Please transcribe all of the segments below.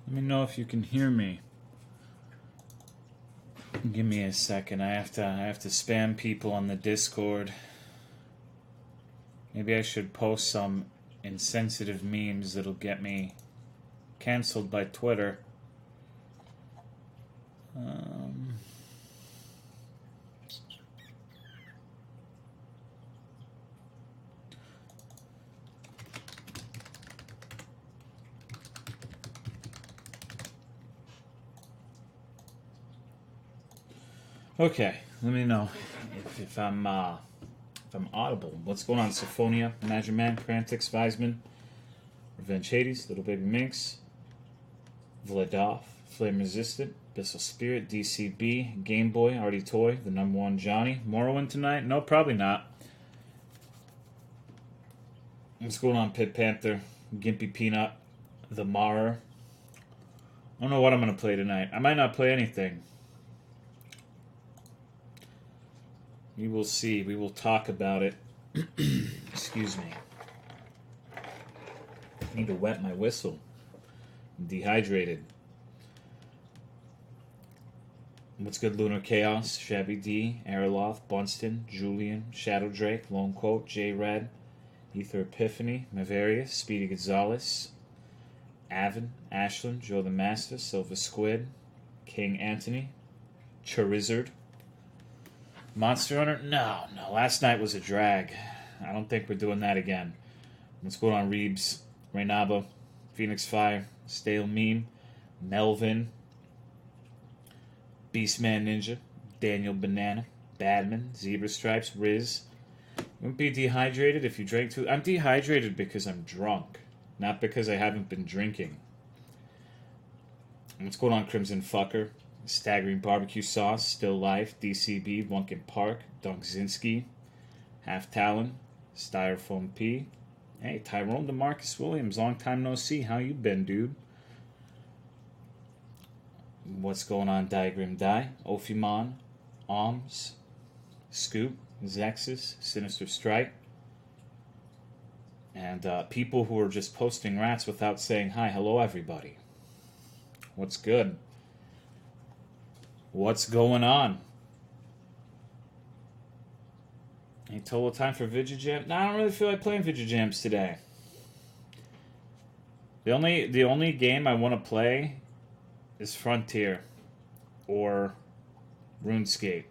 Let me know if you can hear me. Give me a second. I have to spam people on the Discord. Maybe I should post some insensitive memes that'll get me canceled by Twitter. Okay, let me know if I'm audible. What's going on? Symphonia, Imagine Man, Prantix, Weisman, Revenge Hades, Little Baby Minx, Vladoff, Flame Resistant, Abyssal Spirit, DCB, Game Boy, Artie Toy, the #1 Johnny. Morrowind tonight? No, probably not. What's going on, Pit Panther, Gimpy Peanut, The Marrer? I don't know what I'm going to play tonight. I might not play anything. We will see. We will talk about it. Excuse me. I need to wet my whistle. I'm dehydrated. What's good, Lunar Chaos? Shabby D, Aeroloth, Bunston, Julian, Shadow Drake, Lone Coat, J Red, Ether Epiphany, Mavarius, Speedy Gonzalez, Avon, Ashland, Joe the Master, Silver Squid, King Anthony, Charizard, Monster Hunter? No. Last night was a drag. I don't think we're doing that again. What's going on, Reebs, Raynaba, Phoenix Fire, Stale Meme, Melvin, Beastman Ninja, Daniel Banana, Badman, Zebra Stripes, Riz. You wouldn't be dehydrated if you drank too. I'm dehydrated because I'm drunk, not because I haven't been drinking. What's going on, Crimson Fucker? Staggering Barbecue Sauce, Still Life, DCB, Wunkin Park, Dunkzinski, Half Talon, Styrofoam P. Hey, Tyrone DeMarcus Williams, long time no see. How you been, dude? What's going on, Diagram Die, Ophimon, Alms, Scoop, Zexus, Sinister Strike, and people who are just posting rats without saying hi. Hello, everybody. What's good? What's going on? Any total time for Vigijam? No, I don't really feel like playing Vigijams today. The only game I want to play is Frontier or RuneScape.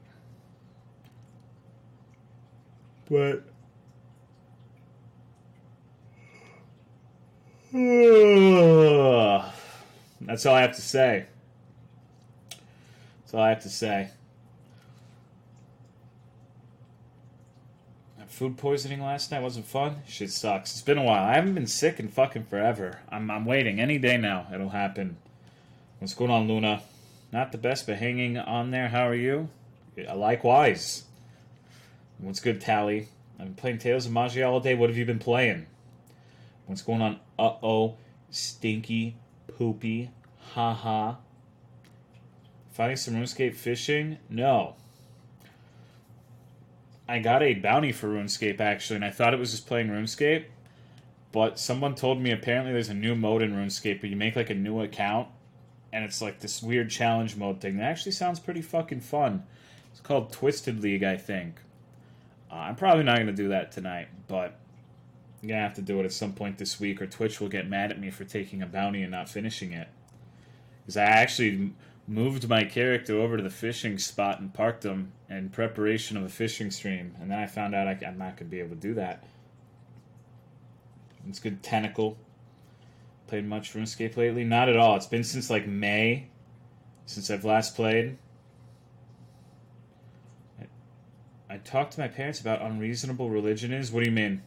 But that's all I have to say. That's all I have to say. Food poisoning last night wasn't fun. Shit sucks. It's been a while. I haven't been sick in fucking forever. I'm waiting. Any day now it'll happen. What's going on, Luna? Not the best, but hanging on there. How are you? Likewise. What's good, Tally? I've been playing Tales of Magia all day. What have you been playing? What's going on? Uh-oh. Stinky. Poopy. Ha-ha. Finding some RuneScape fishing? No. I got a bounty for RuneScape, actually, and I thought it was just playing RuneScape. But someone told me apparently there's a new mode in RuneScape where you make like a new account, and it's like this weird challenge mode thing. That actually sounds pretty fucking fun. It's called Twisted League, I think. I'm probably not going to do that tonight, but I'm going to have to do it at some point this week, or Twitch will get mad at me for taking a bounty and not finishing it. Because I actually moved my character over to the fishing spot and parked him in preparation of a fishing stream, and then I found out I'm not going to be able to do that. It's good. Tentacle. Played much RuneScape lately? Not at all. It's been since like May since I've last played. I talked to my parents about unreasonable religion is. What do you mean?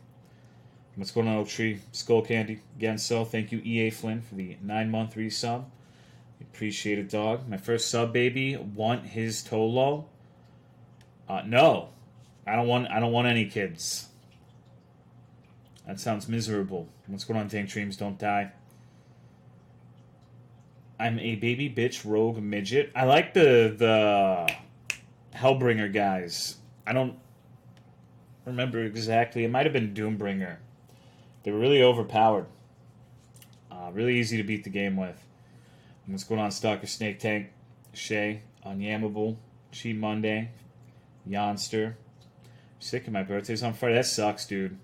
What's going on, Oak Tree? Skull Candy. Genso. Thank you, EA Flynn, for the 9-month resub. Appreciate it, dog. My first sub baby. Want his Tolo? No. I don't want any kids. That sounds miserable. What's going on, Tank Dreams? Don't die. I'm a baby bitch rogue midget. I like the Hellbringer guys. I don't remember exactly. It might have been Doombringer. They were really overpowered. Really easy to beat the game with. What's going on, Stalker Snake Tank? Shay, Unyammable, Cheat Monday, Yonster. Sick of my birthday's on Friday. That sucks, dude.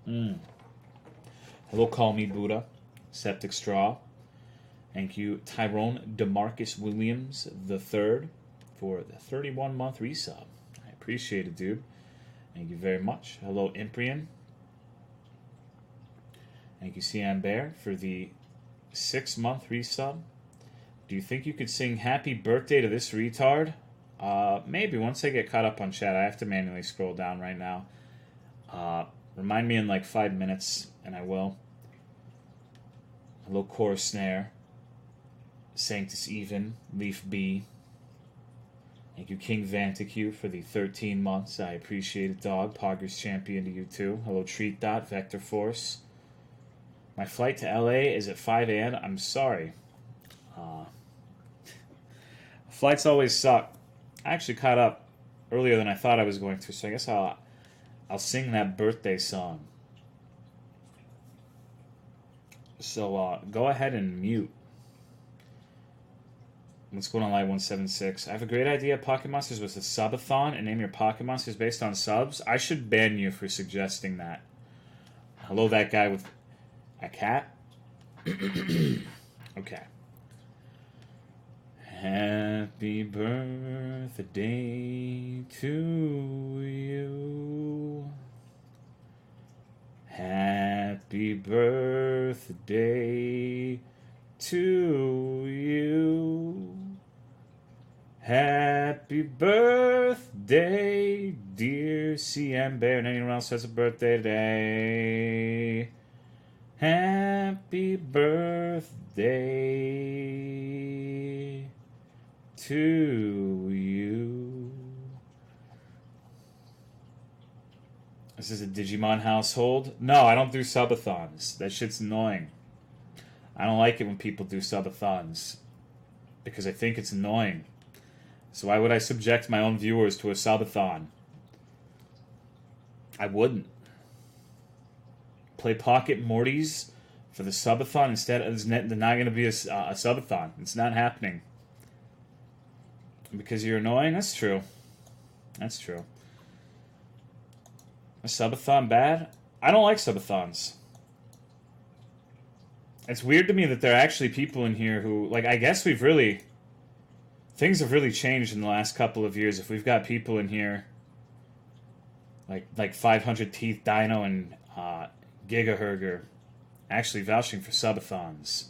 Hello, Call Me Buddha. Septic Straw. Thank you, Tyrone DeMarcus Williams III, for the 31-month resub. I appreciate it, dude. Thank you very much. Hello, Imprian. Thank you, Cian Bear, for the 6-month resub. Do you think you could sing Happy Birthday to this retard? Maybe, once I get caught up on chat. I have to manually scroll down right now. Remind me in like 5 minutes, and I will. Hello, Core Snare. Sanctus Even, Leaf B. Thank you, King Vanticue, for the 13 months. I appreciate it, dog. Poggers Champion to you, too. Hello, Treat Dot, Vector Force. My flight to LA is at 5 a.m. I'm sorry. Flights always suck. I actually caught up earlier than I thought I was going to, so I guess I'll sing that birthday song. So go ahead and mute. What's going on, Light 176? I have a great idea. Pocket Monsters was a subathon, and name your Pocket Monsters based on subs. I should ban you for suggesting that. Hello, that guy with a cat. Okay. Happy birthday to you. Happy birthday to you. Happy birthday, dear CM Bear, and anyone else has a birthday today. Happy birthday to you. This is a Digimon household. No, I don't do subathons. That shit's annoying. I don't like it when people do subathons because I think it's annoying. So why would I subject my own viewers to a subathon? I wouldn't. Play Pocket Mortys for the subathon instead. There's not going to be a subathon. It's not happening. Because you're annoying? That's true. That's true. A subathon bad? I don't like subathons. It's weird to me that there are actually people in here who, like, I guess things have really changed in the last couple of years. If we've got people in here, like 500 Teeth Dino and Gigaherger, actually vouching for subathons.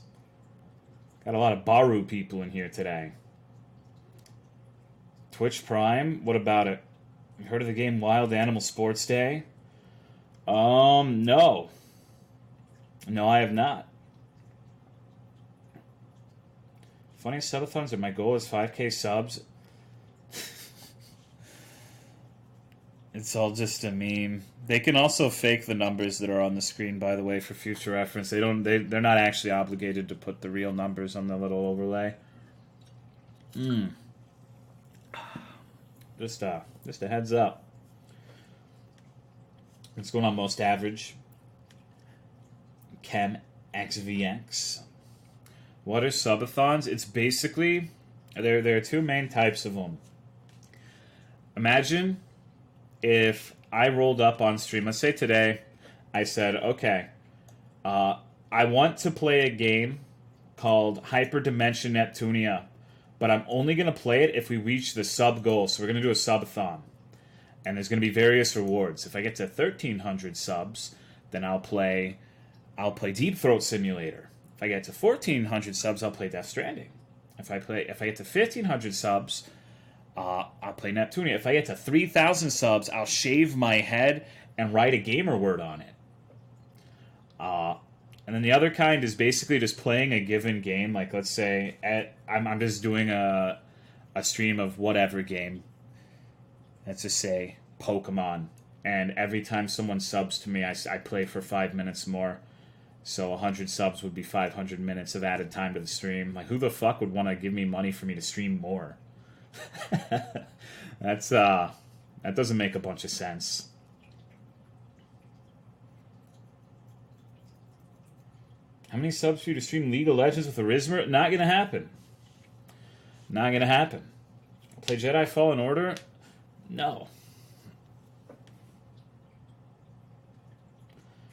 Got a lot of Baru people in here today. Twitch Prime, what about it? You heard of the game Wild Animal Sports Day? No. No, I have not. Funniest subathons are my goal is 5K subs. It's all just a meme. They can also fake the numbers that are on the screen, by the way, for future reference. They're not actually obligated to put the real numbers on the little overlay. Just a heads up. What's going on, Most Average? Chem XVX. What are subathons? It's basically there are two main types of them. Imagine if I rolled up on stream. Let's say today I said, okay, I want to play a game called Hyperdimension Neptunia, but I'm only going to play it if we reach the sub goal. So we're going to do a subathon. And there's going to be various rewards. If I get to 1,300 subs, then I'll play Deep Throat Simulator. If I get to 1,400 subs, I'll play Death Stranding. If I get to 1,500 subs, I'll play Neptunia. If I get to 3,000 subs, I'll shave my head and write a gamer word on it. And then the other kind is basically just playing a given game. Like, let's say I'm just doing a stream of whatever game. Let's just say Pokemon. And every time someone subs to me, I play for 5 minutes more. So 100 subs would be 500 minutes of added time to the stream. Like, who the fuck would want to give me money for me to stream more? That doesn't make a bunch of sense. How many subs for you to stream League of Legends with Arizmer? Not gonna happen. Not gonna happen. Play Jedi Fallen Order? No.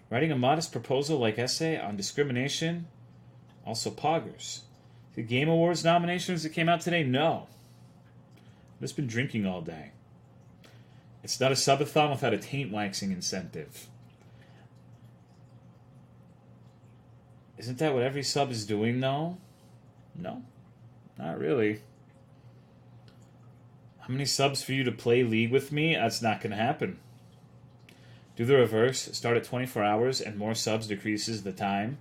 Writing a modest proposal like essay on discrimination? Also poggers. The Game Awards nominations that came out today? No. I've just been drinking all day. It's not a subathon without a taint waxing incentive. Isn't that what every sub is doing, though? No. Not really. How many subs for you to play League with me? That's not going to happen. Do the reverse. Start at 24 hours and more subs decreases the time.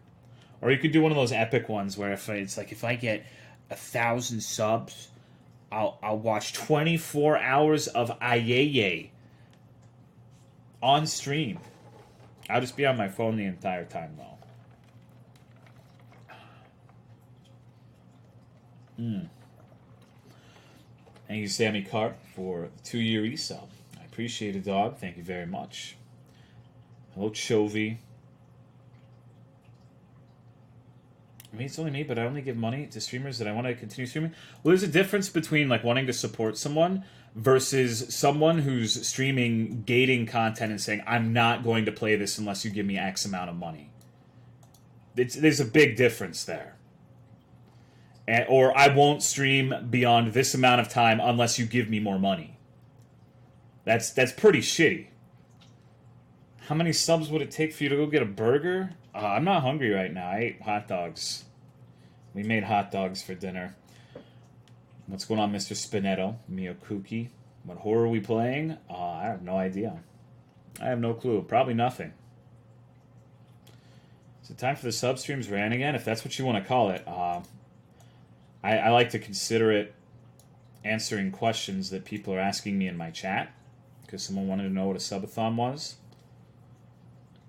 Or you could do one of those epic ones where if I get 1,000 subs, I'll watch 24 hours of Ayeye on stream. I'll just be on my phone the entire time, though. Thank you, Sammy Carp, for the 2-year resub. I appreciate it, dog. Thank you very much. Hello, Chovy. I mean, it's only me, but I only give money to streamers that I want to continue streaming. Well, there's a difference between like wanting to support someone versus someone who's streaming gating content and saying, I'm not going to play this unless you give me X amount of money. There's a big difference there. Or I won't stream beyond this amount of time unless you give me more money. That's pretty shitty. How many subs would it take for you to go get a burger? I'm not hungry right now. I ate hot dogs. We made hot dogs for dinner. What's going on, Mr. Spinetto? Miyakuki. What horror are we playing? I have no idea. I have no clue. Probably nothing. Is it time for the sub streams ran again? If that's what you want to call it. I like to consider it answering questions that people are asking me in my chat. Because someone wanted to know what a subathon was.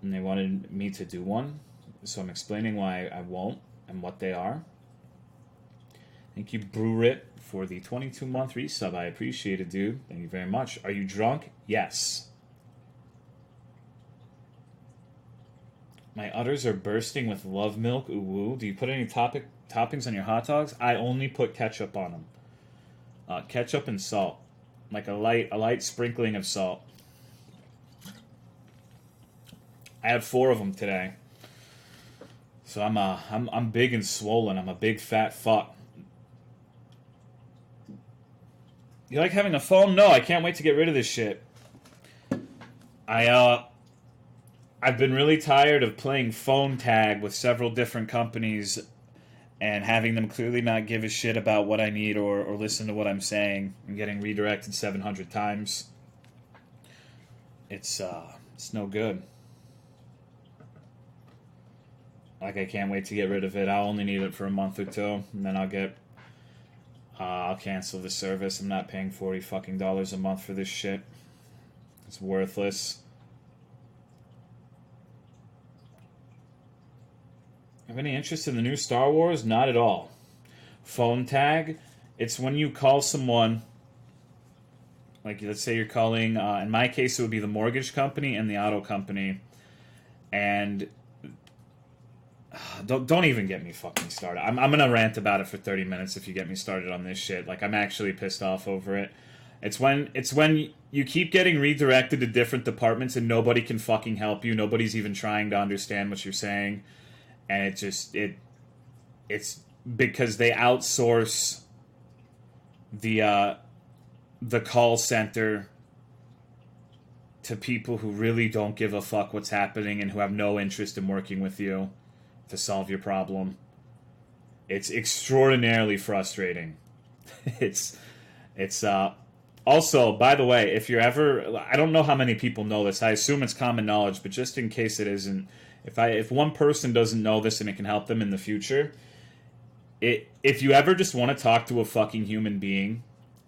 And they wanted me to do one. So I'm explaining why I won't and what they are. Thank you, Brewrit, for the 22-month resub. I appreciate it, dude. Thank you very much. Are you drunk? Yes. My udders are bursting with love milk. Ooh, woo. Do you put any toppings on your hot dogs? I only put ketchup on them. Ketchup and salt. Like a light sprinkling of salt. I had 4 of them today. So I'm big and swollen. I'm a big fat fuck. You like having a phone? No, I can't wait to get rid of this shit. I've been really tired of playing phone tag with several different companies and having them clearly not give a shit about what I need or listen to what I'm saying and getting redirected 700 times. It's no good. Like, I can't wait to get rid of it. I'll only need it for a month or two, and then I'll cancel the service. I'm not paying $40 fucking a month for this shit. It's worthless. Have any interest in the new Star Wars? Not at all. Phone tag, it's when you call someone, like let's say you're calling, in my case it would be the mortgage company and the auto company, and don't even get me fucking started. I'm gonna rant about it for 30 minutes if you get me started on this shit. Like, I'm actually pissed off over it. It's when you keep getting redirected to different departments and nobody can fucking help you. Nobody's even trying to understand what you're saying. And it's because they outsource the call center to people who really don't give a fuck what's happening and who have no interest in working with you to solve your problem. It's extraordinarily frustrating. It's also, by the way, if you're ever, I don't know how many people know this. I assume it's common knowledge, but just in case it isn't, if one person doesn't know this and it can help them in the future, if you ever just want to talk to a fucking human being,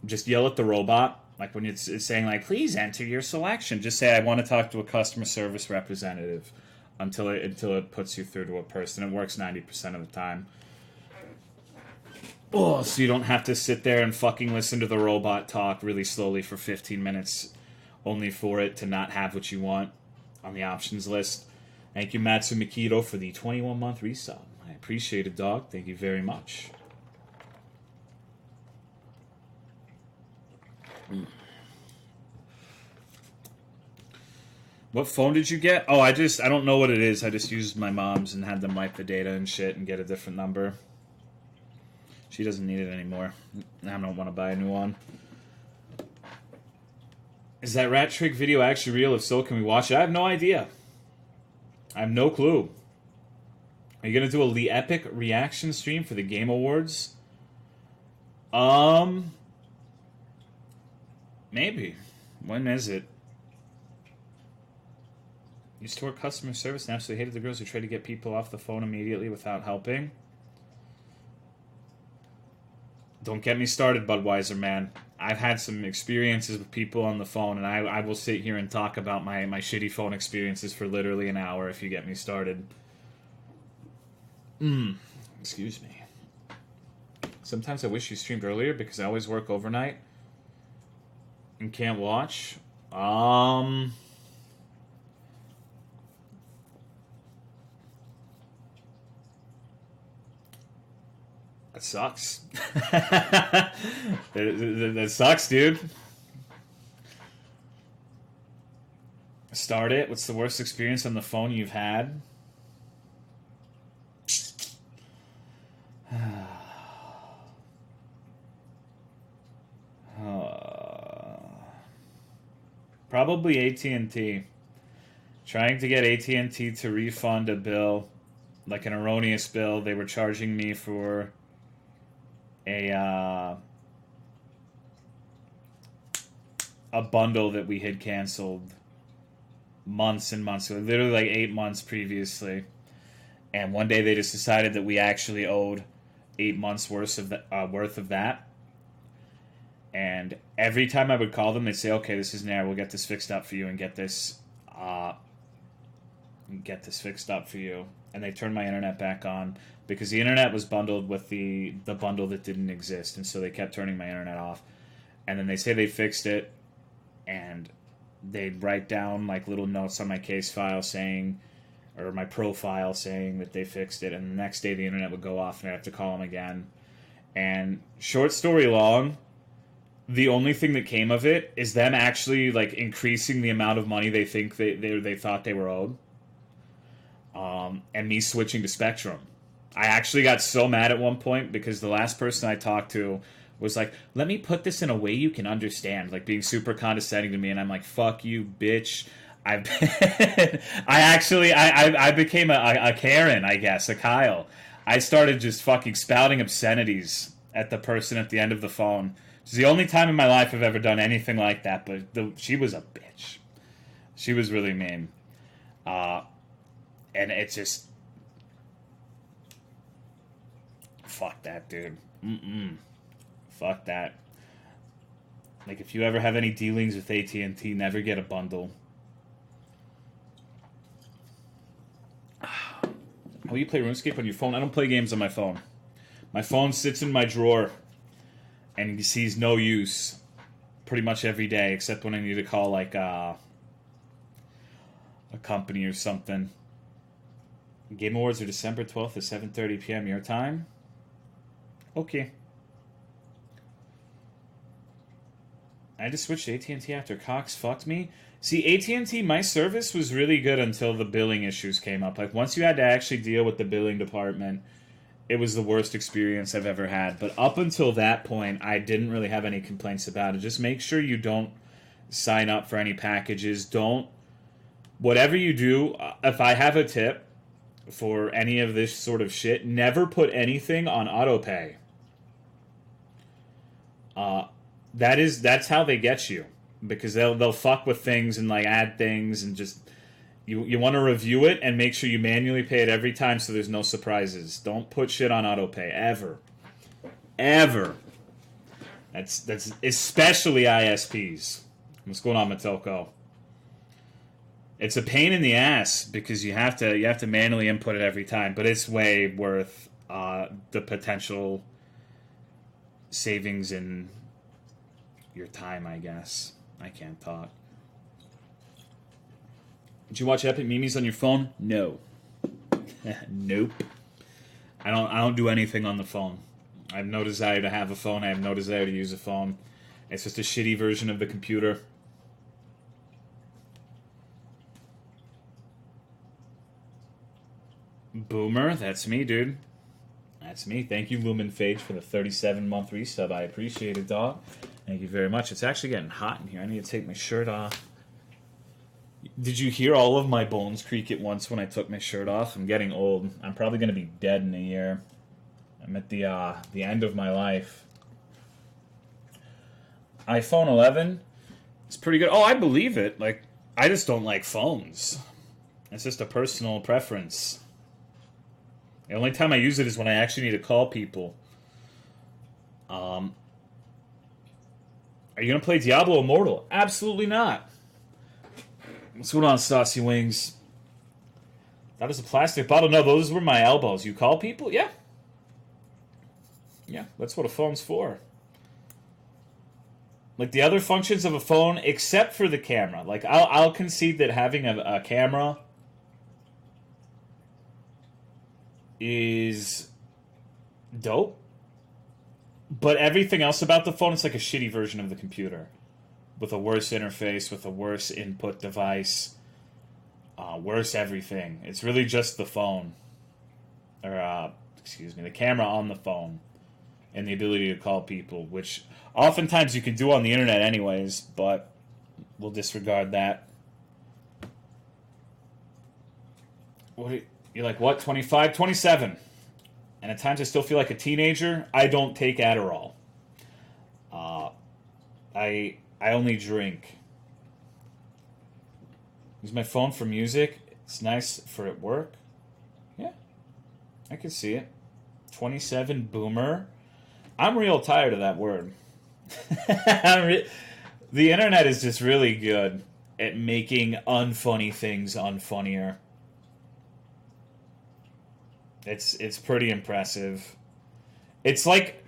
just yell at the robot. Like when it's saying like, please enter your selection. Just say, I want to talk to a customer service representative until it puts you through to a person. It works 90% of the time. Oh, so you don't have to sit there and fucking listen to the robot talk really slowly for 15 minutes, only for it to not have what you want on the options list. Thank you, Matsu Mikito, for the 21-month resub. I appreciate it, dog. Thank you very much. What phone did you get? Oh, I don't know what it is. I just used my mom's and had them wipe the data and shit and get a different number. She doesn't need it anymore. I don't want to buy a new one. Is that rat trick video actually real? If so, can we watch it? I have no idea. I have no clue. Are you going to do a epic reaction stream for the Game Awards? Maybe. When is it? Used to work customer service and absolutely hated the girls who tried to get people off the phone immediately without helping. Don't get me started, Budweiser, man. I've had some experiences with people on the phone, and I will sit here and talk about my shitty phone experiences for literally an hour if you get me started. Excuse me. Sometimes I wish you streamed earlier because I always work overnight and can't watch. That sucks. that sucks, dude. Start it. What's the worst experience on the phone you've had? Probably AT&T. Trying to get AT&T to refund a bill, like an erroneous bill. They were charging me for a bundle that we had canceled months and months ago, literally like 8 months previously. And one day they just decided that we actually owed 8 months worth of that. And every time I would call them, they'd say, "Okay, this is an error. We'll get this fixed up for you and get this fixed up for you." And they turned my internet back on because the internet was bundled with the bundle that didn't exist, and so they kept turning my internet off. And then they say they fixed it, and they'd write down like little notes on my case file saying, or my profile saying that they fixed it, and the next day the internet would go off and I'd have to call them again. And short story long, the only thing that came of it is them actually like increasing the amount of money they think they thought they were owed, and me switching to Spectrum. I actually got so mad at one point because the last person I talked to was like, "Let me put this in a way you can understand," like being super condescending to me, and I'm like, "Fuck you, bitch." I became a Karen, I guess, a Kyle. I started just fucking spouting obscenities at the person at the end of the phone. It's the only time in my life I've ever done anything like that, but she was a bitch. She was really mean. And it's just... Fuck that, dude. Fuck that. Like, if you ever have any dealings with AT&T, never get a bundle. How you play RuneScape on your phone? I don't play games on my phone. My phone sits in my drawer and he sees no use pretty much every day, except when I need to call like a company or something. Game Awards are December 12th at 7:30 p.m. your time. Okay. I just switched to AT&T after Cox fucked me. See, AT&T, my service was really good until the billing issues came up. Like, once you had to actually deal with the billing department, it was the worst experience I've ever had. But up until that point, I didn't really have any complaints about it. Just make sure you don't sign up for any packages. Don't... Whatever you do, if I have a tip for any of this sort of shit, never put anything on autopay. That's how they get you, because they'll fuck with things and like add things and just you want to review it and make sure you manually pay it every time so there's no surprises. Don't put shit on autopay ever. That's especially ISPs. What's going on, Matoko? It's a pain in the ass because you have to manually input it every time, but it's way worth the potential savings in your time, I guess. I can't talk. Did you watch Epic Memes on your phone? No. Nope. I don't do anything on the phone. I have no desire to have a phone. I have no desire to use a phone. It's just a shitty version of the computer. Boomer, that's me, dude. That's me. Thank you, Lumen Phage, for the 37-month resub. I appreciate it, dog. Thank you very much. It's actually getting hot in here. I need to take my shirt off. Did you hear all of my bones creak at once when I took my shirt off? I'm getting old. I'm probably going to be dead in a year. I'm at the end of my life. iPhone 11, it's pretty good. Oh, I believe it. Like, I just don't like phones. It's just a personal preference. The only time I use it is when I actually need to call people. Are you going to play Diablo Immortal? Absolutely not. What's going on, Saucy Wings? That is a plastic bottle. No, those were my elbows. You call people? Yeah. Yeah, that's what a phone's for. Like the other functions of a phone, except for the camera. Like, I'll concede that having a camera is dope. But everything else about the phone, it's like a shitty version of the computer. With a worse interface, with a worse input device, worse everything. It's really just the phone. Or, the camera on the phone. And the ability to call people, which oftentimes you can do on the internet anyways, but we'll disregard that. You're like, what, 25? 27. And at times I still feel like a teenager. I don't take Adderall. I only drink. Use my phone for music. It's nice for at work. Yeah, I can see it. 27 boomer. I'm real tired of that word. The internet is just really good at making unfunny things unfunnier. It's pretty impressive. It's like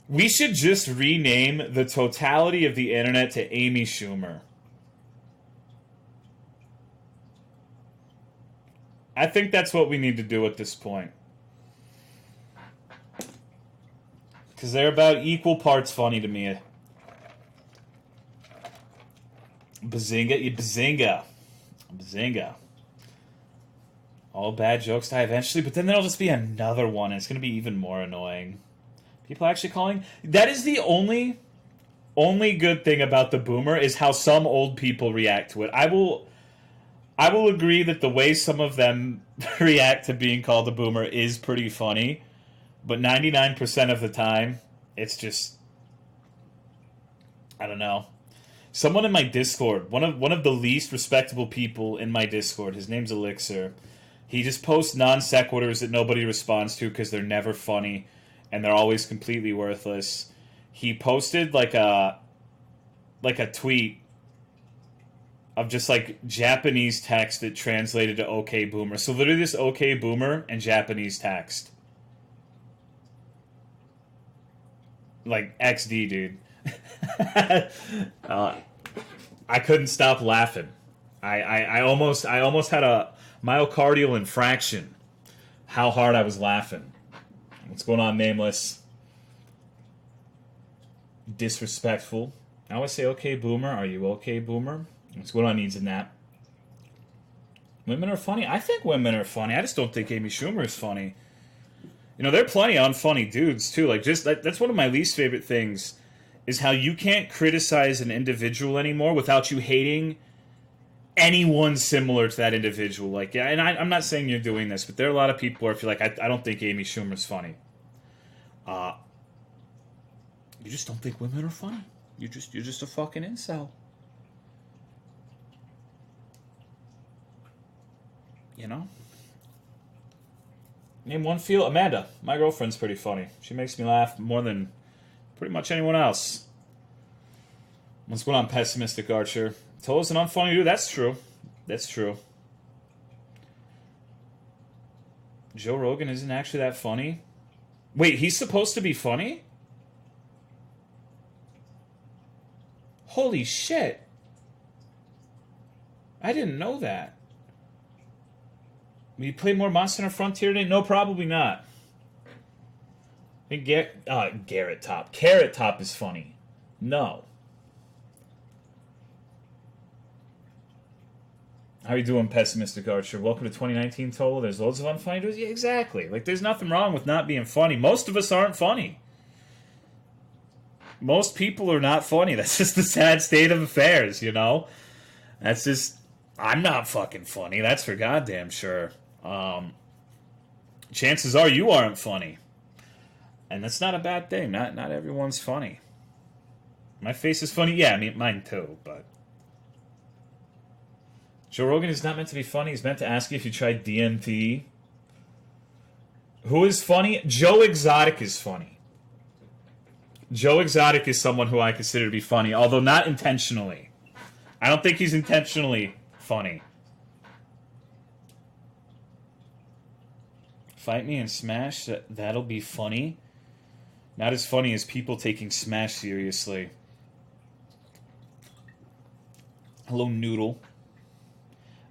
we should just rename the totality of the internet to Amy Schumer. I think that's what we need to do at this point. Because they're about equal parts funny to me. Bazinga. All bad jokes die eventually, but then there'll just be another one, and it's going to be even more annoying. People actually calling? That is the only good thing about the boomer is how some old people react to it. I will agree that the way some of them react to being called a boomer is pretty funny, but 99% of the time, it's just, I don't know. Someone in my Discord, one of the least respectable people in my Discord, his name's Elixir, he just posts non sequiturs that nobody responds to because they're never funny and they're always completely worthless. He posted like a tweet of just like Japanese text that translated to "Okay Boomer." So literally this "Okay Boomer" and Japanese text. Like XD, dude. I couldn't stop laughing. I almost had a myocardial infraction. How hard I was laughing. What's going on, Nameless? Disrespectful. I always say, "Okay, Boomer." Are you okay, Boomer? What's going on, Needs and Nap? Women are funny. I think women are funny. I just don't think Amy Schumer is funny. You know, there are plenty of unfunny dudes, too. Like, just that's one of my least favorite things, is how you can't criticize an individual anymore without you hating anyone similar to that individual. Like, yeah, and I'm not saying you're doing this, but there are a lot of people where if you're like, I don't think Amy Schumer's funny. You just don't think women are funny. You're just a fucking incel. You know? Name one field. Amanda. My girlfriend's pretty funny. She makes me laugh more than pretty much anyone else. What's going on, Pessimistic Archer? Told us an unfunny dude. That's true. That's true. Joe Rogan isn't actually that funny. Wait, he's supposed to be funny? Holy shit. I didn't know that. Will you play more Monster Hunter Frontier today? No, probably not. I think Garrett Top. Carrot Top is funny. No. How you doing, Pessimistic Archer? Welcome to 2019 Total. There's loads of unfunny dudes. Yeah, exactly. Like, there's nothing wrong with not being funny. Most of us aren't funny. Most people are not funny. That's just the sad state of affairs, you know? That's just... I'm not fucking funny. That's for goddamn sure. Chances are you aren't funny. And that's not a bad thing. Not everyone's funny. My face is funny? Yeah, I mean, mine too, but... Joe Rogan is not meant to be funny. He's meant to ask you if you tried DMT. Who is funny? Joe Exotic is funny. Joe Exotic is someone who I consider to be funny, although not intentionally. I don't think he's intentionally funny. Fight me and Smash, that'll be funny. Not as funny as people taking Smash seriously. Hello, Noodle.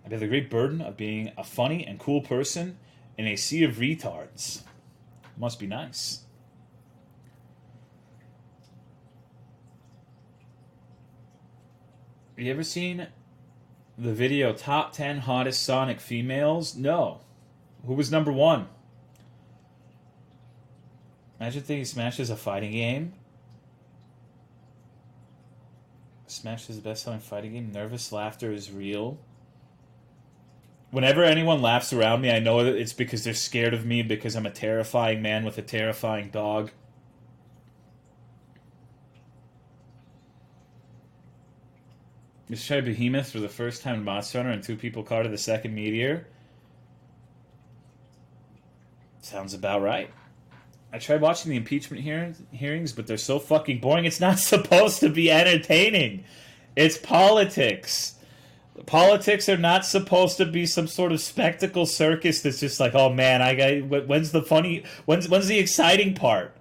I bear the great burden of being a funny and cool person in a sea of retards. Must be nice. Have you ever seen the video Top 10 Hottest Sonic Females? No. Who was number 1? Imagine thinking Smash is a fighting game. Smash is the best-selling fighting game. Nervous laughter is real. Whenever anyone laughs around me, I know that it's because they're scared of me because I'm a terrifying man with a terrifying dog. Just tried Behemoth for the first time in Monster Hunter and 2 people carded the second meteor. Sounds about right. I tried watching the impeachment hearings, but they're so fucking boring. It's not supposed to be entertaining. It's politics. Politics are not supposed to be some sort of spectacle circus that's just like, oh man, when's the exciting part?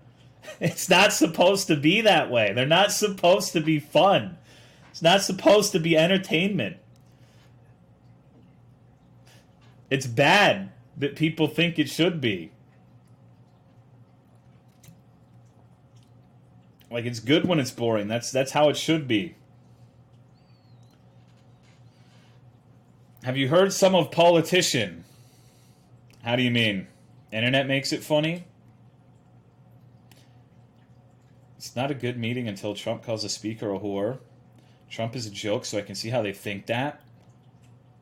It's not supposed to be that way. They're not supposed to be fun. It's not supposed to be entertainment. It's bad that people think it should be. Like, it's good when it's boring. That's how it should be. Have you heard some of Politician? How do you mean? Internet makes it funny? It's not a good meeting until Trump calls a speaker a whore. Trump is a joke, so I can see how they think that.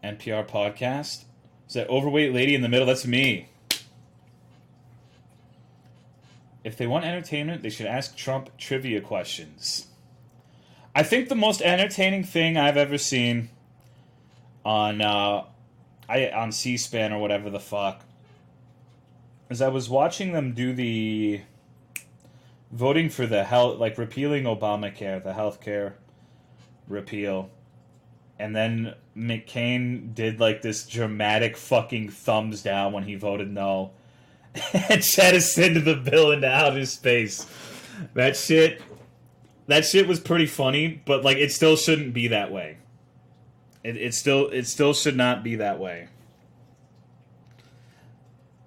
NPR podcast. Is that overweight lady in the middle? That's me. If they want entertainment, they should ask Trump trivia questions. I think the most entertaining thing I've ever seen on C-SPAN or whatever the fuck is I was watching them do the voting for the health, like repealing Obamacare, the healthcare repeal, and then McCain did like this dramatic fucking thumbs down when he voted no, and jettisoned the bill into outer space. That shit was pretty funny, but like it still shouldn't be that way. It still should not be that way.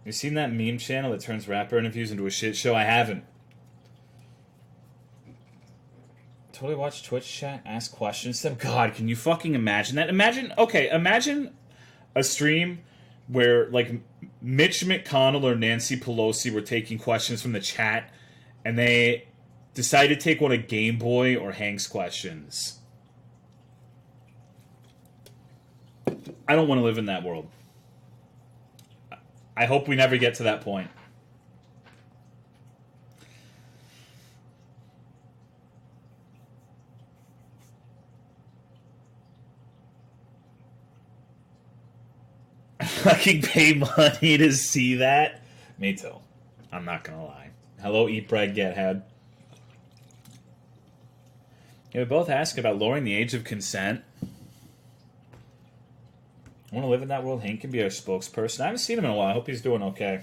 You seen that meme channel that turns rapper interviews into a shit show? I haven't. Totally watch Twitch chat, ask questions. God, can you fucking imagine that? Imagine a stream where like Mitch McConnell or Nancy Pelosi were taking questions from the chat, and they decided to take one of Game Boy or Hank's questions. I don't want to live in that world. I hope we never get to that point. Fucking pay money to see that? Me too. I'm not gonna lie. Hello, Eat Bread, Get Head. Yeah, we both ask about lowering the age of consent. I want to live in that world. Hank can be our spokesperson. I haven't seen him in a while. I hope he's doing okay.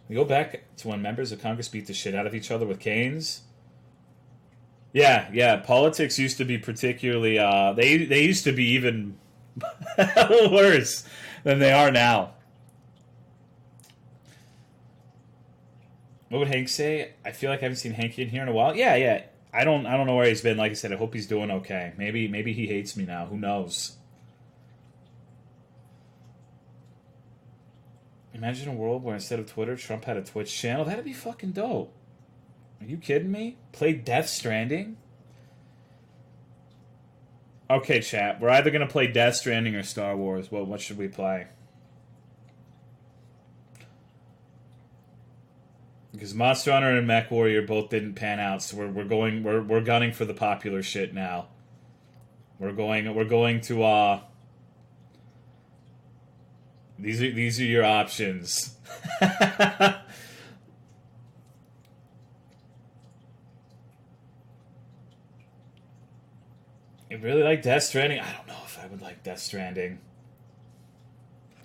We go back to when members of Congress beat the shit out of each other with canes. Yeah. Politics used to be particularly... They used to be even worse than they are now. What would Hank say? I feel like I haven't seen Hanky in here in a while. Yeah, yeah. I don't know where he's been. Like I said, I hope he's doing okay. Maybe he hates me now. Who knows? Imagine a world where instead of Twitter, Trump had a Twitch channel. That'd be fucking dope. Are you kidding me? Play Death Stranding? Okay, chat. We're either gonna play Death Stranding or Star Wars. Well, what should we play? Because Monster Hunter and Mech Warrior both didn't pan out, so we're gunning for the popular shit now. We're going to these are your options. You really like Death Stranding? I don't know if I would like Death Stranding.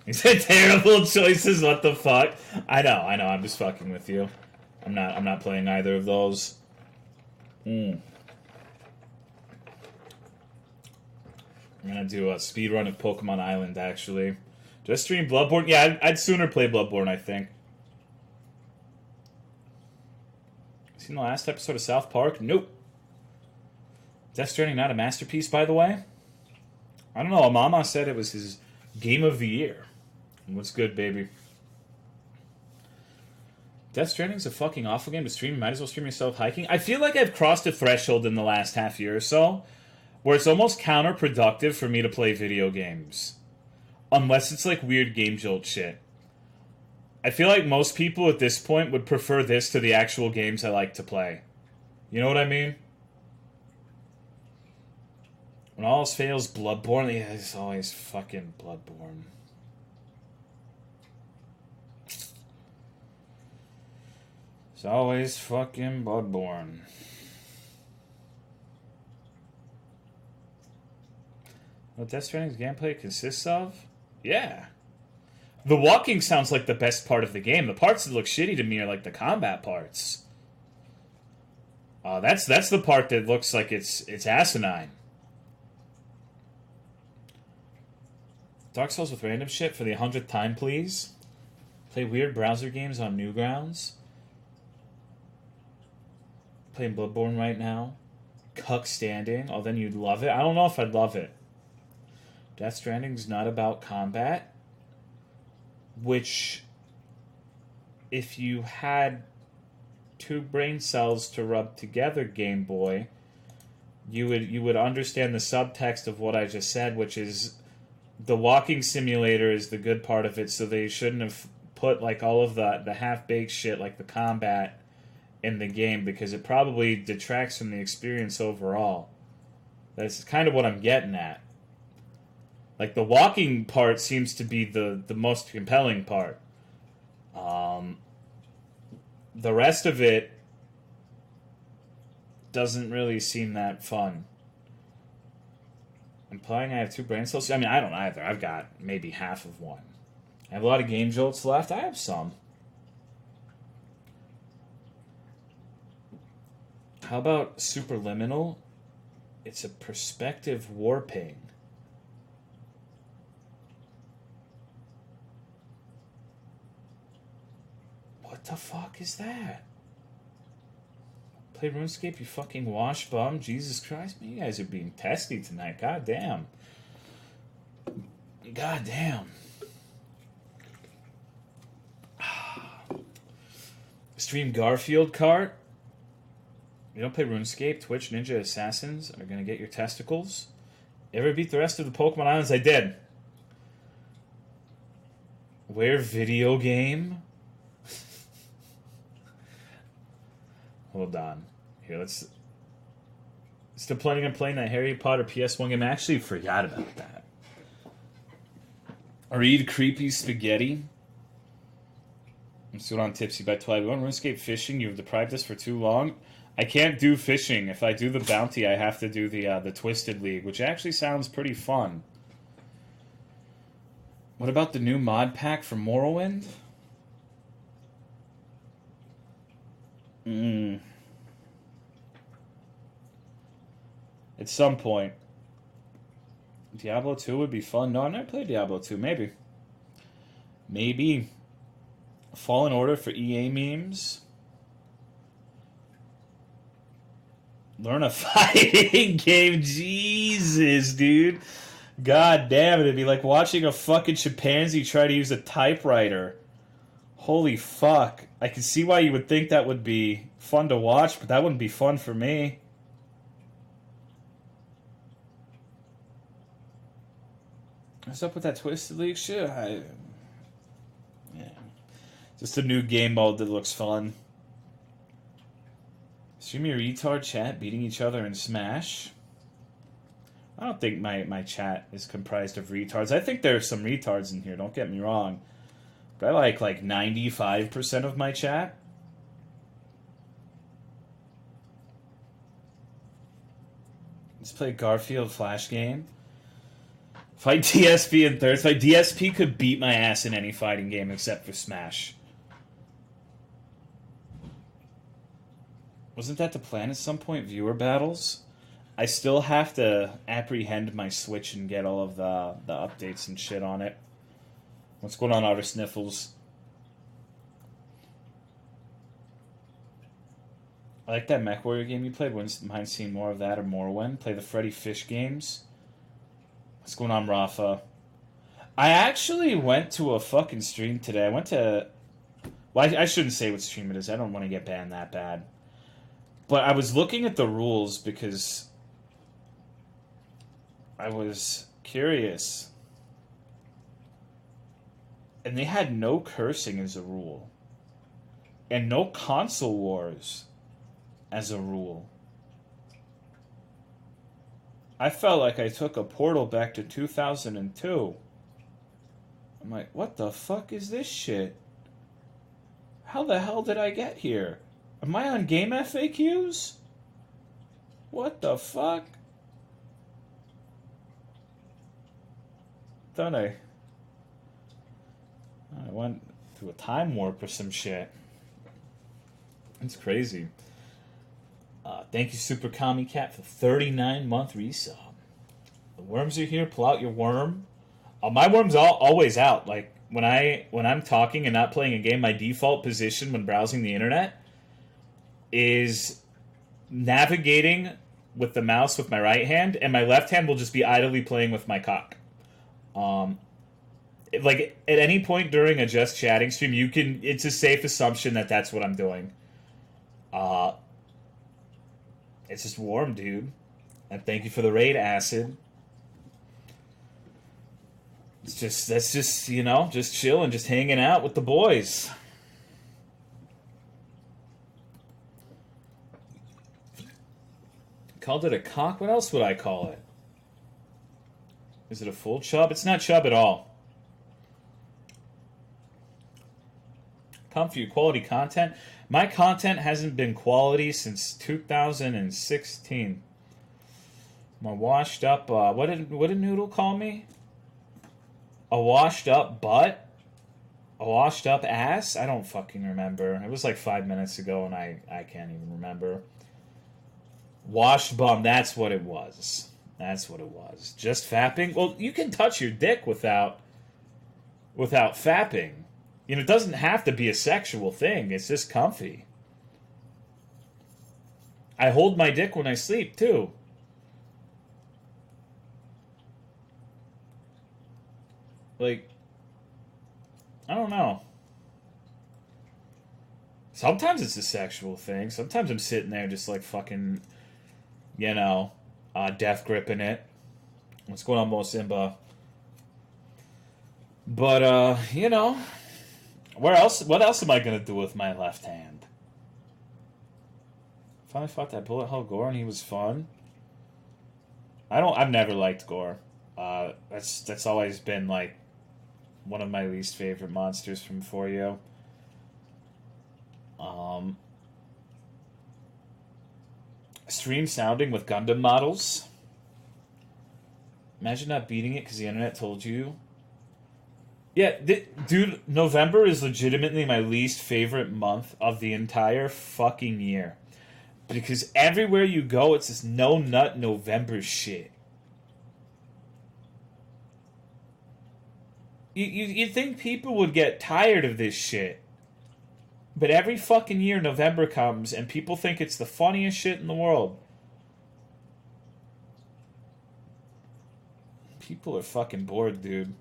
He said terrible choices. What the fuck? I know. I'm just fucking with you. I'm not playing either of those. I'm gonna do a speed run of Pokemon Island. Actually, just stream Bloodborne. Yeah, I'd sooner play Bloodborne. I think. Seen the last episode of South Park? Nope. Death Stranding not a masterpiece, by the way? I don't know. Amama said it was his game of the year. What's good, baby? Death Stranding's a fucking awful game to stream. You might as well stream yourself hiking. I feel like I've crossed a threshold in the last half year or so where it's almost counterproductive for me to play video games. Unless it's like weird Game Jolt shit. I feel like most people at this point would prefer this to the actual games I like to play. You know what I mean? When all else fails, Bloodborne. Yeah, it's always fucking Bloodborne. It's always fucking Bloodborne. What Death Stranding's gameplay consists of? Yeah. The walking sounds like the best part of the game. The parts that look shitty to me are like the combat parts. That's the part that looks like it's asinine. Dark Souls with random shit for the 100th time, please. Play weird browser games on Newgrounds. Playing Bloodborne right now. Cuck Standing. Oh, then you'd love it. I don't know if I'd love it. Death Stranding's not about combat. Which, if you had two brain cells to rub together, Game Boy, you would understand the subtext of what I just said, which is the walking simulator is the good part of it, so they shouldn't have put like all of the half-baked shit like the combat in the game, because it probably detracts from the experience overall. That's kind of what I'm getting at. Like, the walking part seems to be the most compelling part. The rest of it doesn't really seem that fun. Implying I have two brain cells? I mean, I don't either. I've got maybe half of one. I have a lot of Game Jolts left. I have some. How about Superliminal? It's a perspective warping. What the fuck is that? Play RuneScape, you fucking wash bum. Jesus Christ, man, you guys are being testy tonight. God damn. God damn. Stream Garfield Kart. You don't play RuneScape, Twitch, Ninja Assassins are gonna get your testicles. Ever beat the rest of the Pokemon Islands? I did. Where video game? Hold on. Here, let's... Still planning on playing that Harry Potter PS1 game? I actually forgot about that. Read Creepy Spaghetti. I'm still on Tipsy by Twilight. We want RuneScape fishing. You've deprived us for too long. I can't do fishing. If I do the bounty, I have to do the Twisted League, which actually sounds pretty fun. What about the new mod pack for Morrowind? At some point. Diablo 2 would be fun. No, I've never played Diablo 2. Maybe. Maybe. Fallen Order for EA memes. Learn a fighting game. Jesus, dude. God damn it. It'd be like watching a fucking chimpanzee try to use a typewriter. Holy fuck. I can see why you would think that would be fun to watch, but that wouldn't be fun for me. What's up with that Twisted League shit? Yeah. Just a new game mode that looks fun. Stream your retard chat beating each other in Smash? I don't think my chat is comprised of retards. I think there are some retards in here, don't get me wrong. But I like 95% of my chat. Let's play Garfield Flash game. Fight DSP in third fight. DSP could beat my ass in any fighting game except for Smash. Wasn't that the plan at some point? Viewer battles? I still have to apprehend my Switch and get all of the updates and shit on it. What's going on, Outer Sniffles? I like that MechWarrior game you played. Wouldn't mind seeing more of that or Morrowind. Play the Freddy Fish games. What's going on, Rafa? I actually went to a fucking stream today. I went to... Well, I shouldn't say what stream it is. I don't want to get banned that bad. But I was looking at the rules because I was curious. And they had no cursing as a rule. And no console wars as a rule. I felt like I took a portal back to 2002. I'm like, what the fuck is this shit? How the hell did I get here? Am I on game FAQs? What the fuck? Thought I went through a time warp or some shit. It's crazy. Thank you, Super Commie Cat, for 39-month resub. The worms are here. Pull out your worm. My worm's always out. Like when I'm talking and not playing a game, my default position when browsing the internet is navigating with the mouse with my right hand, and my left hand will just be idly playing with my cock. Like at any point during a just chatting stream, it's a safe assumption that that's what I'm doing. It's just warm, dude. And thank you for the raid, Acid. That's just just chilling, just hanging out with the boys. Called it a cock? What else would I call it? Is it a full chub? It's not chub at all. Comfy quality content. My content hasn't been quality since 2016. My washed up, what did Noodle call me? A washed up butt? A washed up ass? I don't fucking remember. It was like 5 minutes ago and I can't even remember. Washed bum, that's what it was. That's what it was. Just fapping? Well, you can touch your dick without fapping. It doesn't have to be a sexual thing. It's just comfy. I hold my dick when I sleep, too. Like, I don't know. Sometimes it's a sexual thing. Sometimes I'm sitting there just like fucking, death gripping it. What's going on, Mo Simba? But, what else am I going to do with my left hand? Finally fought that bullet hell Gore and he was fun. I've never liked Gore. That's always been like one of my least favorite monsters from 4U. Stream sounding with Gundam models. Imagine not beating it because the internet told you. Yeah, dude, November is legitimately my least favorite month of the entire fucking year. Because everywhere you go, it's this no-nut November shit. You'd think people would get tired of this shit. But every fucking year November comes and people think it's the funniest shit in the world. People are fucking bored, dude.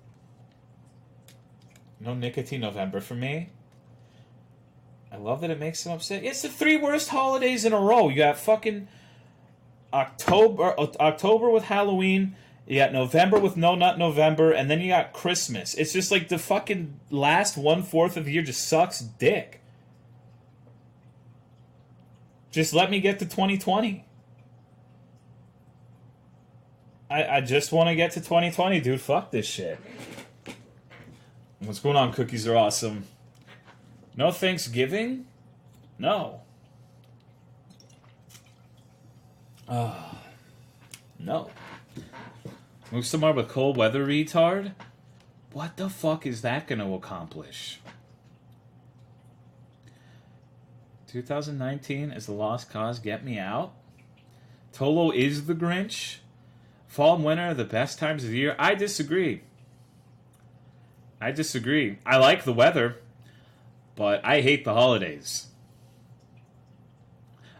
No nicotine November for me. I love that it makes them upset. It's the 3 worst holidays in a row. You got fucking October with Halloween. You got November with No Nut November, and then you got Christmas. It's just like the fucking last 1/4 of the year just sucks dick. Just let me get to 2020. I just want to get to 2020, dude. Fuck this shit. What's going on? Cookies are awesome. No Thanksgiving? No. No. Move somewhere with cold weather, retard? What the fuck is that going to accomplish? 2019 is the lost cause. Get me out. Tolo is the Grinch. Fall and winter are the best times of the year. I disagree. I like the weather, but I hate the holidays.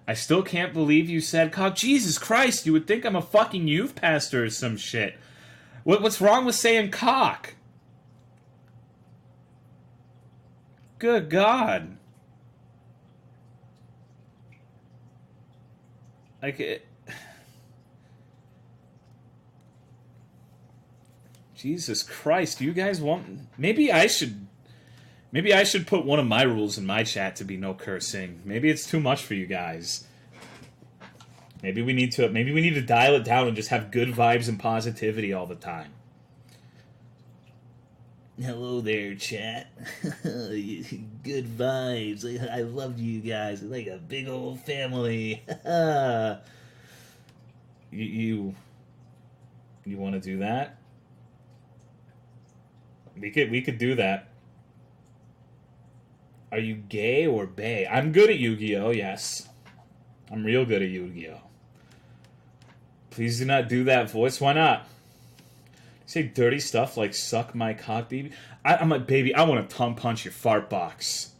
I still can't believe you said cock. Jesus Christ, you would think I'm a fucking youth pastor or some shit. What's wrong with saying cock? Good God. Like it. Jesus Christ, you guys want... Maybe I should put one of my rules in my chat to be no cursing. Maybe it's too much for you guys. Maybe we need to dial it down and just have good vibes and positivity all the time. Hello there, chat. Good vibes. I love you guys. Like a big old family. You want to do that? We could do that. Are you gay or bae? I'm good at Yu-Gi-Oh, yes. I'm real good at Yu-Gi-Oh. Please do not do that voice. Why not? Say dirty stuff like suck my cock, baby. I'm like, baby, I want to tongue punch your fart box.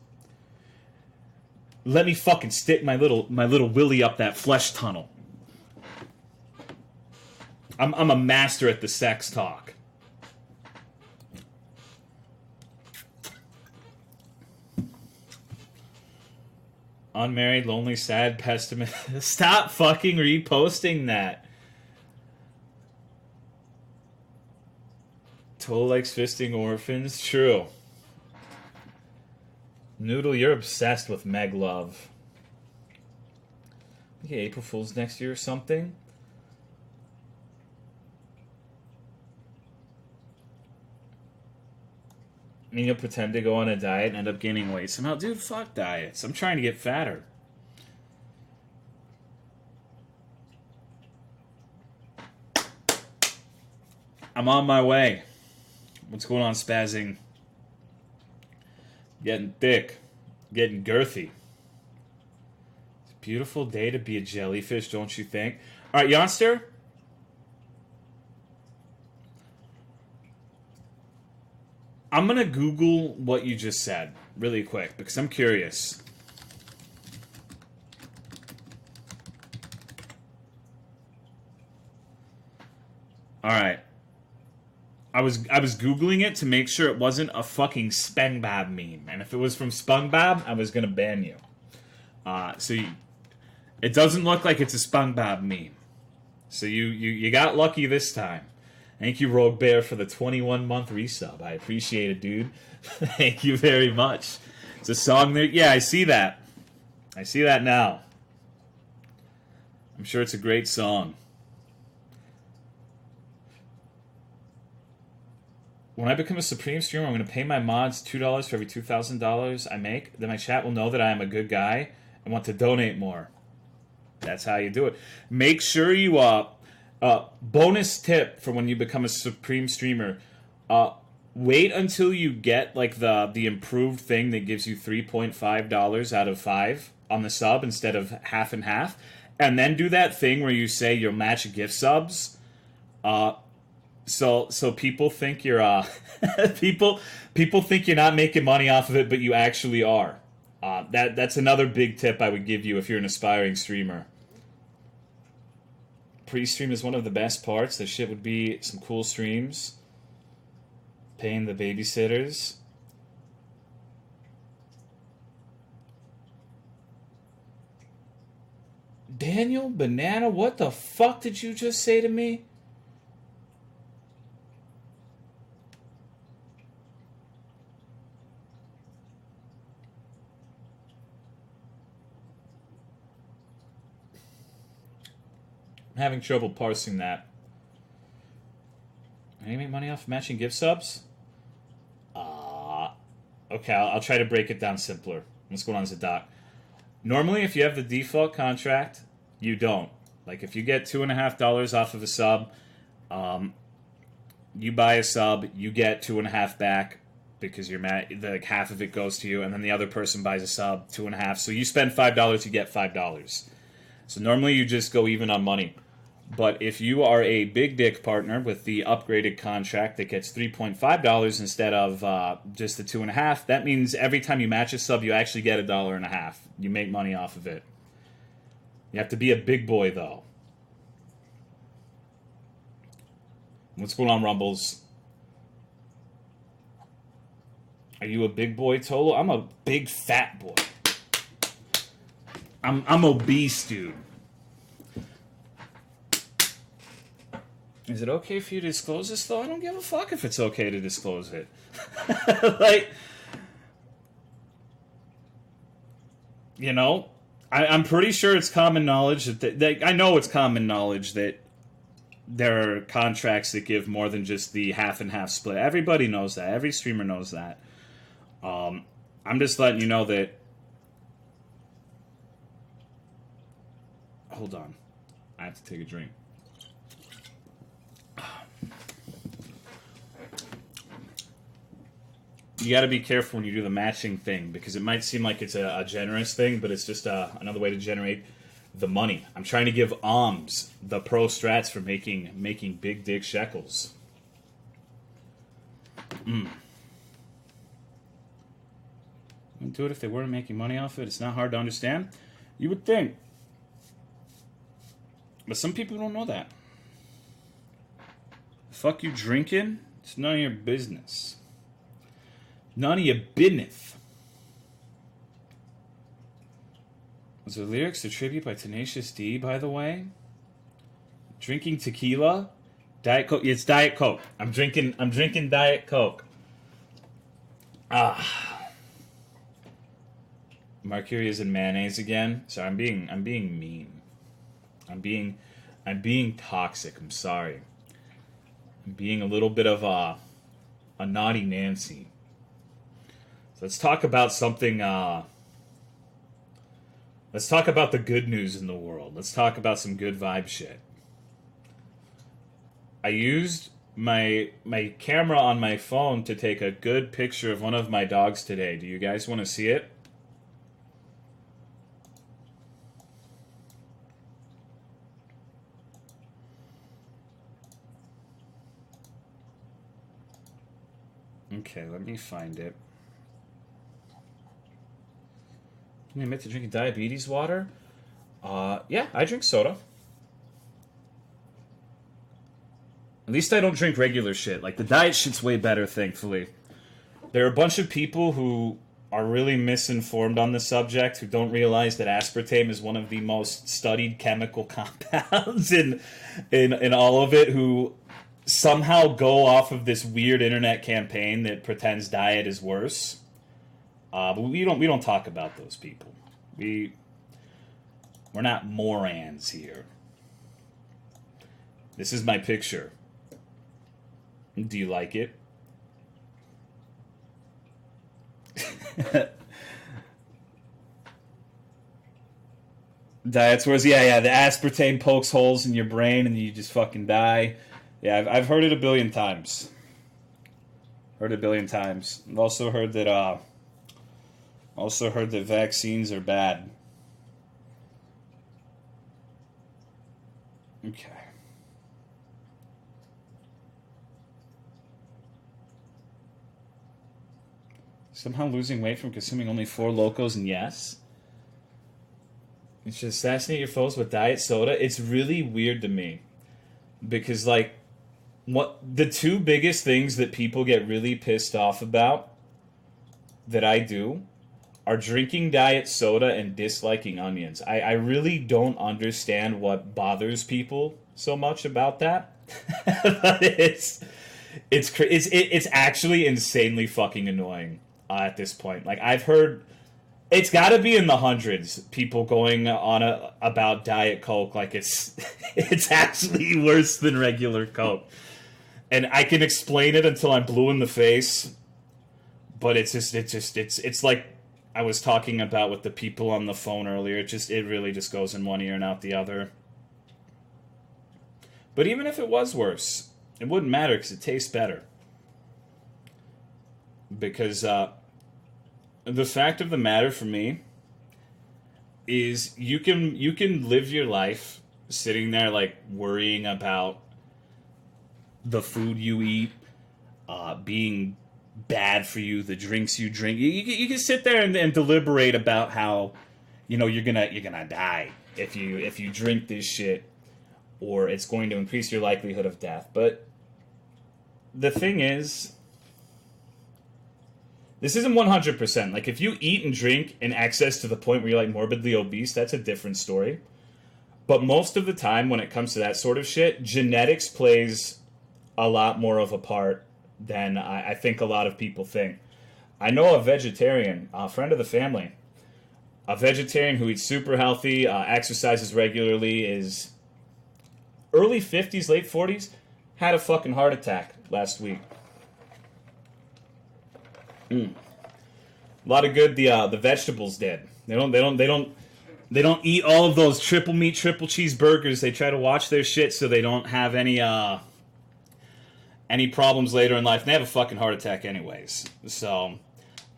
Let me fucking stick my little willy up that flesh tunnel. I'm a master at the sex talk. Unmarried, lonely, sad, pessimist. Stop fucking reposting that. Toe likes fisting orphans. True. Noodle, you're obsessed with Meg Love. Okay, April Fool's next year or something. I mean, you'll pretend to go on a diet and end up gaining weight somehow. Dude, fuck diets. I'm trying to get fatter. I'm on my way. What's going on, spazzing? Getting thick. Getting girthy. It's a beautiful day to be a jellyfish, don't you think? Alright, Yonster. I'm going to Google what you just said really quick because I'm curious. All right. I was Googling it to make sure it wasn't a fucking SpongeBob meme. And if it was from SpongeBob, I was going to ban you. It doesn't look like it's a SpongeBob meme. So you got lucky this time. Thank you, Rogue Bear, for the 21-month resub. I appreciate it, dude. Thank you very much. It's a song there. Yeah, I see that. I see that now. I'm sure it's a great song. When I become a Supreme streamer, I'm going to pay my mods $2 for every $2,000 I make. Then my chat will know that I am a good guy and want to donate more. That's how you do it. Make sure you... bonus tip for when you become a Supreme streamer. Wait until you get like the improved thing that gives you $3.5 out of 5 on the sub instead of half and half. And then do that thing where you say you'll match gift subs. So people think you're people think you're not making money off of it, but you actually are. That's another big tip I would give you if you're an aspiring streamer. Pre-stream is one of the best parts. The shit would be some cool streams. Paying the babysitters. Daniel Banana, what the fuck did you just say to me? I'm having trouble parsing that. Can you make money off matching gift subs? Okay, I'll try to break it down simpler. What's going on, Zadok? Normally, if you have the default contract, you don't. Like, if you get $2.50 off of a sub, you buy a sub, you get $2.50 back because you're like half of it goes to you, and then the other person buys a sub, $2.50. So you spend $5, you get $5. So normally you just go even on money. But if you are a big dick partner with the upgraded contract that gets $3.50 instead of just the $2.50, that means every time you match a sub, you actually get $1.50. You make money off of it. You have to be a big boy, though. What's going on, Rumbles? Are you a big boy, Tolo? I'm a big fat boy. I'm obese, dude. Is it okay for you to disclose this, though? I don't give a fuck if it's okay to disclose it. Like, you know, I'm pretty sure it's common knowledge that I know it's common knowledge that there are contracts that give more than just the half and half split. Everybody knows that. Every streamer knows that. I'm just letting you know that. Hold on. I have to take a drink. You got to be careful when you do the matching thing because it might seem like it's a generous thing, but it's just another way to generate the money. I'm trying to give alms the pro strats for making big dick shekels. Wouldn't do it if they weren't making money off it. It's not hard to understand. You would think. But some people don't know that. Fuck you drinking? It's none of your business. None of your business. Was the lyrics a tribute by Tenacious D, by the way? Drinking tequila? Diet Coke? It's Diet Coke. I'm drinking Diet Coke. Mercury is in mayonnaise again. Sorry, I'm being mean. I'm being toxic. I'm sorry. I'm being a little bit of a naughty Nancy. So let's talk about something. Let's talk about the good news in the world. Let's talk about some good vibe shit. I used my camera on my phone to take a good picture of one of my dogs today. Do you guys want to see it? Okay, let me find it. Can you admit to drinking diabetes water? Yeah, I drink soda. At least I don't drink regular shit. Like, the diet shit's way better, thankfully. There are a bunch of people who are really misinformed on the subject, who don't realize that aspartame is one of the most studied chemical compounds in all of it, who somehow go off of this weird internet campaign that pretends diet is worse. But we don't talk about those people. We're not morons here. This is my picture. Do you like it? Diet's worse. Yeah. The aspartame pokes holes in your brain and you just fucking die. Yeah, I've heard it a billion times. I've also heard that vaccines are bad. Okay. Somehow losing weight from consuming only 4 Locos and yes. You should assassinate your foes with diet soda. It's really weird to me because, like, what the two biggest things that people get really pissed off about that I do are drinking diet soda and disliking onions. I really don't understand what bothers people so much about that. But it's actually insanely fucking annoying at this point. Like, I've heard it's got to be in the hundreds people going on about Diet Coke like it's it's actually worse than regular Coke. And I can explain it until I'm blue in the face, but it's like I was talking about with the people on the phone earlier. It really just goes in one ear and out the other. But even if it was worse, it wouldn't matter because it tastes better. Because the fact of the matter for me is you can live your life sitting there like worrying about the food you eat being bad for you, the drinks you drink. You can sit there and deliberate about how you're gonna die if you drink this shit, or it's going to increase your likelihood of death. But the thing is, this isn't 100%. Like, if you eat and drink in excess to the point where you're like morbidly obese, that's a different story. But most of the time when it comes to that sort of shit, genetics plays a lot more of a part than I think a lot of people think. I know a vegetarian, a friend of the family, a vegetarian who eats super healthy, exercises regularly, is early 50s, late 40s, had a fucking heart attack last week. A lot of good the vegetables did. They don't eat all of those triple meat, triple cheeseburgers. They try to watch their shit so they don't have any problems later in life. And they have a fucking heart attack anyways. So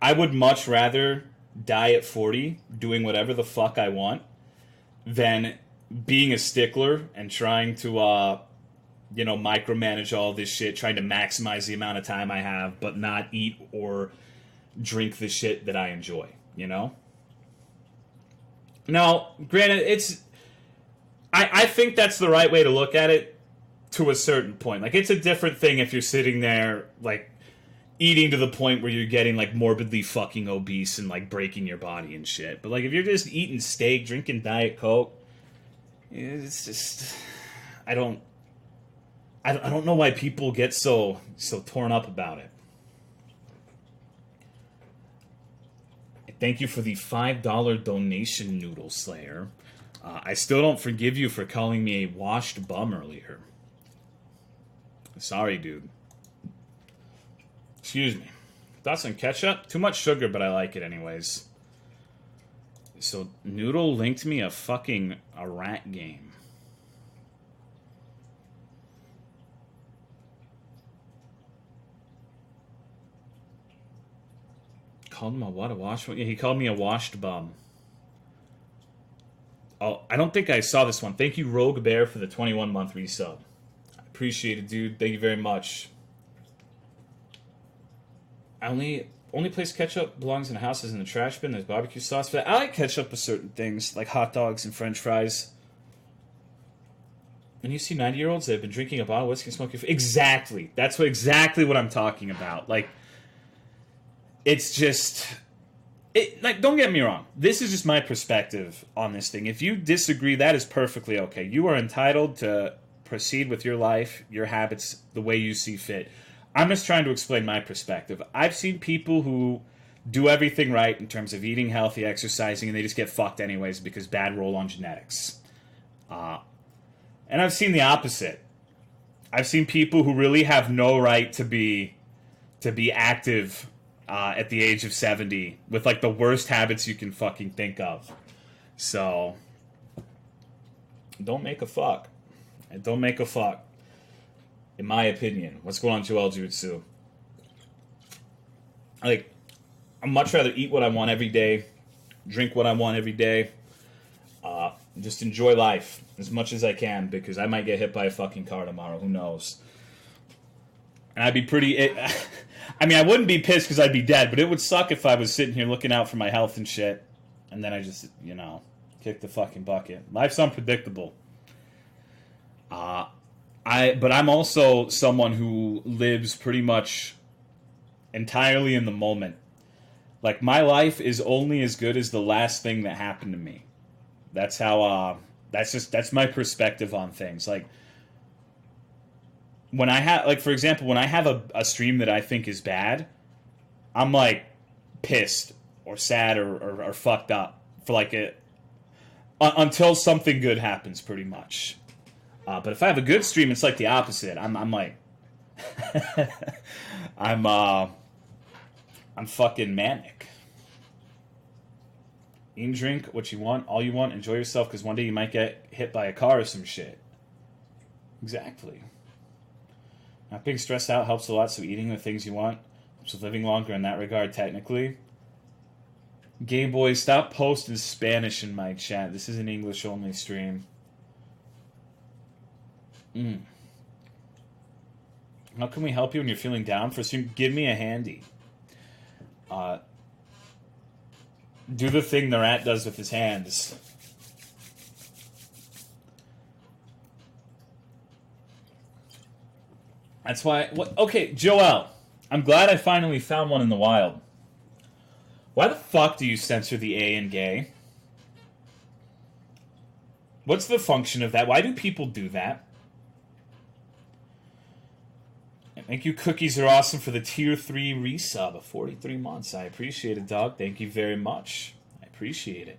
I would much rather die at 40 doing whatever the fuck I want than being a stickler and trying to micromanage all this shit, trying to maximize the amount of time I have, but not eat or drink the shit that I enjoy, Now, granted, I think that's the right way to look at it to a certain point. Like, it's a different thing if you're sitting there, like, eating to the point where you're getting, like, morbidly fucking obese and, like, breaking your body and shit. But, like, if you're just eating steak, drinking Diet Coke, it's just... I don't know why people get so torn up about it. Thank you for the $5 donation, Noodle Slayer. I still don't forgive you for calling me a washed bum earlier. Sorry, dude. Excuse me. Thoughts on ketchup? Too much sugar, but I like it anyways. So, Noodle linked me a rat game. Called him a what? A washed? Yeah, he called me a washed bum. Oh, I don't think I saw this one. Thank you, Rogue Bear, for the 21-month resub. I appreciate it, dude. Thank you very much. Only place ketchup belongs in a house is in the trash bin. There's barbecue sauce for that. I like ketchup with certain things, like hot dogs and French fries. And you see 90-year-olds that have been drinking a bottle of whiskey and smoking. Exactly. That's exactly what I'm talking about. Like, it's just... don't get me wrong. This is just my perspective on this thing. If you disagree, that is perfectly okay. You are entitled to proceed with your life, your habits, the way you see fit. I'm just trying to explain my perspective. I've seen people who do everything right in terms of eating healthy, exercising, and they just get fucked anyways because bad roll on genetics. And I've seen the opposite. I've seen people who really have no right to be active at the age of 70 with like the worst habits you can fucking think of. So don't make a fuck. Don't make a fuck. In my opinion. What's going on, Joel Jutsu? Like, I'd much rather eat what I want every day, drink what I want every day, just enjoy life as much as I can, because I might get hit by a fucking car tomorrow. Who knows? And I'd be pretty... I mean, I wouldn't be pissed because I'd be dead, but it would suck if I was sitting here looking out for my health and shit, and then I just, kick the fucking bucket. Life's unpredictable. But I'm also someone who lives pretty much entirely in the moment. Like, my life is only as good as the last thing that happened to me. That's how, that's my perspective on things. Like, when I have, like, for example, when I have a stream that I think is bad, I'm, like, pissed or sad or fucked up for, like, until something good happens, pretty much. But if I have a good stream, it's like the opposite. I'm like, I'm fucking manic. Eat and drink what you want, all you want, enjoy yourself, because one day you might get hit by a car or some shit. Exactly. Not being stressed out helps a lot, so eating the things you want helps with living longer in that regard, technically. Gay boys, stop posting Spanish in my chat. This is an English-only stream. How can we help you when you're feeling down for a stream? Give me a handy. Do the thing the rat does with his hands. That's why... Okay, Joel. I'm glad I finally found one in the wild. Why the fuck do you censor the A in gay? What's the function of that? Why do people do that? Thank you, Cookies Are Awesome, for the Tier 3 resub of 43 months. I appreciate it, dog. Thank you very much. I appreciate it.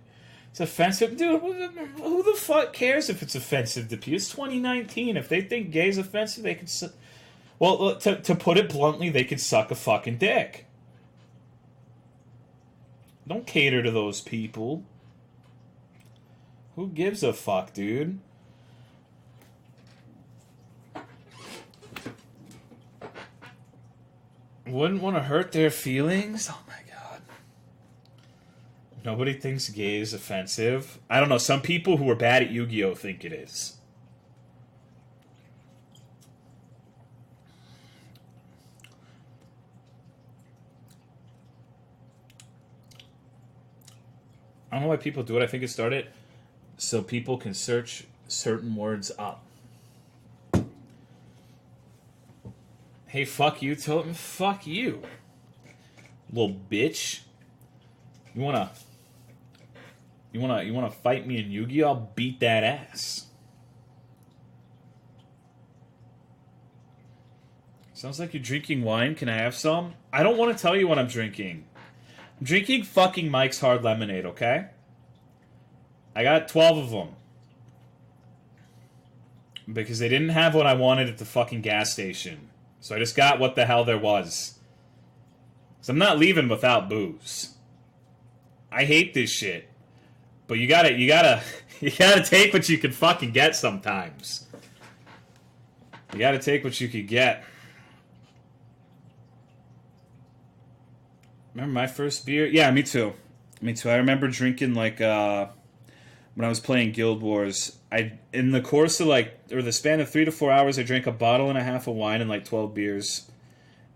It's offensive. Dude, who the fuck cares if it's offensive to people? It's 2019. If they think gay's offensive, they could... Well, to put it bluntly, they could suck a fucking dick. Don't cater to those people. Who gives a fuck, dude? Wouldn't want to hurt their feelings? Oh my god. Nobody thinks gay is offensive. I don't know, some people who are bad at Yu-Gi-Oh! Think it is. I don't know why people do it. I think it started so people can search certain words up. Hey, fuck you, Totem. Fuck you. Little bitch. You wanna fight me in Yu-Gi-Oh? I'll beat that ass. Sounds like you're drinking wine. Can I have some? I don't want to tell you what I'm drinking. I'm drinking fucking Mike's Hard Lemonade, okay? I got 12 of them. Because they didn't have what I wanted at the fucking gas station. So I just got what the hell there was. So I'm not leaving without booze. I hate this shit. But you gotta take what you can fucking get sometimes. You gotta take what you could get. Remember my first beer? Yeah, me too. Me too. I remember drinking like when I was playing Guild Wars. In the course of the span of 3 to 4 hours, I drank a bottle and a half of wine and like 12 beers,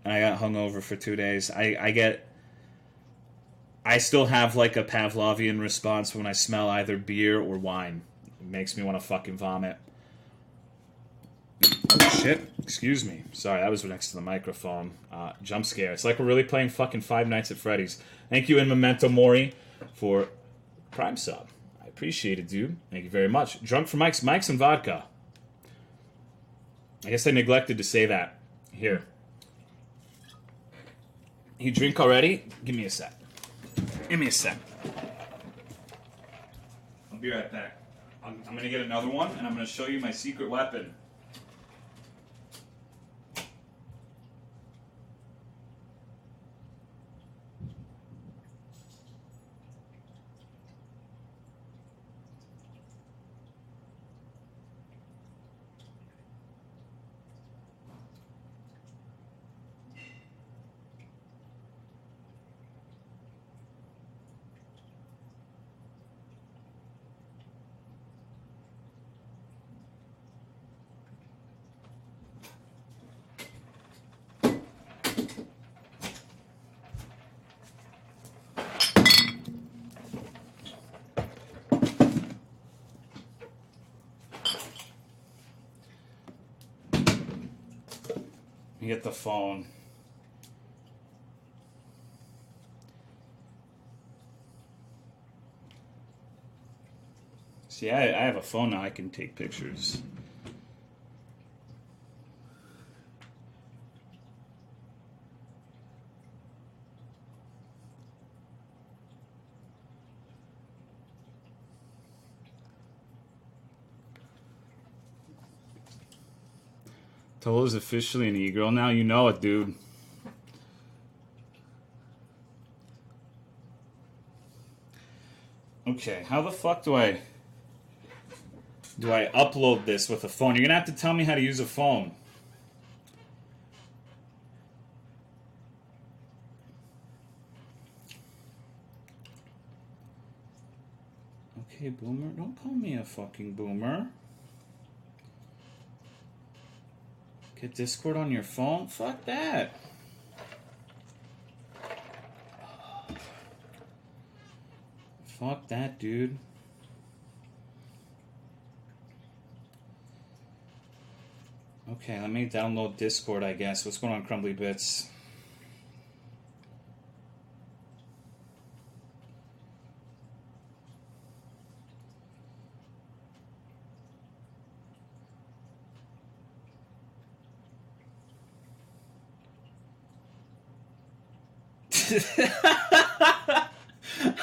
and I got hungover for 2 days. I still have like a Pavlovian response when I smell either beer or wine. It makes me want to fucking vomit. Oh shit! Excuse me. Sorry, that was next to the microphone. Jump scare. It's like we're really playing fucking Five Nights at Freddy's. Thank you, in Memento Mori, for Prime sub. Appreciate it, dude. Thank you very much. Drunk for Mike's and vodka. I guess I neglected to say that. Here. You drink already? Give me a sec. Give me a sec. I'll be right back. I'm going to get another one, and I'm going to show you my secret weapon. me get the phone. See, I have a phone now. I can take pictures. Tola's officially an e-girl now. You know it, dude. Okay, how the fuck do I upload this with a phone? You're gonna have to tell me how to use a phone. Okay, boomer. Don't call me a fucking boomer. Get Discord on your phone? Fuck that. Fuck that, dude. Okay, let me download Discord, I guess. What's going on, Crumbly Bits?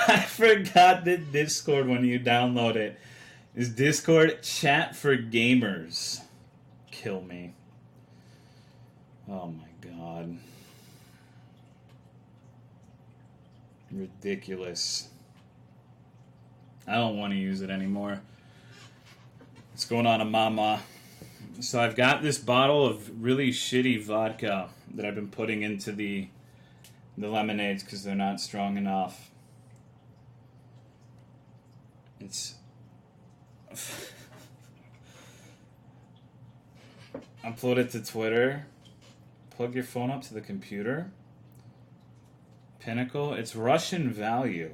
I forgot that Discord, when you download it, is Discord chat for gamers. Kill me. Oh my god. Ridiculous. I don't want to use it anymore. What's going on, Mama? So I've got this bottle of really shitty vodka that I've been putting into the lemonades because they're not strong enough. It's... Upload it to Twitter. Plug your phone up to the computer. Pinnacle. It's Russian value.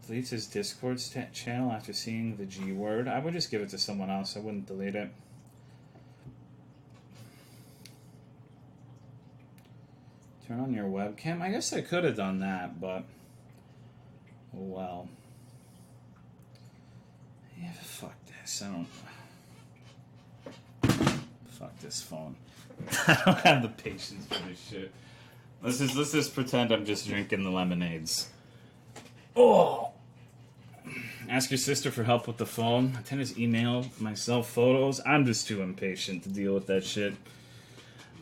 Deletes his Discord channel after seeing the G word. I would just give it to someone else. I wouldn't delete it. Turn on your webcam. I guess I could have done that, but oh well. Yeah, fuck this. I don't. Fuck this phone. I don't have the patience for this shit. Let's just pretend I'm just drinking the lemonades. Oh. Ask your sister for help with the phone. I tend to email myself photos. I'm just too impatient to deal with that shit.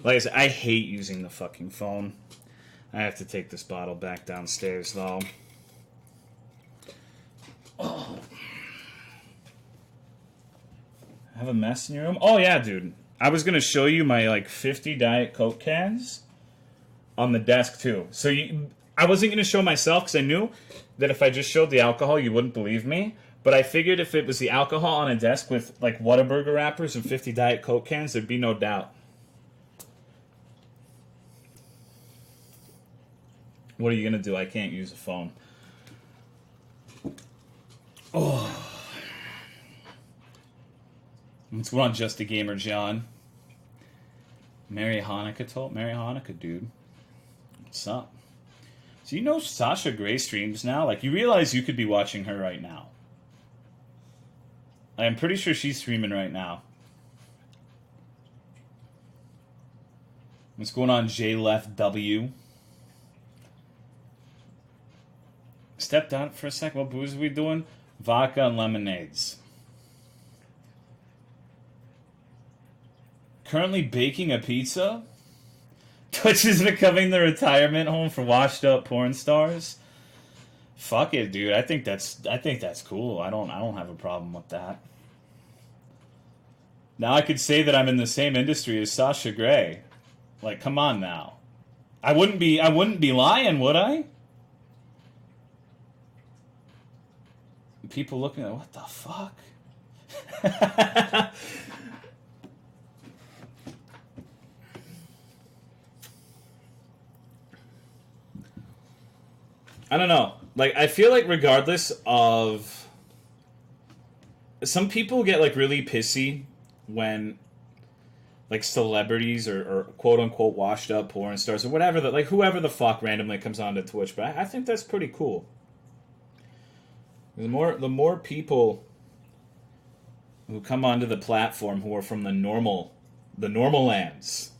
Like I said, I hate using the fucking phone. I have to take this bottle back downstairs, though. Oh. I have a mess in your room? Oh, yeah, dude. I was going to show you my, 50 Diet Coke cans on the desk, too. So I wasn't going to show myself because I knew that if I just showed the alcohol, you wouldn't believe me. But I figured if it was the alcohol on a desk with, Whataburger wrappers and 50 Diet Coke cans, there'd be no doubt. What are you going to do? I can't use a phone. Oh. What's going on, Just a Gamer John? Merry Hanukkah, dude. What's up? So you know Sasha Grey streams now? You realize you could be watching her right now. I'm pretty sure she's streaming right now. What's going on, J Left W? Step down for a second. What booze are we doing? Vodka and lemonades. Currently baking a pizza? Twitch is becoming the retirement home for washed up porn stars. Fuck it, dude. I think that's cool. I don't have a problem with that. Now I could say that I'm in the same industry as Sasha Grey. Come on now. I wouldn't be lying, would I? People looking at what the fuck? I don't know. I feel regardless of... Some people get, really pissy when like celebrities or quote unquote washed up porn stars or whatever, like whoever the fuck randomly comes onto Twitch. But I think that's pretty cool. The more people who come onto the platform who are from the normal lands,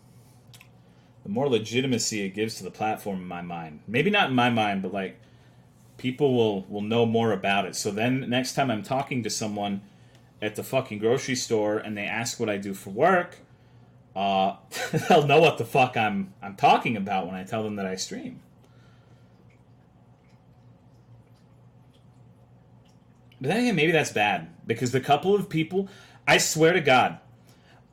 the more legitimacy it gives to the platform in my mind. Maybe not in my mind, but like people will know more about it. So then next time I'm talking to someone at the fucking grocery store and they ask what I do for work, they'll know what the fuck I'm talking about when I tell them that I stream. But then again, maybe that's bad. Because the couple of people, I swear to God,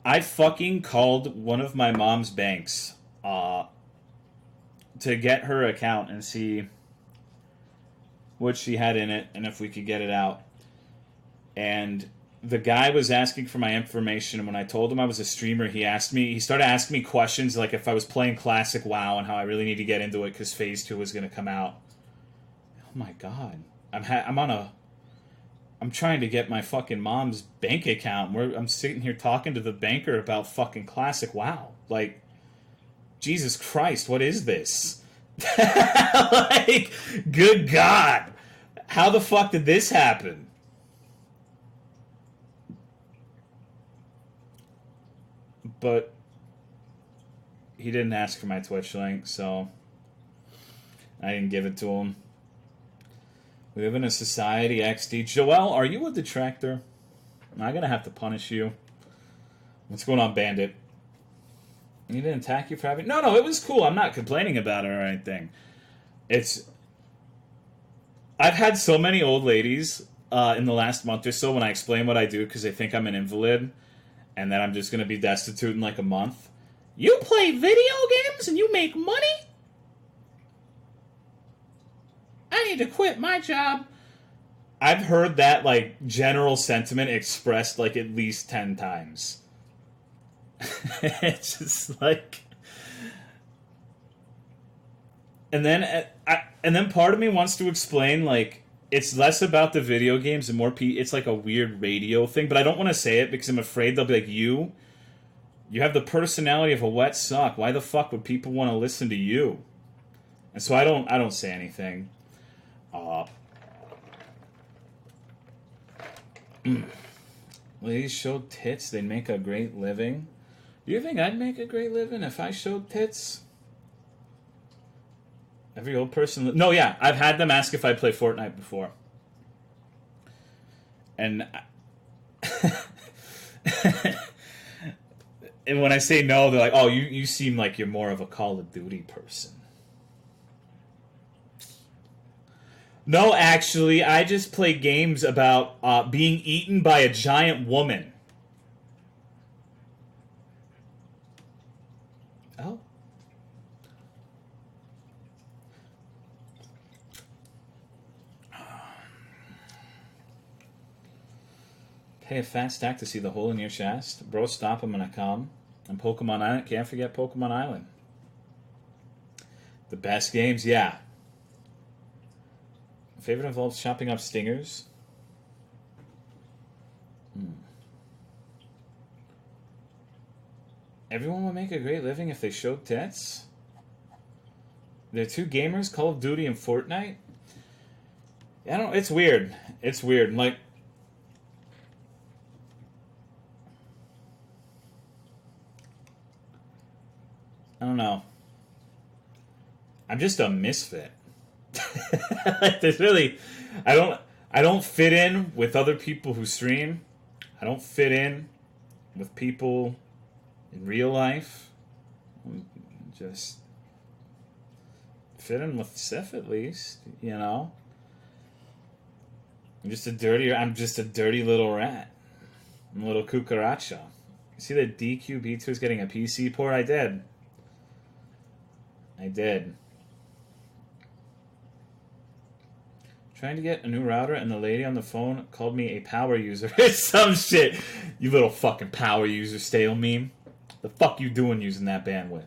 I fucking called one of my mom's banks to get her account and see what she had in it and if we could get it out. And the guy was asking for my information, and when I told him I was a streamer, he started asking me questions like if I was playing Classic WoW and how I really need to get into it because Phase 2 was going to come out. Oh my God. I'm trying to get my fucking mom's bank account. I'm sitting here talking to the banker about fucking Classic WoW. Like, Jesus Christ, what is this? Like, good God. How the fuck did this happen? But he didn't ask for my Twitch link, so I didn't give it to him. We live in a society, XD. Joel, are you a detractor? I'm gonna have to punish you. What's going on, Bandit? He didn't attack you for having... No, it was cool. I'm not complaining about it or anything. I've had so many old ladies in the last month or so when I explain what I do because they think I'm an invalid and that I'm just gonna be destitute in like a month. You play video games and you make money? I need to quit my job. I've heard that, like, general sentiment expressed, like, at least 10 times. It's just, like... And then part of me wants to explain, like, it's less about the video games and more... It's, like, a weird radio thing, but I don't want to say it because I'm afraid they'll be like, you have the personality of a wet sock. Why the fuck would people want to listen to you? And so I don't say anything. Ladies show tits, they'd make a great living. Do you think I'd make a great living if I showed tits? Every old person... No, yeah, I've had them ask if I play Fortnite before. And... and when I say no, they're like, oh, you seem like you're more of a Call of Duty person. No, actually, I just play games about being eaten by a giant woman. Oh. Pay a fat stack to see the hole in your chest. Bro, stop, I'm gonna come. And Pokemon Island, can't forget Pokemon Island. The best games, yeah. Favorite involves chopping up stingers. Everyone would make a great living if they showed tits. There are two gamers, Call of Duty and Fortnite. Yeah, it's weird. It's weird. Like, I don't know. I'm just a misfit. Like, there's really, I don't fit in with other people who stream. I don't fit in with people in real life. Just fit in with Sif at least, you know. I'm just a dirty little rat. I'm a little cucaracha. You see that DQB2 is getting a PC port? I did. Trying to get a new router, and the lady on the phone called me a power user. It's some shit. You little fucking power user stale meme. The fuck you doing using that bandwidth?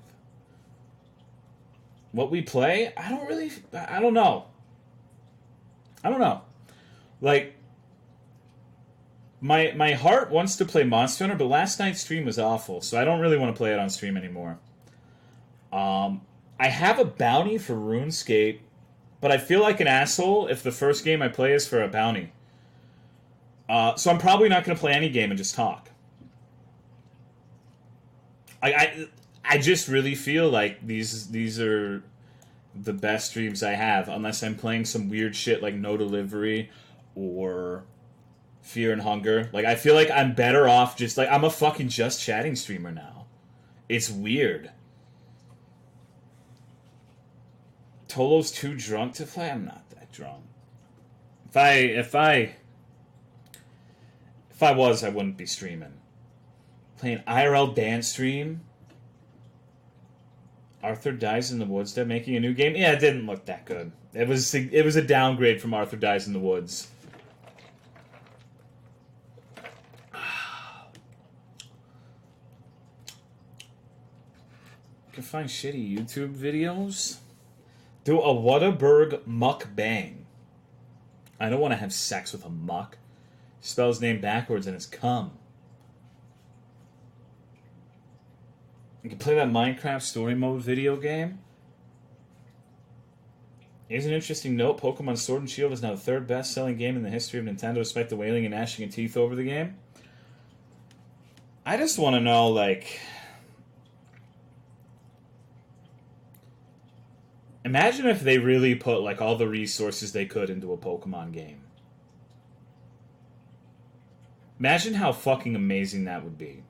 What we play? I don't know. Like, My heart wants to play Monster Hunter, but last night's stream was awful, so I don't really want to play it on stream anymore. I have a bounty for RuneScape, but I feel like an asshole if the first game I play is for a bounty. So I'm probably not going to play any game and just talk. I just really feel like these are the best streams I have, unless I'm playing some weird shit like No Delivery or Fear and Hunger. Like, I feel like I'm better off just, like, I'm a fucking just chatting streamer now. It's weird. Tolo's too drunk to play? I'm not that drunk. If I was, I wouldn't be streaming. Playing IRL dance stream? Arthur Dies in the Woods. They're making a new game? Yeah, it didn't look that good. It was a downgrade from Arthur Dies in the Woods. You can find shitty YouTube videos. Do a Whataburg mukbang. I don't want to have sex with a muck. Spell his name backwards and it's cum. You can play that Minecraft story mode video game. Here's an interesting note. Pokemon Sword and Shield is now the third best-selling game in the history of Nintendo, despite the wailing and gnashing of teeth over the game. I just want to know, like... Imagine if they really put, like, all the resources they could into a Pokemon game. Imagine how fucking amazing that would be.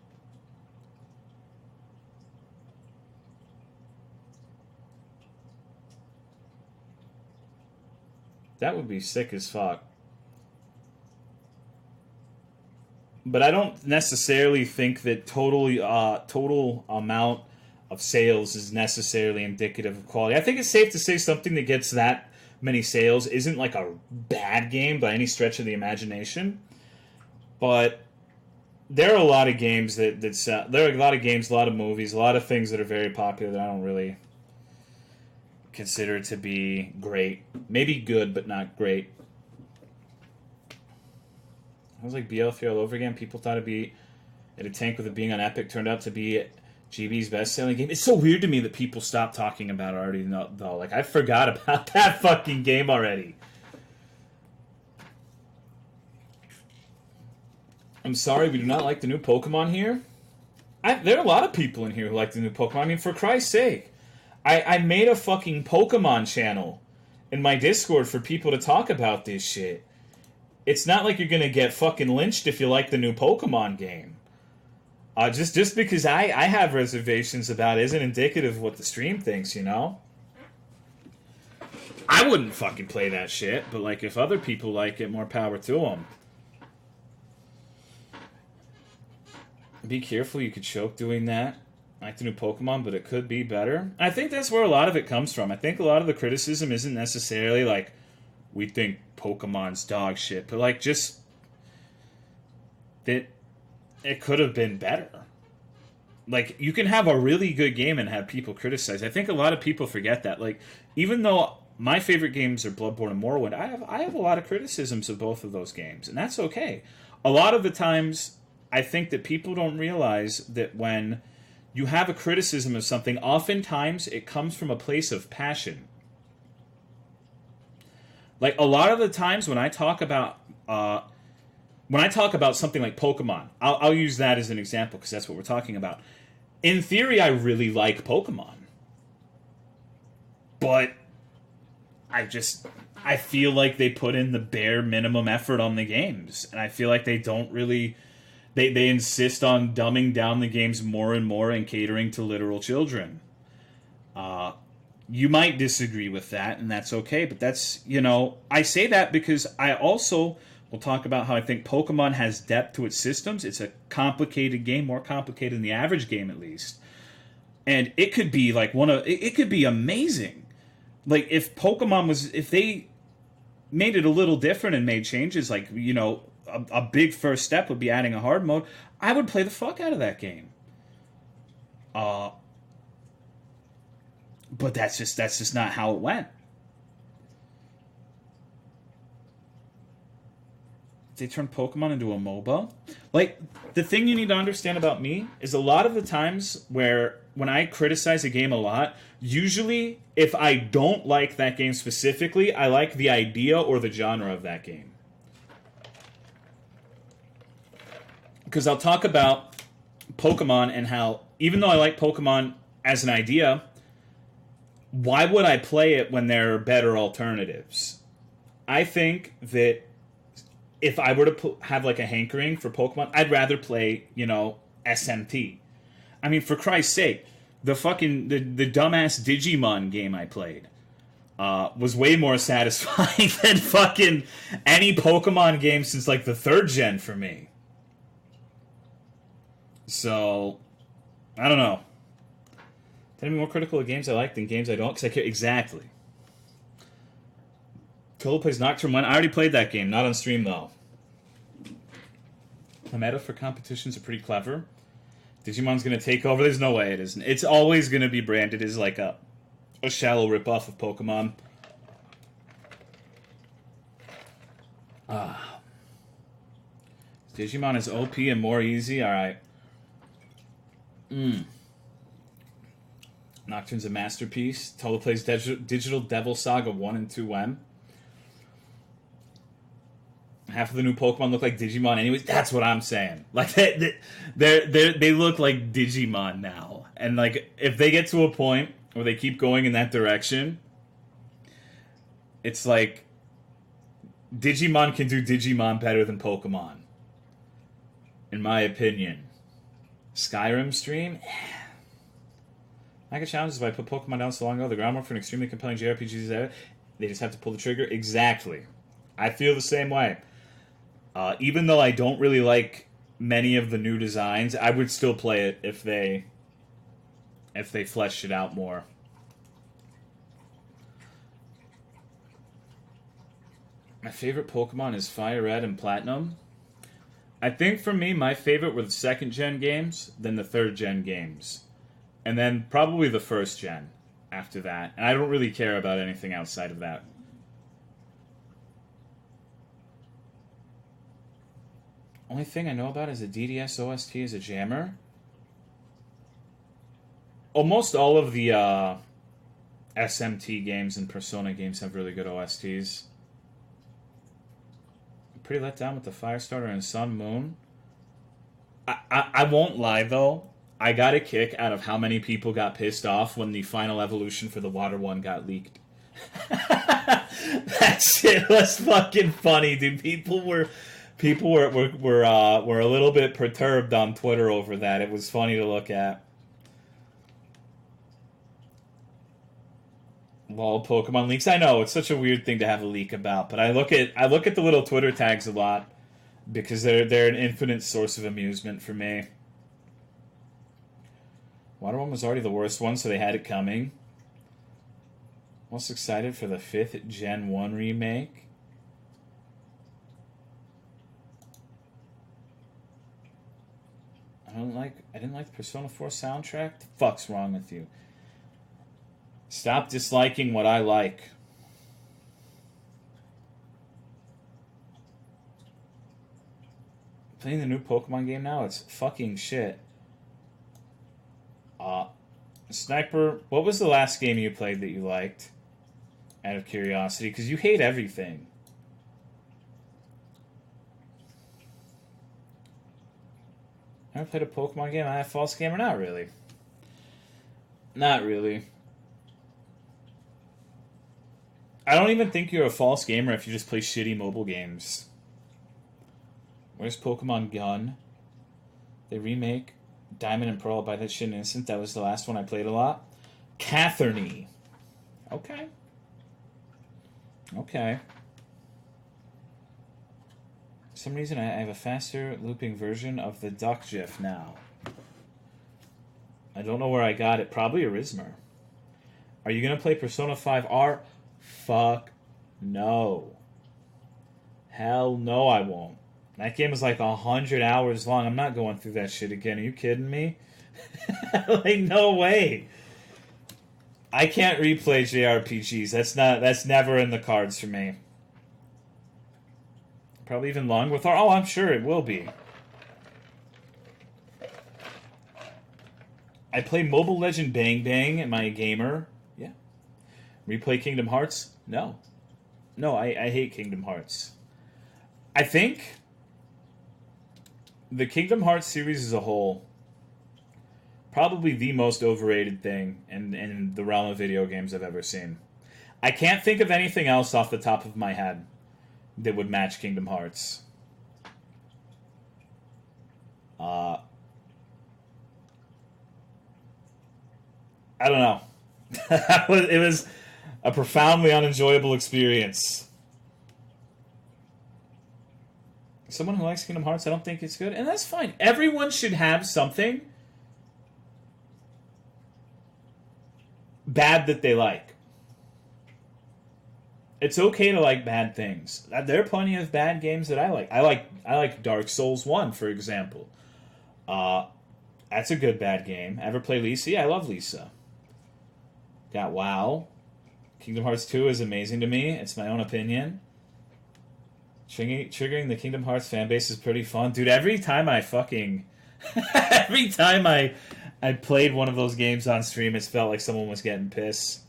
That would be sick as fuck. But I don't necessarily think that total amount of sales is necessarily indicative of quality. I think it's safe to say something that gets that many sales isn't like a bad game by any stretch of the imagination. But there are a lot of games that sell. There are a lot of games, a lot of movies, a lot of things that are very popular that I don't really consider to be great. Maybe good, but not great. I was like BL3 all over again. People thought it'd be at a tank with it being on Epic. Turned out to be GB's best-selling game. It's so weird to me that people stopped talking about it already, though. Like, I forgot about that fucking game already. I'm sorry, we do not like the new Pokemon here. There are a lot of people in here who like the new Pokemon. I mean, for Christ's sake. I made a fucking Pokemon channel in my Discord for people to talk about this shit. It's not like you're gonna get fucking lynched if you like the new Pokemon game. Just because I have reservations about it isn't indicative of what the stream thinks, you know? I wouldn't fucking play that shit, but like if other people like it, more power to them. Be careful, you could choke doing that. I like the new Pokemon, but it could be better. I think that's where a lot of it comes from. I think a lot of the criticism isn't necessarily like, we think Pokemon's dog shit, but like just that it could have been better. Like, you can have a really good game and have people criticize. I think a lot of people forget that. Like, even though my favorite games are Bloodborne and Morrowind, I have a lot of criticisms of both of those games, and that's okay. A lot of the times, I think that people don't realize that when you have a criticism of something, oftentimes it comes from a place of passion. Like, a lot of the times when I talk about something like Pokemon, I'll use that as an example because that's what we're talking about. In theory, I really like Pokemon. But I feel like they put in the bare minimum effort on the games. And I feel like they don't really... They insist on dumbing down the games more and more and catering to literal children. You might disagree with that, and that's okay. But that's, I say that because I also will talk about how I think Pokemon has depth to its systems. It's a complicated game, more complicated than the average game at least. And it could be like it could be amazing. Like if they made it a little different and made changes, like, a big first step would be adding a hard mode, I would play the fuck out of that game. But that's just not how it went. they turned Pokemon into a MOBA. Like, the thing you need to understand about me is a lot of the times when I criticize a game a lot, usually if I don't like that game specifically, I like the idea or the genre of that game. Because I'll talk about Pokemon and how, even though I like Pokemon as an idea, why would I play it when there are better alternatives? I think that if I were to have like a hankering for Pokemon, I'd rather play, SMT. I mean, for Christ's sake, the dumbass Digimon game I played was way more satisfying than fucking any Pokemon game since like the 3rd gen for me. So, I don't know. Tend to be more critical of games I like than games I don't, because I care. Exactly. Tolo plays Nocturne 1. I already played that game, not on stream though. The meta for competitions are pretty clever. Digimon's going to take over. There's no way it isn't. It's always going to be branded as like a shallow ripoff of Pokemon. Digimon is OP and more easy? Alright. Nocturne's a masterpiece. Tolo plays Digital Devil Saga 1 and 2M. Half of the new Pokemon look like Digimon anyways. That's what I'm saying. Like, they look like Digimon now. And, like, if they get to a point where they keep going in that direction, it's like Digimon can do Digimon better than Pokemon. In my opinion. Skyrim stream? Mega challenges if I put Pokemon down so long ago. The groundwork for an extremely compelling JRPG is there. They just have to pull the trigger. Exactly. I feel the same way. Even though I don't really like many of the new designs, I would still play it if they fleshed it out more. My favorite Pokemon is Fire Red and Platinum. I think for me, my favorite were the 2nd gen games, then the 3rd gen games. And then probably the 1st gen after that. And I don't really care about anything outside of that. Only thing I know about is the DDS OST is a jammer. Almost all of the SMT games and Persona games have really good OSTs. I'm pretty let down with the Firestarter and Sun Moon. I won't lie, though. I got a kick out of how many people got pissed off when the final evolution for the Water one got leaked. That shit was fucking funny, dude. People were a little bit perturbed on Twitter over that. It was funny to look at. Lol, Pokemon leaks. I know it's such a weird thing to have a leak about, but I look at the little Twitter tags a lot because they're an infinite source of amusement for me. Water 1 was already the worst one, so they had it coming. Most excited for the 5th Gen 1 remake. I didn't like the Persona 4 soundtrack. The fuck's wrong with you? Stop disliking what I like. Playing the new Pokemon game now, it's fucking shit. Sniper, what was the last game you played that you liked? Out of curiosity, because you hate everything. Ever played a Pokemon game? I have false gamer? Not really. Not really. I don't even think you're a false gamer if you just play shitty mobile games. Where's Pokemon Gun? They remake Diamond and Pearl. I'll buy that shit in an instant. That was the last one I played a lot. Catherine. Okay. Okay. For some reason, I have a faster looping version of the Duck GIF now. I don't know where I got it. Probably Arismer. Are you going to play Persona 5R? Fuck no. Hell no, I won't. That game is like 100 hours long. I'm not going through that shit again. Are you kidding me? Like, no way. I can't replay JRPGs. That's never in the cards for me. Probably even long with our... Oh, I'm sure it will be. I play Mobile Legend Bang Bang. Am I a gamer? Yeah. Replay Kingdom Hearts? No. No, I hate Kingdom Hearts. I think the Kingdom Hearts series as a whole, probably the most overrated thing in the realm of video games I've ever seen. I can't think of anything else off the top of my head that would match Kingdom Hearts. I don't know. It was a profoundly unenjoyable experience. Someone who likes Kingdom Hearts, I don't think it's good, and that's fine. Everyone should have something bad that they like. It's okay to like bad things. There are plenty of bad games that I like. I like Dark Souls 1, for example. That's a good bad game. Ever play Lisa? Yeah, I love Lisa. Got WoW. Kingdom Hearts 2 is amazing to me. It's my own opinion. Triggering the Kingdom Hearts fan base is pretty fun. Dude, every time I fucking... every time I played one of those games on stream, it felt like someone was getting pissed.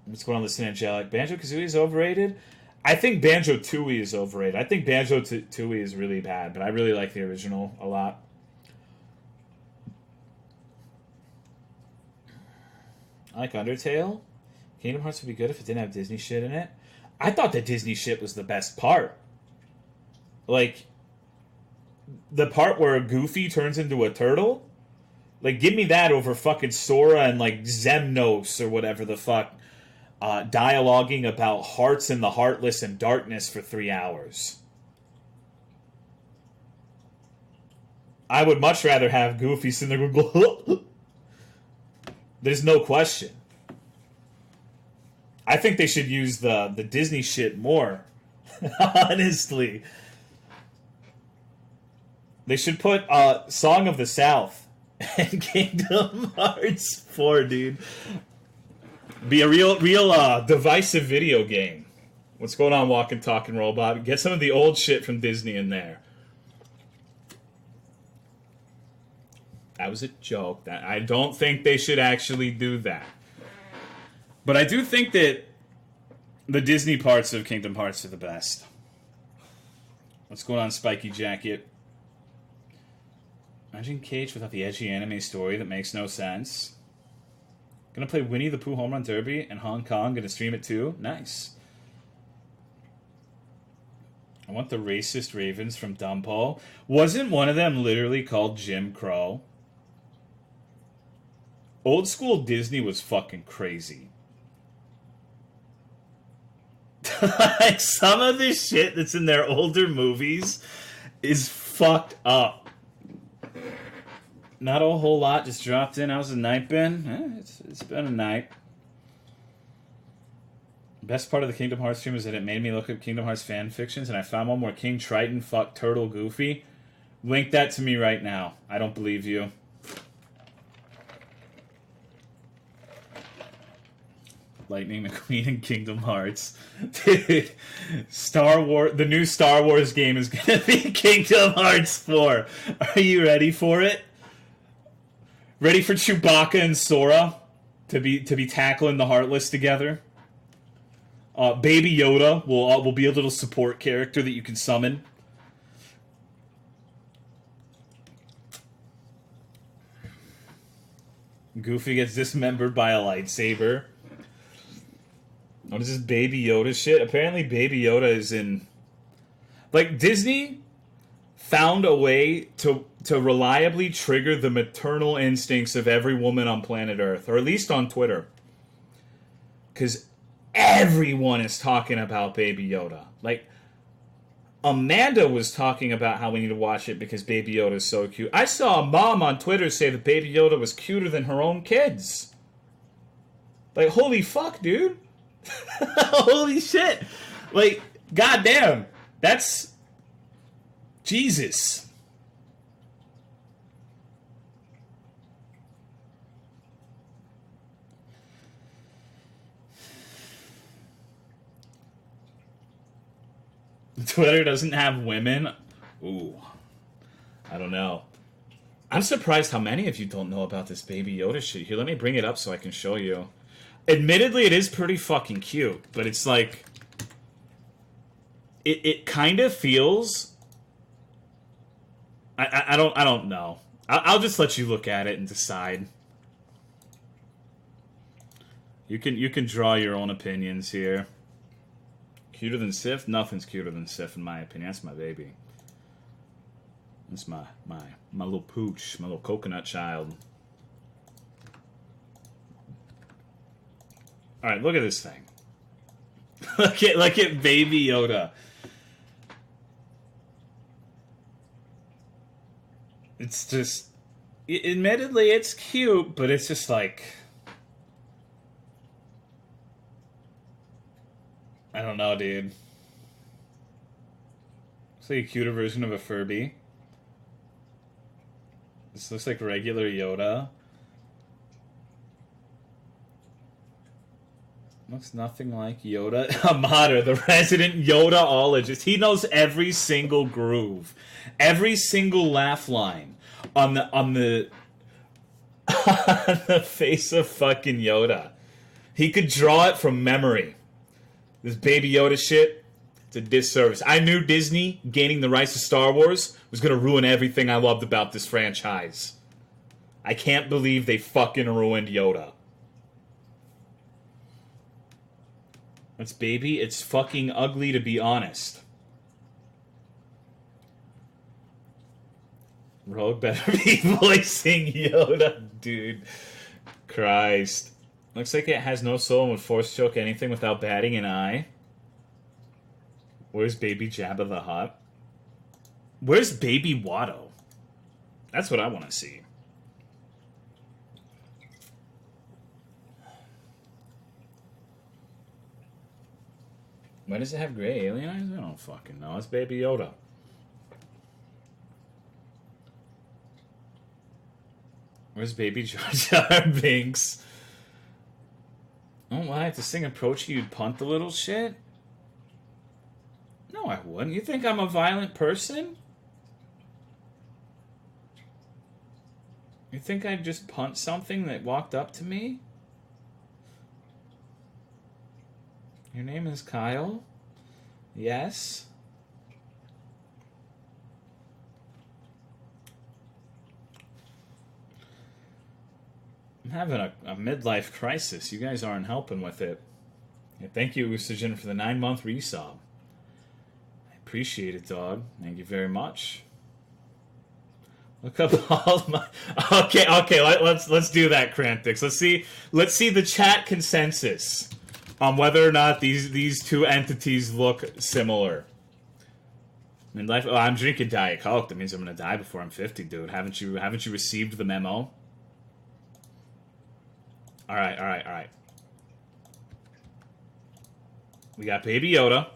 What's going on with Angelic? Banjo-Kazooie is overrated? I think Banjo-Tooie is overrated. I think Banjo-Tooie is really bad, but I really like the original a lot. I like Undertale. Kingdom Hearts would be good if it didn't have Disney shit in it. I thought the Disney shit was the best part. Like, the part where Goofy turns into a turtle? Like, give me that over fucking Sora and, like, Xemnos or whatever the fuck. Dialoguing about hearts and the heartless and darkness for 3 hours. I would much rather have Goofy sitting there go... There's no question. I think they should use the Disney shit more. Honestly. They should put Song of the South in Kingdom Hearts 4, dude. Be a real divisive video game. What's going on, Walk and Talking Robot? Get some of the old shit from Disney in there. That was a joke. I don't think they should actually do that. But I do think that the Disney parts of Kingdom Hearts are the best. What's going on, Spiky Jacket? Imagine Cage without the edgy anime story that makes no sense. Gonna play Winnie the Pooh Home Run Derby in Hong Kong. Gonna stream it too. Nice. I want the racist ravens from Dumbo. Wasn't one of them literally called Jim Crow? Old school Disney was fucking crazy. Like, some of the shit that's in their older movies is fucked up. Not a whole lot just dropped in. How's the night been? It's been a night. Best part of the Kingdom Hearts stream is that it made me look up Kingdom Hearts fan fictions, and I found one where King Triton fucked Turtle Goofy. Link that to me right now. I don't believe you. Lightning McQueen and Kingdom Hearts. Dude, the new Star Wars game is going to be Kingdom Hearts 4. Are you ready for it? Ready for Chewbacca and Sora to be tackling the Heartless together? Baby Yoda will be a little support character that you can summon. Goofy gets dismembered by a lightsaber. What is this Baby Yoda shit? Apparently Baby Yoda is in... Like, Disney found a way to reliably trigger the maternal instincts of every woman on planet Earth. Or at least on Twitter. Because everyone is talking about Baby Yoda. Like, Amanda was talking about how we need to watch it because Baby Yoda is so cute. I saw a mom on Twitter say that Baby Yoda was cuter than her own kids. Like, holy fuck, dude. Holy shit. Like, goddamn. That's... Jesus. Twitter doesn't have women? Ooh. I don't know. I'm surprised how many of you don't know about this Baby Yoda shit. Here, let me bring it up so I can show you. Admittedly, it is pretty fucking cute, but it's like... It kind of feels... I don't know. I'll just let you look at it and decide. You can draw your own opinions here. Cuter than Sif? Nothing's cuter than Sif, in my opinion. That's my baby. That's my little pooch, my little coconut child. All right, look at this thing. look at Baby Yoda. It's just, admittedly, it's cute, but it's just like, I don't know, dude. It's like a cuter version of a Furby. This looks like regular Yoda. Looks nothing like Yoda. Amater, the resident Yodaologist. He knows every single groove, every single laugh line on the on the face of fucking Yoda. He could draw it from memory. This Baby Yoda shit, it's a disservice. I knew Disney gaining the rights to Star Wars was gonna ruin everything I loved about this franchise. I can't believe they fucking ruined Yoda. It's baby, it's fucking ugly, to be honest. Rogue better be voicing Yoda, dude. Christ. Looks like it has no soul and would force choke anything without batting an eye. Where's baby Jabba the Hutt? Where's baby Watto? That's what I want to see. Why does it have gray alien eyes? I don't fucking know. It's Baby Yoda. Where's Baby Jar Jar Binks? Oh, why? If this thing approached you, you'd punt the little shit? No, I wouldn't. You think I'm a violent person? You think I'd just punt something that walked up to me? Your name is Kyle? Yes? I'm having a midlife crisis. You guys aren't helping with it. Yeah, thank you, Usajin, for the 9-month resub. I appreciate it, dog. Thank you very much. Look up all my... Okay, let's do that, Krantix. Let's see the chat consensus on whether or not these two entities look similar. Midlife. Oh, I'm drinking Diet Coke. That means I'm gonna die before I'm 50, dude. Haven't you received the memo? All right. We got Baby Yoda.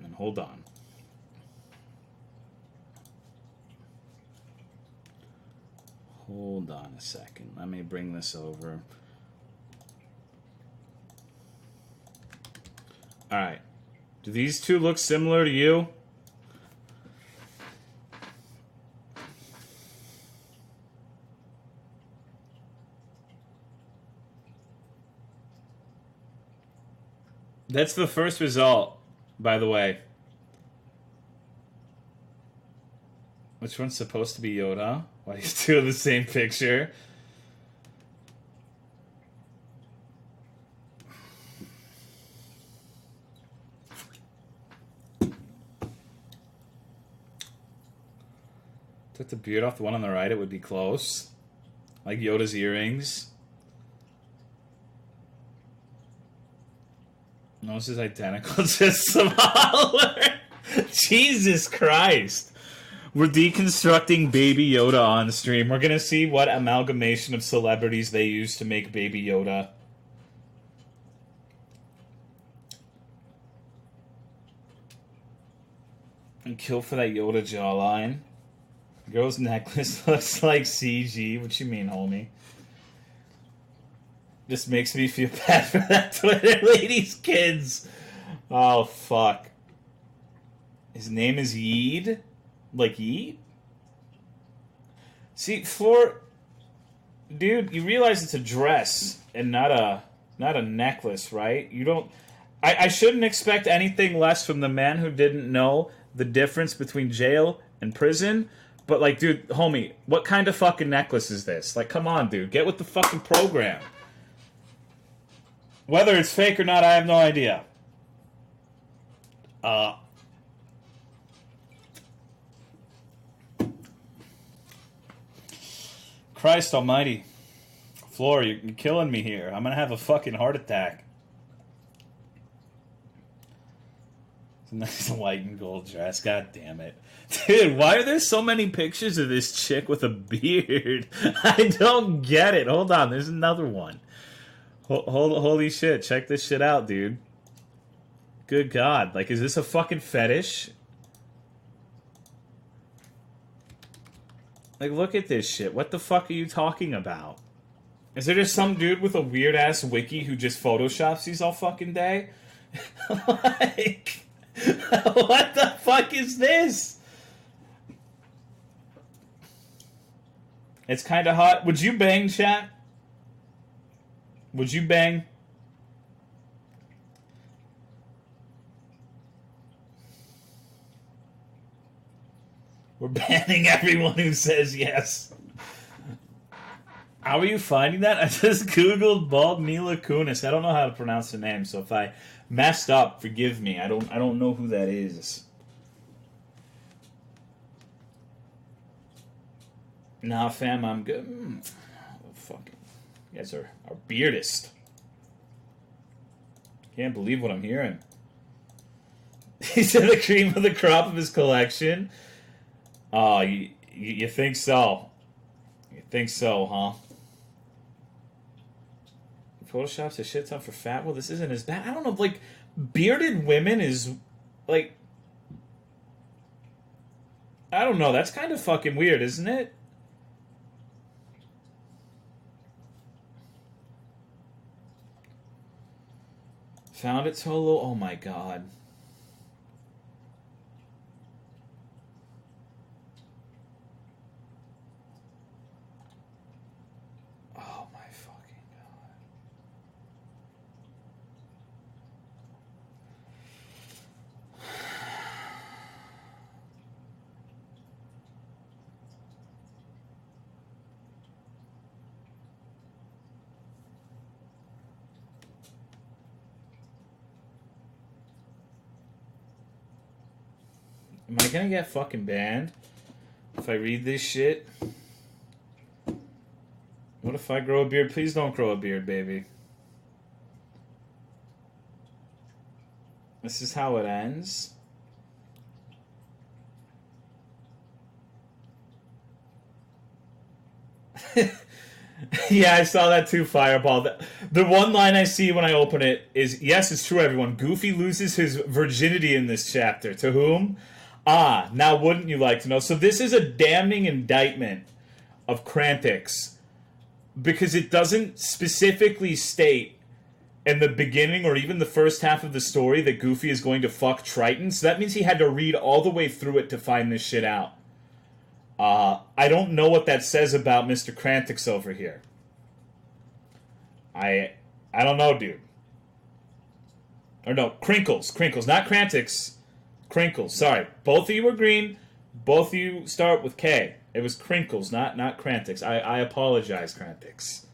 And hold on. Hold on a second. Let me bring this over. Alright. Do these two look similar to you? That's the first result, by the way. Which one's supposed to be Yoda? Why are these two in the same picture? Took the beard off the one on the right, it would be close. Like Yoda's earrings. Nose is identical, just smaller. Jesus Christ. We're deconstructing Baby Yoda on stream. We're gonna see what amalgamation of celebrities they use to make Baby Yoda. And kill for that Yoda jawline. Girl's necklace looks like CG. What you mean, homie? Just makes me feel bad for that Twitter lady's kids. Oh, fuck. His name is Yeed? Like Yeet? See, Floor... Dude, you realize it's a dress and not a necklace, right? You don't... I shouldn't expect anything less from the man who didn't know the difference between jail and prison. But, like, dude, homie, what kind of fucking necklace is this? Like, come on, dude. Get with the fucking program. Whether it's fake or not, I have no idea. Christ almighty. Floor, you're killing me here. I'm gonna have a fucking heart attack. It's a nice white and gold dress. God damn it. Dude, why are there so many pictures of this chick with a beard? I don't get it. Hold on, there's another one. Holy shit, check this shit out, dude. Good God. Like, is this a fucking fetish? Like, look at this shit. What the fuck are you talking about? Is there just some dude with a weird-ass wiki who just photoshops these all fucking day? Like, what the fuck is this? It's kind of hot. Would you bang, chat? Would you bang? We're banning everyone who says yes. How are you finding that? I just googled bald Mila Kunis. I don't know how to pronounce the name, so if I messed up, forgive me. I don't know who that is. Nah, fam, I'm good. Oh, fucking, you guys are beardist. Can't believe what I'm hearing. He said the cream of the crop of his collection. Oh, you think so? You think so, huh? Photoshop's a shit ton for fat. Well, this isn't as bad. I don't know. Like, bearded women is like, I don't know. That's kind of fucking weird, isn't it? Found it solo. Oh my god. Oh my fucking god. Am I gonna get fucking banned if I read this shit? What if I grow a beard? Please don't grow a beard, baby. This is how it ends. Yeah, I saw that too, Fireball. The one line I see when I open it is, yes, it's true, everyone. Goofy loses his virginity in this chapter. To whom? Ah, now wouldn't you like to know? So this is a damning indictment of Krantix because it doesn't specifically state in the beginning or even the first half of the story that Goofy is going to fuck Triton. So that means he had to read all the way through it to find this shit out. I don't know what that says about Mr. Krantix over here. I don't know, dude. Or no, Crinkles, not Krantix. Crinkles, sorry. Both of you were green. Both of you start with K. It was Crinkles, not Krantix. I apologize, Krantix.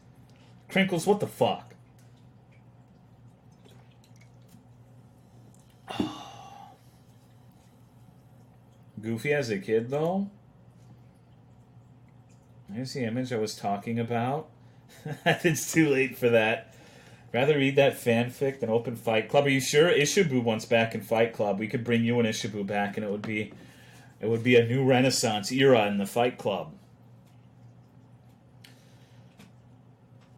Crinkles, what the fuck? Goofy as a kid, though? Here's the image I was talking about. It's too late for that. Rather read that fanfic than open Fight Club. Are you sure? Ishibu wants back in Fight Club. We could bring you and Ishibu back, and it would be a new Renaissance era in the Fight Club.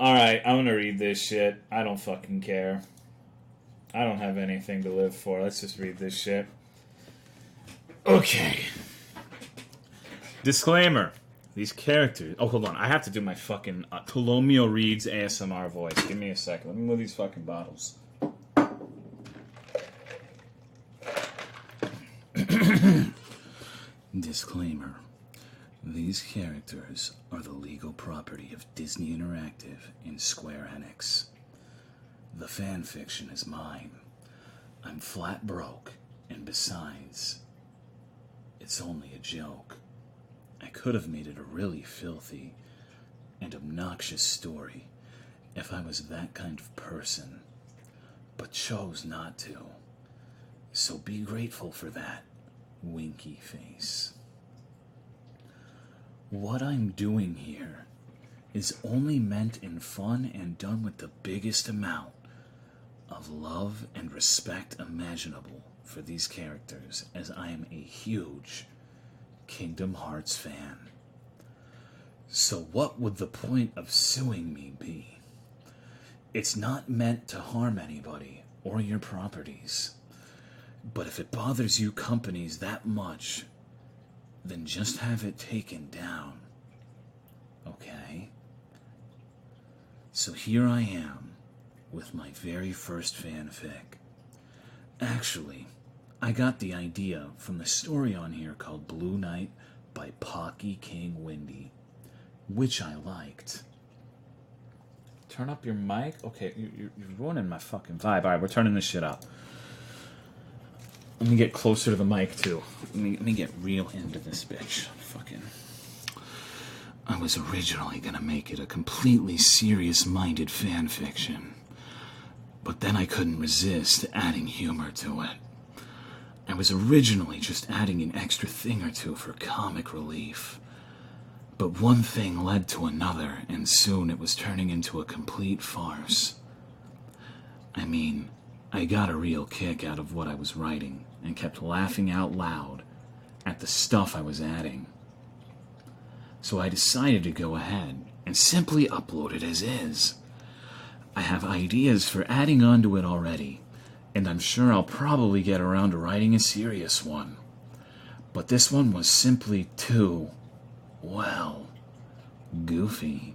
Alright, I'm gonna read this shit. I don't fucking care. I don't have anything to live for. Let's just read this shit. Okay. Disclaimer. These characters... Oh, hold on. I have to do my fucking Colomio Reed's ASMR voice. Give me a second. Let me move these fucking bottles. Disclaimer. These characters are the legal property of Disney Interactive and Square Enix. The fan fiction is mine. I'm flat broke, and besides, it's only a joke. I could have made it a really filthy and obnoxious story if I was that kind of person, but chose not to. So be grateful for that, winky face. What I'm doing here is only meant in fun and done with the biggest amount of love and respect imaginable for these characters, as I am a huge Kingdom Hearts fan. So what would the point of suing me be? It's not meant to harm anybody or your properties. But if it bothers you companies that much, then just have it taken down. Okay? So here I am with my very first fanfic. Actually, I got the idea from the story on here called Blue Night by Pocky King Windy, which I liked. Turn up your mic? Okay, you're ruining my fucking vibe. Alright, we're turning this shit up. Let me get closer to the mic, too. Let me get real into this bitch. Fucking... I was originally gonna make it a completely serious-minded fanfiction, but then I couldn't resist adding humor to it. I was originally just adding an extra thing or two for comic relief. But one thing led to another, and soon it was turning into a complete farce. I mean, I got a real kick out of what I was writing, and kept laughing out loud at the stuff I was adding. So I decided to go ahead and simply upload it as is. I have ideas for adding onto it already, and I'm sure I'll probably get around to writing a serious one. But this one was simply too, well, goofy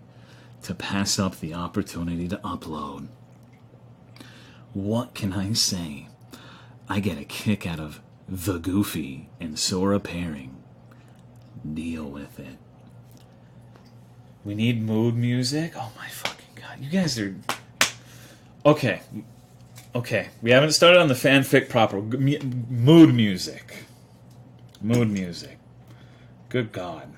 to pass up the opportunity to upload. What can I say? I get a kick out of the goofy and Sora pairing. Deal with it. We need mood music? Oh my fucking god. You guys are... Okay. We haven't started on the fanfic proper. Mood music. Mood music. Good god.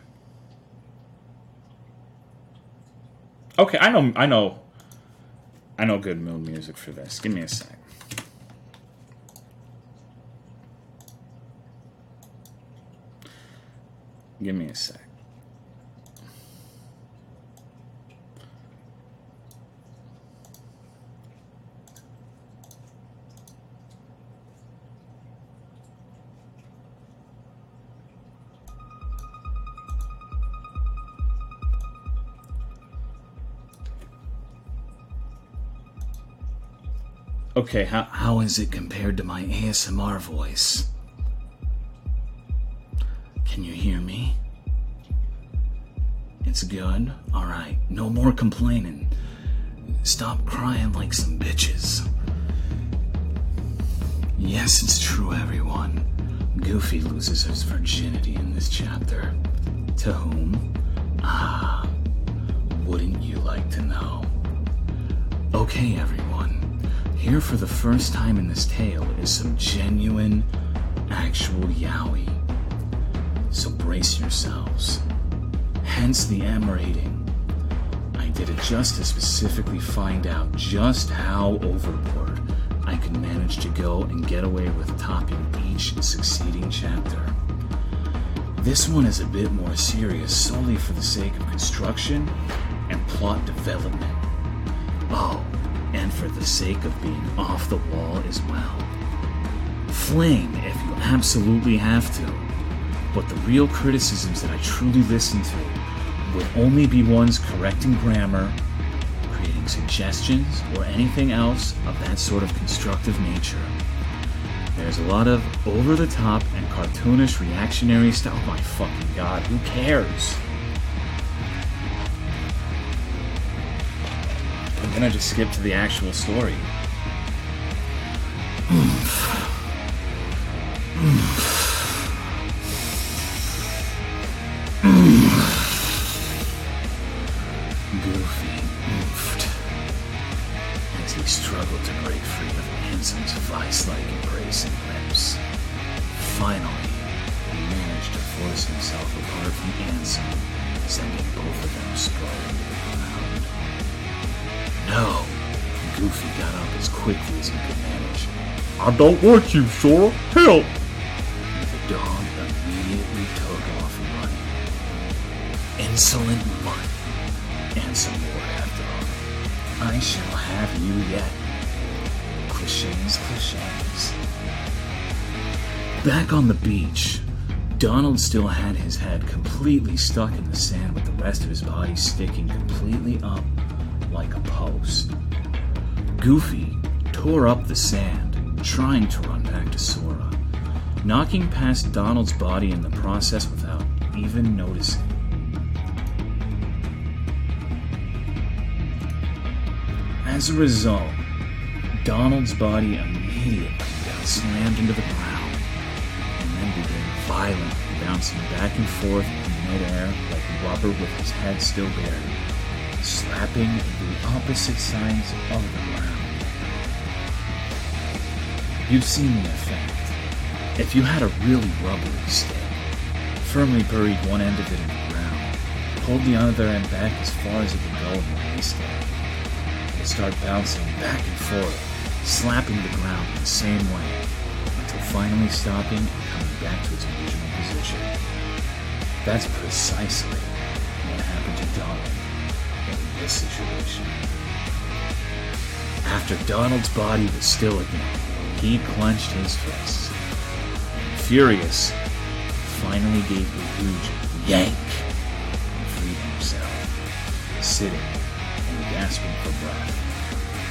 Okay, I know good mood music for this. Give me a sec. Give me a sec. Okay, how is it compared to my ASMR voice? Can you hear me? It's good? Alright, no more complaining. Stop crying like some bitches. Yes, it's true, everyone. Goofy loses his virginity in this chapter. To whom? Ah, wouldn't you like to know? Okay, everyone. Here for the first time in this tale is some genuine, actual yaoi. So brace yourselves. Hence the M rating. I did it just to specifically find out just how overboard I could manage to go and get away with topping each succeeding chapter. This one is a bit more serious solely for the sake of construction and plot development. Oh, and for the sake of being off the wall as well. Fling if you absolutely have to, but the real criticisms that I truly listen to would only be ones correcting grammar, creating suggestions, or anything else of that sort of constructive nature. There's a lot of over-the-top and cartoonish reactionary stuff. Oh my fucking god, who cares? gonna just skip to the actual story. Goofy oofed as he struggled to break free of Ansom's vice-like embracing lips. Finally, he managed to force himself apart from Ansom, sending both of them sprawling to the ground. No! Goofy got up as quickly as he could manage. I don't want you, Sora. Help! The dog immediately took off running. Insolent mutt. Ansom roared after him. I shall have you yet. Clichés, clichés. Back on the beach, Donald still had his head completely stuck in the sand with the rest of his body sticking completely up like a post. Goofy tore up the sand, trying to run back to Sora, knocking past Donald's body in the process without even noticing. As a result, Donald's body immediately got slammed into the ground and then began violently bouncing back and forth in midair like rubber with his head still buried, slapping the opposite sides of the ground. You've seen the effect. If you had a really rubbery stick, firmly buried one end of it in the ground, hold the other end back as far as it can go and release it. Start bouncing back and forth, slapping the ground in the same way, until finally stopping and coming back to its original position. That's precisely what happened to Donald in this situation. After Donald's body was still again, he clenched his fists, and furious, finally gave a huge yank and freed himself, sitting and gasping for breath.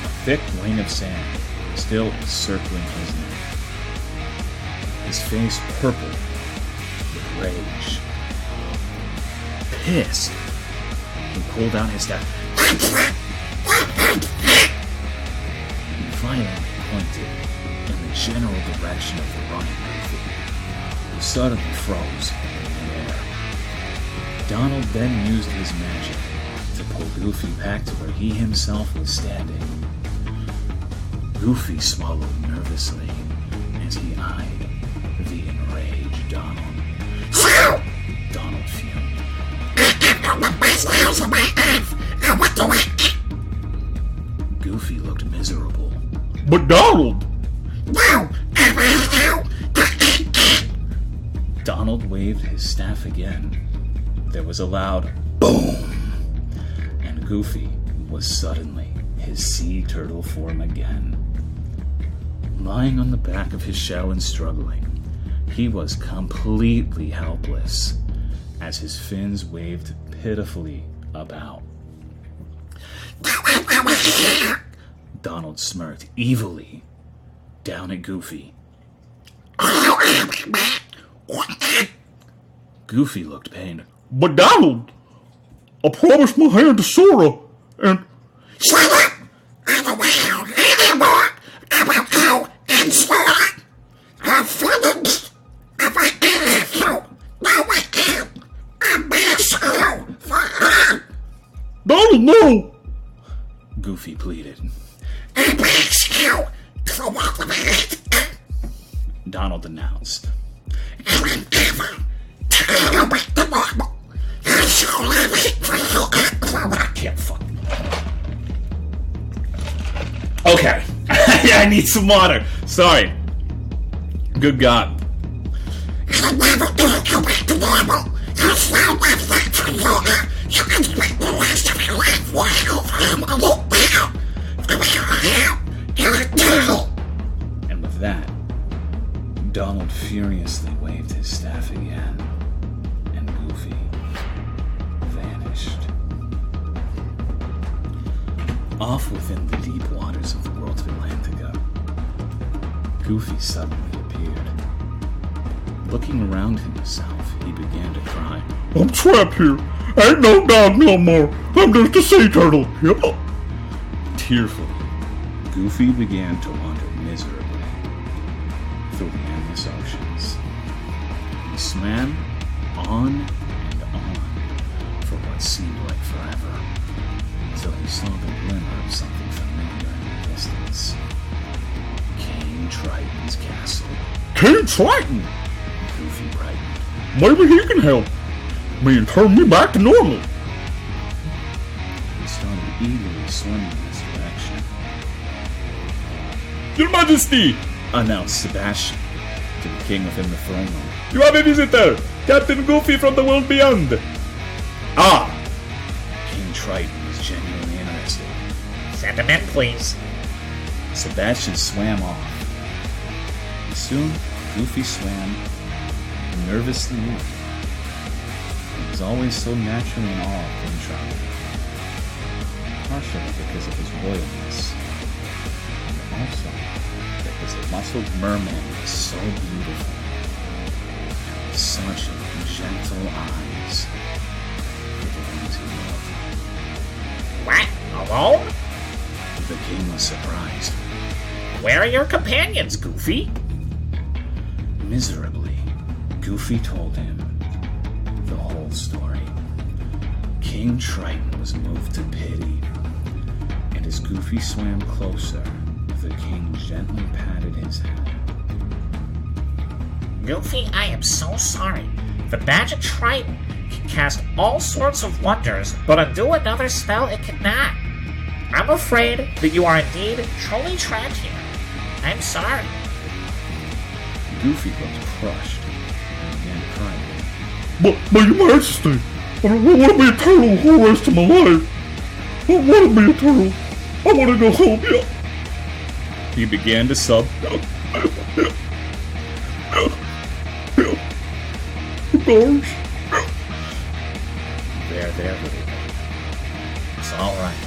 A thick ring of sand still encircling his neck. His face purple with rage. Pissed, he pulled out his staff and violently pointed in the general direction of the running Goofy, who suddenly froze in midair. Donald then used his magic to pull Goofy back to where he himself was standing. Goofy swallowed nervously as he eyed the enraged Donald. Donald fumed. Goofy looked miserable. But Donald! Donald waved his staff again. There was a loud boom, and Goofy was suddenly his sea turtle form again. Lying on the back of his shell and struggling, he was completely helpless as his fins waved pitifully about. Donald smirked evilly down at Goofy. Goofy looked pained. But Donald! I promised my hand to Sora, and... Shut up! I don't want to hear anymore about you and Sora. I've finished. If I can't have you, now I can. I miss you forever. Donald, no! Goofy pleaded. I miss you to walk with it. Donald announced. I will never turn you back to normal. I shall live it for you and Sora. I can't fucking... Okay. I need some water. Sorry. Good God. I'll never turn you back to normal. I shall live that for you. You can spend the rest of your life watching over him a little bit. From here on out, you're eternal. And with that, Donald furiously waved his staff again, and Goofy vanished. Off within the deep waters of the world of Atlantica, Goofy suddenly appeared. Looking around himself, he began to cry. I'm trapped here. Ain't no dog no more. I'm just a sea turtle. Yep. Tearfully, Goofy began to wander miserably through the endless oceans. He swam on and on for what seemed like forever, until he saw the glimmer of something familiar in the distance. King Triton's castle. King Triton! Goofy brightened. Maybe he can help me and turn me back to normal. He started eagerly swimming in this direction. Your Majesty! Announced Sebastian to the king within the throne room. You have a visitor! Captain Goofy from the world beyond! Ah! King Triton was genuinely interested. Send him in, please. Sebastian swam off. Soon, Goofy swam nervously in. He was always so naturally in awe of King Triton, partially because of his royalness, and also because the muscled merman was so beautiful, and with such gentle eyes for the ones he loved. What? Alone? The king was surprised. Where are your companions, Goofy? Miserably, Goofy told him the whole story. King Triton was moved to pity, and as Goofy swam closer, the king gently patted his head. Goofy, I am so sorry. The magic Triton can cast all sorts of wonders, but undo another spell it cannot. I'm afraid that you are indeed truly trapped here. I'm sorry. Goofy looked crushed and began crying. But Your Majesty, I want to be eternal for the rest of my life. I want to be eternal. I want to go home, yeah. He began to sob. Gosh. There, little boy. It's alright.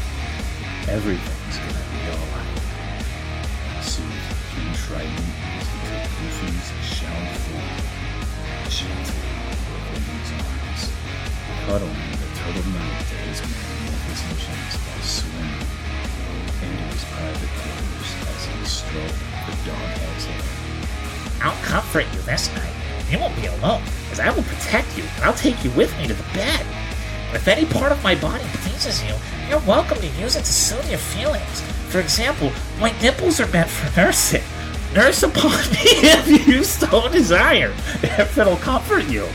Everything's gonna be alright. Soothed King Triton as he took Goofy's shelled form gently within his arms, cuddling the turtle-necked to his magnificent chest while swimming into his private quarters as he stroked the dog-head's hair. I'll comfort you this night. You won't be alone, as I will protect you, and I'll take you with me to the bed. And if any part of my body pleases you, you're welcome to use it to soothe your feelings. For example, my nipples are meant for nursing. Nurse upon me if you so desire, if it'll comfort you.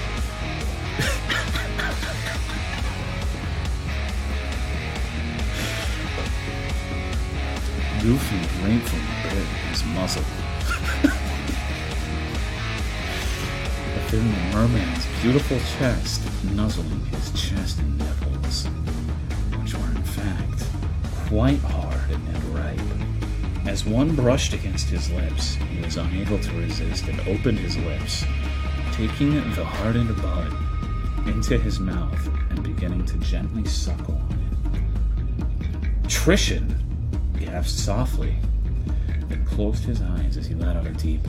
Goofy gratefully bared his muzzle. Within the merman's beautiful chest, nuzzling his chest and nipples, which were in fact quite hard and ripe. As one brushed against his lips, he was unable to resist and opened his lips, taking the hardened bud into his mouth and beginning to gently suckle on it. Trishan gasped softly, then closed his eyes as he let out a deep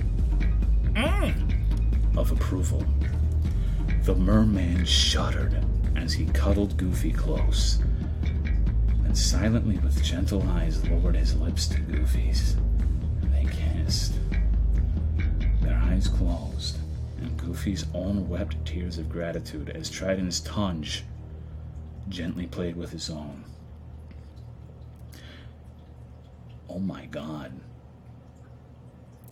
of approval. The merman shuddered as he cuddled Goofy close, and silently with gentle eyes lowered his lips to Goofy's. They kissed. Their eyes closed, and Goofy's own wept tears of gratitude as Triton's tongue gently played with his own. Oh my God.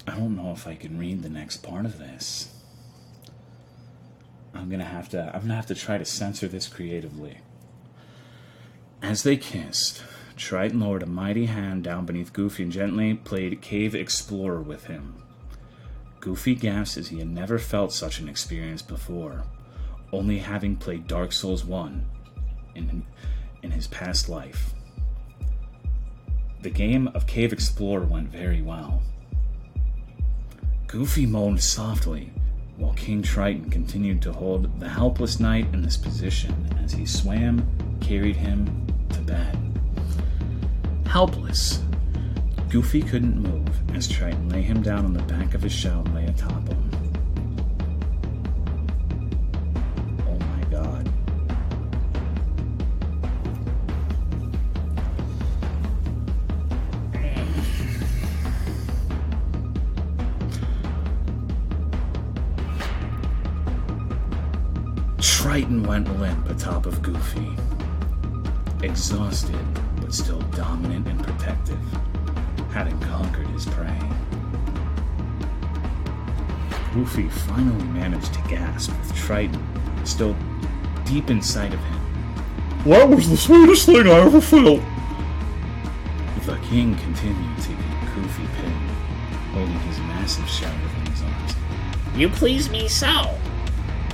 I don't know if I can read the next part of this. I'm gonna have to try to censor this creatively. As they kissed, Triton lowered a mighty hand down beneath Goofy and gently played Cave Explorer with him. Goofy gasped as he had never felt such an experience before, only having played Dark Souls 1 in his past life. The game of Cave Explorer went very well. Goofy moaned softly, while King Triton continued to hold the helpless knight in this position as he swam, carried him to bed. Helpless, Goofy couldn't move as Triton lay him down on the back of his shell and lay atop him. Oh my God. Triton went limp atop of Goofy. Exhausted, but still dominant and protective, having conquered his prey. Goofy finally managed to gasp with Triton still deep inside of him. That was the sweetest thing I ever felt. The king continued to keep Goofy pinned, holding his massive shell within his arms. You please me so.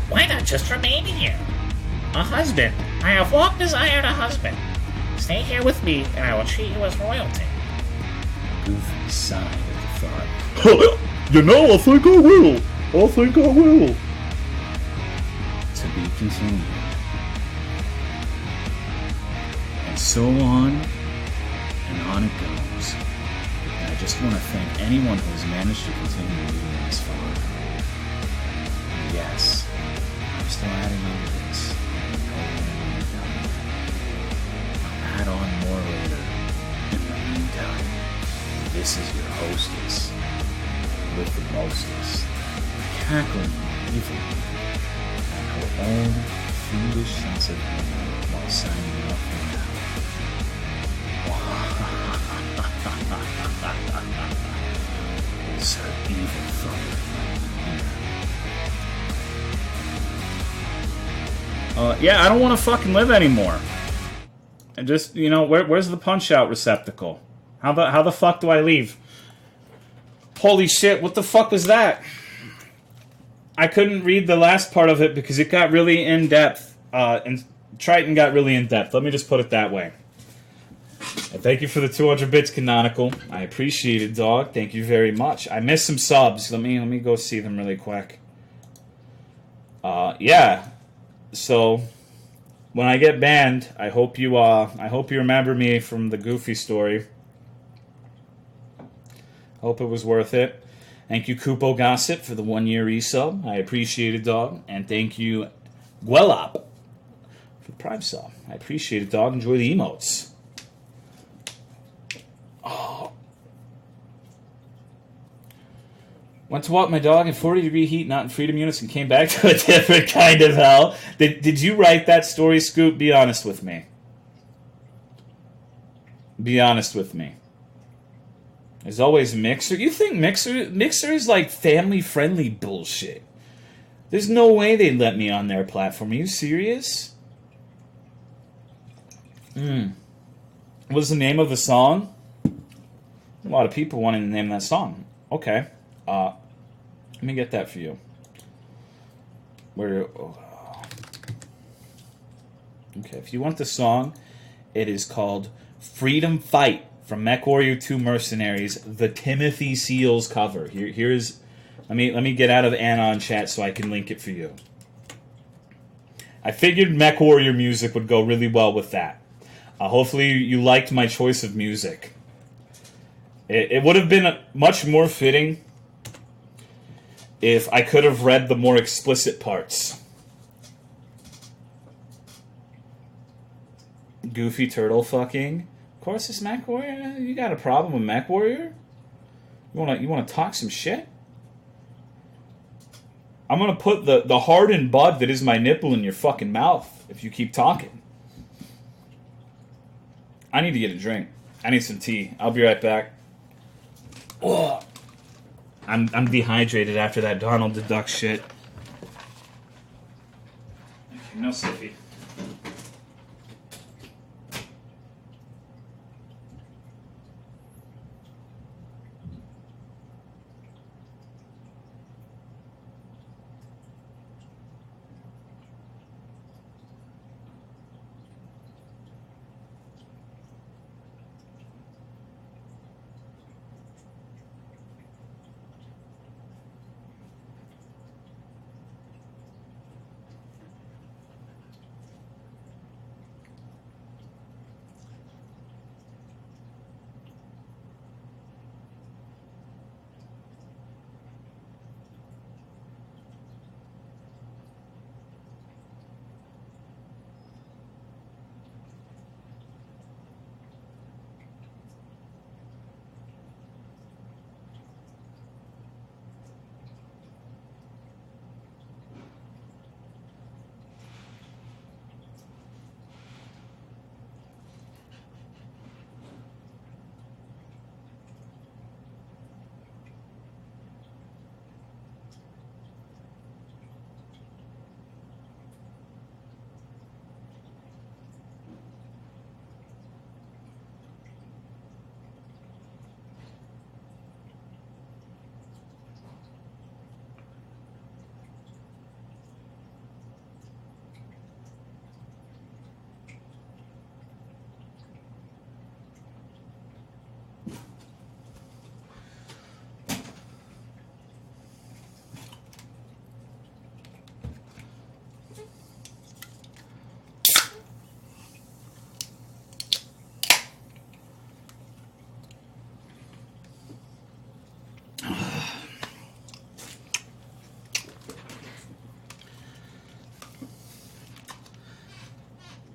Why not just remain here? A husband. I have long desired a husband. Stay here with me, and I will treat you as royalty. Goofy sighed at the thought. You know, I think I will. I think I will. To be continued. And so on and on it goes. And I just want to thank anyone who has managed to continue reading this far. And yes, I'm still adding on to this. I know when I'm done. I'll add on more later. In the meantime, this is your hostess with the mostest, cackling evilly at her own foolish sense of humor while signing off for now. It's her evil thunder in my ear. Yeah, I don't want to fucking live anymore. And just, you know, where's the punch-out receptacle? How the fuck do I leave? Holy shit, what the fuck was that? I couldn't read the last part of it because it got really in-depth. And Triton got really in-depth. Let me just put it that way. And thank you for the 200 bits, Canonical. I appreciate it, dog. Thank you very much. I missed some subs. Let me go see them really quick. Yeah. So when I get banned, I hope you remember me from the Goofy story. Hope it was worth it. Thank you, Kupo Gossip, for the 1-year resub. I appreciate it, dog. And thank you, Guelop, for the Prime sub. I appreciate it, dog. Enjoy the emotes. Oh. Went to walk my dog in 40-degree heat, not in freedom units, and came back to a different kind of hell. Did you write that story, Scoop? Be honest with me. Be honest with me. There's always Mixer. You think Mixer is like family-friendly bullshit? There's no way they'd let me on their platform. Are you serious? What's the name of the song? A lot of people wanting to name that song. Okay. Let me get that for you. Okay, if you want the song, it is called Freedom Fight from MechWarrior 2 Mercenaries, the Timothy Seals cover. Here's let me get out of Anon chat so I can link it for you. I figured MechWarrior music would go really well with that. Hopefully you liked my choice of music. It would have been much more fitting if I could have read the more explicit parts. Goofy turtle fucking. Of course, it's MechWarrior. You got a problem with MechWarrior? You wanna talk some shit? I'm gonna put the hardened bud that is my nipple in your fucking mouth if you keep talking. I need to get a drink. I need some tea. I'll be right back. Oh, I'm dehydrated after that Donald Duck shit. No sippy.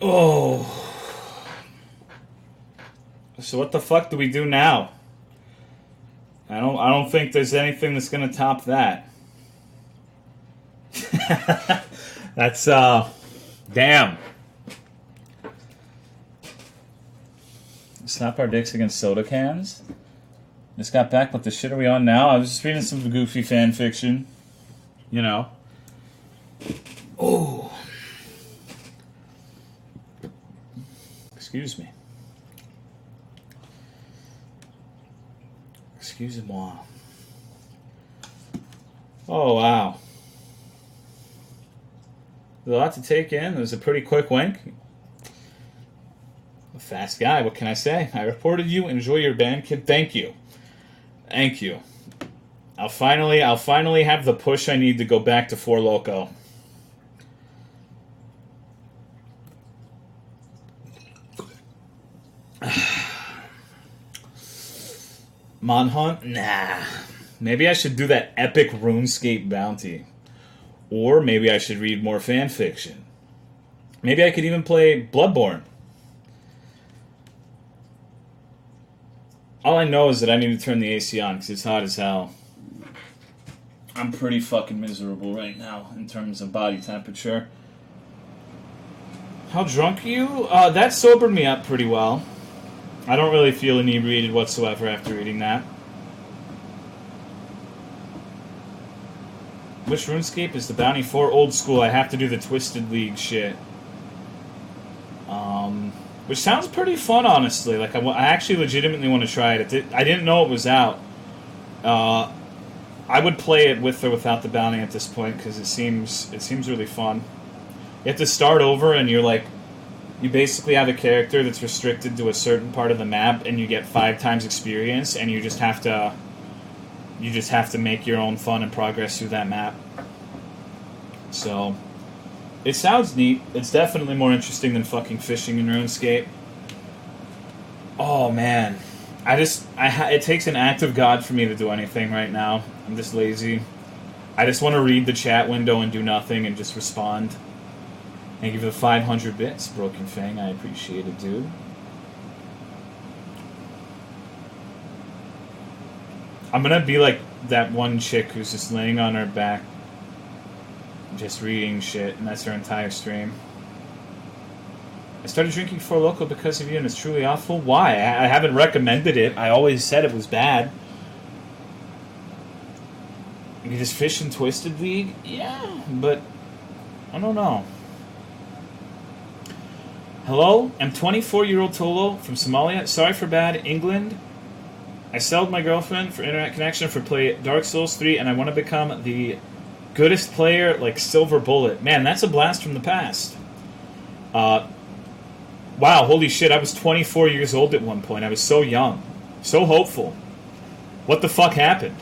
Oh. So what the fuck do we do now? I don't think there's anything that's gonna top that. That's damn. Slap our dicks against soda cans. Just got back. What the shit are we on now? I was just reading some goofy fan fiction. You know. Oh. Excuse me. Excusez-moi. Oh, wow. There's a lot to take in. It was a pretty quick wink. A fast guy, what can I say? I reported you. Enjoy your band, kid. Thank you. Thank you. I'll finally have the push I need to go back to Four Loko. Manhunt? Nah. Maybe I should do that epic RuneScape bounty. Or maybe I should read more fan fiction. Maybe I could even play Bloodborne. All I know is that I need to turn the AC on because it's hot as hell. I'm pretty fucking miserable right now in terms of body temperature. How drunk are you? That sobered me up pretty well. I don't really feel inebriated whatsoever after reading that. Which RuneScape is the bounty for? Old school. I have to do the Twisted League shit. Which sounds pretty fun, honestly. Like I actually legitimately want to try it. I didn't know it was out. I would play it with or without the bounty at this point because it seems really fun. You have to start over, and you're like, you basically have a character that's restricted to a certain part of the map, and you get 5 times experience, and you just have to make your own fun and progress through that map. So, it sounds neat. It's definitely more interesting than fucking fishing in RuneScape. Oh man, it takes an act of God for me to do anything right now. I'm just lazy. I just want to read the chat window and do nothing and just respond. Thank you for the 500 bits, Broken Fang. I appreciate it, dude. I'm gonna be like that one chick who's just laying on her back, just reading shit, and that's her entire stream. I started drinking Four Loko because of you, and it's truly awful. Why? I haven't recommended it. I always said it was bad. You just fish in Twisted League? Yeah, but I don't know. Hello, I'm 24-year-old Tolo from Somalia. Sorry for bad England. I sold my girlfriend for internet connection for play Dark Souls 3, and I want to become the goodest player like Silver Bullet. Man, that's a blast from the past. Wow, holy shit, I was 24 years old at one point. I was so young. So hopeful. What the fuck happened?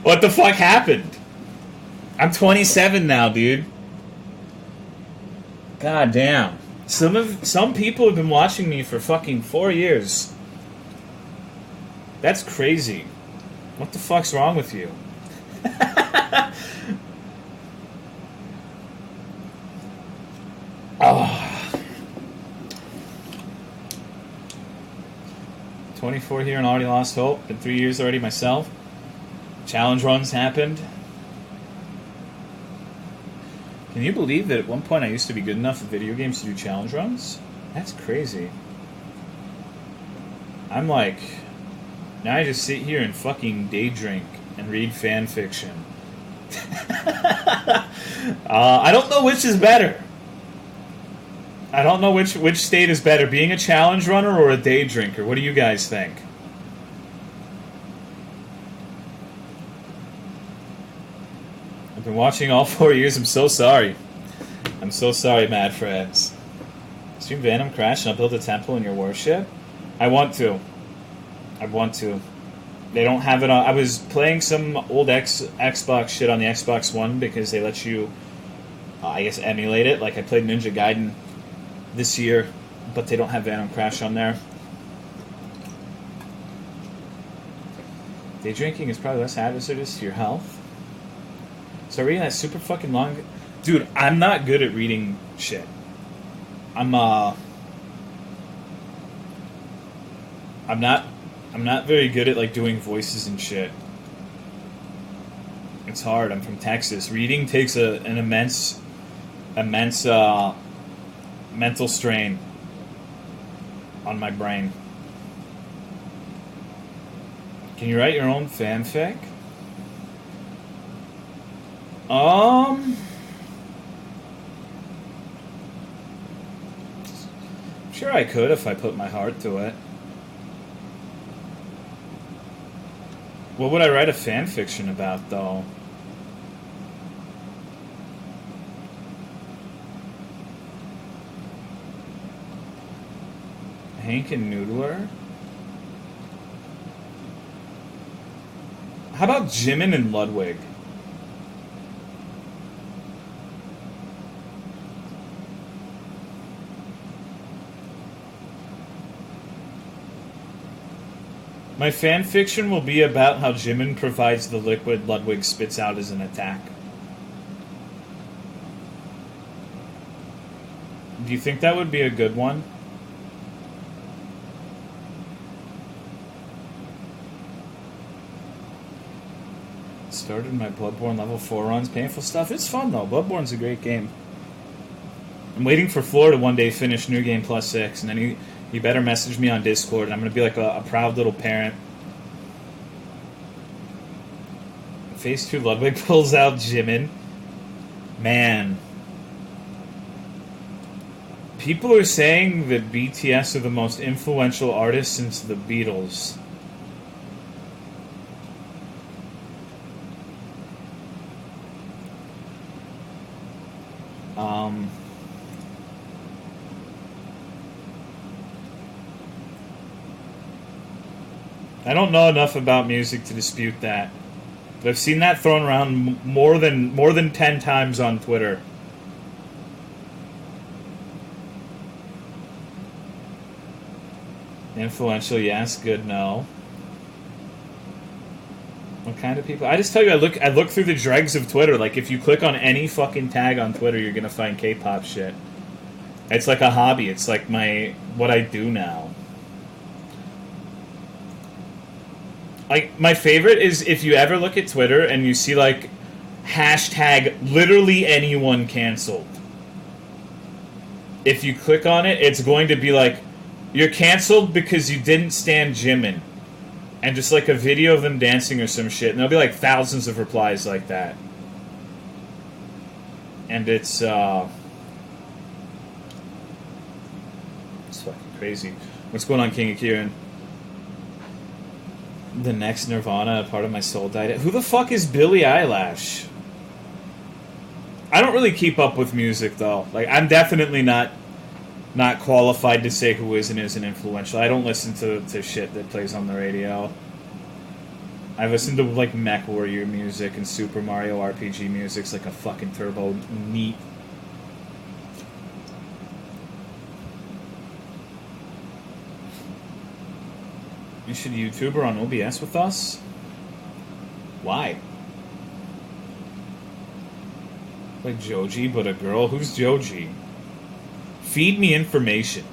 What the fuck happened? I'm 27 now, dude. God damn. Some people have been watching me for fucking 4 years. That's crazy. What the fuck's wrong with you? Oh. 24 here and already lost hope. Been 3 years already myself. Challenge runs happened. Can you believe that at one point I used to be good enough at video games to do challenge runs? That's crazy. I'm like, now I just sit here and fucking day drink and read fan fiction. I don't know which is better. I don't know which state is better, being a challenge runner or a day drinker. What do you guys think? I've been watching all 4 years. I'm so sorry. I'm so sorry, mad friends. Stream Venom Crash and I'll build a temple in your worship? I want to. They don't have it on. I was playing some old Xbox shit on the Xbox One because they let you, I guess, emulate it. Like I played Ninja Gaiden this year, but they don't have Venom Crash on there. Day drinking is probably less hazardous to your health. So reading that super fucking long... Dude, I'm not good at reading shit. I'm not very good at like doing voices and shit. It's hard. I'm from Texas. Reading takes an immense mental strain on my brain. Can you write your own fanfic? Sure I could if I put my heart to it. What would I write a fan fiction about, though? Hank and Noodler? How about Jimin and Ludwig? My fan fiction will be about how Jimin provides the liquid Ludwig spits out as an attack. Do you think that would be a good one? Started my Bloodborne level 4 runs. Painful stuff. It's fun, though. Bloodborne's a great game. I'm waiting for Floor to one day finish New Game Plus 6, and then he better message me on Discord, and I'm going to be like a proud little parent. Phase 2 Ludwig pulls out Jimin. Man. People are saying that BTS are the most influential artists since the Beatles. I don't know enough about music to dispute that. But I've seen that thrown around more than 10 times on Twitter. Influential, yes. Good, no. What kind of people? I just tell you, I look through the dregs of Twitter. Like, if you click on any fucking tag on Twitter, you're gonna find K-pop shit. It's like a hobby. It's like what I do now. Like, my favorite is if you ever look at Twitter and you see, like, hashtag literally anyone canceled. If you click on it, it's going to be like, you're canceled because you didn't stand Jimin. And just, like, a video of them dancing or some shit. And there'll be, like, thousands of replies like that. And it's fucking crazy. What's going on, King of Kieran? The next Nirvana, a part of my soul died. Who the fuck is Billie Eilish? I don't really keep up with music, though. Like, I'm definitely not qualified to say who is and isn't influential. I don't listen to shit that plays on the radio. I listen to, like, Mech Warrior music and Super Mario RPG music's like a fucking turbo neat. You should YouTuber on OBS with us? Why? Like Joji, but a girl? Who's Joji? Feed me information.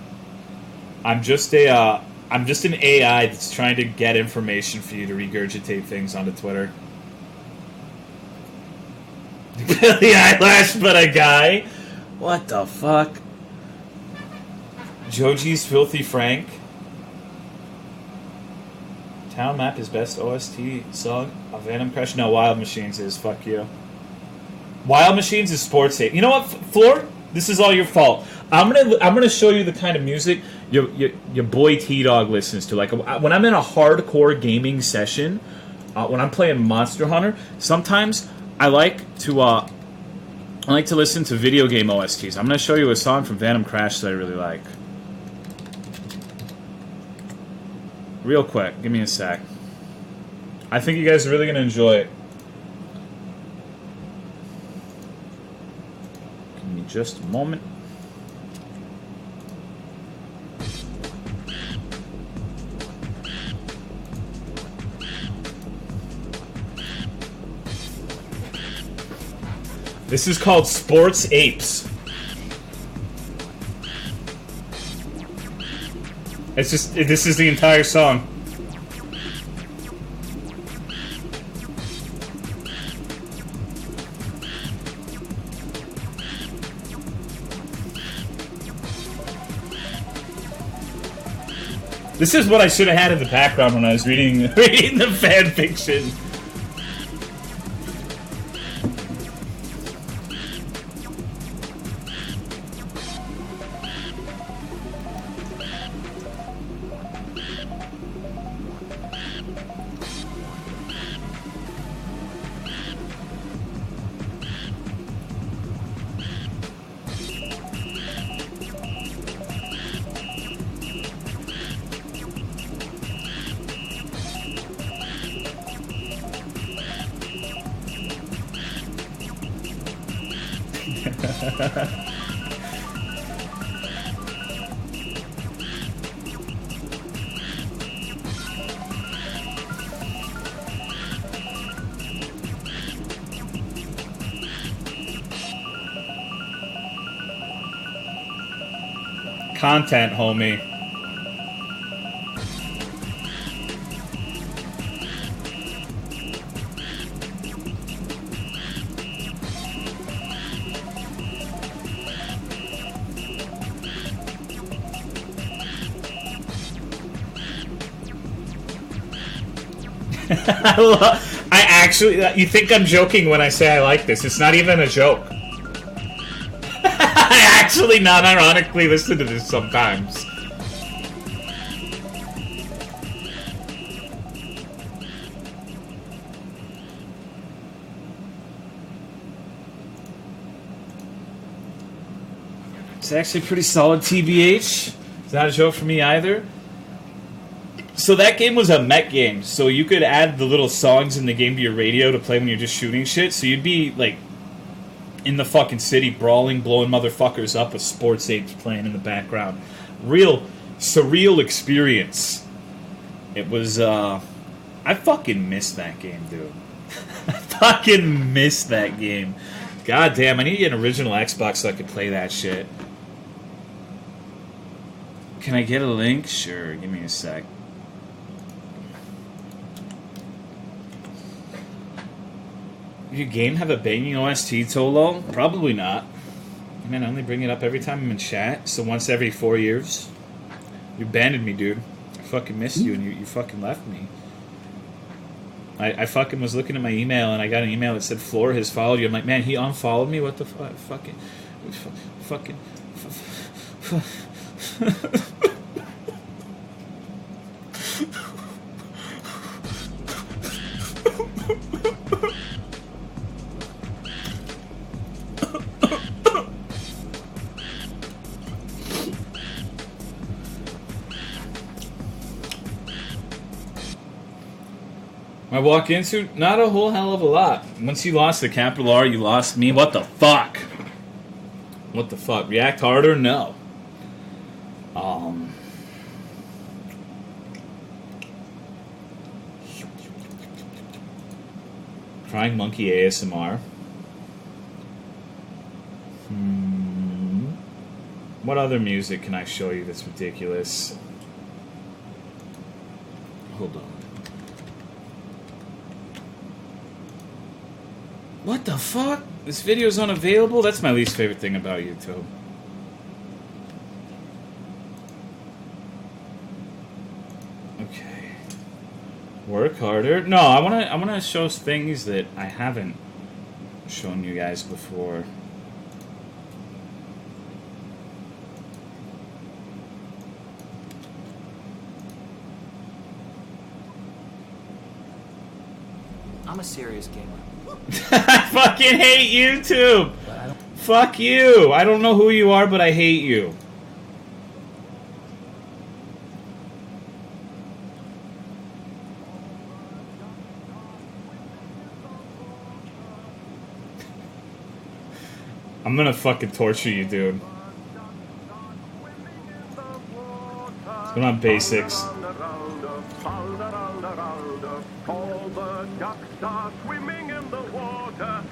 I'm just an AI that's trying to get information for you to regurgitate things onto Twitter. Billie Eilish, but a guy? What the fuck? Joji's Filthy Frank? Town Map is best OST song of Venom Crush? No, Wild Machines is. Fuck you. Wild Machines is sports tape. You know what, Floor? This is all your fault. I'm gonna show you the kind of music your boy T-Dog listens to. Like, when I'm in a hardcore gaming session, when I'm playing Monster Hunter, sometimes I like to listen to video game OSTs. I'm gonna show you a song from Venom Crash that I really like. Real quick, give me a sec. I think you guys are really gonna enjoy it. Give me just a moment. This is called Sports Apes. It's just, this is the entire song. This is what I should have had in the background when I was reading the fan fiction. Content, homie. I actually, you think I'm joking when I say I like this. It's not even a joke. I actually non-ironically listen to this sometimes. It's actually pretty solid, TBH. It's not a joke for me either. So that game was a mech game, so you could add the little songs in the game to your radio to play when you're just shooting shit, so you'd be, like, in the fucking city brawling, blowing motherfuckers up with sports apes playing in the background. Real surreal experience. It was, I fucking miss that game, dude. I fucking miss that game. God damn, I need to get an original Xbox so I could play that shit. Can I get a link? Sure, give me a sec. Your game have a banging OST, Tolo? Probably not. I mean, I only bring it up every time I'm in chat, so once every 4 years. You abandoned me, dude. I fucking missed you, and you fucking left me. I fucking was looking at my email, and I got an email that said Floor has followed you. I'm like, man, he unfollowed me? What the fuck? Fucking... I walk into not a whole hell of a lot. Once you lost the capital R, you lost me. What the fuck? What the fuck? React harder? No. Crying Monkey ASMR. What other music can I show you that's ridiculous? Hold on. What the fuck? This video's unavailable? That's my least favorite thing about YouTube. Okay. Work harder. No, I wanna show things that I haven't shown you guys before. I'm a serious gamer. I fucking hate YouTube! Fuck you! I don't know who you are, but I hate you. I'm gonna fucking torture you, dude. Come on, basics. All the ducks are swimming in the water.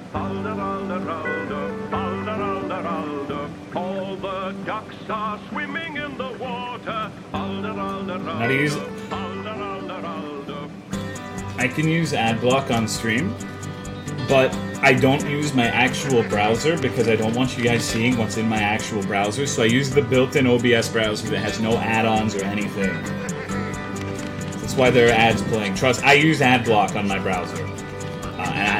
All the ducks are swimming in the water. How to use it? I can use ad block on stream, but I don't use my actual browser because I don't want you guys seeing what's in my actual browser. So I use the built-in OBS browser that has no add-ons or anything. That's why there are ads playing. Trust, I use ad block on my browser.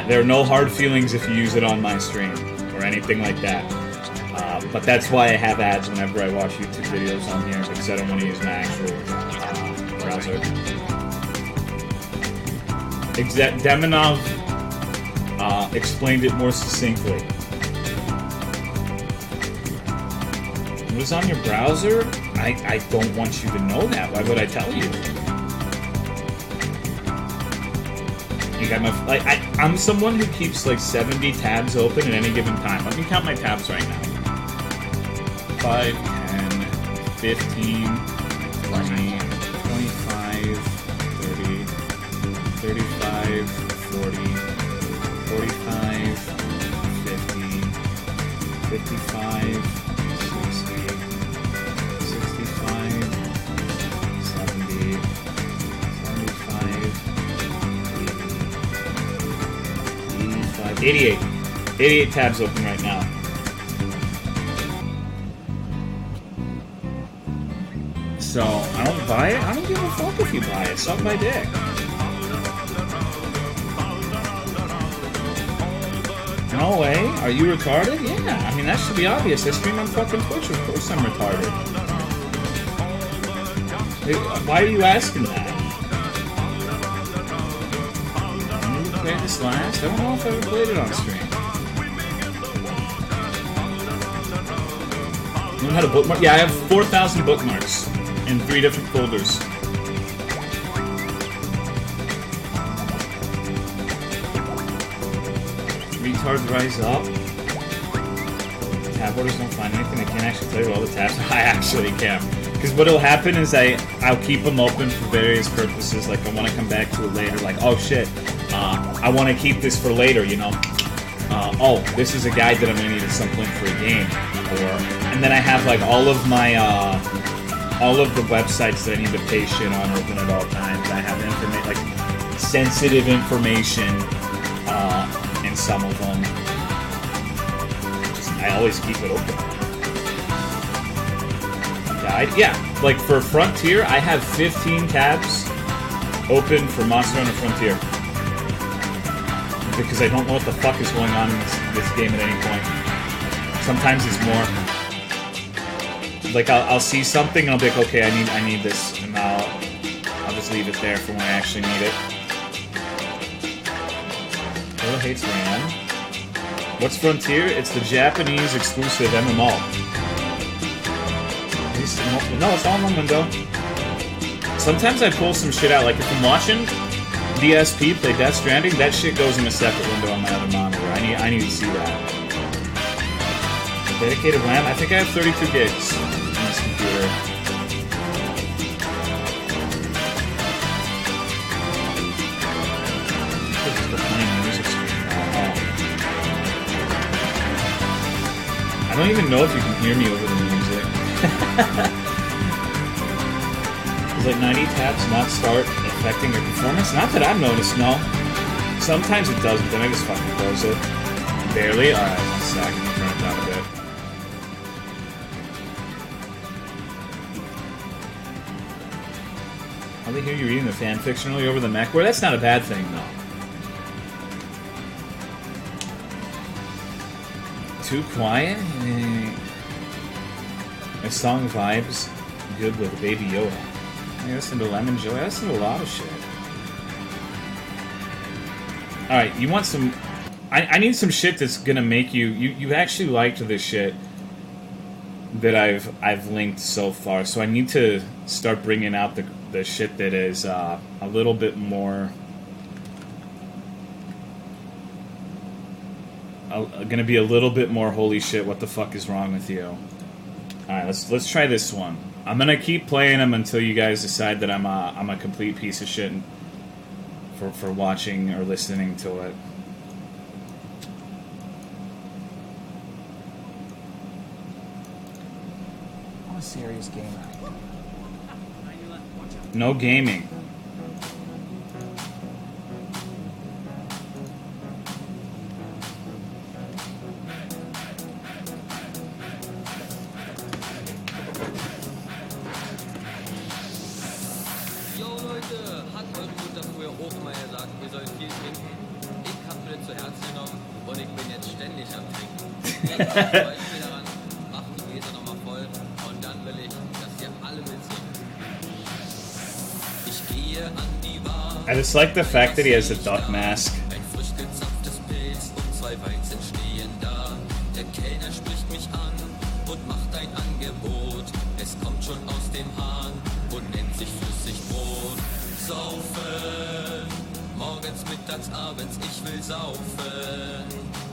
There are no hard feelings if you use it on my stream or anything like that. But that's why I have ads whenever I watch YouTube videos on here, because I don't want to use my actual browser. Demonov explained it more succinctly. What is on your browser? I don't want you to know that. Why would I tell you? You got my I'm someone who keeps like 70 tabs open at any given time. Let me count my tabs right now. 5, 10, 15, 20, 25, 30, 35, 40, 45, 50, 55, 60, 65, 70, 75, 85, 88. 88 tabs open right now. So, I don't buy it. I don't give a fuck if you buy it. Suck my dick. No way? Are you retarded? Yeah, I mean, that should be obvious. I stream on fucking Twitch. Of course I'm retarded. Why are you asking that? Can you play this last? I don't know if I ever played it on stream. You know how to bookmark? Yeah, I have 4,000 bookmarks in 3 different folders. Retards rise up. Tab orders don't find anything. I can't actually tell you what all the tabs are. I actually can. Because what'll happen is I'll keep them open for various purposes. Like I want to come back to it later. Like, oh shit, I want to keep this for later, you know. Oh, this is a guide that I'm going to need at some point for a game. And then I have like all of my all of the websites that I need to pay shit on open at all times. I have like sensitive information in some of them. I always keep it open. Guide? Yeah, like for Frontier, I have 15 tabs open for Monster Hunter Frontier. Because I don't know what the fuck is going on in this game at any point. Sometimes it's more. Like I'll see something and I'll be like, okay, I need this, and I'll just leave it there for when I actually need it. Who hates RAM? What's Frontier? It's the Japanese exclusive MMO. No, it's all in one window. Sometimes I pull some shit out, like if I'm watching DSP play Death Stranding, that shit goes in a separate window on my other monitor. I need to see that. Dedicated RAM? I think I have 32 gigs on this computer. I don't even know if you can hear me over the music. Does like 90 tabs not start affecting your performance? Not that I've noticed, no. Sometimes it does, but then I just fucking close it. Barely? Alright, 1 sec. Let me turn it down a bit. How they hear you reading the fanfiction early over the mech? Well, that's not a bad thing, though. Too quiet? My song vibes good with Baby Yoda. I listen to Lemon Joy. I listen to a lot of shit. Alright, you want some... I need some shit that's gonna make you... You actually liked this shit that I've linked so far, so I need to start bringing out the shit that is a little bit more... gonna be a little bit more holy shit, what the fuck is wrong with you? Alright, let's try this one. I'm gonna keep playing them until you guys decide that I'm a complete piece of shit for watching or listening to it. I'm a serious gamer. No gaming. Jo Leute, hat eure Mutter früher auch mal gesagt, wir sollen viel trinken? Ich hab mir das zu Herzen genommen und ich bin jetzt ständig am Trinken. Ich Beispiel daran, macht die Gläser nochmal voll und dann will ich, dass ihr alle mitsingen. Ich gehe an die Bar. I just like the fact that he has a duck mask. Ein frisch gezapftes Pilz und 2 Weizen stehen da. Der Kellner spricht mich an und macht ein Angebot. Es kommt schon aus dem Hahn und nennt sich Flüssigbrot. Saufen, morgens, mittags, abends, ich will saufen.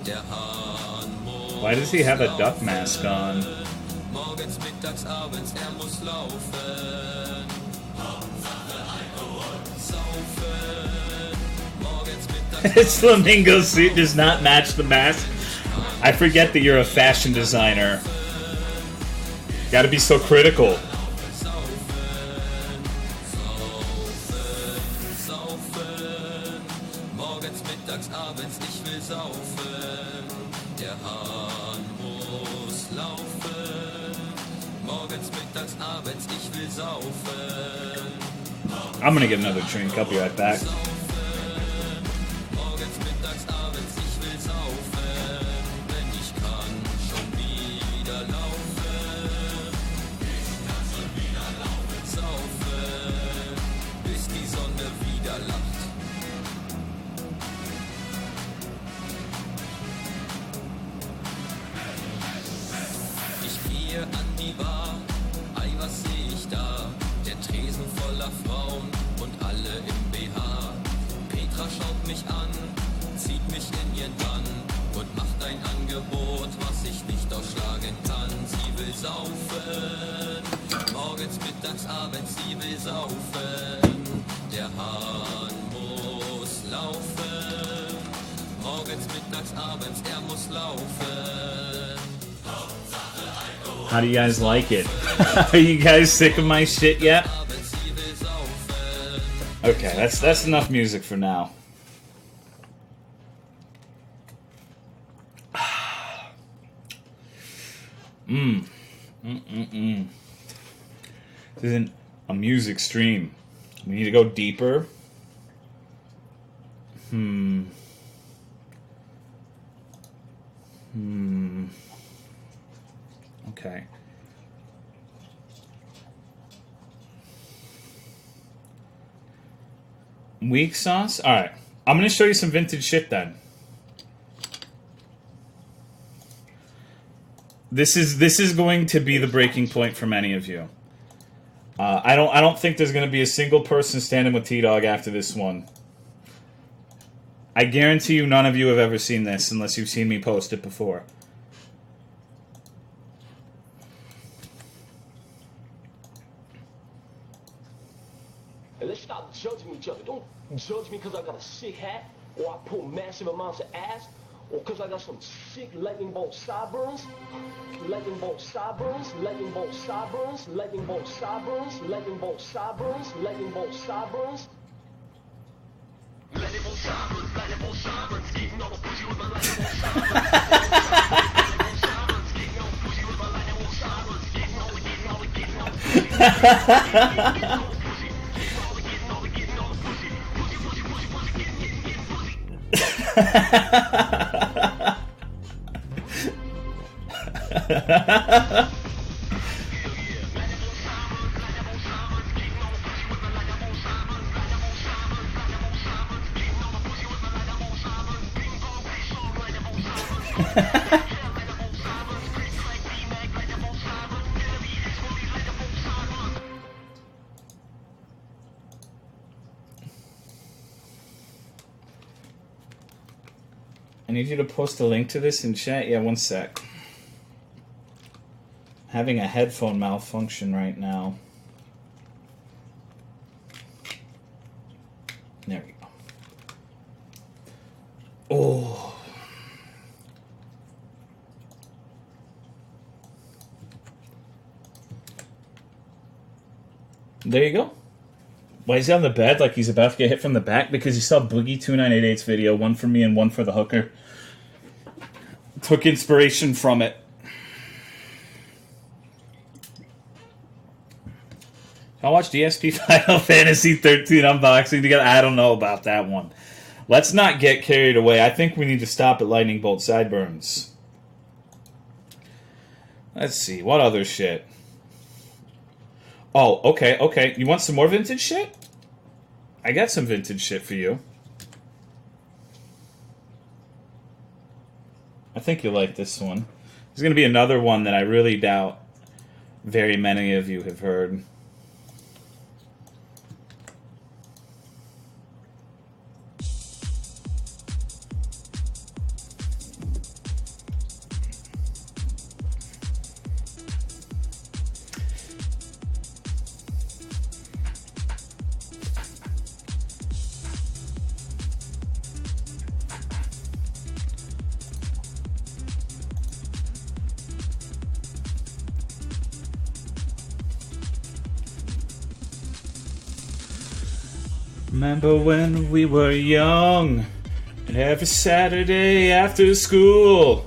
Der Hahn muss Why does he have a duck mask on? morgens, mittags, abends, er muss laufen. Saufen, morgens, mittags, His flamingo suit does not match the mask. I forget that you're a fashion designer. Gotta be so critical. saufen, morgens, mittags, abends, ich will saufen. Der Hahn muss laufen, morgens, mittags, abends, ich will saufen. I'm gonna get another drink. I'll be right back. Morgens, mittags, abends, ich will saufen. Wenn ich kann, schon wieder laufen. Ich kann schon wieder laufen. Saufen, bis die Sonne wieder lacht. Ich gehe an die Bar, ei, was seh ich da? Der Tresen voller Frauen und alle im BH. Petra schaut mich an, zieht mich in ihren Bann und macht ein Angebot, was ich nicht ausschlagen kann. Sie will saufen, morgens, mittags, abends, sie will saufen. Der Hahn muss laufen, morgens, mittags, abends, er muss laufen. How do you guys like it? Are you guys sick of my shit yet? Okay, that's enough music for now. This isn't a music stream. We need to go deeper. Okay. Weak sauce? Alright. I'm going to show you some vintage shit then. This is going to be the breaking point for many of you. I don't think there's going to be a single person standing with T-Dog after this one. I guarantee you none of you have ever seen this unless you've seen me post it before. And let's stop judging each other. Don't judge me because I got a sick hat, or I pull massive amounts of ass, or because I got some sick lightning bolt sideburns. Lightning bolt sideburns, lightning bolt sideburns, lightning bolt sideburns, lightning bolt sideburns, lightning bolt sideburns. Lightning bolt sideburns, lightning bolt sideburns, getting all the pussy with my lightning bolt sideburns. Getting all the pussy with my lightning bolt sideburns. Getting all the pussy. I need you to post a link to this in chat. Yeah, one sec. Having a headphone malfunction right now. There we go. Oh. There you go. Why is he on the bed like he's about to get hit from the back? Because he saw Boogie 2988's video, one for me and one for the hooker. Took inspiration from it. I watched ESP Final Fantasy 13 unboxing together. I don't know about that one. Let's not get carried away. I think we need to stop at lightning bolt sideburns. Let's see. What other shit? Oh, okay. You want some more vintage shit? I got some vintage shit for you. I think you'll like this one. There's going to be another one that I really doubt very many of you have heard. Remember when we were young, and every Saturday after school,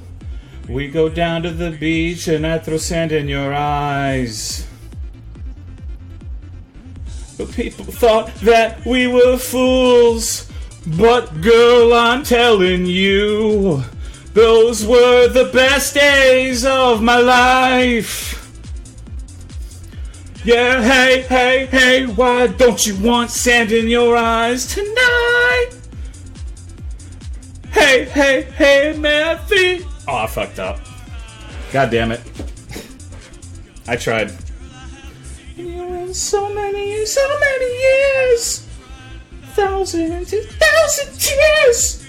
we go down to the beach and I'd throw sand in your eyes. But people thought that we were fools, but girl, I'm telling you, those were the best days of my life. Yeah, hey, why don't you want sand in your eyes tonight? Hey, Matthew. Oh, I fucked up. God damn it. I tried. You're in so many years. 1,000 to 1,000 years.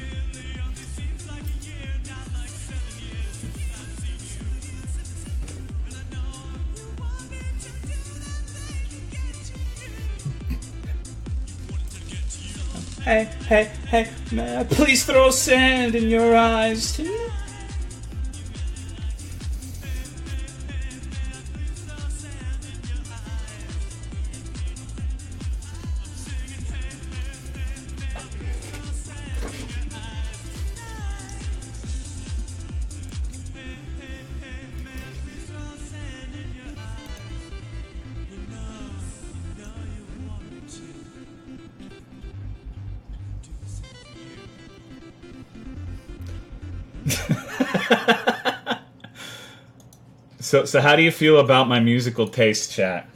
Hey, man, please throw sand in your eyes tonight. So how do you feel about my musical taste, chat?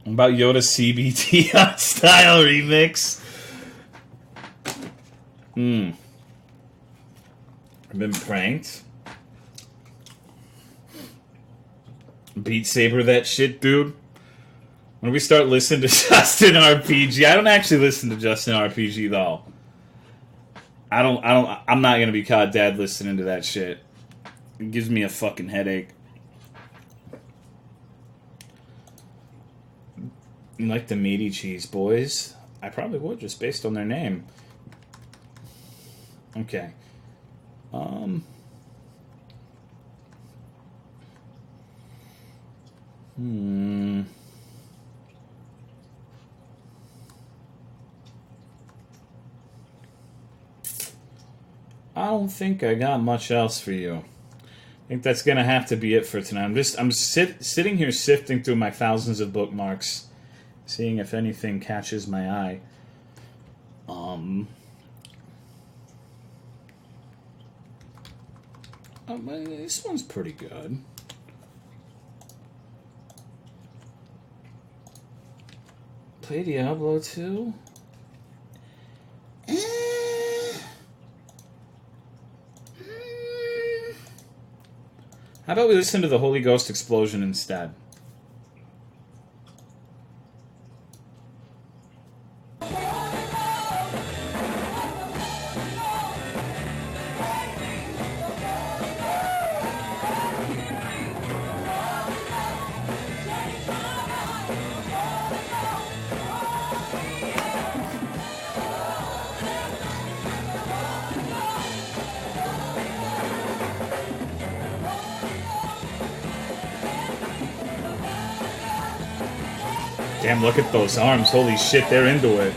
About Yoda's CBT Hot Style remix? I've been pranked. Beat Saber that shit, dude. When we start listening to Justin RPG, I don't actually listen to Justin RPG though. I'm not gonna be caught dead listening to that shit. It gives me a fucking headache. You like the meaty cheese boys? I probably would, just based on their name. Okay. I don't think I got much else for you. I think that's gonna have to be it for tonight. I'm sitting here sifting through my thousands of bookmarks, seeing if anything catches my eye. This one's pretty good. Play Diablo 2? How about we listen to the Holy Ghost Explosion instead? Damn, look at those arms. Holy shit, they're into it.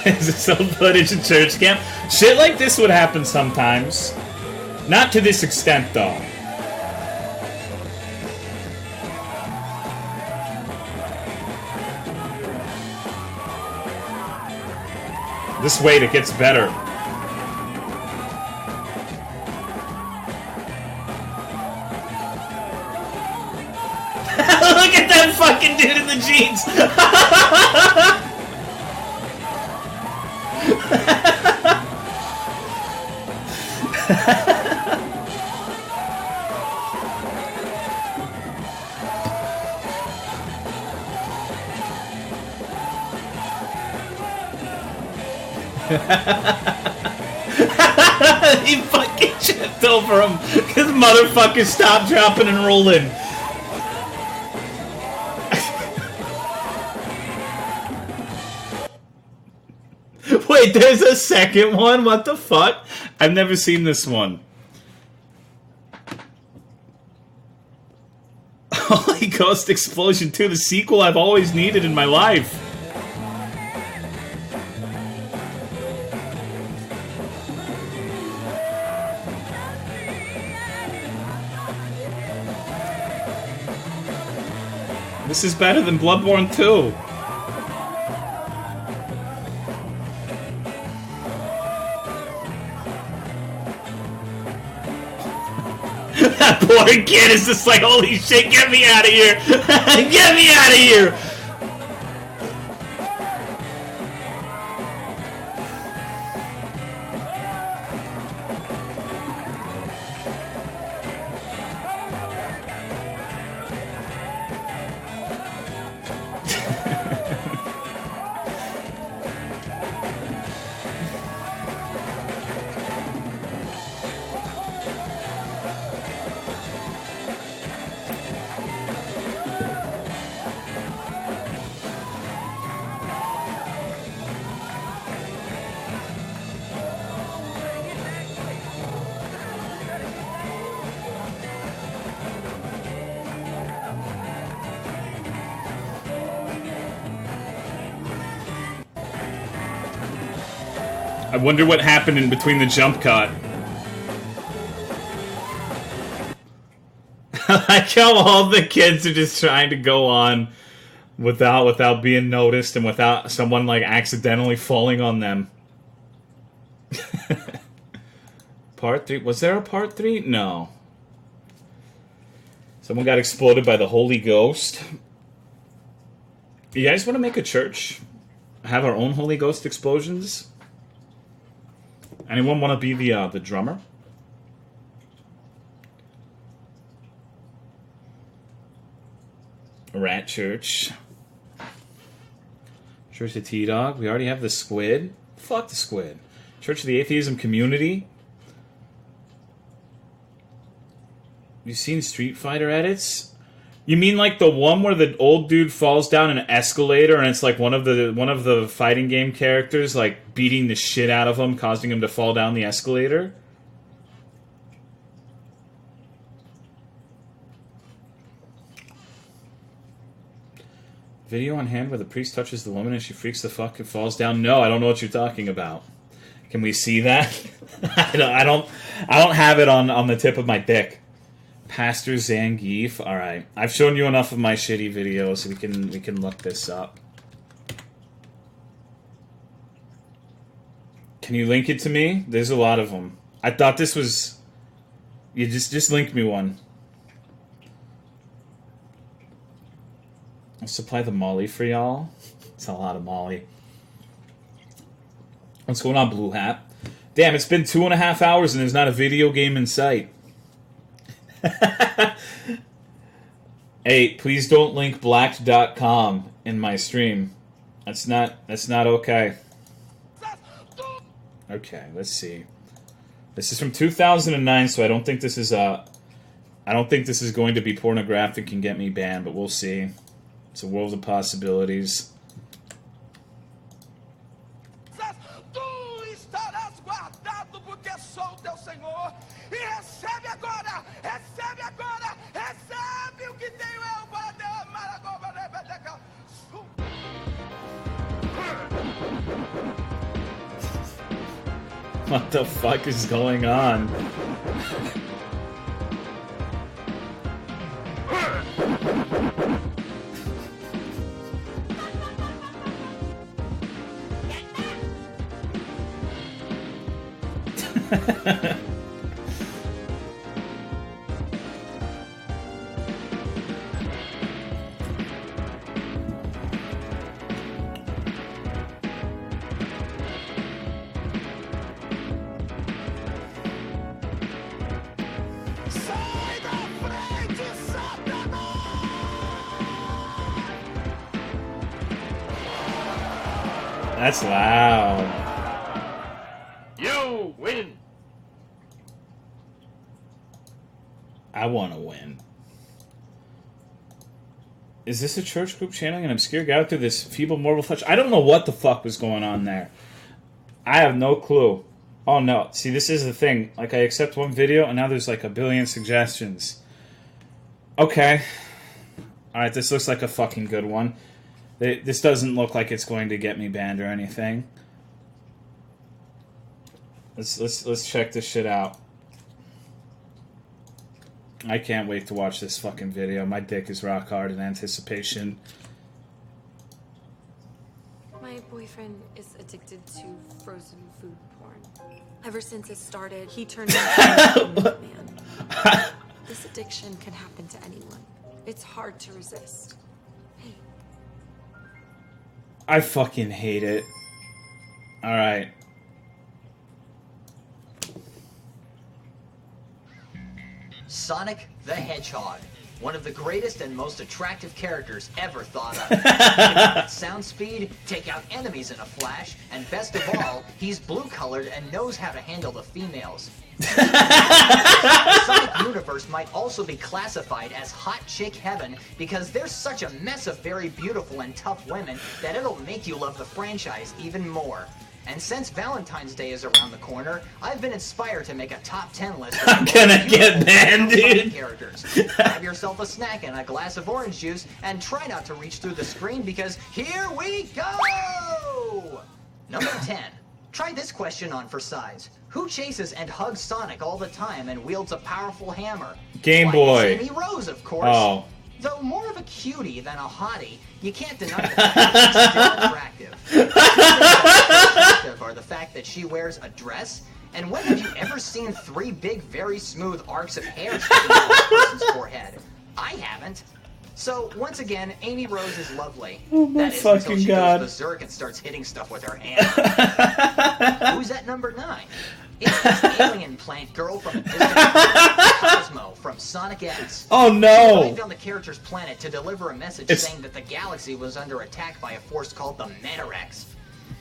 Is this old footage in church camp? Shit like this would happen sometimes. Not to this extent, though. This wait, it gets better. Look at that fucking dude in the jeans! He fucking tripped over him. This motherfucker stopped, dropping, and rolling. Wait, there's a second one? What the fuck? I've never seen this one. Holy Ghost Explosion 2, the sequel I've always needed in my life. This is better than Bloodborne 2. That poor kid is just like, holy shit, get me out of here! Get me out of here! I wonder what happened in between the jump cut. I like how all the kids are just trying to go on without being noticed and without someone like accidentally falling on them. Part 3? Was there a part 3? No. Someone got exploded by the Holy Ghost. You guys want to make a church? Have our own Holy Ghost explosions? Anyone want to be the drummer? Rat Church. Church of T-Dog. We already have the Squid. Fuck the Squid. Church of the Atheism Community. You seen Street Fighter edits? You mean like the one where the old dude falls down an escalator and it's like one of the fighting game characters like beating the shit out of him, causing him to fall down the escalator? Video on hand where the priest touches the woman and she freaks the fuck and falls down. No, I don't know what you're talking about. Can we see that? I don't have it on the tip of my dick. Pastor Zangief. All right, I've shown you enough of my shitty videos. We can look this up. Can you link it to me? There's a lot of them. I thought this was. You just link me one. I'll supply the Molly for y'all. It's a lot of Molly. What's going on, Blue Hat? Damn, it's been 2.5 hours and there's not a video game in sight. Hey, please don't link blacked.com in my stream. That's not okay. Okay, let's see. This is from 2009, so I don't think this is going to be pornographic and get me banned, but we'll see. It's a world of possibilities. What the fuck is going on? That's loud. You win. I want to win. Is this a church group channeling an obscure god through this feeble mortal flesh? I don't know what the fuck was going on there. I have no clue. Oh no. See, this is the thing. Like, I accept one video, and now there's like a billion suggestions. Okay. Alright, this looks like a fucking good one. This doesn't look like it's going to get me banned or anything. Let's check this shit out. I can't wait to watch this fucking video. My dick is rock hard in anticipation. My boyfriend is addicted to frozen food porn. Ever since it started, he turned into a man. This addiction can happen to anyone. It's hard to resist. Hey. I fucking hate it. Alright. Sonic the Hedgehog. One of the greatest and most attractive characters ever thought of. At sound speed, take out enemies in a flash, and best of all, he's blue-colored and knows how to handle the females. The Sonic universe might also be classified as hot chick heaven because there's such a mess of very beautiful and tough women that it'll make you love the franchise even more. And since Valentine's Day is around the corner, I've been inspired to make a top 10 list of I'm gonna get banned, dude. characters. Have yourself a snack and a glass of orange juice, and try not to reach through the screen because here we go! Number 10. Try this question on for size. Who chases and hugs Sonic all the time and wields a powerful hammer? Game Why, Boy. it's Amy Rose, of course. Oh. Though more of a cutie than a hottie, you can't deny the fact that she's still attractive. Are the fact that she wears a dress, and when have you ever seen 3 big, very smooth arcs of hair sticking out of a person's forehead? I haven't. So, once again, Amy Rose is lovely. Oh my that is until fucking she God. goes berserk and starts hitting stuff with her hand. Who's at number 9? It's this alien plant girl from a distant Cosmo from Sonic X. Oh no! She arrived on the character's planet to deliver a message saying that the galaxy was under attack by a force called the Metarex.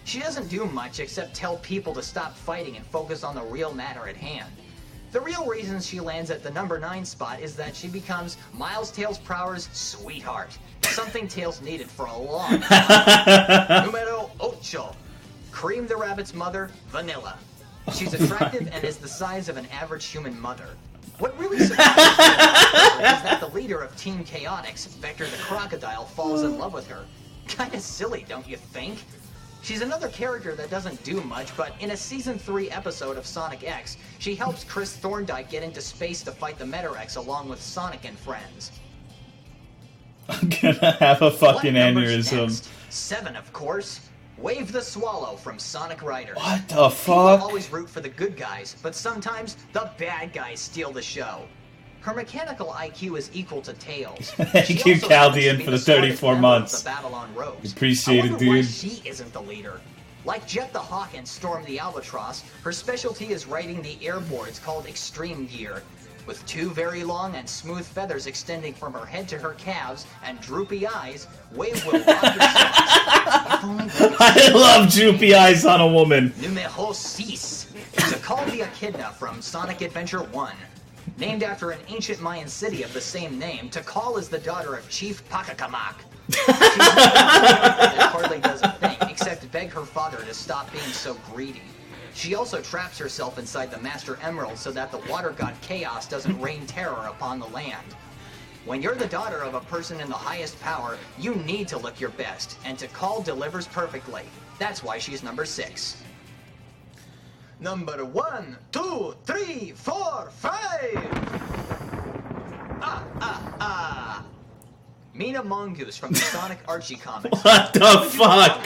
She doesn't do much except tell people to stop fighting and focus on the real matter at hand. The real reason she lands at the number 9 spot is that she becomes Miles Tails Prower's sweetheart. Something Tails needed for a long time. Numero 8. Cream the Rabbit's mother, Vanilla. She's attractive and is the size of an average human mother. What really surprises me is that the leader of Team Chaotix, Vector the Crocodile, falls in love with her. Kinda silly, don't you think? She's another character that doesn't do much, but in a Season 3 episode of Sonic X, she helps Chris Thorndike get into space to fight the Metarex along with Sonic and friends. I'm gonna have a fucking What number's aneurysm. next? 7, of course. Wave the Swallow from Sonic Riders. What the People fuck? always root for the good guys, but sometimes the bad guys steal the show. Her mechanical IQ is equal to Tails. Thank She you, also happens to Caldian, be for the the smartest 34 member of months. the Babylon Rogues. Appreciate I it, wonder why dude. she isn't the leader. Like Jet the Hawk and Storm the Albatross, her specialty is riding the airboards called Extreme Gear. With 2 very long and smooth feathers extending from her head to her calves and droopy eyes, Wave will rock your socks. If only they could I love droopy eyes on a woman. Numero 6. Tikal the Echidna from Sonic Adventure 1. Named after an ancient Mayan city of the same name, Tikal is the daughter of Chief Pakakamak. She's not a character that hardly does a thing, except beg her father to stop being so greedy. She also traps herself inside the Master Emerald so that the water god Chaos doesn't rain terror upon the land. When you're the daughter of a person in the highest power, you need to look your best, and Tikal delivers perfectly. That's why she's number 6. Number 1, 2, 3, 4, 5. Mina Mongoose from the Sonic Archie comics. What the fuck?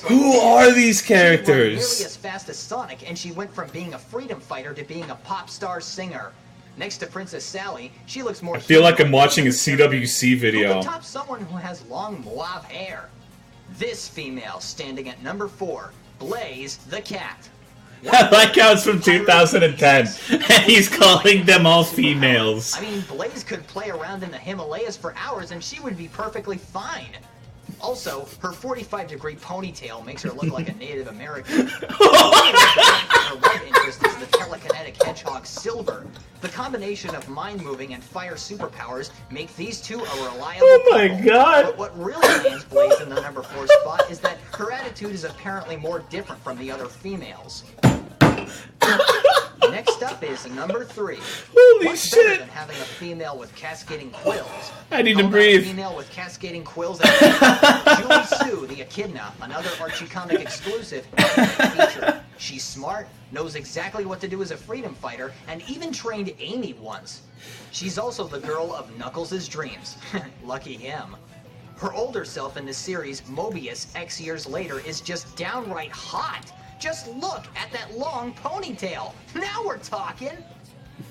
Who are these characters? Nearly as fast as Sonic, and she went from being a freedom fighter to being a pop star singer. Next to Princess Sally, she looks more. I feel like I'm watching a CWC video. Who could top someone who has long mauve hair? This female standing at number 4, Blaze the Cat. I like how it's from 2010, and he's calling them all females. I mean, Blaze could play around in the Himalayas for hours and she would be perfectly fine. Also, her 45-degree ponytail makes her look like a Native American. Her love interest is the telekinetic hedgehog Silver. The combination of mind-moving and fire superpowers make these two a reliable couple. God! But what really lands Blaze in the number 4 spot is that her attitude is apparently more different from the other females. Next up is number 3. Holy What's shit! better than having a female with cascading quills? I need to How about breathe. A female with cascading quills. Julie Sue, the Echidna, another Archie comic exclusive feature. She's smart, knows exactly what to do as a freedom fighter, and even trained Amy once. She's also the girl of Knuckles' dreams. Lucky him. Her older self in the series, Mobius, X years later, is just downright hot. Just look at that long ponytail. Now we're talking.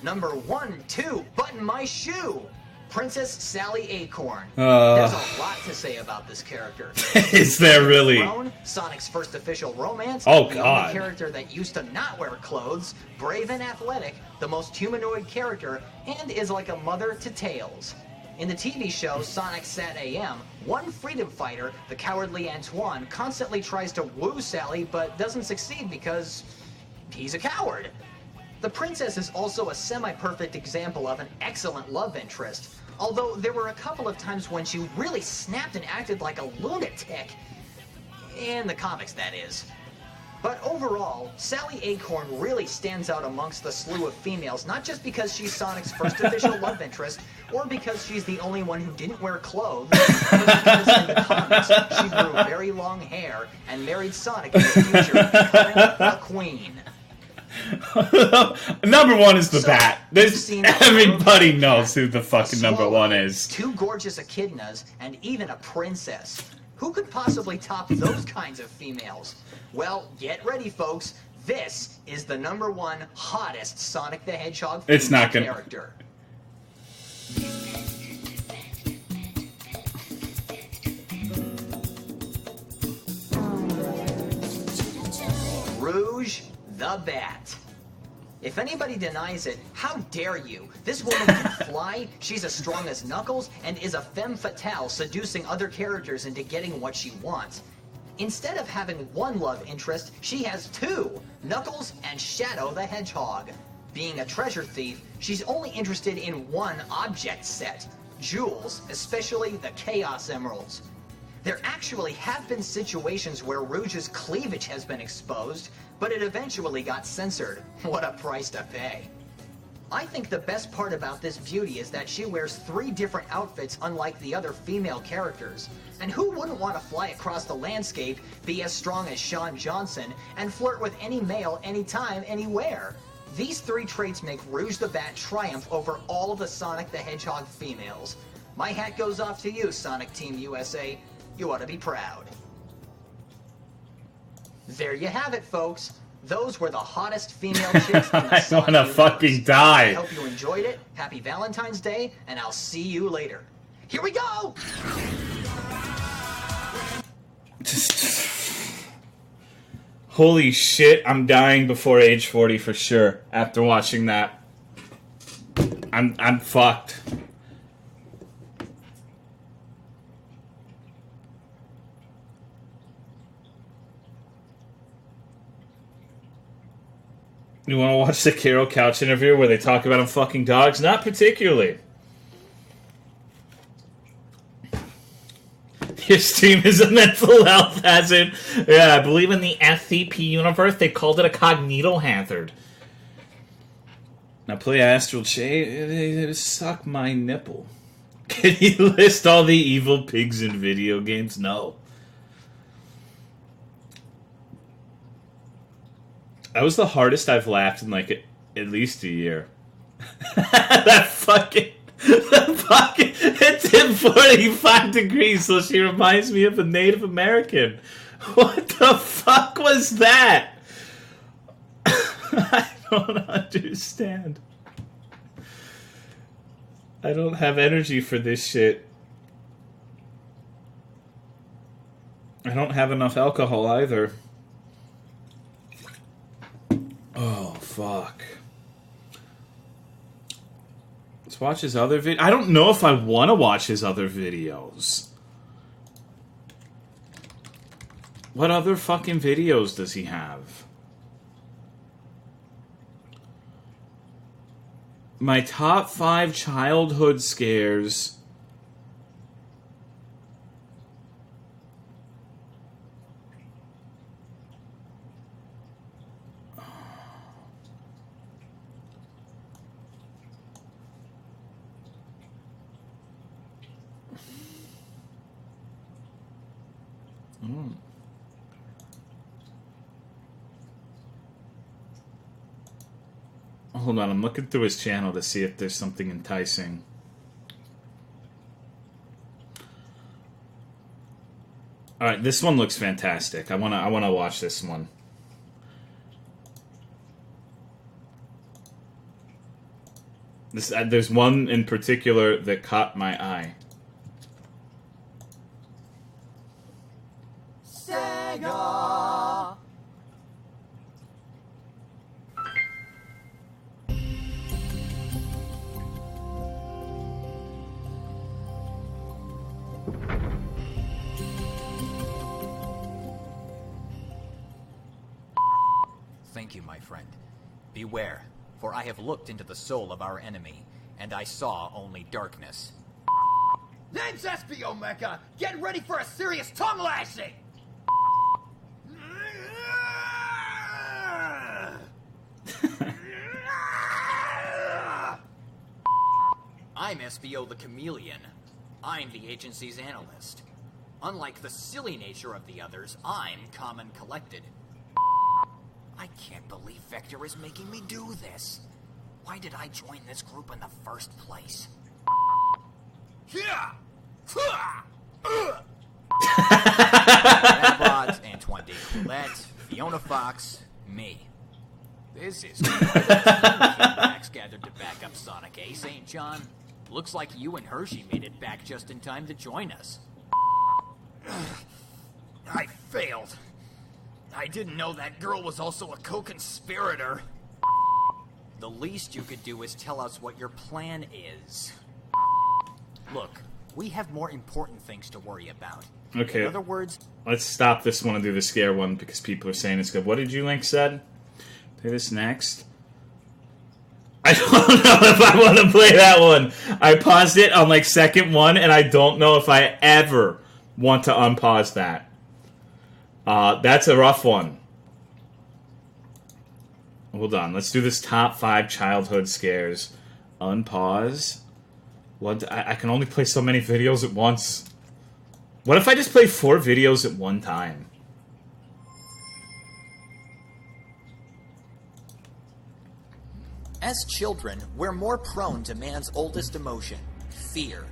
Number 1, 2, button my shoe. Princess Sally Acorn. There's a lot to say about this character. Is there really? Throne, Sonic's first official romance. Oh, the God. only character that used to not wear clothes. Brave and athletic. The most humanoid character. And is like a mother to Tails. In the TV show Sonic Sat AM, one freedom fighter, the cowardly Antoine, constantly tries to woo Sally but doesn't succeed because he's a coward. The princess is also a semi-perfect example of an excellent love interest, although there were a couple of times when she really snapped and acted like a lunatic. In the comics, that is. But overall, Sally Acorn really stands out amongst the slew of females, not just because she's Sonic's first official love interest, or because she's the only one who didn't wear clothes, but because in the comics, she grew very long hair and married Sonic in the future, becoming the queen. Number 1 is the Bat. This Everybody knows who the fucking number 1 is. 2 gorgeous echidnas, and even a princess. Who could possibly top those kinds of females? Well, get ready, folks. This is the number 1 hottest Sonic the Hedgehog female character. Rouge the Bat. If anybody denies it, how dare you? This woman can fly, she's as strong as Knuckles, and is a femme fatale seducing other characters into getting what she wants. Instead of having one love interest, she has 2, Knuckles and Shadow the Hedgehog. Being a treasure thief, she's only interested in one object set, jewels, especially the Chaos Emeralds. There actually have been situations where Rouge's cleavage has been exposed, but it eventually got censored. What a price to pay. I think the best part about this beauty is that she wears 3 different outfits unlike the other female characters. And who wouldn't want to fly across the landscape, be as strong as Sean Johnson, and flirt with any male anytime, anywhere? These 3 traits make Rouge the Bat triumph over all of the Sonic the Hedgehog females. My hat goes off to you, Sonic Team USA. You ought to be proud. There you have it, folks. Those were the hottest female chicks in the I Sonic wanna universe. fucking die. I hope you enjoyed it. Happy Valentine's Day, and I'll see you later. Here we go! Holy shit, I'm dying before age 40 for sure after watching that. I'm fucked. You want to watch the Carol Couch interview where they talk about them fucking dogs? Not particularly. Your stream is a mental health hazard. Yeah, I believe in the SCP universe they called it a cognito hazard. Now play Astral Chain. Suck my nipple. Can you list all the evil pigs in video games? No. That was the hardest I've laughed in like at least a year. That fucking. It's in 45 degrees, so she reminds me of a Native American. What the fuck was that? I don't understand. I don't have energy for this shit. I don't have enough alcohol either. Oh, fuck. Let's watch his other video. I don't know if I want to watch his other videos. What other fucking videos does he have? My top 5 childhood scares. Hold on, I'm looking through his channel to see if there's something enticing. Alright, this one looks fantastic. I wanna watch this one. There's one in particular that caught my eye. Sega! Thank you, my friend. Beware, for I have looked into the soul of our enemy, and I saw only darkness. Name's SBO Mecha! Get ready for a serious tongue lashing! I'm SBO the Chameleon. I'm the agency's analyst. Unlike the silly nature of the others, I'm calm and collected. I can't believe Vector is making me do this. Why did I join this group in the first place? Ratbot, Antoine de Coulette, Fiona Fox, me. This is Max gathered to back up Sonic Ace, St. John. Looks like you and Hershey made it back just in time to join us. I failed. I didn't know that girl was also a co-conspirator. The least you could do is tell us what your plan is. Look, we have more important things to worry about. Okay. In other words, let's stop this one and do the scare one because people are saying it's good. What did you, Link, said? Play this next. I don't know if I want to play that one. I paused it on like second one, and I don't know if I ever want to unpause that. That's a rough one. Hold on. Let's do this top 5 childhood scares. Unpause. What? I can only play so many videos at once. What if I just play 4 videos at one time? as children, we're more prone to man's oldest emotion, fear.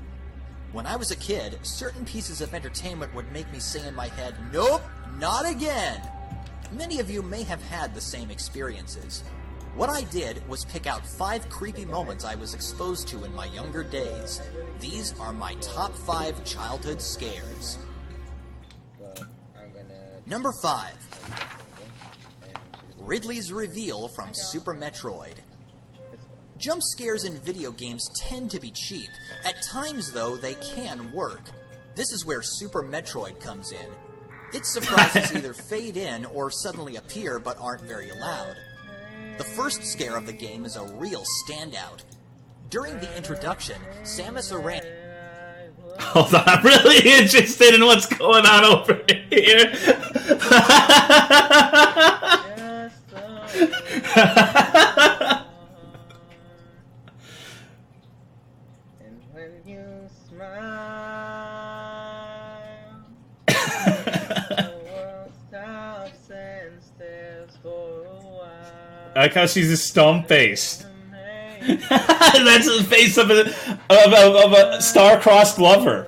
When I was a kid, certain pieces of entertainment would make me say in my head, "Nope, not again." Many of you may have had the same experiences. What I did was pick out 5 creepy moments I was exposed to in my younger days. These are my top 5 childhood scares. Number 5. Ridley's reveal from Super Metroid. Jump scares in video games tend to be cheap. At times, though, they can work. This is where Super Metroid comes in. Its surprises either fade in or suddenly appear but aren't very loud. The first scare of the game is a real standout. During the introduction, Samus Aran... Hold on, I'm really interested in what's going on over here. And when you smile, the world stops and stares for a while. like how she's a stone-faced. That's the face of a star-crossed lover.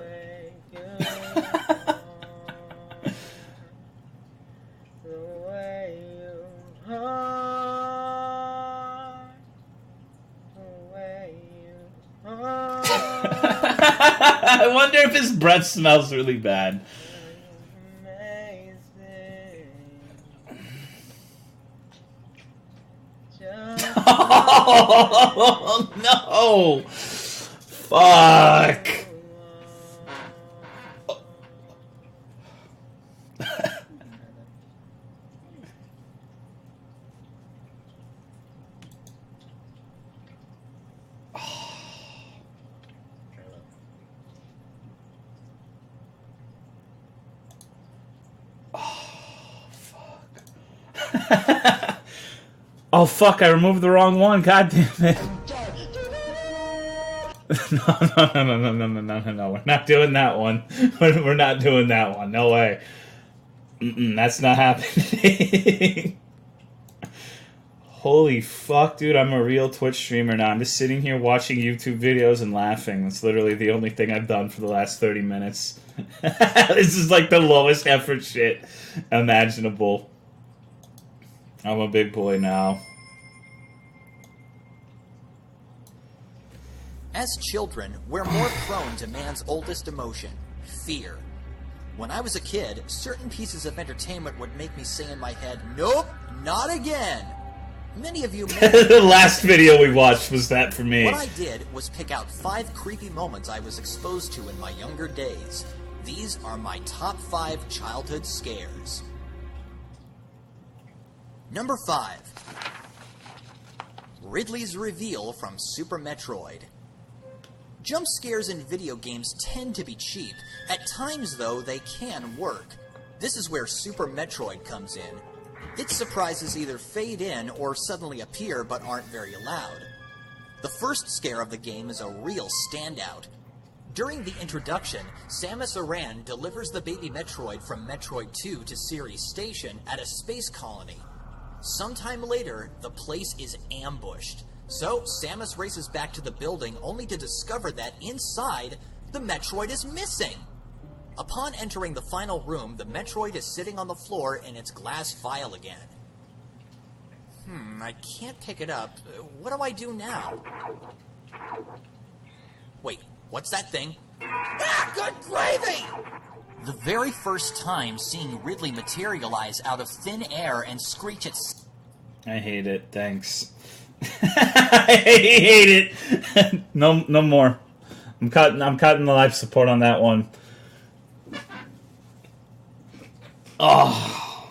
I wonder if his breath smells really bad. Oh, no! Fuck! Oh fuck, I removed the wrong one, god damn it. No, we're not doing that one. We're not doing that one, no way. That's not happening. Holy fuck, dude, I'm a real Twitch streamer now. I'm just sitting here watching YouTube videos and laughing. That's literally the only thing I've done for the last 30 minutes. This is like the lowest effort shit imaginable. I'm a big boy now. As children, we're more prone to man's oldest emotion, fear. When I was a kid, certain pieces of entertainment would make me say in my head, nope, not again. Many of you may the last video we watched was that for me. What I did was pick out 5 creepy moments I was exposed to in my younger days. These are my top 5 childhood scares. Number 5. Ridley's reveal from Super Metroid. Jump scares in video games tend to be cheap. At times, though, they can work. This is where Super Metroid comes in. Its surprises either fade in or suddenly appear but aren't very loud. The first scare of the game is a real standout. During the introduction, Samus Aran delivers the baby Metroid from Metroid 2 to Ceres Station at a space colony. Sometime later, the place is ambushed. So, Samus races back to the building only to discover that inside, the Metroid is missing. Upon entering the final room, the Metroid is sitting on the floor in its glass vial again. I can't pick it up. What do I do now? Wait, what's that thing? Ah, good gravy! The very first time seeing Ridley materialize out of thin air and screech its... I hate it, thanks. I hate it. No more. I'm cutting the live support on that one. Oh.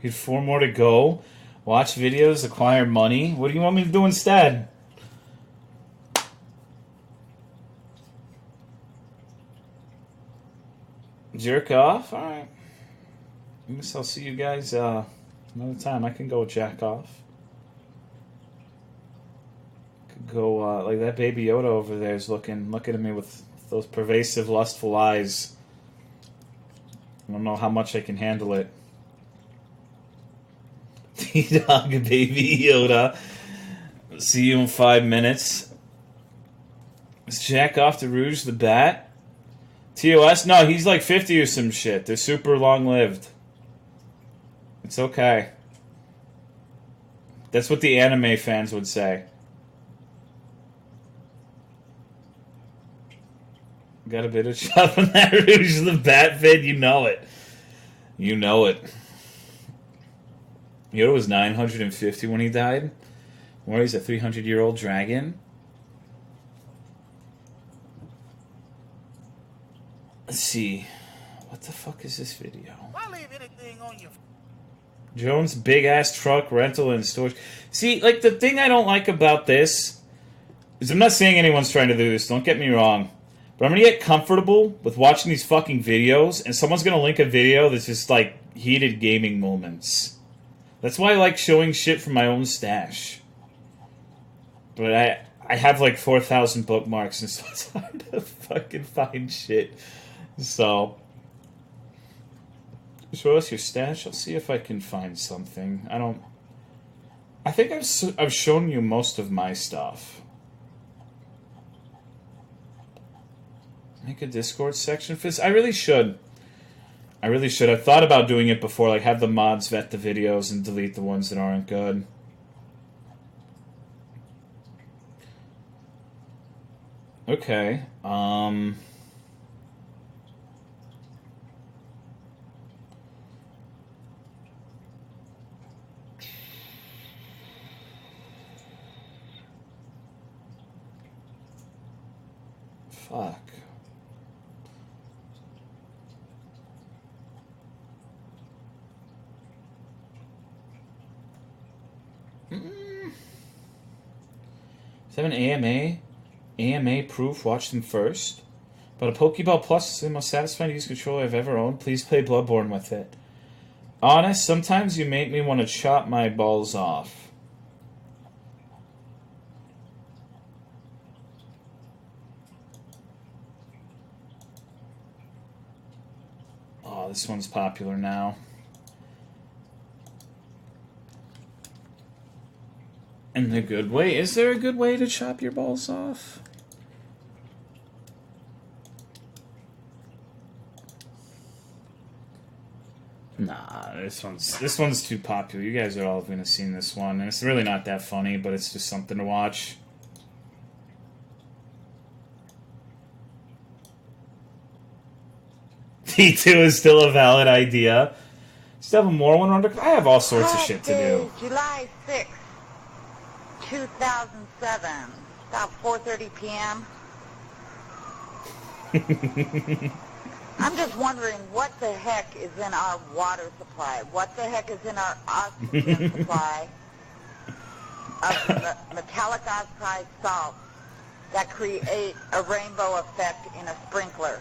You had 4 more to go. Watch videos, acquire money. What do you want me to do instead? Jerk off? Alright. I guess I'll see you guys another time. I can go jack off. Could go, like that baby Yoda over there is looking at me with those pervasive, lustful eyes. I don't know how much I can handle it. T-Dog, baby Yoda. See you in 5 minutes. Is Jack off to Rouge the Bat? TOS? No, he's like 50 or some shit. They're super long-lived. It's okay. That's what the anime fans would say. Got a bit of shot on that Rouge the Bat vid? You know it. You know it. Yoda was 950 when he died. Or he's a 300-year-old dragon. Let's see. What the fuck is this video? Why leave anything on your... Jones' big-ass truck rental and storage. See, like, the thing I don't like about this is I'm not saying anyone's trying to do this. Don't get me wrong. But I'm going to get comfortable with watching these fucking videos, and someone's going to link a video that's just, like, heated gaming moments. That's why I like showing shit from my own stash. But I have like 4,000 bookmarks, and so it's hard to fucking find shit. So, show us your stash. I'll see if I can find something. I think I've shown you most of my stuff. Make a Discord section for this. I really should. I've thought about doing it before, like have the mods vet the videos and delete the ones that aren't good. Okay. Fuck. Is that an AMA? AMA proof, watch them first. But a Pokeball Plus is the most satisfying use controller I've ever owned. Please play Bloodborne with it. Honest, sometimes you make me want to chop my balls off. Oh, this one's popular now. In the good way. Is there a good way to chop your balls off? Nah, this one's too popular. You guys are all gonna see this one, and it's really not that funny, but it's just something to watch. T2 is still a valid idea. Still have more one under. I have all sorts of shit to do. July 6th, 2007, about 4:30 p.m. I'm just wondering what the heck is in our water supply? What the heck is in our oxygen supply of the metallic oxide salts that create a rainbow effect in a sprinkler?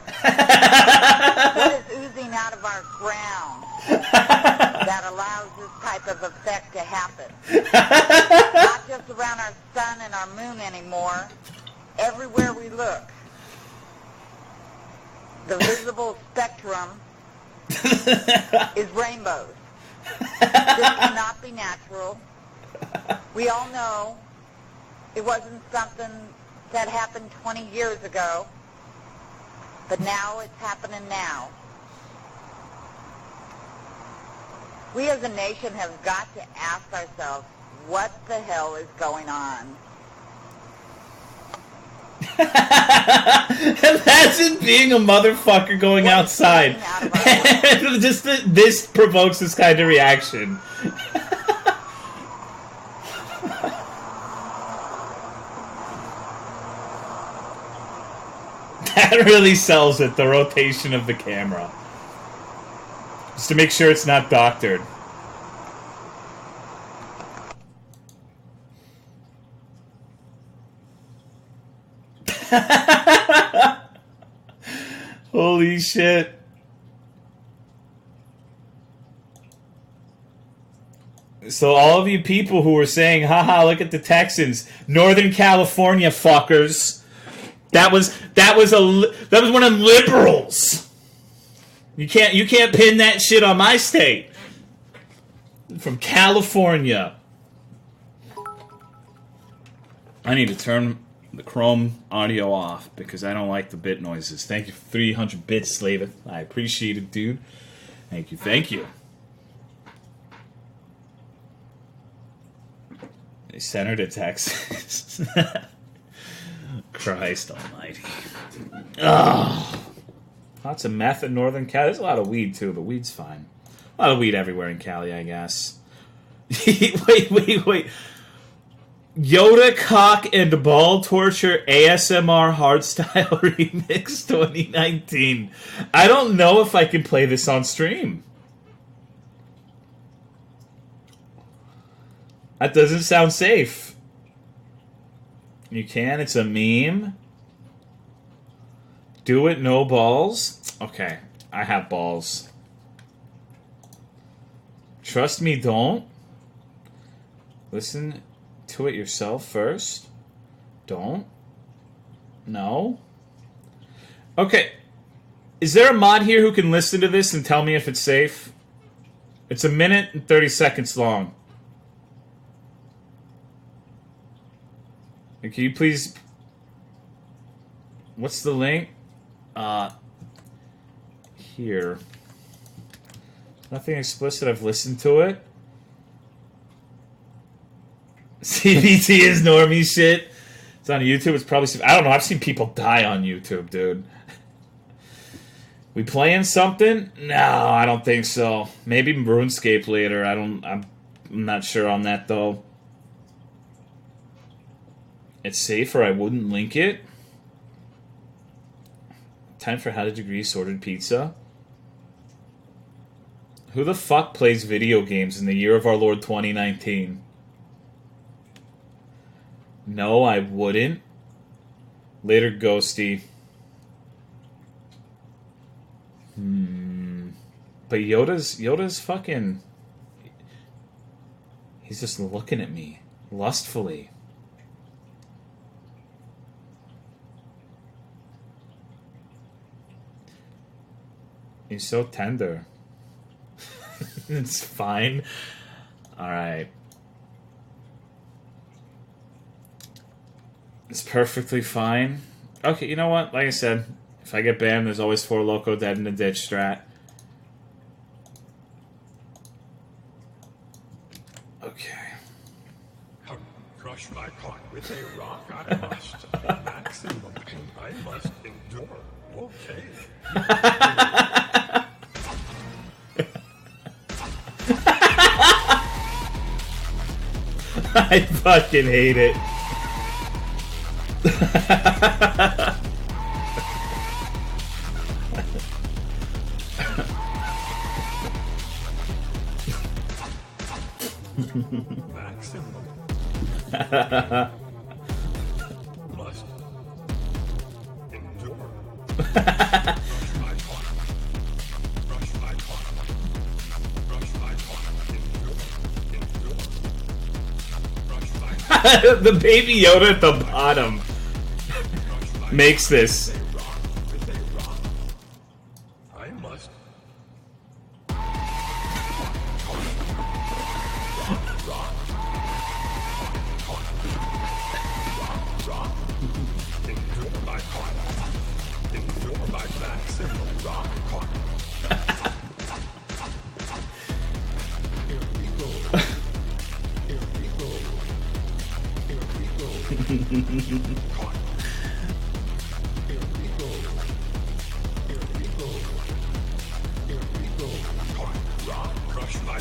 What is oozing out of our ground that allows this type of effect to happen? Not just around our sun and our moon anymore. Everywhere we look. The visible spectrum is rainbows. This cannot be natural. We all know it wasn't something that happened 20 years ago, but now it's happening now. We as a nation have got to ask ourselves, what the hell is going on? Imagine being a motherfucker going outside. Just this provokes this kind of reaction. That really sells it, the rotation of the camera. Just to make sure it's not doctored. Holy shit. So all of you people who were saying, haha, look at the Texans, Northern California fuckers. That was one of them liberals. You can't pin that shit on my state. From California. I need to turn the Chrome audio off because I don't like the bit noises. Thank you for 300 bits, Slaveth. I appreciate it, dude. Thank you, thank you. They sent her to Texas. Christ almighty. Ugh. Lots of meth in Northern Cali. There's a lot of weed, too, but weed's fine. A lot of weed everywhere in Cali, I guess. Wait. Yoda Cock and Ball Torture ASMR Hardstyle Remix 2019. I don't know if I can play this on stream. That doesn't sound safe. You can? It's a meme? Do it, no balls? Okay, I have balls. Trust me, don't. Listen to it yourself first. Don't? No? Okay. Is there a mod here who can listen to this and tell me if it's safe? It's 1 minute and 30 seconds long. Can you please... What's the link? Here. Nothing explicit. I've listened to it. CBT is normie shit. It's on YouTube. It's probably... I don't know. I've seen people die on YouTube, dude. We playing something? No, I don't think so. Maybe RuneScape later. I'm not sure on that, though. It's safe or I wouldn't link it. Time for How to Degree Sorted Pizza. Who the fuck plays video games in the year of our Lord 2019? No, I wouldn't. Later, Ghosty. But Yoda's fucking... He's just looking at me. Lustfully. He's so tender. It's fine. Alright. It's perfectly fine. Okay, you know what? Like I said, if I get banned, there's always 4 Loco dead in the ditch strat. Okay. Crush my heart with a rock, I must. Maximum pain I must endure. Okay. I fucking hate it. Maximum. Must endure. Brush my heart. Brush my heart. Endure. Brush my heart. The baby Yoda at the bottom makes this. I must. Endure my heart. Endure my maximum rock heart. Here we go. Here we go. Here we go. Heart. Here we go. Here we go. Here we go. Heart. Rock. Crush my.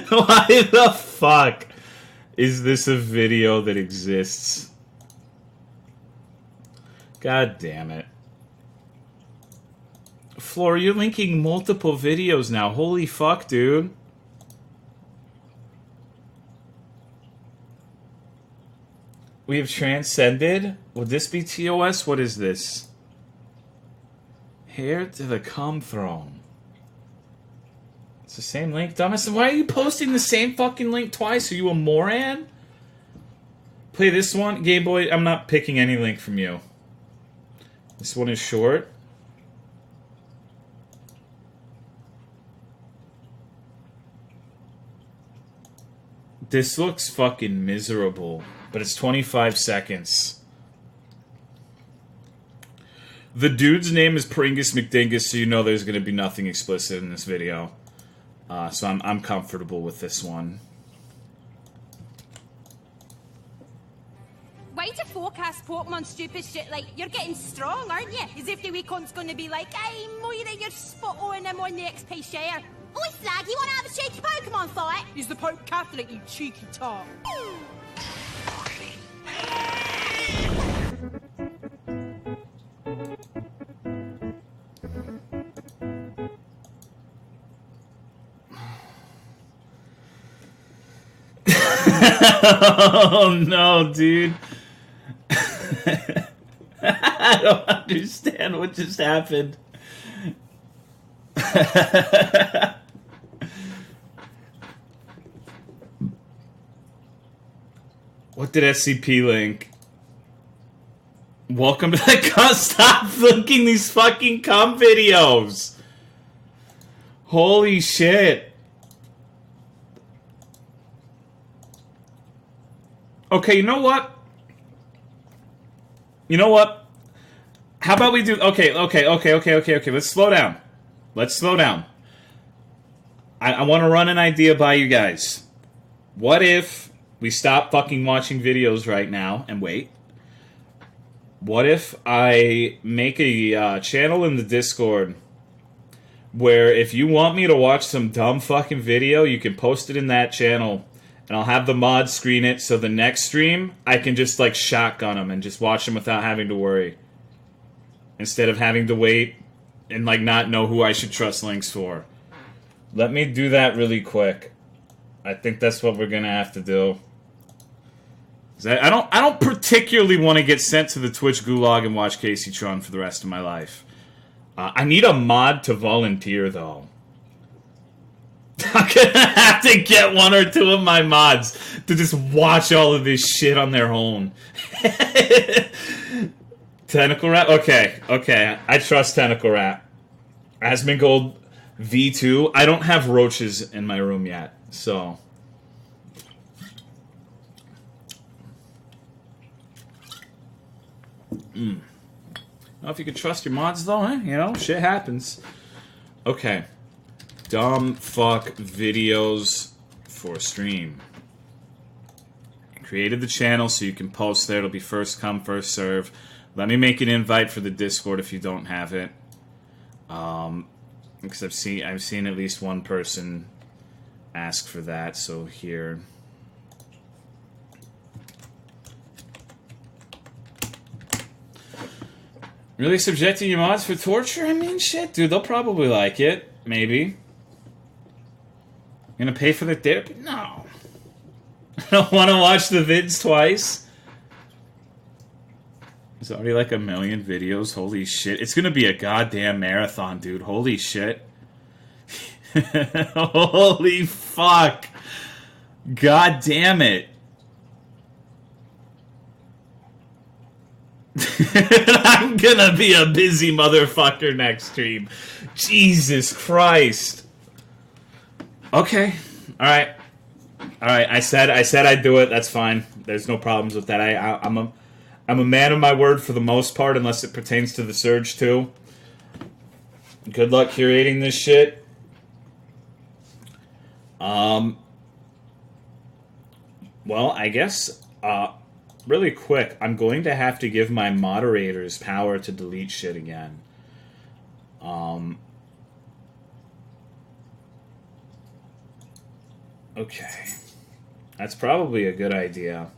Why the fuck is this a video that exists? God damn it. Floor, you're linking multiple videos now. Holy fuck, dude. We have transcended? Would this be TOS? What is this? Heir to the Cum Throne. It's the same link, dumbass. Why are you posting the same fucking link twice? Are you a moron? Play this one. Game Boy, I'm not picking any link from you. This one is short. This looks fucking miserable, but it's 25 seconds. The dude's name is Pringus McDingus, so you know there's going to be nothing explicit in this video. So I'm comfortable with this one. Why to forecast Pokemon stupid shit like you're getting strong, aren't you? As if the wee cunt's gonna be like, "Hey, Moira, you're spot on, I'm on the XP share." Oi, Slag, you wanna have a cheeky Pokemon fight? He's the Pope Catholic, you cheeky tart. Oh no, dude. I don't understand what just happened. What did SCP link? Welcome to the stop linking these fucking cum videos. Holy shit. Okay, you know what? You know what? How about we do... Okay. Let's slow down. Let's slow down. I want to run an idea by you guys. What if we stop fucking watching videos right now and wait? What if I make a channel in the Discord where if you want me to watch some dumb fucking video, you can post it in that channel, and I'll have the mod screen it so the next stream I can just like shotgun them and just watch them without having to worry. Instead of having to wait and like not know who I should trust links for. Let me do that really quick. I think that's what we're gonna have to do. I don't particularly want to get sent to the Twitch gulag and watch Casey Tron for the rest of my life. I need a mod to volunteer, though. I'm gonna have to get one or two of my mods to just watch all of this shit on their own. Tentacle Rat? Okay. I trust Tentacle Rat. Asmongold V2. I don't have roaches in my room yet, so... I don't know if you can trust your mods, though, eh? You know, shit happens. Okay. Dumb fuck videos for stream. Created the channel so you can post there. It'll be first come, first serve. Let me make an invite for the Discord if you don't have it. Because I've seen at least one person ask for that, so here... Really subjecting your mods for torture? I mean, shit, dude. They'll probably like it. Maybe. Gonna pay for the therapy? No. I don't want to watch the vids twice. There's already like 1 million videos. Holy shit. It's gonna be a goddamn marathon, dude. Holy shit. Holy fuck. God damn it. I'm gonna be a busy motherfucker next stream. Jesus Christ. Okay. Alright. I said I'd do it. That's fine. There's no problems with that. I'm a man of my word for the most part, unless it pertains to the Surge 2. Good luck curating this shit. Well, I guess really quick, I'm going to have to give my moderators power to delete shit again. Okay. That's probably a good idea.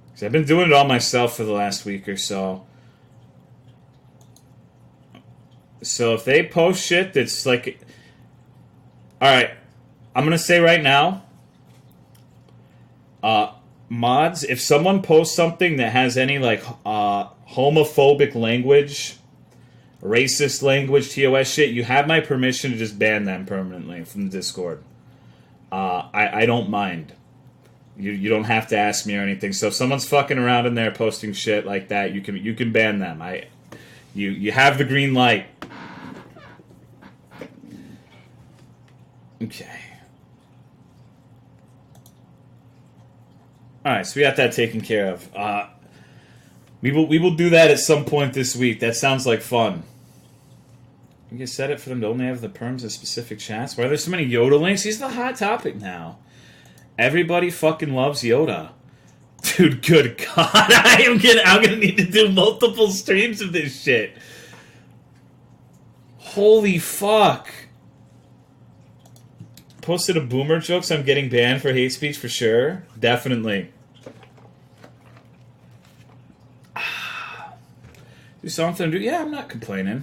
Because I've been doing it all myself for the last week or so. So if they post shit that's like... Alright. I'm going to say right now... mods, if someone posts something that has any, like, homophobic language, racist language, TOS shit, you have my permission to just ban them permanently from the Discord. I don't mind. You don't have to ask me or anything. So if someone's fucking around in there posting shit like that, you can ban them. You have the green light. Okay. Alright, so we got that taken care of. We will do that at some point this week. That sounds like fun. You can set it for them to only have the perms of specific chats. Why are there so many Yoda links? He's the hot topic now. Everybody fucking loves Yoda. Dude, good God. I'm gonna need to do multiple streams of this shit. Holy fuck. Posted a boomer joke, so I'm getting banned for hate speech for sure. Definitely. Do something. Yeah, I'm not complaining.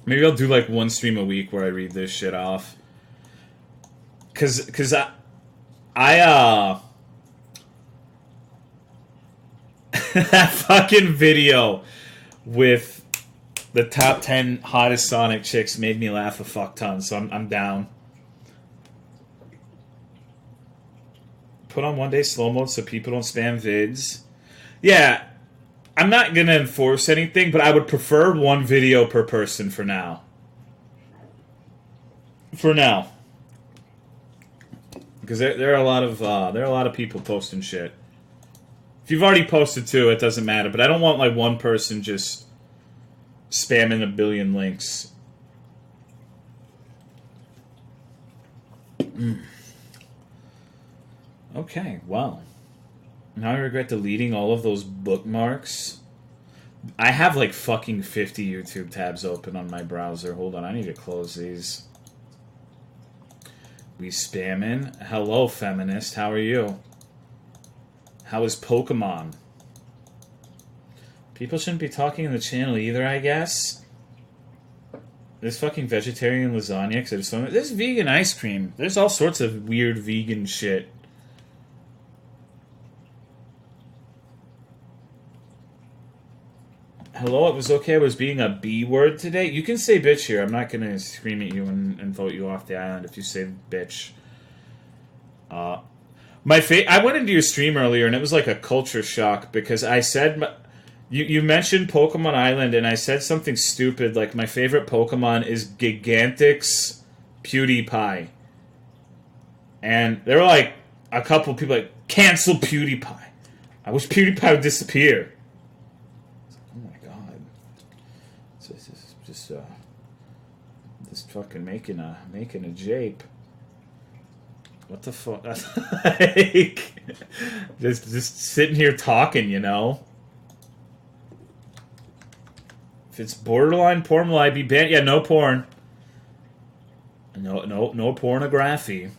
Maybe I'll do like one stream a week where I read this shit off. Cause that fucking video with the top 10 hottest Sonic chicks made me laugh a fuck ton, so I'm down. put on one day slow mode so people don't spam vids. Yeah, I'm not going to enforce anything, but I would prefer one video per person for now. For now. Because there are a lot of people posting shit. If you've already posted two, it doesn't matter. But I don't want like one person just spamming a billion links. Okay, well. Now I regret deleting all of those bookmarks. I have like fucking 50 YouTube tabs open on my browser. Hold on, I need to close these. We spamming. Hello, feminist. How are you? How is Pokemon? People shouldn't be talking in the channel either, I guess. There's fucking vegetarian lasagna. Cause I just want... There's vegan ice cream. There's all sorts of weird vegan shit. Hello, it was okay I was being a B word today. You can say bitch here. I'm not going to scream at you and vote you off the island if you say bitch. I went into your stream earlier and it was like a culture shock because I said... You mentioned Pokemon Island and I said something stupid like my favorite Pokemon is Gigantix PewDiePie. And there were like a couple people like, cancel PewDiePie. I wish PewDiePie would disappear. Just fucking making a jape. What the fuck? Like, just sitting here talking, you know. If it's borderline porn, will I be banned? Yeah, no porn. No pornography.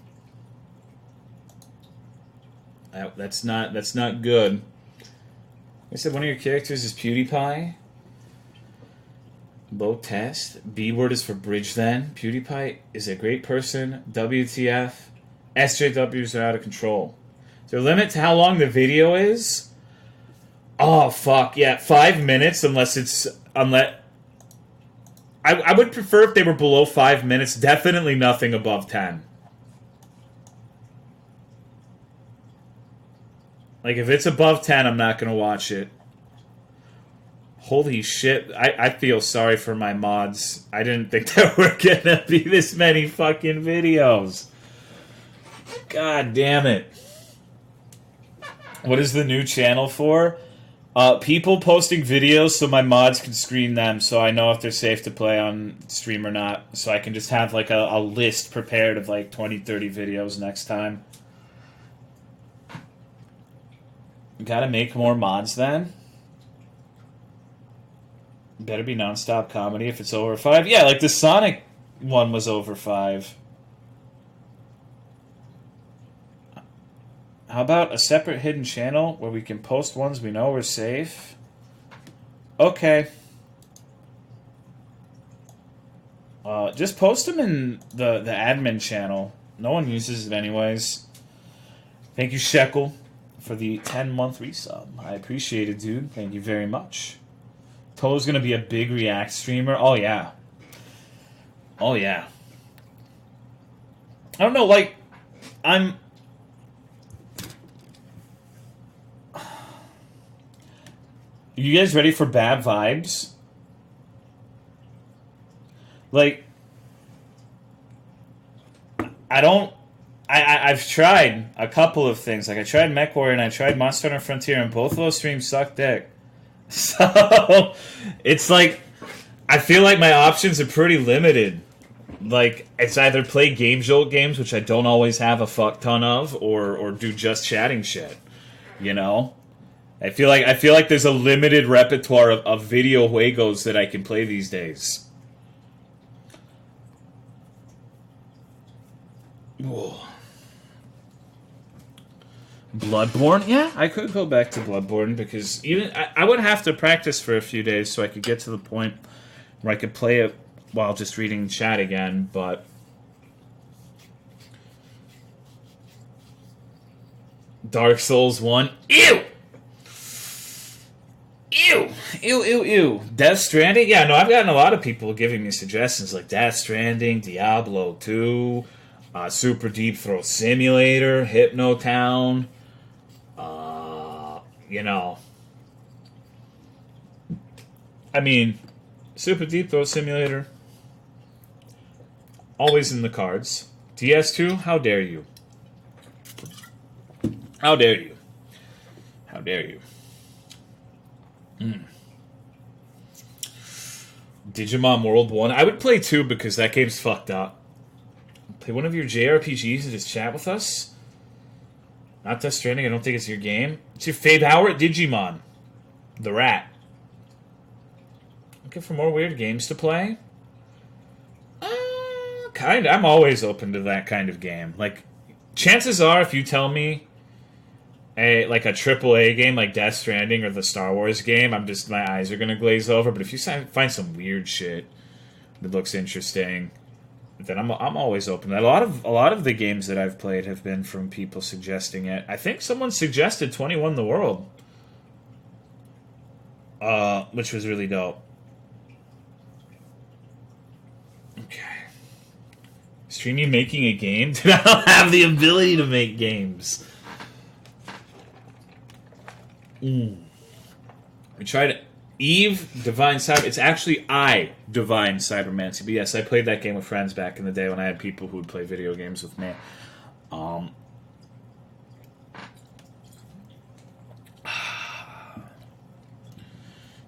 That's not good. I said one of your characters is PewDiePie. Low test. B word is for bridge then. PewDiePie is a great person. WTF. SJWs are out of control. Is there a limit to how long the video is? Oh, fuck. Yeah, 5 minutes unless it's... I would prefer if they were below 5 minutes. Definitely nothing above 10. Like, if it's above 10, I'm not going to watch it. Holy shit, I feel sorry for my mods. I didn't think there were gonna be this many fucking videos. God damn it. What is the new channel for? People posting videos so my mods can screen them so I know if they're safe to play on stream or not. So I can just have like a list prepared of like 20, 30 videos next time. Gotta make more mods then. Better be non-stop comedy if it's over 5. Yeah, like the Sonic one was over 5. How about a separate hidden channel where we can post ones we know are safe? Okay. Just post them in the admin channel. No one uses it anyways. Thank you, Shekel, for the 10-month resub. I appreciate it, dude. Thank you very much. Toto's gonna be a big React streamer. Oh, yeah. Oh, yeah. I don't know, like, I'm... You guys ready for bad vibes? Like, I've tried a couple of things. Like, I tried MechWarrior and I tried Monster Hunter Frontier, and both of those streams suck dick. So, it's like, I feel like my options are pretty limited. Like, it's either play Game Jolt games, which I don't always have a fuck ton of, or do just chatting shit. You know? I feel like there's a limited repertoire of video juegos that I can play these days. Whoa. Bloodborne? Yeah, I could go back to Bloodborne because even I would have to practice for a few days so I could get to the point where I could play it while just reading chat again, but Dark Souls 1. Ew! Ew! Ew, ew, ew. Death Stranding? Yeah, no, I've gotten a lot of people giving me suggestions like Death Stranding, Diablo 2, Super Deep Throat Simulator, Hypno Town. You know, I mean, Super Deep Throat Simulator, always in the cards. DS2, how dare you? How dare you? How dare you? Digimon World 1. I would play 2 because that game's fucked up. Play one of your JRPGs and just chat with us? Not Death Stranding, I don't think it's your game. It's your fave Howard Digimon. The Rat. Looking for more weird games to play? Kinda. I'm always open to that kind of game. Like, chances are, if you tell me a AAA game like Death Stranding or the Star Wars game, my eyes are gonna glaze over. But if you find some weird shit that looks interesting, then I'm always open. A lot of the games that I've played have been from people suggesting it. I think someone suggested 21 the World, which was really dope. Okay. Stream you making a game? Dude, I don't have the ability to make games. We tried Eve, Divine Cyber. It's actually Divine Cybermancy. But yes, I played that game with friends back in the day when I had people who would play video games with me.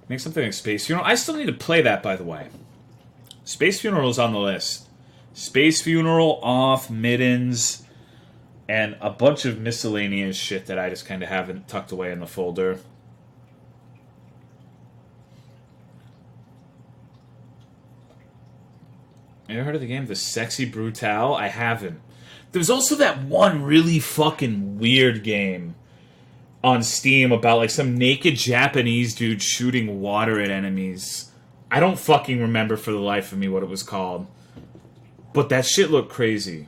Make something like Space Funeral. I still need to play that, by the way. Space Funeral is on the list. Space Funeral, Off, Middens, and a bunch of miscellaneous shit that I just kind of haven't tucked away in the folder. You ever heard of the game The Sexy Brutale? I haven't. There's also that one really fucking weird game on Steam about like some naked Japanese dude shooting water at enemies. I don't fucking remember for the life of me what it was called. But that shit looked crazy.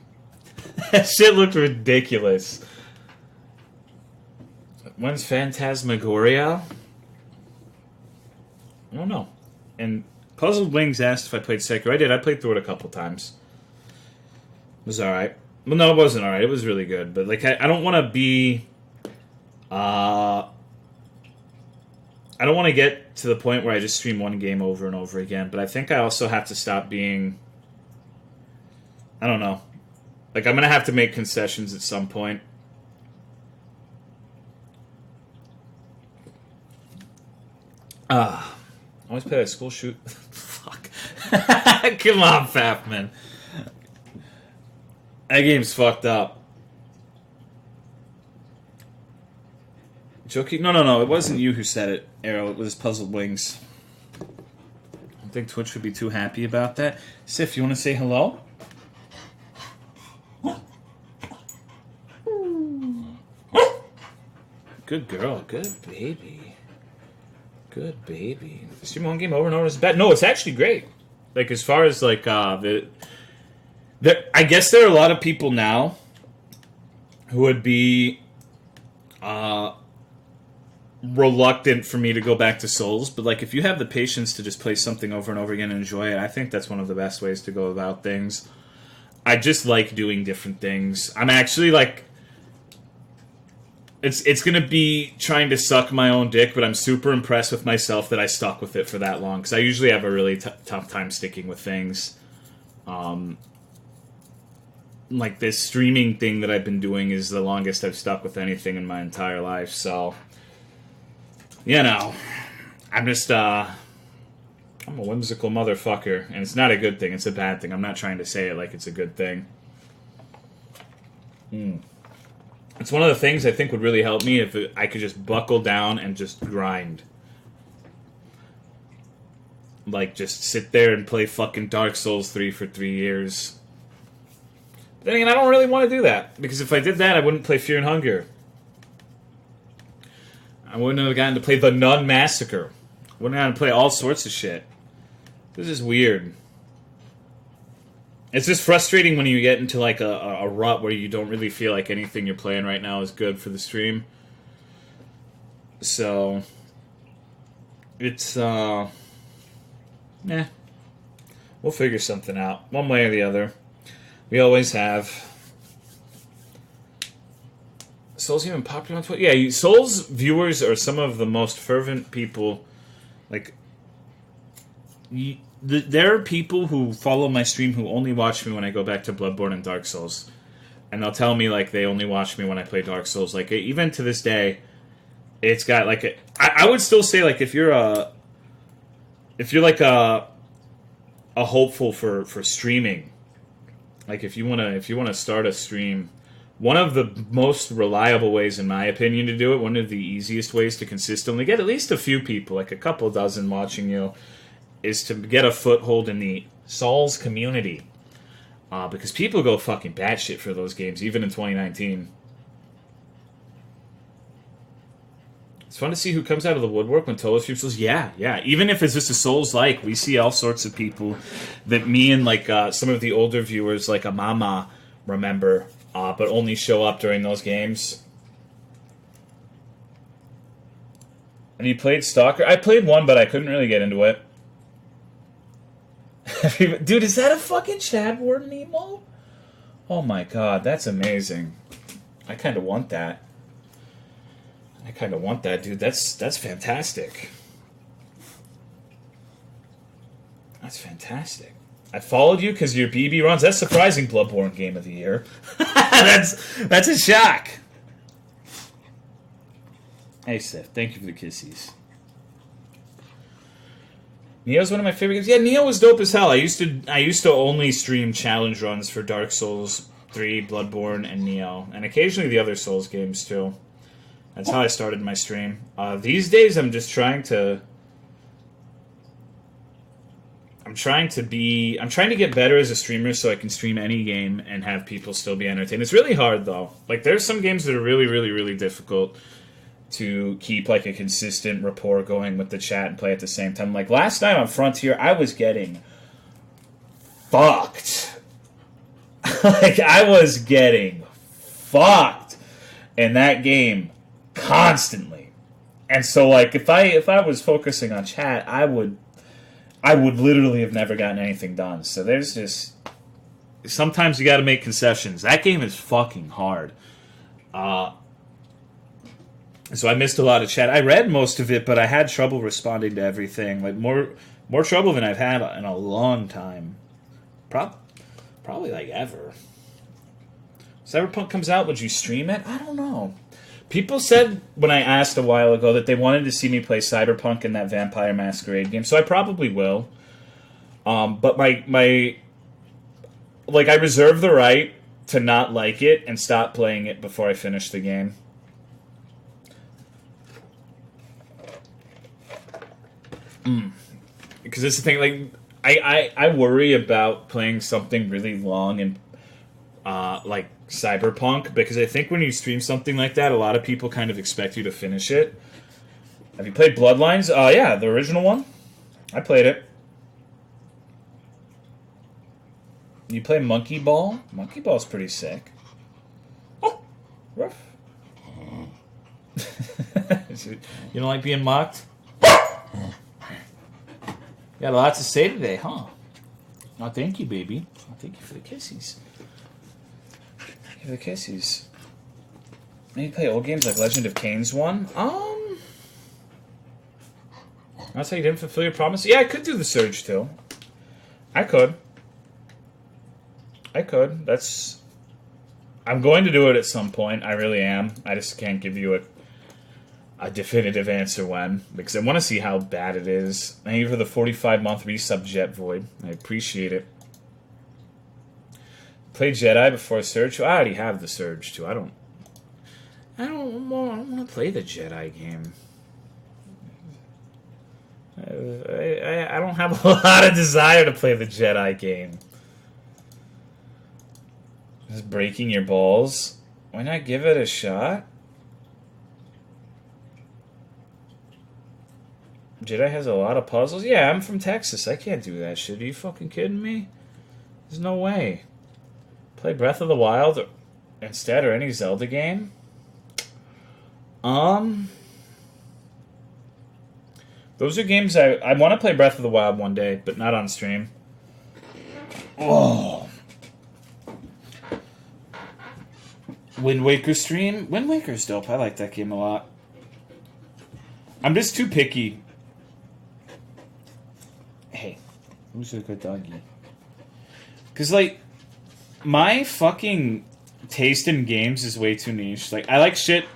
That shit looked ridiculous. When's Phantasmagoria? I don't know. And Puzzled Wings asked if I played Sekiro. I did. I played through it a couple times. It was alright. Well, no, it wasn't alright. It was really good. But, like, I don't want to be... I don't want to get to the point where I just stream one game over and over again. But I think I also have to stop being... I don't know. Like, I'm going to have to make concessions at some point. Always play that school shoot. Fuck. Come on, Fafman. That game's fucked up. Joking? No. It wasn't you who said it, Arrow. It was Puzzled Wings. I don't think Twitch would be too happy about that. Sif, you want to say hello? Good girl. Good baby. Good baby. Stream one game over and over is bad. No, it's actually great. Like, as far as, like, I guess there are a lot of people now who would be reluctant for me to go back to Souls. But, like, if you have the patience to just play something over and over again and enjoy it, I think that's one of the best ways to go about things. I just like doing different things. I'm actually, like... It's going to be trying to suck my own dick, but I'm super impressed with myself that I stuck with it for that long. Because I usually have a really tough time sticking with things. Like this streaming thing that I've been doing is the longest I've stuck with anything in my entire life. So, you know, I'm just, I'm a whimsical motherfucker. And it's not a good thing, it's a bad thing. I'm not trying to say it like it's a good thing. It's one of the things I think would really help me if I could just buckle down and just grind. Like, just sit there and play fucking Dark Souls 3 for 3 years. But then again, I don't really want to do that. Because if I did that, I wouldn't play Fear and Hunger. I wouldn't have gotten to play The Nun Massacre. I wouldn't have gotten to play all sorts of shit. This is weird. It's just frustrating when you get into like a rut where you don't really feel like anything you're playing right now is good for the stream. So it's we'll figure something out one way or the other. We always have. Souls even popular on Twitter? Yeah, Souls viewers are some of the most fervent people. Like, there are people who follow my stream who only watch me when I go back to Bloodborne and Dark Souls. And they'll tell me, like, they only watch me when I play Dark Souls. Like, even to this day, it's got, like, I would still say, like, if you're like a hopeful for streaming, like, if you wanna start a stream, one of the most reliable ways, in my opinion, to do it, one of the easiest ways to consistently get at least a few people, like a couple dozen watching you, is to get a foothold in the Souls community. Because people go fucking batshit for those games, even in 2019. It's fun to see who comes out of the woodwork when Tola streams Souls. Yeah. Even if it's just a Souls-like, we see all sorts of people that me and, like, some of the older viewers, like Amama, remember, but only show up during those games. And you played Stalker? I played one, but I couldn't really get into it. Dude, is that a fucking Chad Warden emote? Oh my god, that's amazing. I kind of want that. Dude. That's fantastic. That's fantastic. I followed you because your BB runs. That's surprising. Bloodborne Game of the Year. That's a shock. Hey, Seth. Thank you for the kissies. Neo's one of my favorite games. Yeah, Neo was dope as hell. I used to only stream challenge runs for Dark Souls 3, Bloodborne, and Neo, and occasionally the other Souls games too. That's how I started my stream. These days, I'm just trying to get better as a streamer so I can stream any game and have people still be entertained. It's really hard though. Like, there's some games that are really, really, really difficult to keep, like, a consistent rapport going with the chat and play at the same time. Like, last night on Frontier, I was getting fucked. Like, I was getting fucked in that game constantly. And so, like, if I was focusing on chat, I would literally have never gotten anything done. So there's just... Sometimes you gotta make concessions. That game is fucking hard. So I missed a lot of chat. I read most of it, but I had trouble responding to everything. Like, more trouble than I've had in a long time. Probably like ever. Cyberpunk comes out, would you stream it? I don't know. People said when I asked a while ago that they wanted to see me play Cyberpunk in that Vampire Masquerade game, so I probably will. But my like, I reserve the right to not like it and stop playing it before I finish the game. Because it's the thing, like, I worry about playing something really long and like Cyberpunk, because I think when you stream something like that, a lot of people kind of expect you to finish it. Have you played Bloodlines? Yeah, the original one. I played it. You play Monkey Ball? Monkey Ball's pretty sick. Oh, rough. You don't like being mocked? You got a lot to say today, huh? Oh, thank you, baby. Oh, thank you for the kissies. Thank you for the kissies. Maybe play old games like Legend of Kane's one? I'll say you didn't fulfill your promise. Yeah, I could do the Surge, too. I could. That's... I'm going to do it at some point. I really am. I just can't give you a definitive answer when, because I want to see how bad it is. Thank you for the 45-month resub, Jet Void. I appreciate it. Play Jedi before Surge. I already have the Surge too. I don't want to play the Jedi game. I don't have a lot of desire to play the Jedi game. Just breaking your balls. Why not give it a shot? Jedi has a lot of puzzles? Yeah, I'm from Texas. I can't do that shit. Are you fucking kidding me? There's no way. Play Breath of the Wild instead, or any Zelda game? Those are games I want to play Breath of the Wild one day, but not on stream. Oh. Wind Waker stream. Wind Waker's dope. I like that game a lot. I'm just too picky. Hey, who's a good doggy? Because, like, my fucking taste in games is way too niche. Like, I like shit.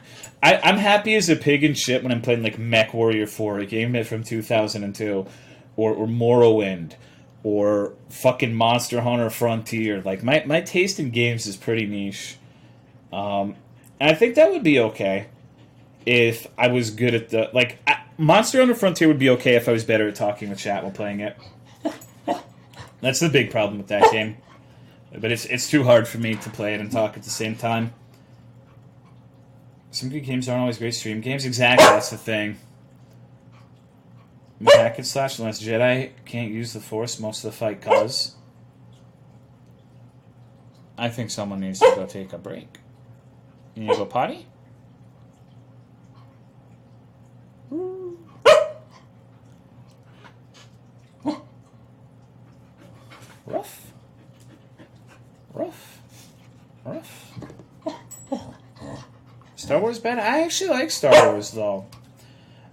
I'm happy as a pig in shit when I'm playing, like, Mech Warrior 4, a game from 2002, or Morrowind, or fucking Monster Hunter Frontier. Like, my taste in games is pretty niche. And I think that would be okay if I was good at the... Like, Monster Hunter Frontier would be okay if I was better at talking with chat while playing it. That's the big problem with that game. But it's too hard for me to play it and talk at the same time. Some good games aren't always great stream games. Exactly, that's the thing. Hack and slash unless Jedi can't use the Force most of the fight, cause... I think someone needs to go take a break. You need to go potty? Rough. Rough. Rough. Star Wars bad? I actually like Star Wars, though.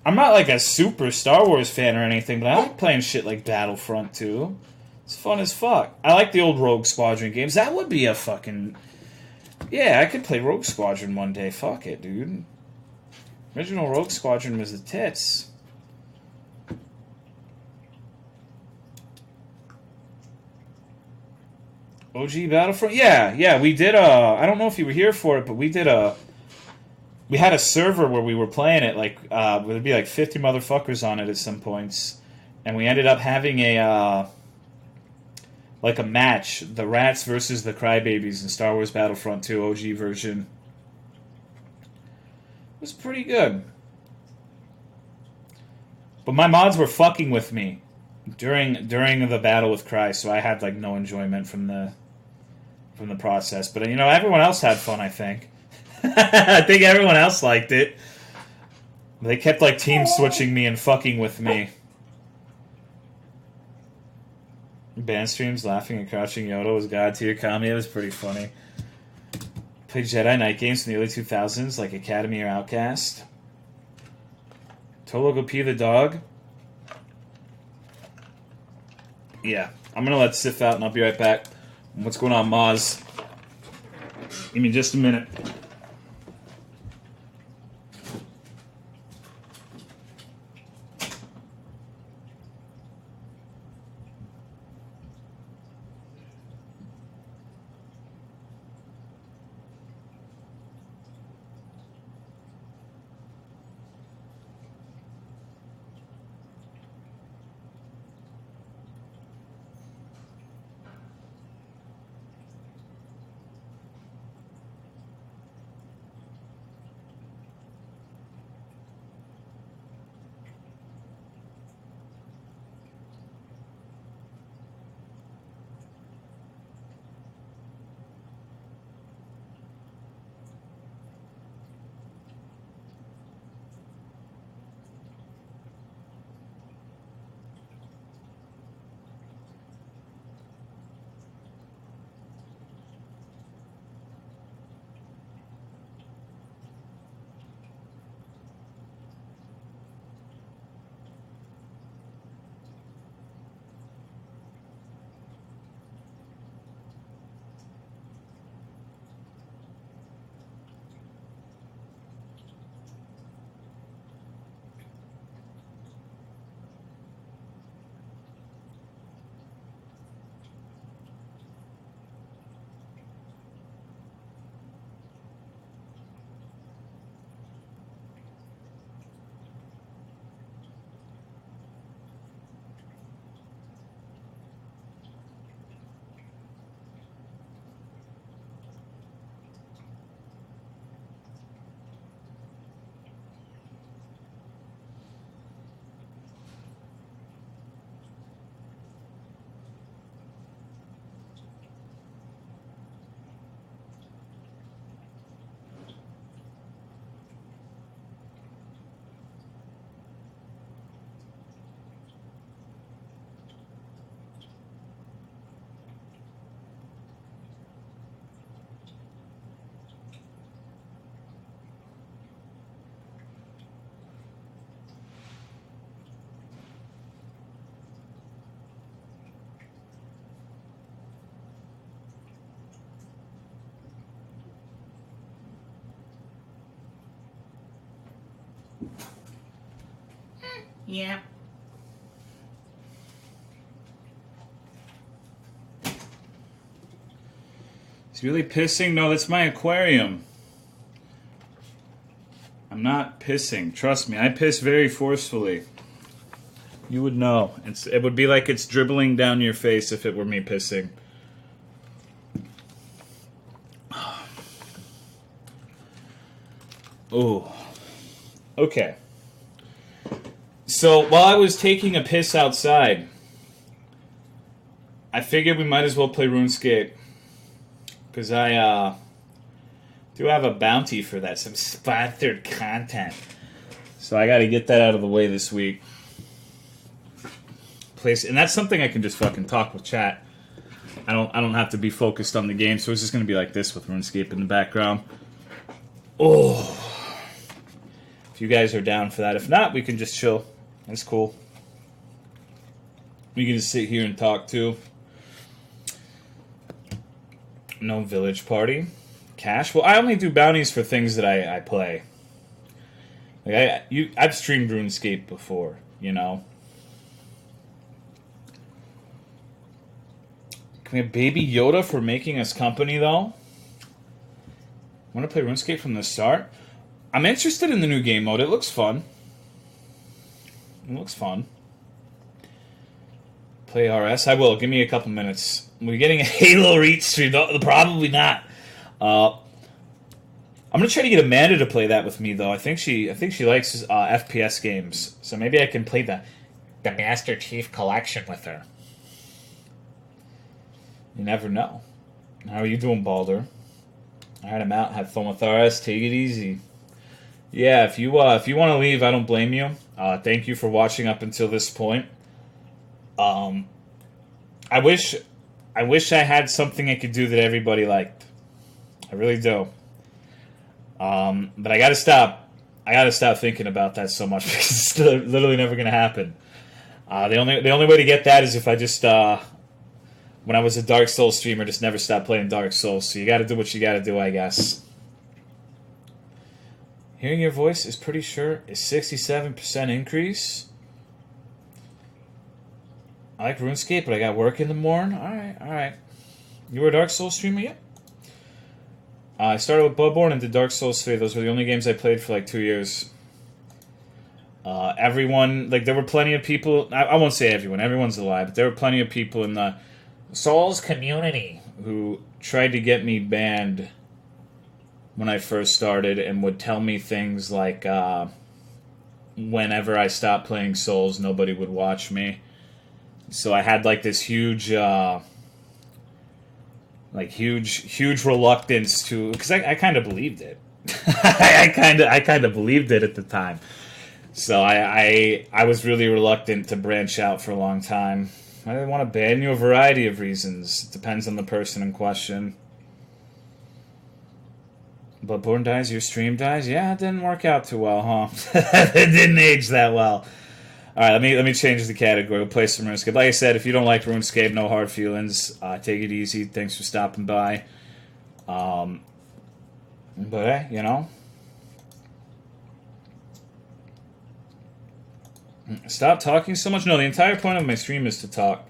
I'm not like a super Star Wars fan or anything, but I like playing shit like Battlefront 2. It's fun as fuck. I like the old Rogue Squadron games. That would be a fucking... Yeah, I could play Rogue Squadron one day. Fuck it, dude. Original Rogue Squadron was the tits. OG Battlefront? Yeah, we did I don't know if you were here for it, but we did we had a server where we were playing it, like, there'd be like 50 motherfuckers on it at some points. And we ended up having like a match, the Rats versus the Crybabies in Star Wars Battlefront 2 OG version. It was pretty good. But my mods were fucking with me during the battle with Cry, so I had like no enjoyment from the process. But you know, everyone else had fun, I think. I think everyone else liked it. They kept like team switching me and fucking with me. Band streams laughing at Crouching Yoda was god tier comedy. It was pretty funny. Played Jedi Knight games from the early 2000s like Academy or Outcast. Tolo go pee the dog. Yeah, I'm gonna let Sif out and I'll be right back. What's going on, Maz? Give me just a minute. Yeah. He's really pissing? No, that's my aquarium. I'm not pissing. Trust me, I piss very forcefully. You would know. It would be like it's dribbling down your face if it were me pissing. Oh. Okay. So, while I was taking a piss outside, I figured we might as well play RuneScape. Because I, do have a bounty for that. Some sponsored content. So I gotta get that out of the way this week. And that's something I can just fucking talk with chat. I don't have to be focused on the game, so it's just gonna be like this with RuneScape in the background. Oh. If you guys are down for that. If not, we can just chill. That's cool. We can just sit here and talk too. No village party. Cash? Well, I only do bounties for things that I play. Like I've streamed RuneScape before, you know. Can we have Baby Yoda for making us company, though? Want to play RuneScape from the start? I'm interested in the new game mode. It looks fun. It looks fun. Play RS? I will. Give me a couple minutes. We're getting a Halo Reach stream. No, probably not. I'm gonna try to get Amanda to play that with me, though. I think she likes FPS games, so maybe I can play the Master Chief Collection with her. You never know. How are you doing, Balder? Alright, I'm out. Have fun with RS. Take it easy. Yeah, if you want to leave, I don't blame you. Thank you for watching up until this point. I wish I had something I could do that everybody liked. I really do. But I gotta stop. I gotta stop thinking about that so much because it's literally never gonna happen. The only way to get that is if I just when I was a Dark Souls streamer, just never stopped playing Dark Souls. So you gotta do what you gotta do, I guess. Hearing your voice is pretty sure is 67% increase. I like RuneScape, but I got work in the morning. Alright. You were a Dark Souls streamer yet? I started with Bloodborne and did Dark Souls 3. Those were the only games I played for like 2 years. Everyone, like there were plenty of people, I won't say everyone, everyone's a lie, but there were plenty of people in the Souls community who tried to get me banned when I first started and would tell me things like whenever I stopped playing Souls, nobody would watch me. So I had like this huge reluctance to, because I kind of believed it. I kind of believed it at the time. So I was really reluctant to branch out for a long time. I didn't want to ban you a variety of reasons. It depends on the person in question. Bloodborne dies, your stream dies? Yeah, it didn't work out too well, huh? It didn't age that well. Alright, let me change the category. We'll play some RuneScape. Like I said, if you don't like RuneScape, no hard feelings. Take it easy. Thanks for stopping by. But hey, you know. Stop talking so much? No, the entire point of my stream is to talk.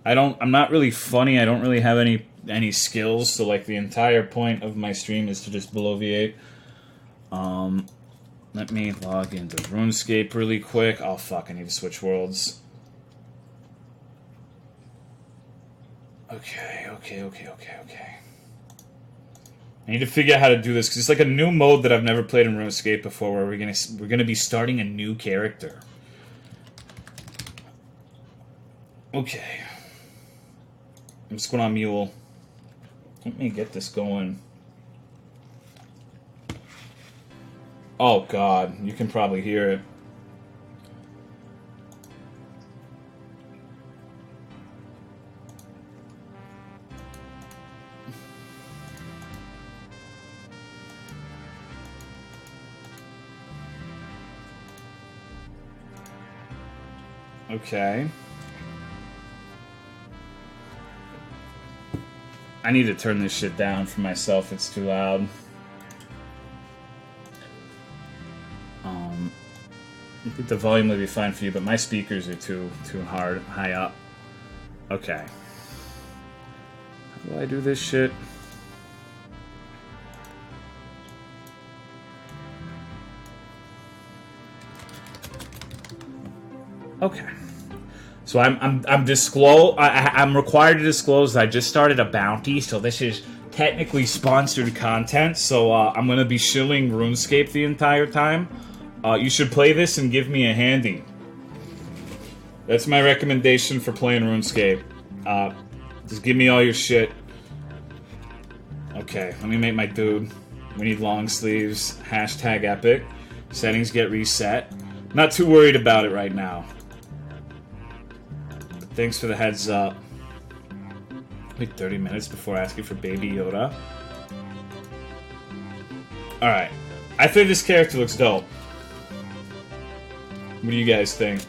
I'm not really funny. I don't really have any skills, so like the entire point of my stream is to just bloviate. Let me log into RuneScape really quick. Oh fuck, I need to switch worlds. Okay. I need to figure out how to do this because it's like a new mode that I've never played in RuneScape before, where we're gonna be starting a new character. Okay. I'm just going on Mule. Let me get this going. Oh god, you can probably hear it. Okay. I need to turn this shit down for myself, it's too loud. I think the volume will be fine for you, but my speakers are too high up. Okay. How do I do this shit? Okay. So I'm required to disclose that I just started a bounty, so this is technically sponsored content. So I'm gonna be shilling RuneScape the entire time. You should play this and give me a handy. That's my recommendation for playing RuneScape. Just give me all your shit. Okay, let me make my dude. We need long sleeves. Hashtag epic. Settings get reset. Not too worried about it right now. Thanks for the heads up. Wait 30 minutes before asking for Baby Yoda. Alright. I think this character looks dope. What do you guys think?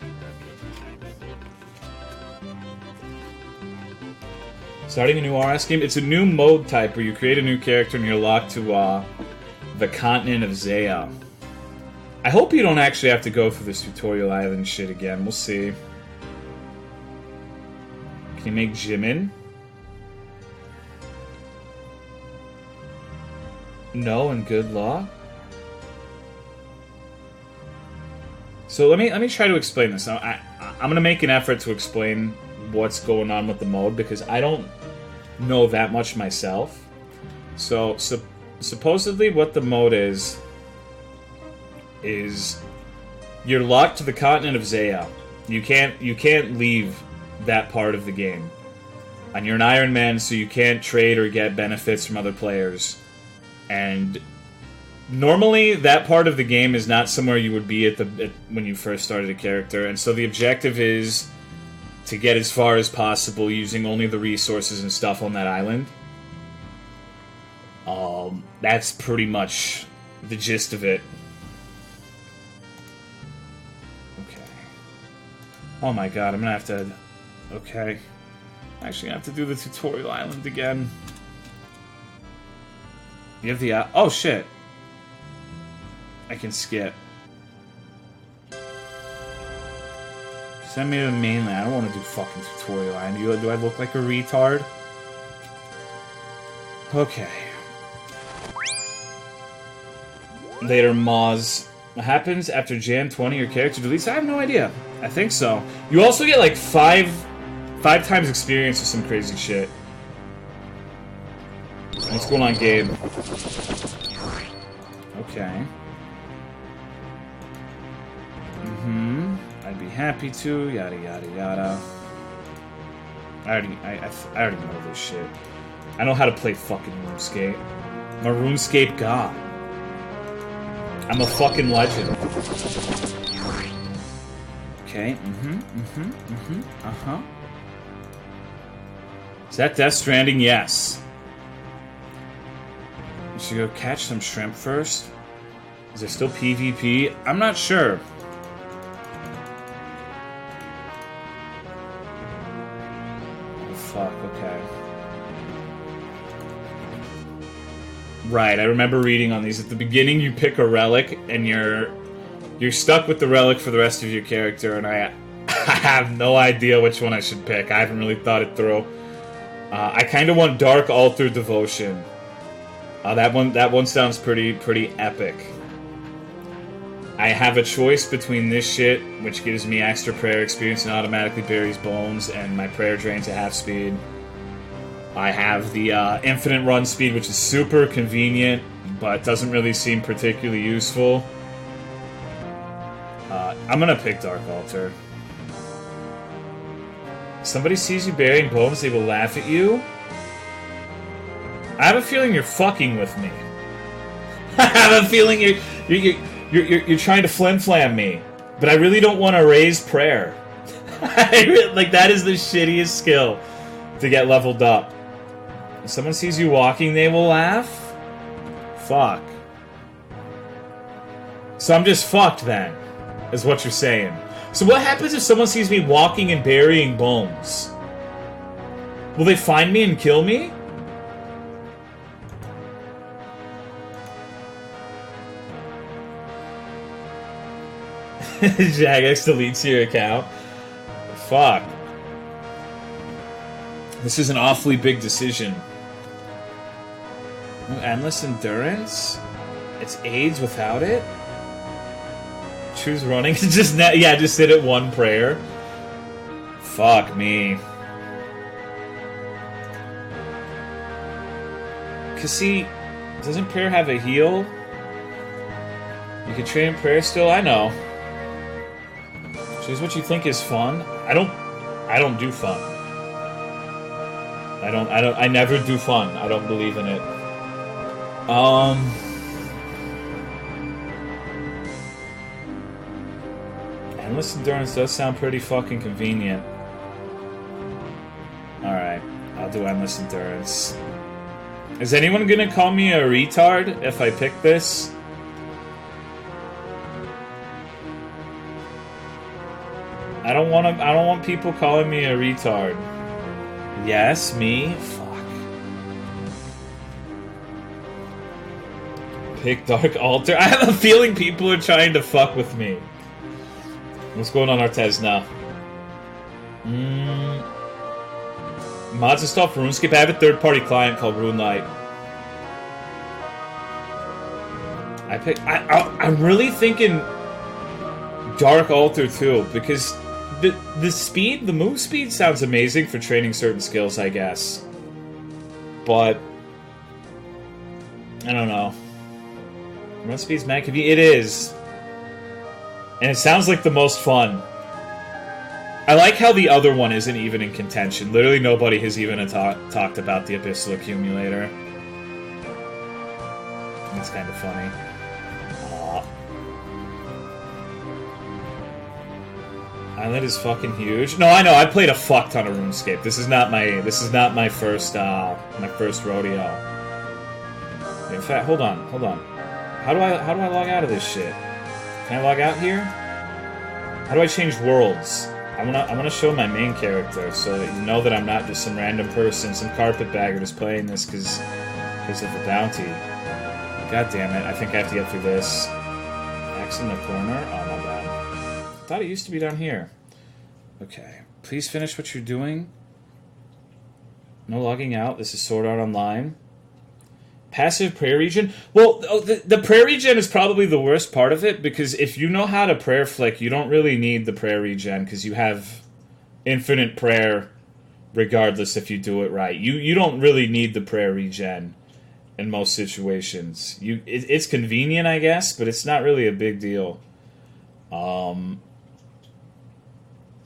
Starting a new RS game? It's a new mode type where you create a new character and you're locked to the continent of Zaya. I hope you don't actually have to go through this tutorial island shit again. We'll see. Can you make Jimin? No, and good luck. So let me try to explain this. Now, I'm gonna make an effort to explain what's going on with the mode because I don't know that much myself. So supposedly what the mode is you're locked to the continent of Zaya. You can't leave that part of the game. And you're an Iron Man, so you can't trade or get benefits from other players. And normally, that part of the game is not somewhere you would be when you first started a character. And so the objective is to get as far as possible using only the resources and stuff on that island. That's pretty much the gist of it. Okay. Oh my god, I'm gonna have to... Okay. I'm actually gonna have to do the tutorial island again. You have the... Oh, shit. I can skip. Send me to the mainland. I don't want to do fucking tutorial island. Do I look like a retard? Okay. Later, Moz. What happens after Jan 20 your character deletes? I have no idea. I think so. You also get like five times experience or some crazy shit. What's going on, Gabe? Okay. I'd be happy to. Yada yada yada. I already know this shit. I know how to play fucking RuneScape. I'm a RuneScape god. I'm a fucking legend. Okay. Is that Death Stranding? Yes. We should go catch some shrimp first. Is there still PvP? I'm not sure. Oh, fuck, okay. Right, I remember reading on these. At the beginning, you pick a relic, and you're stuck with the relic for the rest of your character, and I have no idea which one I should pick. I haven't really thought it through. I kind of want Dark Altar Devotion. That one sounds pretty epic. I have a choice between this shit, which gives me extra prayer experience and automatically buries bones, and my prayer drains at half speed. I have the infinite run speed, which is super convenient, but doesn't really seem particularly useful. I'm gonna pick Dark Altar. Somebody sees you burying bones, they will laugh at you. I have a feeling you're fucking with me. I have a feeling you're trying to flim-flam me, but I really don't want to raise prayer. Like, that is the shittiest skill to get leveled up. If someone sees you walking, they will laugh? Fuck. So I'm just fucked then, is what you're saying. So what happens if someone sees me walking and burying bones? Will they find me and kill me? Jagex deletes your account. Fuck. This is an awfully big decision. Endless endurance? It's AIDS without it? Choose running. Just sit at one prayer. Fuck me. Cause see, doesn't prayer have a heal? You can train prayer still? I know. Choose what you think is fun. I don't do fun. I never do fun. I don't believe in it. Endless endurance does sound pretty fucking convenient. Alright, I'll do endless endurance. Is anyone gonna call me a retard if I pick this? I don't want people calling me a retard. Yes, me? Fuck. Pick Dark Altar. I have a feeling people are trying to fuck with me. What's going on, Artez now? Mods installed for RuneScape. I have a third-party client called RuneLite. I'm really thinking Dark Altar too, because the move speed sounds amazing for training certain skills, I guess. But I don't know. Run speed's mad convenient. It is. And it sounds like the most fun. I like how the other one isn't even in contention. Literally nobody has even talked about the Abyssal Accumulator. It's kind of funny. Island is fucking huge. No, I know. I played a fuck ton of RuneScape. This is not my first rodeo. In fact, hold on. How do I log out of this shit? Can I log out here? How do I change worlds? I wanna show my main character so that you know that I'm not just some random person, some carpetbagger just playing this because of the bounty. God damn it! I think I have to get through this. X in the corner. Oh my bad. I thought it used to be down here. Okay. Please finish what you're doing. No logging out. This is Sword Art Online. Passive prayer regen? Well, the prayer regen is probably the worst part of it, because if you know how to prayer flick, you don't really need the prayer regen, because you have infinite prayer regardless if you do it right. You don't really need the prayer regen in most situations. It's convenient, I guess, but it's not really a big deal.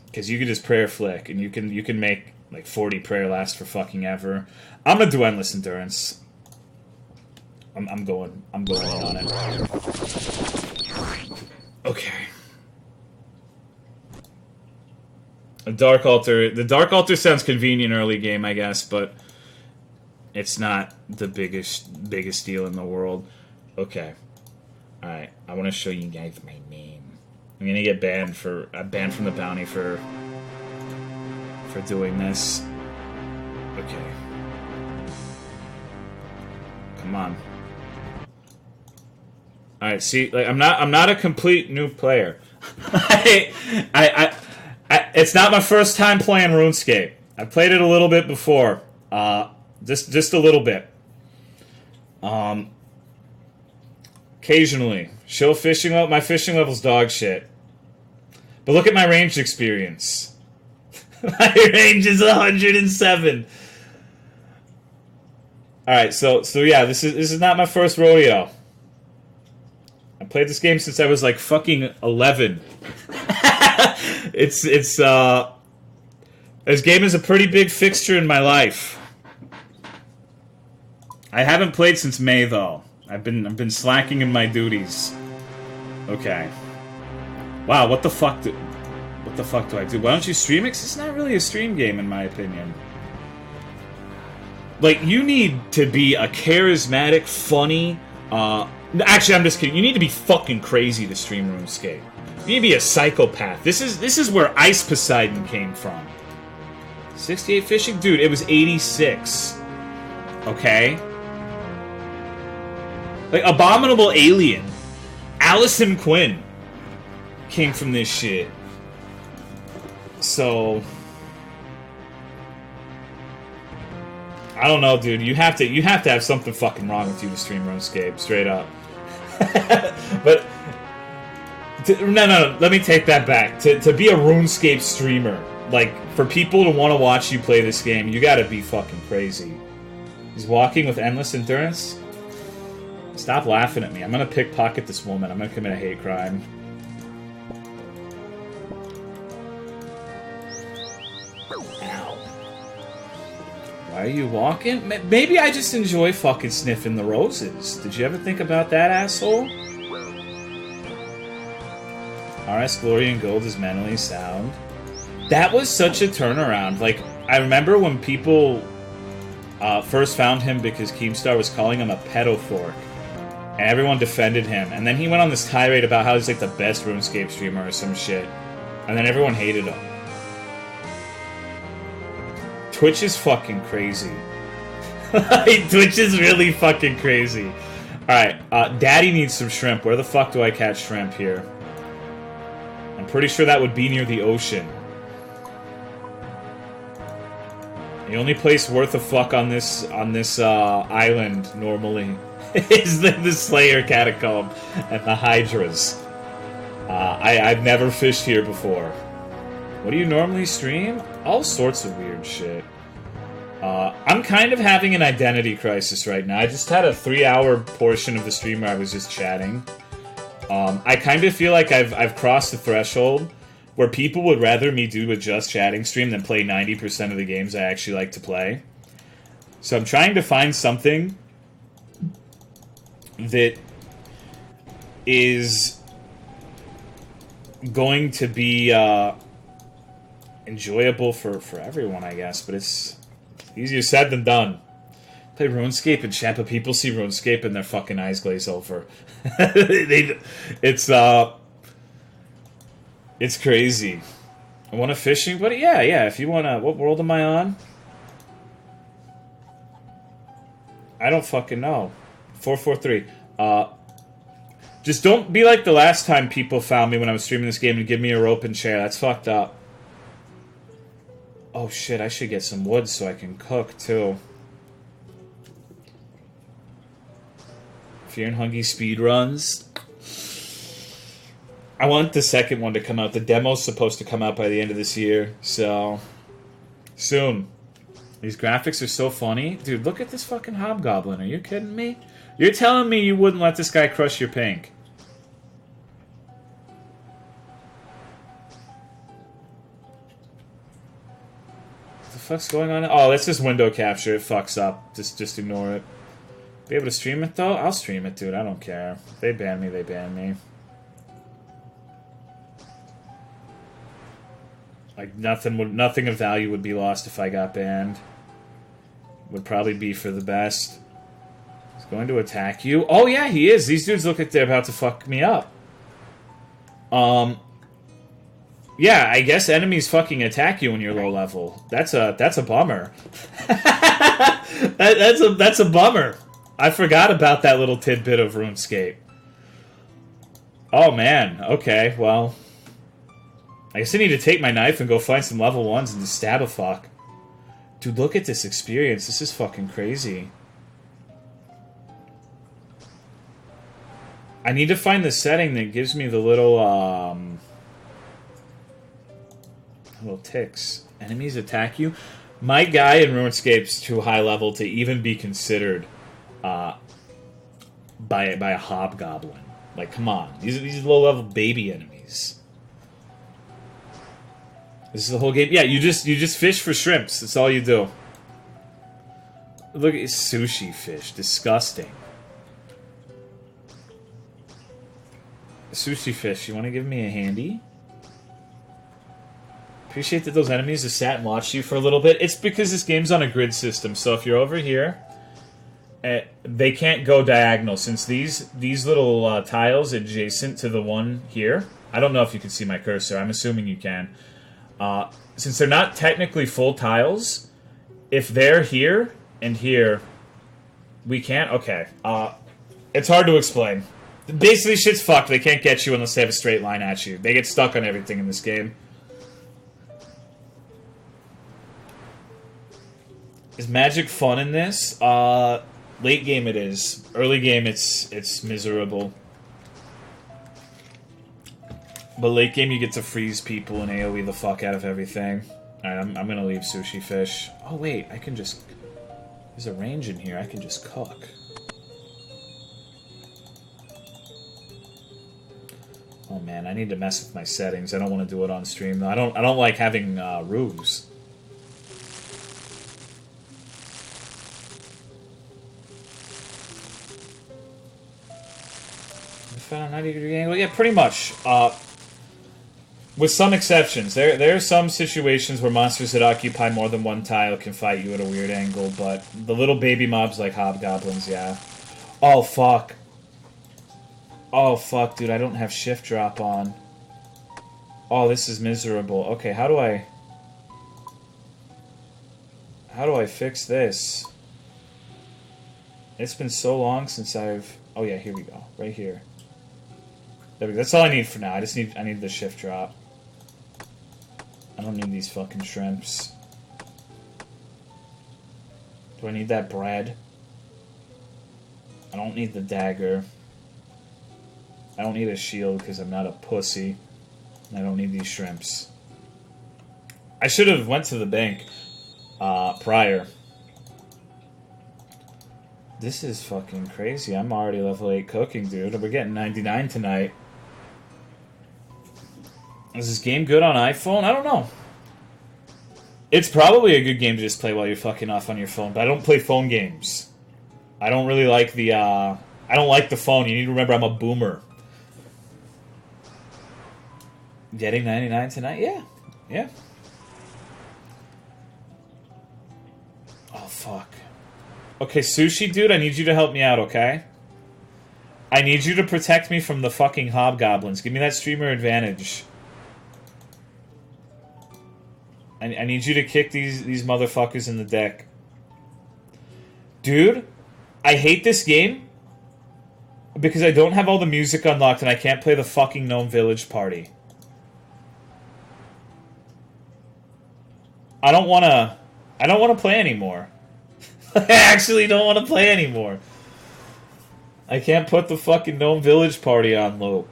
Because you can just prayer flick, and you can make like 40 prayer last for fucking ever. I'm gonna do endless endurance. I'm going in on it. Okay. The Dark Altar sounds convenient early game, I guess, but it's not the biggest deal in the world. Okay. Alright, I want to show you guys my name. I'm gonna get banned from the bounty for doing this. Okay. Come on. All right, see, like I'm not a complete new player. It's not my first time playing RuneScape. I played it a little bit before, just a little bit. Occasionally, show fishing level. My fishing level's dog shit. But look at my ranged experience. My range is 107. All right, so yeah, this is not my first rodeo. I played this game since I was like fucking 11. This game is a pretty big fixture in my life. I haven't played since May though. I've been slacking in my duties. Okay. Wow, what the fuck do I do? Why don't you stream it? 'Cause it's not really a stream game in my opinion. Like, you need to be a charismatic, funny, actually, I'm just kidding. You need to be fucking crazy to stream RuneScape. You need to be a psychopath. This is where Ice Poseidon came from. 68 fishing? Dude, it was 86. Okay? Like, Abominable Alien. Allison Quinn. came from this shit. So I don't know, dude. You have to have something fucking wrong with you to stream RuneScape, straight up. But no. Let me take that back. To be a RuneScape streamer, like for people to want to watch you play this game, you got to be fucking crazy. He's walking with endless endurance. Stop laughing at me. I'm gonna pickpocket this woman. I'm gonna commit a hate crime. Ow. Why are you walking? Maybe I just enjoy fucking sniffing the roses. Did you ever think about that, asshole? RS Glory and Gold is mentally sound. That was such a turnaround. Like, I remember when people first found him because Keemstar was calling him a pedophork. And everyone defended him. And then he went on this tirade about how he's like the best RuneScape streamer or some shit. And then everyone hated him. Twitch is fucking crazy. Twitch is really fucking crazy. Alright, Daddy needs some shrimp. Where the fuck do I catch shrimp here? I'm pretty sure that would be near the ocean. The only place worth a fuck on this island normally is the Slayer Catacomb and the Hydras. I've never fished here before. What do you normally stream? All sorts of weird shit. I'm kind of having an identity crisis right now. I just had a 3-hour portion of the stream where I was just chatting. I kind of feel like I've crossed the threshold where people would rather me do a just chatting stream than play 90% of the games I actually like to play. So I'm trying to find something that is going to be enjoyable for everyone, I guess, but it's easier said than done. Play RuneScape and chat, but people see RuneScape and their fucking eyes glaze over. It's crazy. I want a fishing buddy? Yeah, if you want to... What world am I on? I don't fucking know. 443. Just don't be like the last time people found me when I was streaming this game and give me a rope and chair. That's fucked up. Oh shit, I should get some wood so I can cook too. Fear and Hungry speedruns. I want the second one to come out. The demo's supposed to come out by the end of this year, so soon. These graphics are so funny. Dude, look at this fucking hobgoblin. Are you kidding me? You're telling me you wouldn't let this guy crush your pink? What the fuck's going on? Oh, that's just window capture. It fucks up. Just ignore it. Be able to stream it though? I'll stream it, dude. I don't care. If they ban me, they ban me. Like nothing of value would be lost if I got banned. Would probably be for the best. He's going to attack you. Oh yeah, he is. These dudes look like they're about to fuck me up. Yeah, I guess enemies fucking attack you when you're low level. That's a bummer. that's a bummer. I forgot about that little tidbit of RuneScape. Oh man, okay, well. I guess I need to take my knife and go find some level 1s and just stab a fuck. Dude, look at this experience. This is fucking crazy. I need to find the setting that gives me the little, little ticks. Enemies attack you? My guy in RuneScape's too high level to even be considered by a hobgoblin. Like, come on. These are low-level baby enemies. This is the whole game. Yeah, you just fish for shrimps. That's all you do. Look at sushi fish. Disgusting. Sushi fish, you want to give me a handy? Appreciate that those enemies have sat and watched you for a little bit. It's because this game's on a grid system, so if you're over here, they can't go diagonal, since these little tiles adjacent to the one here, I don't know if you can see my cursor, I'm assuming you can. Since they're not technically full tiles, if they're here and here, we can't? Okay. It's hard to explain. Basically, shit's fucked. They can't get you unless they have a straight line at you. They get stuck on everything in this game. Is magic fun in this? Late game it is. Early game it's miserable. But late game you get to freeze people and AoE the fuck out of everything. Alright, I'm gonna leave Sushi Fish. Oh wait, I can just... There's a range in here, I can just cook. Oh man, I need to mess with my settings. I don't want to do it on stream though. I don't like having roofs. Found a 90-degree angle. Yeah, pretty much. With some exceptions. There are some situations where monsters that occupy more than one tile can fight you at a weird angle, but the little baby mobs like hobgoblins, yeah. Oh, fuck. Oh, fuck, dude. I don't have shift drop on. Oh, this is miserable. Okay, how do I fix this? It's been so long since I've... Oh, yeah, here we go. Right here. There we go. That's all I need for now. I need the shift drop. I don't need these fucking shrimps. Do I need that bread? I don't need the dagger. I don't need a shield because I'm not a pussy. And I don't need these shrimps. I should have went to the bank prior. This is fucking crazy. I'm already level 8 cooking, dude. We're getting 99 tonight. Is this game good on iPhone? I don't know. It's probably a good game to just play while you're fucking off on your phone, but I don't play phone games. I don't really like the, I don't like the phone. You need to remember I'm a boomer. Getting 99 tonight? Yeah. Yeah. Oh, fuck. Okay, Sushi, dude, I need you to help me out, okay? I need you to protect me from the fucking hobgoblins. Give me that streamer advantage. I need you to kick these motherfuckers in the deck. Dude, I hate this game because I don't have all the music unlocked and I can't play the fucking Gnome Village party. I don't want to play anymore. I actually don't want to play anymore. I can't put the fucking Gnome Village party on loop.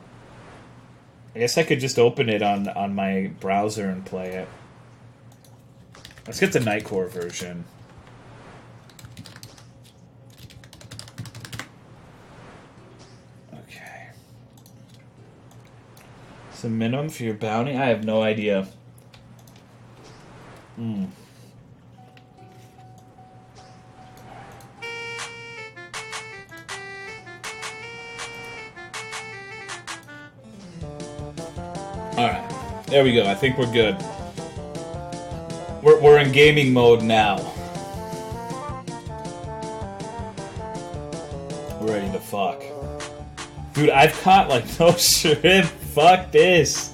I guess I could just open it on my browser and play it. Let's get the Nightcore version. Okay. It's the minimum for your bounty? I have no idea. Alright. There we go. I think we're good. We're in gaming mode now. We're ready to fuck. Dude, I've caught like no shrimp. Fuck this.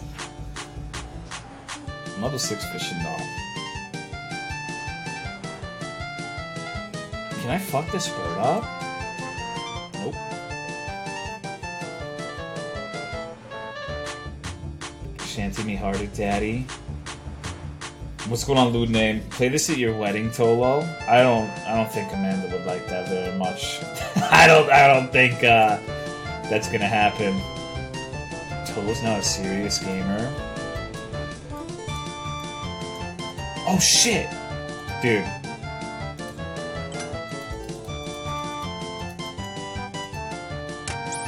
Level 6 fishing dog. Can I fuck this bird up? Nope. Shanty me harder, daddy. What's going on, lewd name? Play this at your wedding, Tolo? I don't think Amanda would like that very much. I don't think that's gonna happen. Tolo's not a serious gamer. Oh shit! Dude.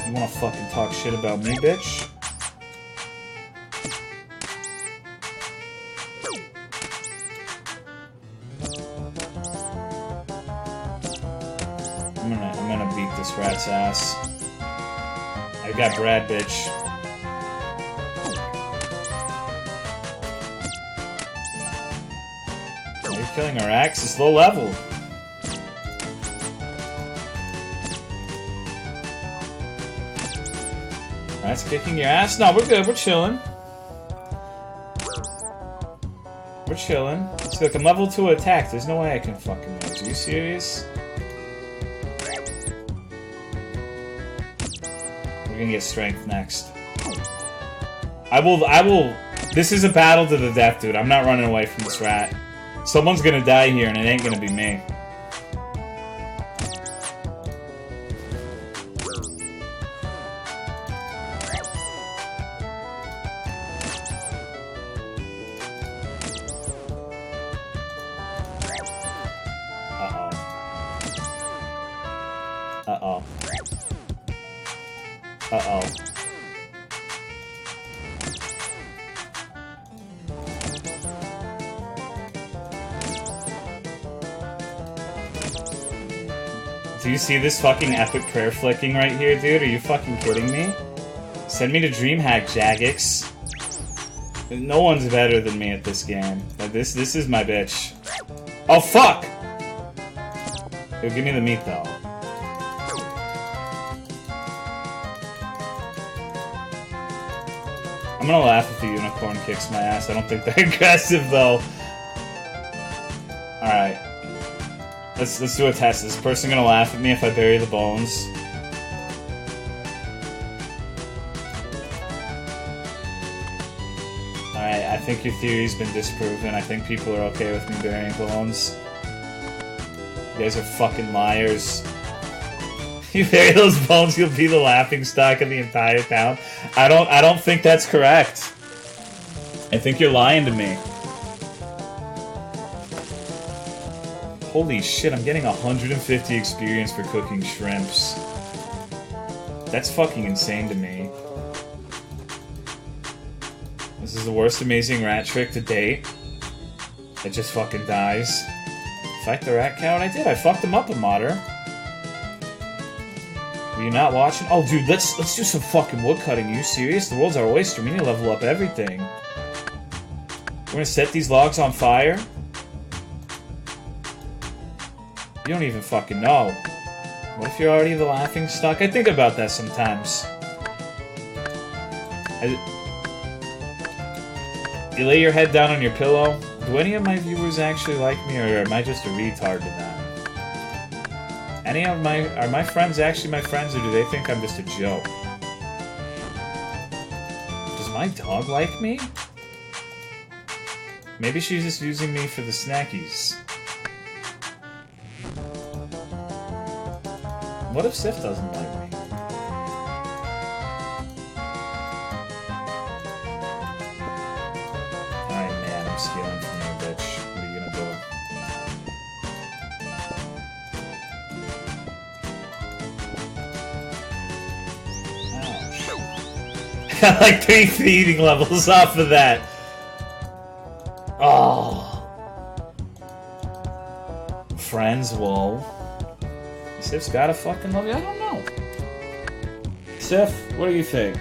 You wanna fucking talk shit about me, bitch? I'm gonna beat this rat's ass. I got Brad, bitch. You're killing our axe. It's low level. That's kicking your ass. No, we're good. We're chilling. We're chilling. It's like I'm level 2 attack. There's no way I can fucking lose. Are you serious? We're gonna get strength next. I will... This is a battle to the death, dude. I'm not running away from this rat. Someone's gonna die here, and it ain't gonna be me. Uh-oh. Uh-oh. Do you see this fucking epic prayer flicking right here, dude? Are you fucking kidding me? Send me to DreamHack, Jagex. No one's better than me at this game. Like, this is my bitch. Oh, fuck! Yo, give me the meat, though. I'm gonna laugh if the unicorn kicks my ass. I don't think they're aggressive, though. Alright. Let's do a test. Is this person gonna laugh at me if I bury the bones? Alright, I think your theory's been disproven. I think people are okay with me burying bones. You guys are fucking liars. You bury those bones, you'll be the laughing stock of the entire town. I don't think that's correct. I think you're lying to me. Holy shit, I'm getting 150 experience for cooking shrimps. That's fucking insane to me. This is the worst amazing rat trick to date. It just fucking dies. Fight the rat cow? I did. I fucked him up, a modder. Were you not watching? Oh, dude, let's do some fucking wood cutting. Are you serious? The world's our oyster. We need to level up everything. We're gonna set these logs on fire? You don't even fucking know. What if you're already the laughing stock? I think about that sometimes. You lay your head down on your pillow. Do any of my viewers actually like me, or am I just a retard to them? Are my friends actually my friends, or do they think I'm just a joke? Does my dog like me? Maybe she's just using me for the snackies. What if Sif doesn't like me? Alright, man, I'm stealing from you, bitch. What are you gonna do? I got like 3 feeding levels off of that. Oh. Friends, whoa. Sif's gotta fucking love you? I don't know. Sif, what do you think?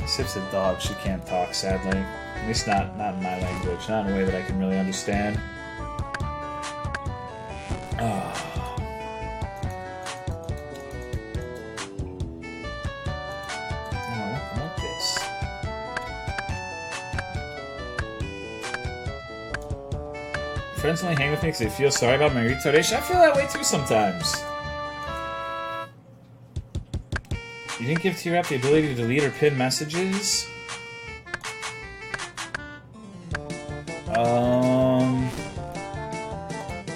Sif's a dog. She can't talk, sadly. At least not in my language. Not in a way that I can really understand. Oh. Friends only hang with me because they feel sorry about my retardation. I feel that way too sometimes. You didn't give T-Rap the ability to delete or pin messages?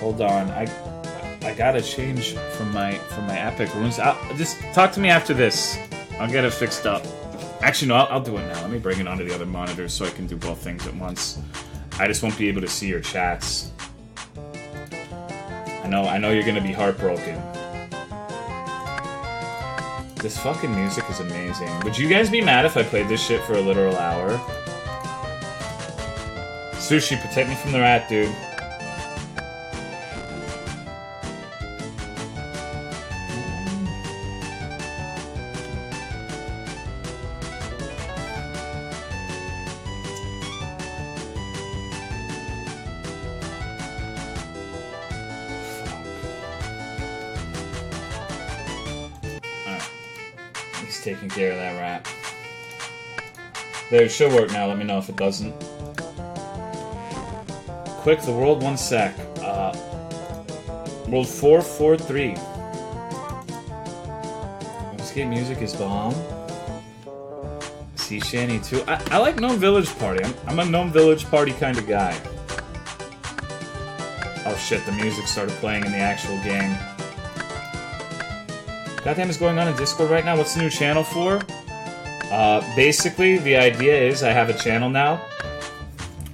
Hold on. I gotta change from my epic runes. Just talk to me after this. I'll get it fixed up. Actually, no, I'll do it now. Let me bring it onto the other monitor so I can do both things at once. I just won't be able to see your chats. I know you're gonna be heartbroken. This fucking music is amazing. Would you guys be mad if I played this shit for a literal hour? Sushi, protect me from the rat, dude. Taking care of that rat. There, it should work now. Let me know if it doesn't. Quick, the world 1 sec. World 443. RuneScape music is bomb. Sea Shanty too. I like Gnome Village Party. I'm a Gnome Village Party kind of guy. Oh shit, the music started playing in the actual game. Goddamn is going on in Discord right now. What's the new channel for? Basically, the idea is I have a channel now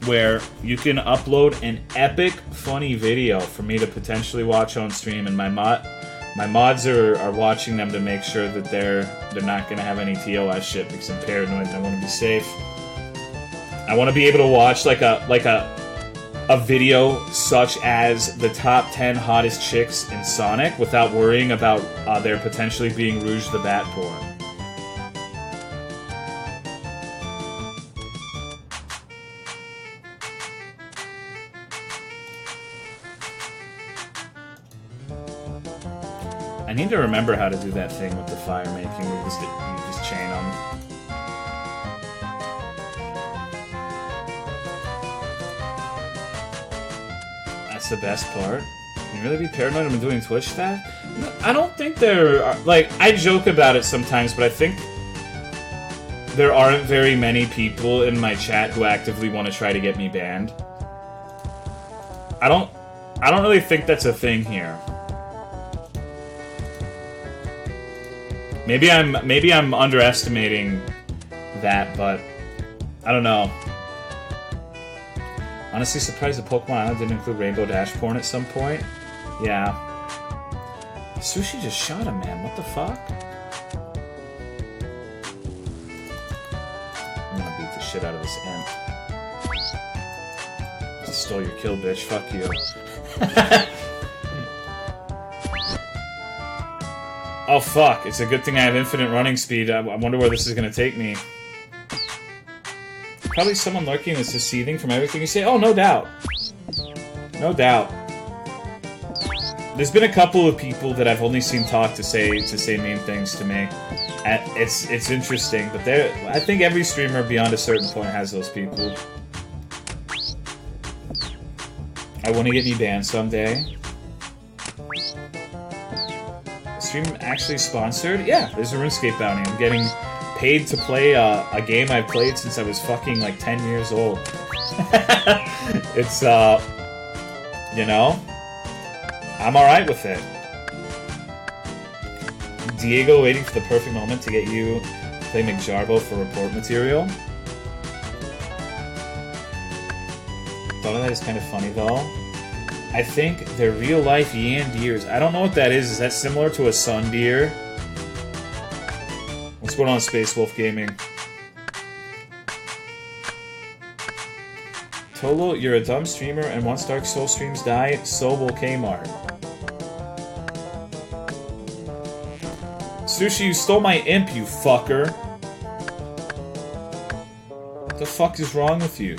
where you can upload an epic, funny video for me to potentially watch on stream, and my mods are watching them to make sure that they're not gonna have any TOS shit because I'm paranoid and I want to be safe. I want to be able to watch like a video such as the top 10 hottest chicks in Sonic without worrying about there potentially being Rouge the Bat porn. I need to remember how to do that thing with the fire making where you just chain them. That's the best part. Can you really be paranoid when doing Twitch stuff? I don't think there are... Like, I joke about it sometimes, but I think there aren't very many people in my chat who actively want to try to get me banned. I don't really think that's a thing here. Maybe I'm underestimating that, but I don't know. Honestly, surprised the Pokemon Island didn't include Rainbow Dash porn at some point. Yeah. Sushi just shot him, man. What the fuck? I'm gonna beat the shit out of this imp. Just stole your kill, bitch. Fuck you. Oh fuck, it's a good thing I have infinite running speed. I wonder where this is gonna take me. Probably someone lurking that's just seething from everything you say. Oh, no doubt. No doubt. There's been a couple of people that I've only seen talk to say mean things to me. And it's interesting, but I think every streamer beyond a certain point has those people. I want to get me banned someday. Stream actually sponsored? Yeah, there's a RuneScape bounty. I'm getting paid to play a game I've played since I was fucking like 10 years old. It's, you know, I'm alright with it. Diego waiting for the perfect moment to get you to play McJarbo for report material. Thought of that is kind of funny though. I think they're real-life Yandeers. I don't know what that is. Is that similar to a sun deer? What's going on, Space Wolf Gaming? Tolo, you're a dumb streamer, and once Dark Soul streams die, so will Kmart. Sushi, you stole my imp, you fucker. What the fuck is wrong with you?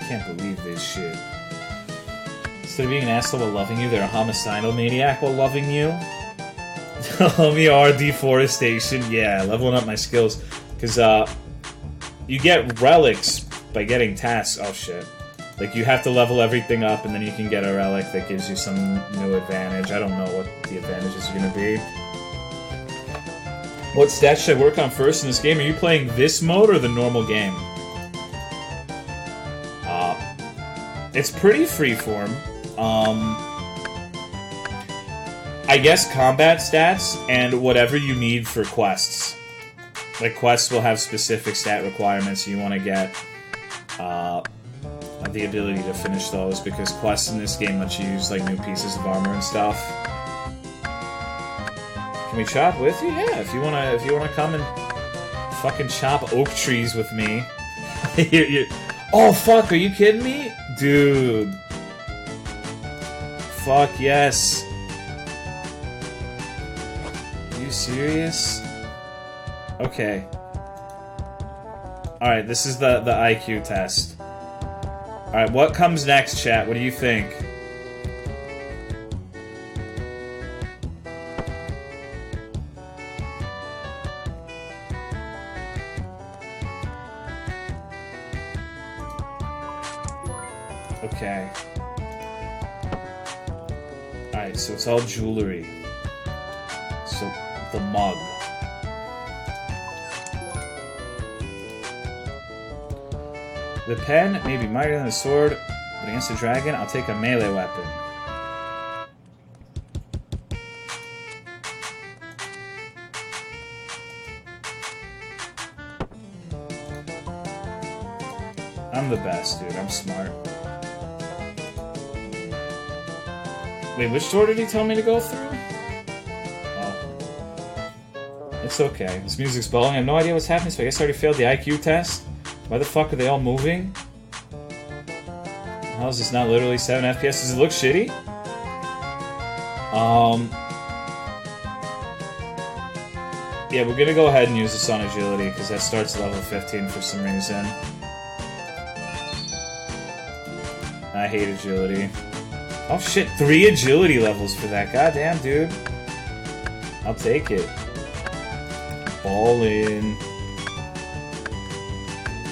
Can't believe this shit. Instead of being an asshole while loving you, they're a homicidal maniac while loving you. Homie R deforestation. Yeah, leveling up my skills. Because, you get relics by getting tasks. Oh shit. Like, you have to level everything up, and then you can get a relic that gives you some new advantage. I don't know what the advantages are gonna be. What stats should I work on first in this game? Are you playing this mode or the normal game? It's pretty freeform. I guess combat stats and whatever you need for quests. Like, quests will have specific stat requirements, so you want to get the ability to finish those, because quests in this game let you use, like, new pieces of armor and stuff. Can we chop with you? Yeah, if you wanna come and fucking chop oak trees with me. Oh, fuck, are you kidding me? Dude. Fuck yes. Are you serious? Okay. Alright, this is the IQ test. Alright, what comes next, chat? What do you think? Okay. Alright, so it's all jewelry. So, the mug. The pen may be mightier than the sword, but against the dragon, I'll take a melee weapon. I'm the best, dude. I'm smart. Wait, which door did he tell me to go through? Oh. It's okay. This music's blowing. I have no idea what's happening, so I guess I already failed the IQ test. Why the fuck are they all moving? How is this not literally 7 FPS? Does it look shitty? Yeah, we're gonna go ahead and use this on agility, because that starts at level 15 for some reason. I hate agility. Oh shit, 3 agility levels for that. Goddamn, dude. I'll take it. Ballin'.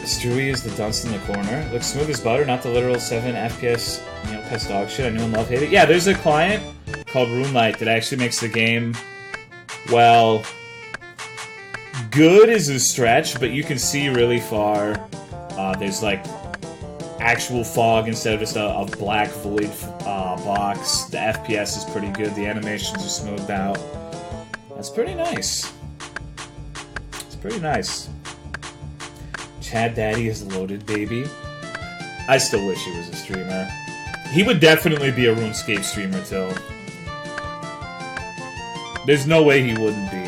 Stewie is the dunce in the corner. Looks smooth as butter, not the literal 7 FPS, you know, pest dog shit. I knew and love hate it. Yeah, there's a client called RuneLite that actually makes the game, well, good is a stretch, but you can see really far. There's like actual fog instead of just a black void box. The FPS is pretty good. The animations are smoothed out. That's pretty nice. It's pretty nice. Chad Daddy is loaded, baby. I still wish he was a streamer. He would definitely be a RuneScape streamer, too. There's no way he wouldn't be.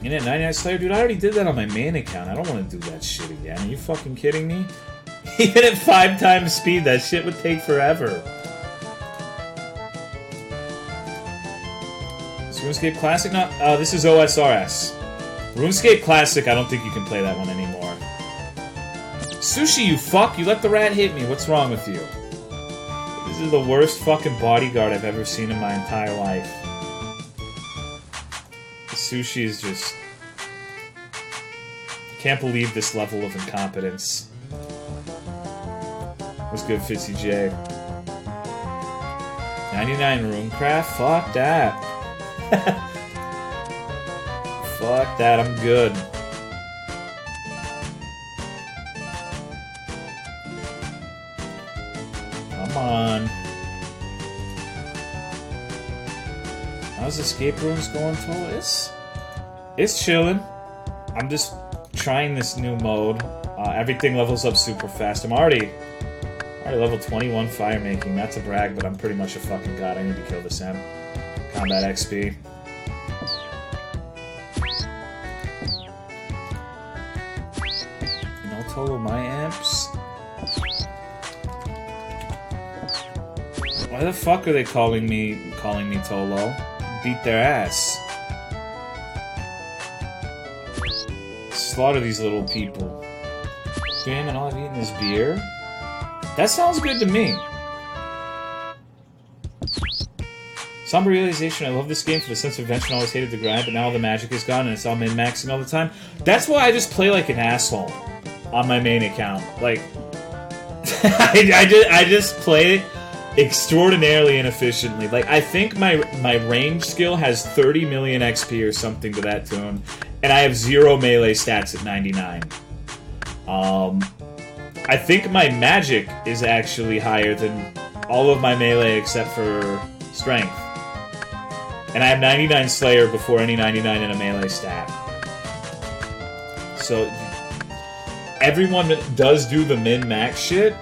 You know, 99 Slayer? Dude, I already did that on my main account. I don't want to do that shit again. Are you fucking kidding me? Even at 5 times speed, that shit would take forever. Is RuneScape Classic? No, this is OSRS. RuneScape Classic, I don't think you can play that one anymore. Sushi, you fuck! You let the rat hit me. What's wrong with you? This is the worst fucking bodyguard I've ever seen in my entire life. Sushi is just... Can't believe this level of incompetence. What's good, Fitzy J? 99 Runecraft? Fuck that. Fuck that, I'm good. Come on. How's Escape Rooms going, Toll? It's chilling. I'm just trying this new mode. Everything levels up super fast. I'm already level 21 fire making. Not to brag, but I'm pretty much a fucking god. I need to kill this M. Combat XP. No total my amps. Why the fuck are they calling me Tolo? Beat their ass. Slaughter these little people. Damn, and all I've eaten is beer? That sounds good to me. Somber realization, I love this game for the sense of adventure. I always hated the grind, but now all the magic is gone and it's all min-maxing all the time. That's why I just play like an asshole on my main account. Like, I just play it extraordinarily inefficiently. Like, I think my range skill has 30 million XP or something to that tune, and I have 0 melee stats at 99. I think my magic is actually higher than all of my melee except for strength. And I have 99 Slayer before any 99 in a melee stat. So, everyone does do the min-max shit,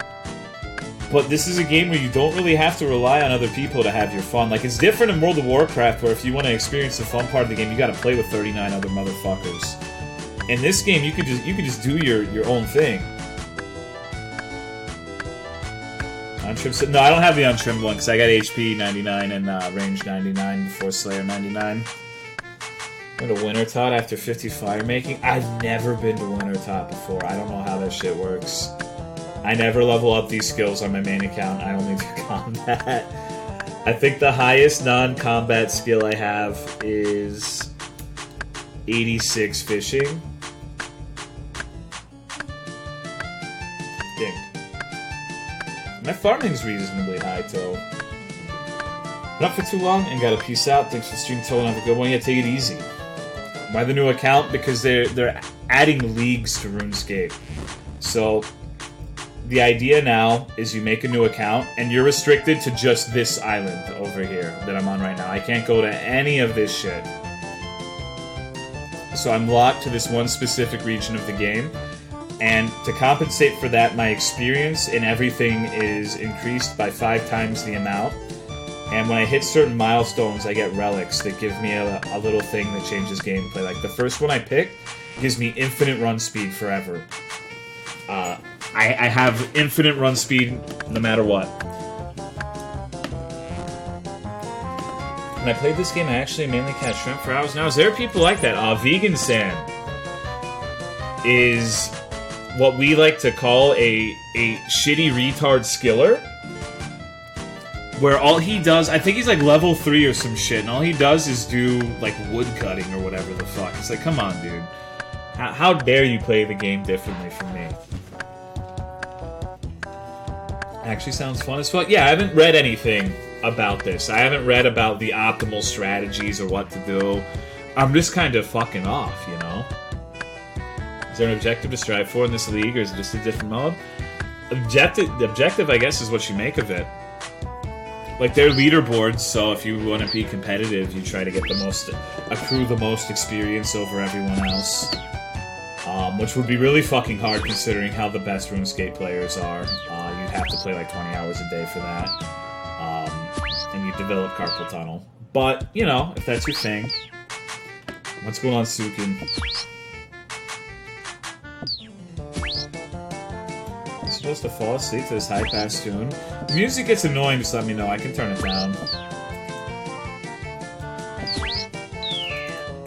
but this is a game where you don't really have to rely on other people to have your fun. Like, it's different in World of Warcraft, where if you want to experience the fun part of the game, you gotta play with 39 other motherfuckers. In this game, you could just do your own thing. Untrimmed. No, I don't have the untrimmed one because I got HP 99 and range 99 before Slayer 99. Went to Wintertot after 50 fire making. I've never been to Wintertot before. I don't know how that shit works. I never level up these skills on my main account. I only do combat. I think the highest non-combat skill I have is 86 fishing. Ding. My farming's reasonably high, too. Not for too long, and gotta peace out. Thanks for stream, Toll, and have a good one. Yeah, take it easy. Why the new account? Because they're adding leagues to RuneScape. So, the idea now is you make a new account, and you're restricted to just this island over here that I'm on right now. I can't go to any of this shit. So I'm locked to this one specific region of the game, and to compensate for that, my experience in everything is increased by 5 times the amount. And when I hit certain milestones, I get relics that give me a little thing that changes gameplay. Like the first one I picked gives me infinite run speed forever. I have infinite run speed no matter what. When I played this game, I actually mainly cast shrimp for hours. Now, is there people like that? Vegan San is what we like to call a shitty retard skiller. Where all he does, I think he's like level 3 or some shit, and all he does is do like wood cutting or whatever the fuck. It's like, come on, dude. How dare you play the game differently from me? Actually sounds fun as fuck. Yeah, I haven't read anything about this. I haven't read about the optimal strategies or what to do. I'm just kind of fucking off, you know? Is there an objective to strive for in this league, or is it just a different mode? The objective, I guess, is what you make of it. Like, they're leaderboards, so if you want to be competitive, you try to get accrue the most experience over everyone else. Which would be really fucking hard considering how the best RuneScape players are. You'd have to play like 20 hours a day for that. And you develop carpal tunnel. But, you know, if that's your thing. What's going on, Sukin? I'm supposed to fall asleep to this high-pass tune. The music gets annoying, just let me know. I can turn it down.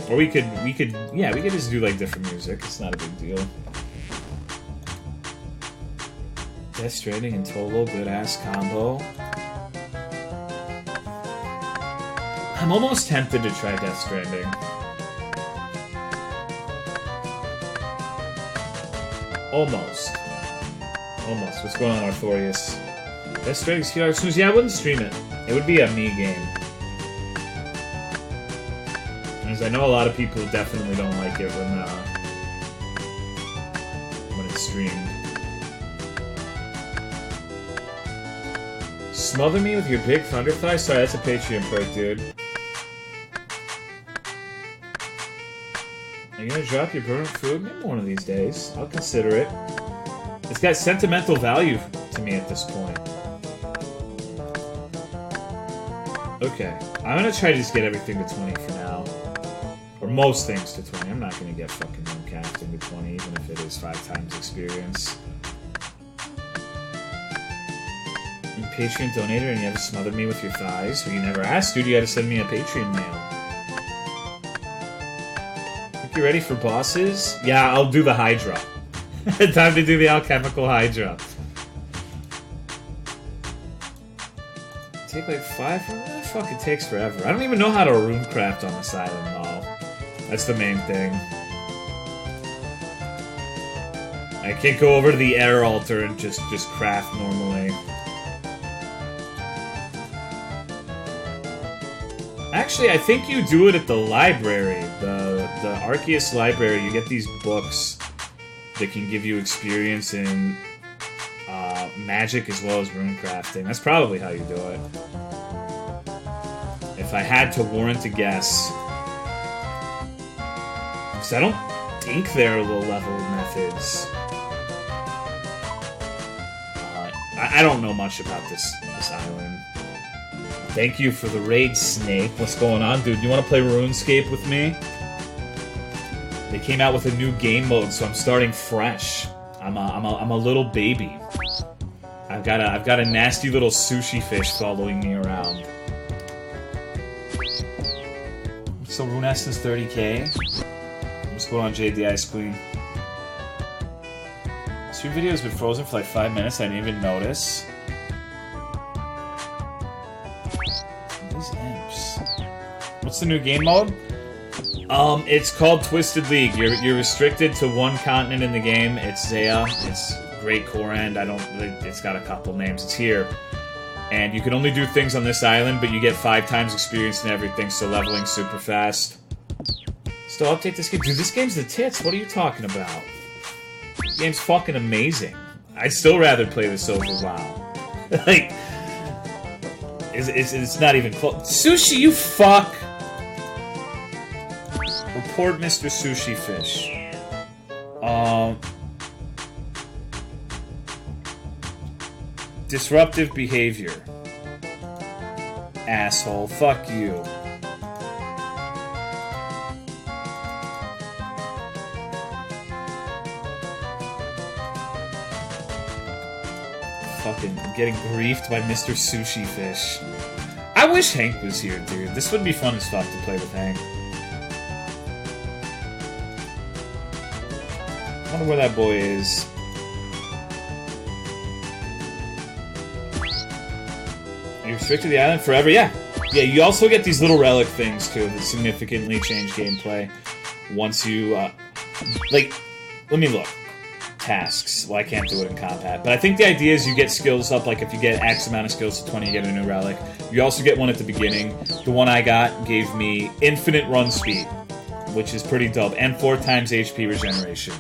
Or we could just do like different music. It's not a big deal. Death Stranding and Tolo, good ass combo. I'm almost tempted to try Death Stranding. Almost. What's going on, Arthurius? Death Stranding's here. Yeah, I wouldn't stream it. It would be a me game. Because I know a lot of people definitely don't like it when it's streamed. Smother me with your big thunder thigh? Sorry, that's a Patreon perk, dude. Are you gonna drop your burnt food? Maybe one of these days. I'll consider it. It's got sentimental value to me at this point. Okay. I'm gonna try to just get everything to 20 for now. Or most things to 20. I'm not gonna get fucking casting to 20, even if it is 5 times experience. You Patreon donator and you ever smothered me with your thighs? Well, you never asked, dude. You gotta send me a Patreon mail. Think you're ready for bosses? Yeah, I'll do the Hydra. Time to do the alchemical Hydra. Take like 5? What the fuck? It takes forever. I don't even know how to runecraft on this island, though. That's the main thing. I can't go over to the air altar and just craft normally. Actually, I think you do it at the library. The Arceus library, you get these books that can give you experience in magic as well as runecrafting. That's probably how you do it. If I had to warrant a guess. Because I don't think they're low-level methods. I don't know much about this island. Thank you for the raid, Snake. What's going on, dude? You want to play RuneScape with me? They came out with a new game mode, so I'm starting fresh. I'm a little baby. I've got a nasty little sushi fish following me around. So Rune Essence 30k. What's going on, JD Ice Queen? Stream video has been frozen for like 5 minutes. I didn't even notice. These imps. What's the new game mode? It's called Twisted League. You're restricted to one continent in the game. It's Zaya. It's Great Core End. It's got a couple names. It's here. And you can only do things on this island, but you get 5 times experience and everything, so leveling super fast. Still update this game. Dude, this game's the tits. What are you talking about? This game's fucking amazing. I'd still rather play this over WoW. Like, it's not even close. Sushi, you fuck! Report Mr. Sushi Fish. Disruptive behavior. Asshole. Fuck you. Fucking getting briefed by Mr. Sushi Fish. I wish Hank was here, dude. This would be fun as fuck to play with Hank. I wonder where that boy is. Are you restricted to the island forever? Yeah. Yeah, you also get these little relic things, too, that significantly change gameplay. Once you, like, let me look. Tasks. Well, I can't do it in combat. But I think the idea is you get skills up, like if you get X amount of skills to 20, you get a new relic. You also get one at the beginning. The one I got gave me infinite run speed, which is pretty dope, and 4 times HP regeneration.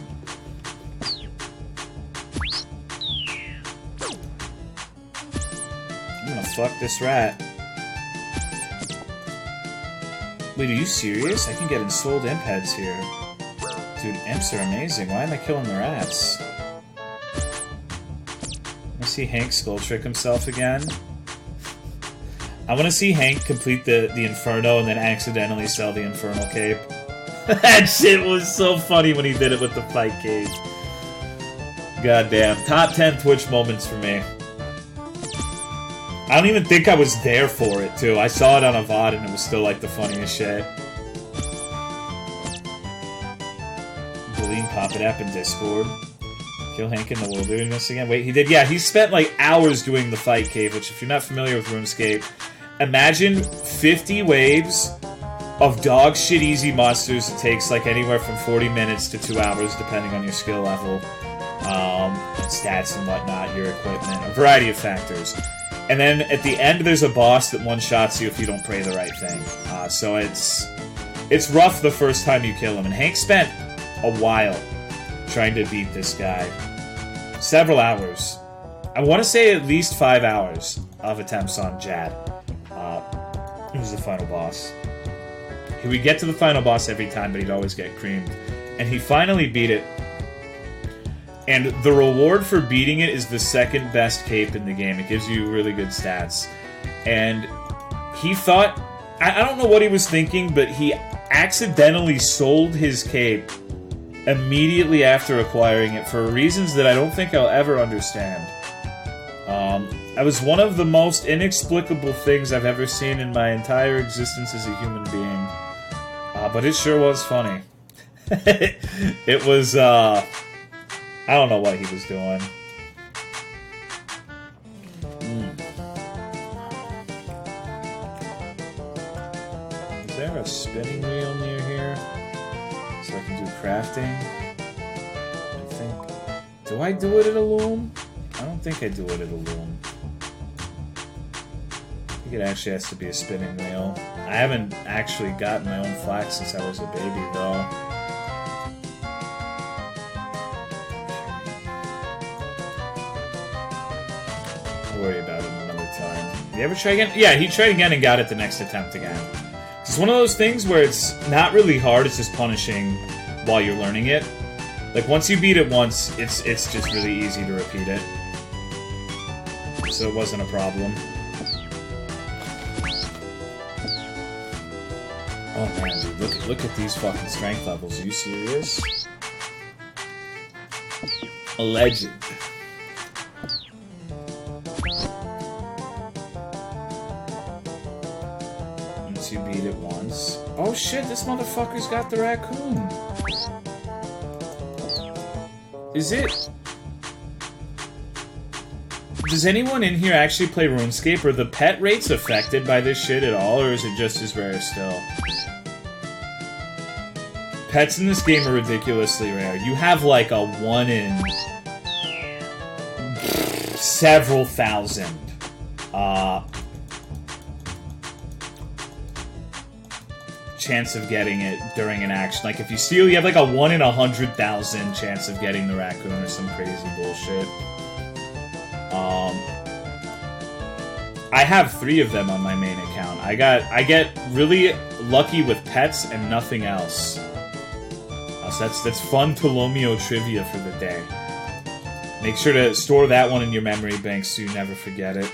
I'm gonna fuck this rat. Wait, are you serious? I can get ensouled imp heads here. Dude, imps are amazing. Why am I killing the rats? I see Hank skull trick himself again. I want to see Hank complete the Inferno and then accidentally sell the Infernal Cape. That shit was so funny when he did it with the fight cape. Goddamn. Top 10 Twitch moments for me. I don't even think I was there for it, too. I saw it on a VOD and it was still like the funniest shit. Pop it up in Discord. Kill Hank in the wilderness again. Wait, he did? Yeah, he spent like hours doing the fight cave, which if you're not familiar with RuneScape, imagine 50 waves of dog shit easy monsters. It takes like anywhere from 40 minutes to 2 hours, depending on your skill level, stats and whatnot, your equipment, a variety of factors. And then at the end, there's a boss that one-shots you if you don't pray the right thing. So it's rough the first time you kill him. And Hank spent a while trying to beat this guy. Several hours. I want to say at least 5 hours of attempts on Jad. Who's the final boss. He would get to the final boss every time, but he'd always get creamed. And he finally beat it. And the reward for beating it is the second best cape in the game. It gives you really good stats. And he thought... I don't know what he was thinking, but he accidentally sold his cape immediately after acquiring it for reasons that I don't think I'll ever understand. That was one of the most inexplicable things I've ever seen in my entire existence as a human being. But it sure was funny. It was, I don't know what he was doing. Is there a spinning wheel near here? So I can do crafting. I think... Do I do it at a loom? I don't think I do it at a loom. I think it actually has to be a spinning wheel. I haven't actually gotten my own flax since I was a baby, though. I'll worry about it another time. Did you ever try again? Yeah, he tried again and got it the next attempt again. It's one of those things where it's not really hard, it's just punishing while you're learning it. Like, once you beat it once, it's just really easy to repeat it. So it wasn't a problem. Oh man, dude, look at these fucking strength levels. Are you serious? A legend. Once you beat it once. Oh shit, this motherfucker's got the raccoon. Is it... Does anyone in here actually play RuneScape? Are the pet rates affected by this shit at all, or is it just as rare still? Pets in this game are ridiculously rare. You have like a 1 in several thousand chance of getting it during an action. Like, if you steal, you have like a 1 in 100,000 chance of getting the raccoon or some crazy bullshit. I have 3 of them on my main account. I get really lucky with pets and nothing else. So that's fun Tolomeo trivia for the day. Make sure to store that one in your memory bank so you never forget it.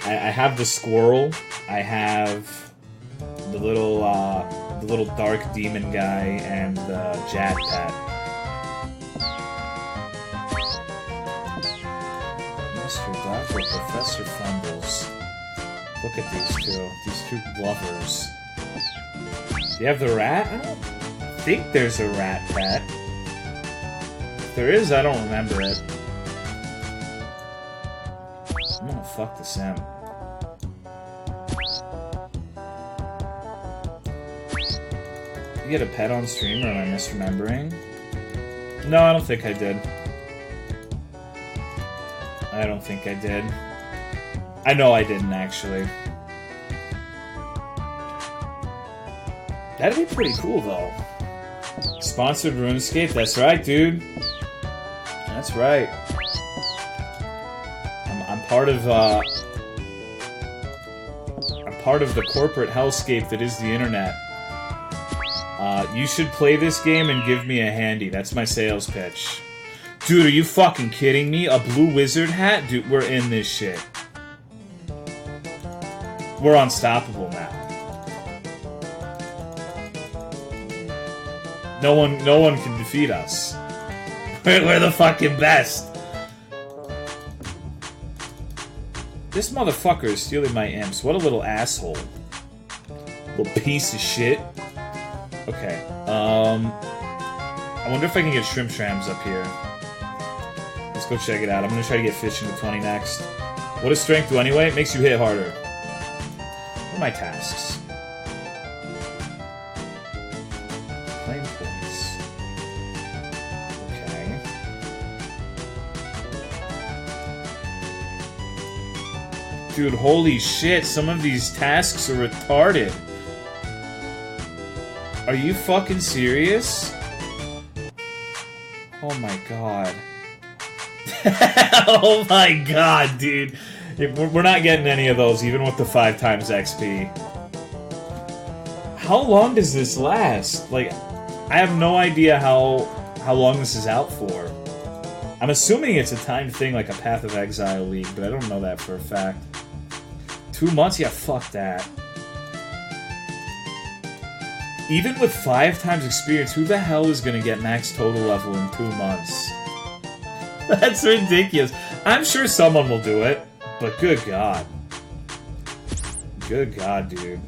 I have the squirrel. I have the little dark demon guy and the Jad pet. Mr. Doctor, Professor Fumbles. Look at these two lovers. Do you have the rat? I don't think there's a rat pet. If there is, I don't remember it. I'm gonna fuck the sim. You get a pet on stream, or am I misremembering? No, I don't think I did. I don't think I did. I know I didn't, actually. That'd be pretty cool, though. Sponsored RuneScape? That's right, dude. That's right. I'm part of the corporate hellscape that is the internet. You should play this game and give me a handy. That's my sales pitch. Dude, are you fucking kidding me? A blue wizard hat? Dude, we're in this shit. We're unstoppable now. No one can defeat us. We're the fucking best. This motherfucker is stealing my imps. What a little asshole. Little piece of shit. Okay. I wonder if I can get shrimp trams up here. Let's go check it out. I'm gonna try to get fish into 20 next. What does strength do anyway? It makes you hit harder. What are my tasks? Claim points. Okay. Dude, holy shit, some of these tasks are retarded. Are you fucking serious? Oh my god. Oh my god, dude. We're not getting any of those, even with the 5 times XP. How long does this last? Like, I have no idea how long this is out for. I'm assuming it's a timed thing, like a Path of Exile League, but I don't know that for a fact. 2 months? Yeah, fuck that. Even with 5 times experience, who the hell is gonna get max total level in 2 months? That's ridiculous. I'm sure someone will do it, but good god. Good god, dude.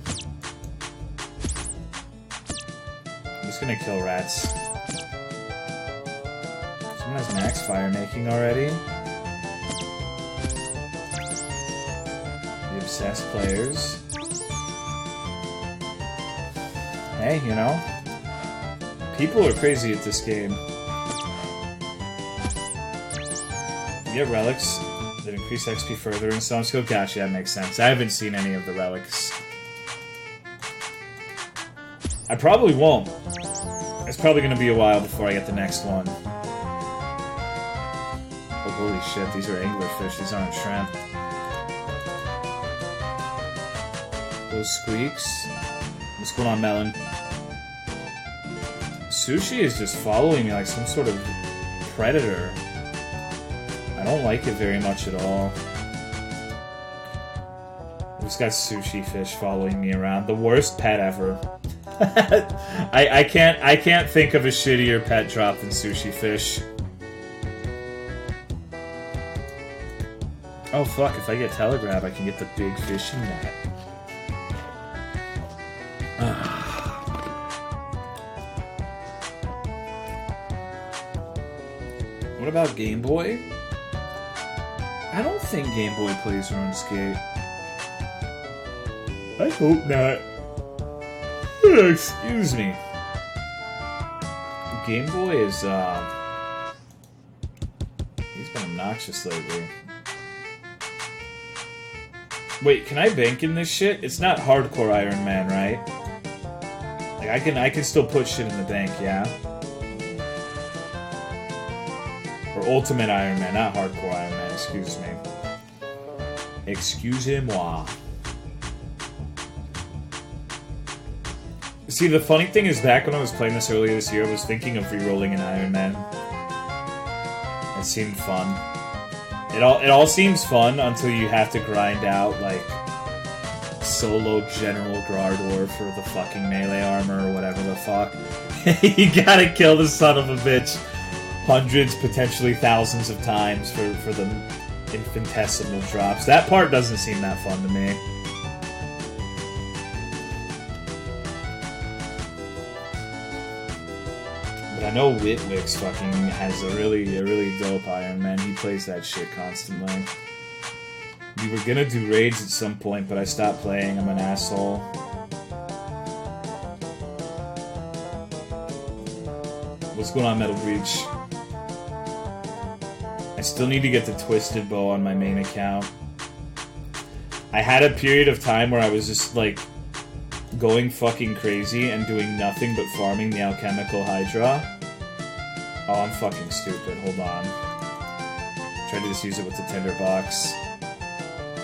I'm just gonna kill rats. Someone has max fire making already. The obsessed players. Hey, you know, people are crazy at this game. You get relics that increase XP further in Stone Skill. Gotcha, that makes sense. I haven't seen any of the relics. I probably won't. It's probably going to be a while before I get the next one. Oh, holy shit, these are anglerfish. These aren't shrimp. Those squeaks. What's going on, Melon? Sushi is just following me like some sort of predator. I don't like it very much at all. I've just got sushi fish following me around. The worst pet ever. I can't think of a shittier pet drop than sushi fish. Oh fuck, if I get telegrab I can get the big fishing net. What about Game Boy? I don't think Game Boy plays RuneScape. I hope not. Excuse me. Game Boy is, he's been obnoxious lately. Wait, can I bank in this shit? It's not hardcore Iron Man, right? Like I can still put shit in the bank, yeah? Or Ultimate Iron Man, not hardcore Iron Man, excuse me. Excusez-moi. See, the funny thing is, back when I was playing this earlier this year, I was thinking of re-rolling an Iron Man. It seemed fun. It all seems fun until you have to grind out, like, solo General Grardor for the fucking melee armor or whatever the fuck. You gotta kill the son of a bitch hundreds, potentially thousands of times for the infinitesimal drops. That part doesn't seem that fun to me. But I know Witwick's fucking has a really dope Iron Man. He plays that shit constantly. We were gonna do raids at some point, but I stopped playing. I'm an asshole. What's going on, Metal Breach? I still need to get the Twisted Bow on my main account. I had a period of time where I was just, like, going fucking crazy and doing nothing but farming the Alchemical Hydra. Oh, I'm fucking stupid. Hold on. Tried to just use it with the Tinderbox.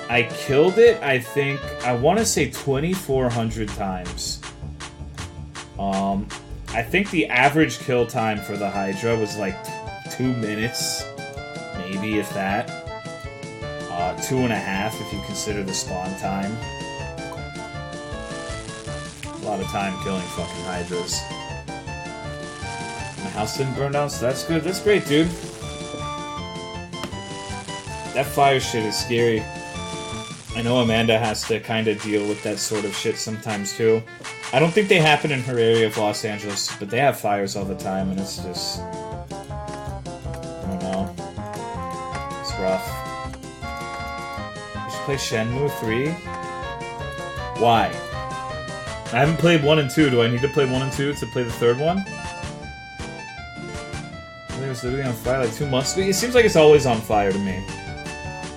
I killed it, I think, I want to say 2,400 times. I think the average kill time for the Hydra was like 2 minutes. Maybe, if that. 2.5 if you consider the spawn time. A lot of time killing fucking Hydras. My house didn't burn down, so that's good. That's great, dude. That fire shit is scary. I know Amanda has to kind of deal with that sort of shit sometimes, too. I don't think they happen in her area of Los Angeles, but they have fires all the time, and it's just... I don't know. It's rough. You should play Shenmue 3? Why? I haven't played 1 and 2. Do I need to play 1 and 2 to play the third one? It was literally on fire like 2 months ago. It seems like it's always on fire to me.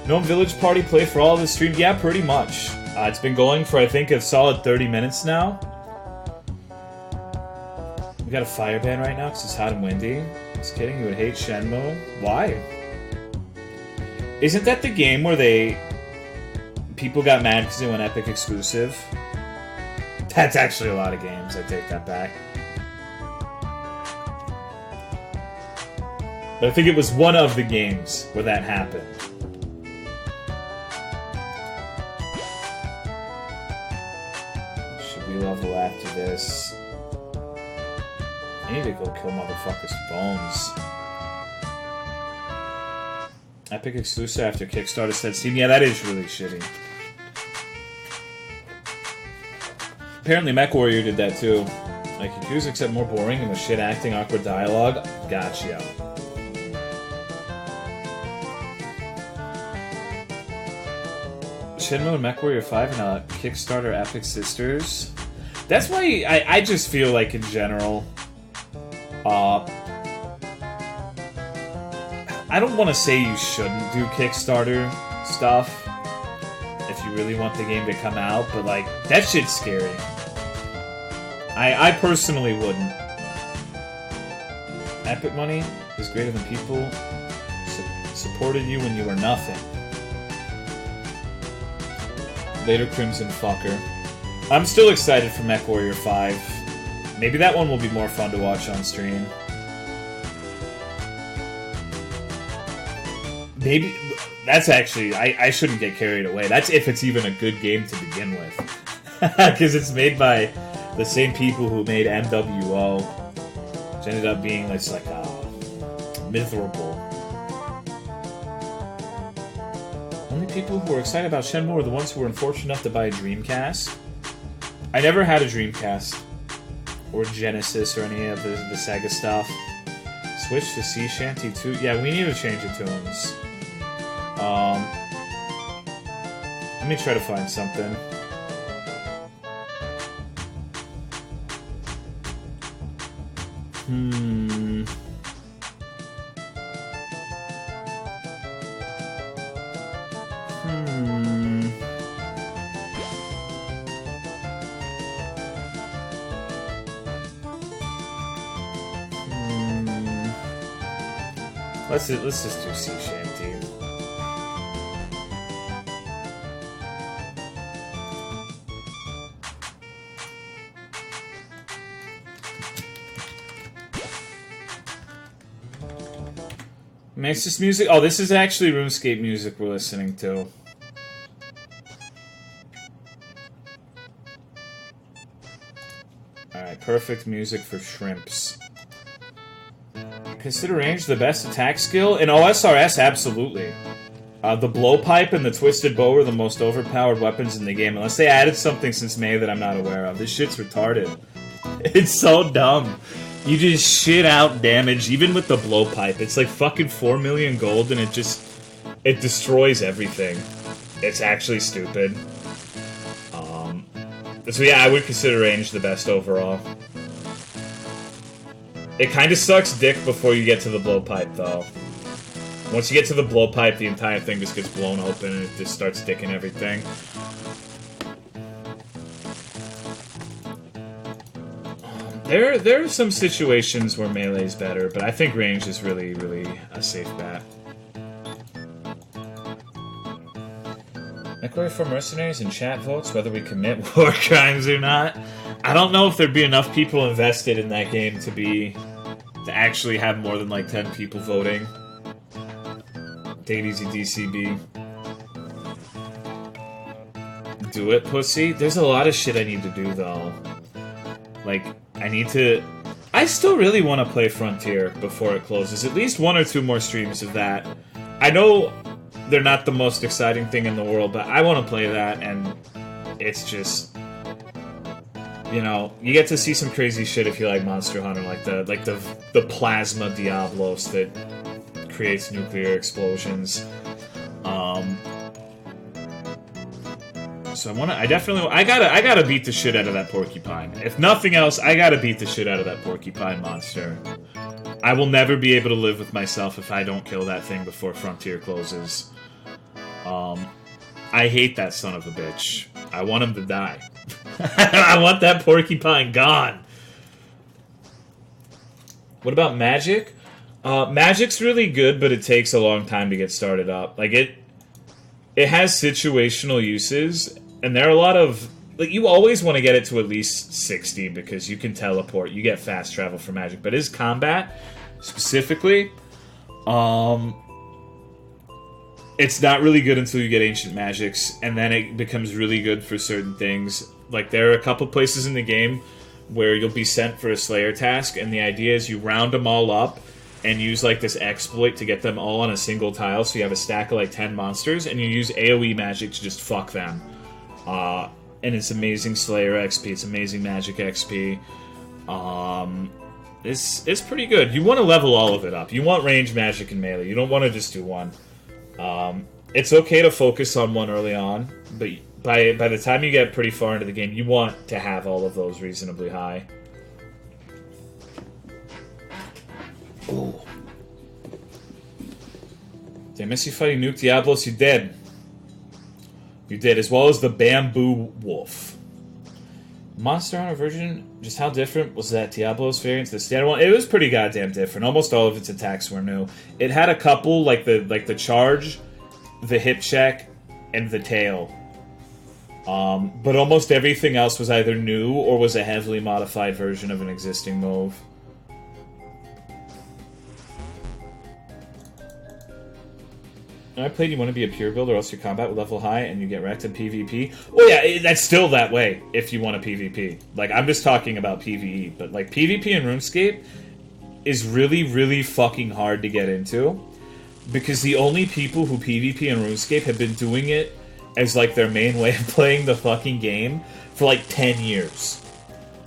No Village Party play for all of the stream? Yeah, pretty much. It's been going for, I think, a solid 30 minutes now. We got a fire ban right now because it's hot and windy. Just kidding, you would hate Shenmue. Why? Isn't that the game where people got mad because they went Epic exclusive? That's actually a lot of games, I take that back. But I think it was one of the games where that happened. Should we level after this? I need to go kill motherfuckers' bones. Epic exclusive after Kickstarter said Steam. Yeah, that is really shitty. Apparently MechWarrior did that too. Like, Yakuza, except more boring and with shit acting, awkward dialogue. Gotcha. Shenmue and MechWarrior 5 and Kickstarter Epic Sisters. That's why I just feel like in general, I don't want to say you shouldn't do Kickstarter stuff if you really want the game to come out, but like, that shit's scary. I personally wouldn't. Epic money is greater than people supported you when you were nothing. Later Crimson fucker. I'm still excited for MechWarrior 5. Maybe that one will be more fun to watch on stream. Maybe... That's actually... I shouldn't get carried away. That's if it's even a good game to begin with. Because it's made by the same people who made MWO. Which ended up being like miserable. Only people who were excited about Shenmue were the ones who were unfortunate enough to buy a Dreamcast. I never had a Dreamcast. Or Genesis or any of the Sega stuff. Switch to Sea Shanty 2. Yeah, we need to change the tunes. Let me try to find something. Let's just do Sea Shanty. Makes this music. Oh, this is actually RuneScape music we're listening to. Alright, perfect music for shrimps. Consider range the best attack skill? In OSRS, absolutely. The blowpipe and the twisted bow are the most overpowered weapons in the game, unless they added something since May that I'm not aware of. This shit's retarded. It's so dumb. You just shit out damage, even with the blowpipe. It's like fucking 4 million gold, and it destroys everything. It's actually stupid. So yeah, I would consider range the best overall. It kind of sucks dick before you get to the blowpipe, though. Once you get to the blowpipe, the entire thing just gets blown open and it just starts dicking everything. There are some situations where melee is better, but I think range is really, really a safe bet. Inquiry for mercenaries and chat votes whether we commit war crimes or not. I don't know if there'd be enough people invested in that game to actually have more than like 10 people voting. Take it easy, DCB. Do it, pussy. There's a lot of shit I need to do though. Like, I still really want to play Frontier before it closes. At least 1 or 2 more streams of that. I know they're not the most exciting thing in the world, but I want to play that, and it's just, you know, you get to see some crazy shit if you like Monster Hunter, like the plasma Diablos that creates nuclear explosions. So I gotta beat the shit out of that porcupine. If nothing else, I gotta beat the shit out of that porcupine monster. I will never be able to live with myself if I don't kill that thing before Frontier closes. I hate that son of a bitch. I want him to die. I want that porcupine gone. What about Magic? Magic's really good, but it takes a long time to get started up. Like, it has situational uses, and there are a lot of... Like, you always want to get it to at least 60, because you can teleport, you get fast travel for Magic. But his combat, specifically, it's not really good until you get Ancient Magics, and then it becomes really good for certain things. Like, there are a couple places in the game where you'll be sent for a Slayer task, and the idea is you round them all up, and use like this exploit to get them all on a single tile, so you have a stack of like 10 monsters, and you use AoE magic to just fuck them. And it's amazing Slayer XP, it's amazing Magic XP. It's pretty good. You want to level all of it up. You want range, magic, and melee. You don't want to just do one. It's okay to focus on one early on, but by the time you get pretty far into the game, you want to have all of those reasonably high. Ooh. Did I miss you fighting Nuke Diablos? You did. You did, as well as the Bamboo Wolf. Monster Hunter version, just how different was that Diablos variant to the standard one? It was pretty goddamn different. Almost all of its attacks were new. It had a couple, like the charge, the hip check, and the tail. But almost everything else was either new or was a heavily modified version of an existing move. I played, you want to be a pure build or else your combat will level high and you get wrecked in PvP. Well, yeah, that's still that way if you want a PvP. Like, I'm just talking about PvE, but like PvP in RuneScape is really, really fucking hard to get into because the only people who PvP in RuneScape have been doing it as like their main way of playing the fucking game for like 10 years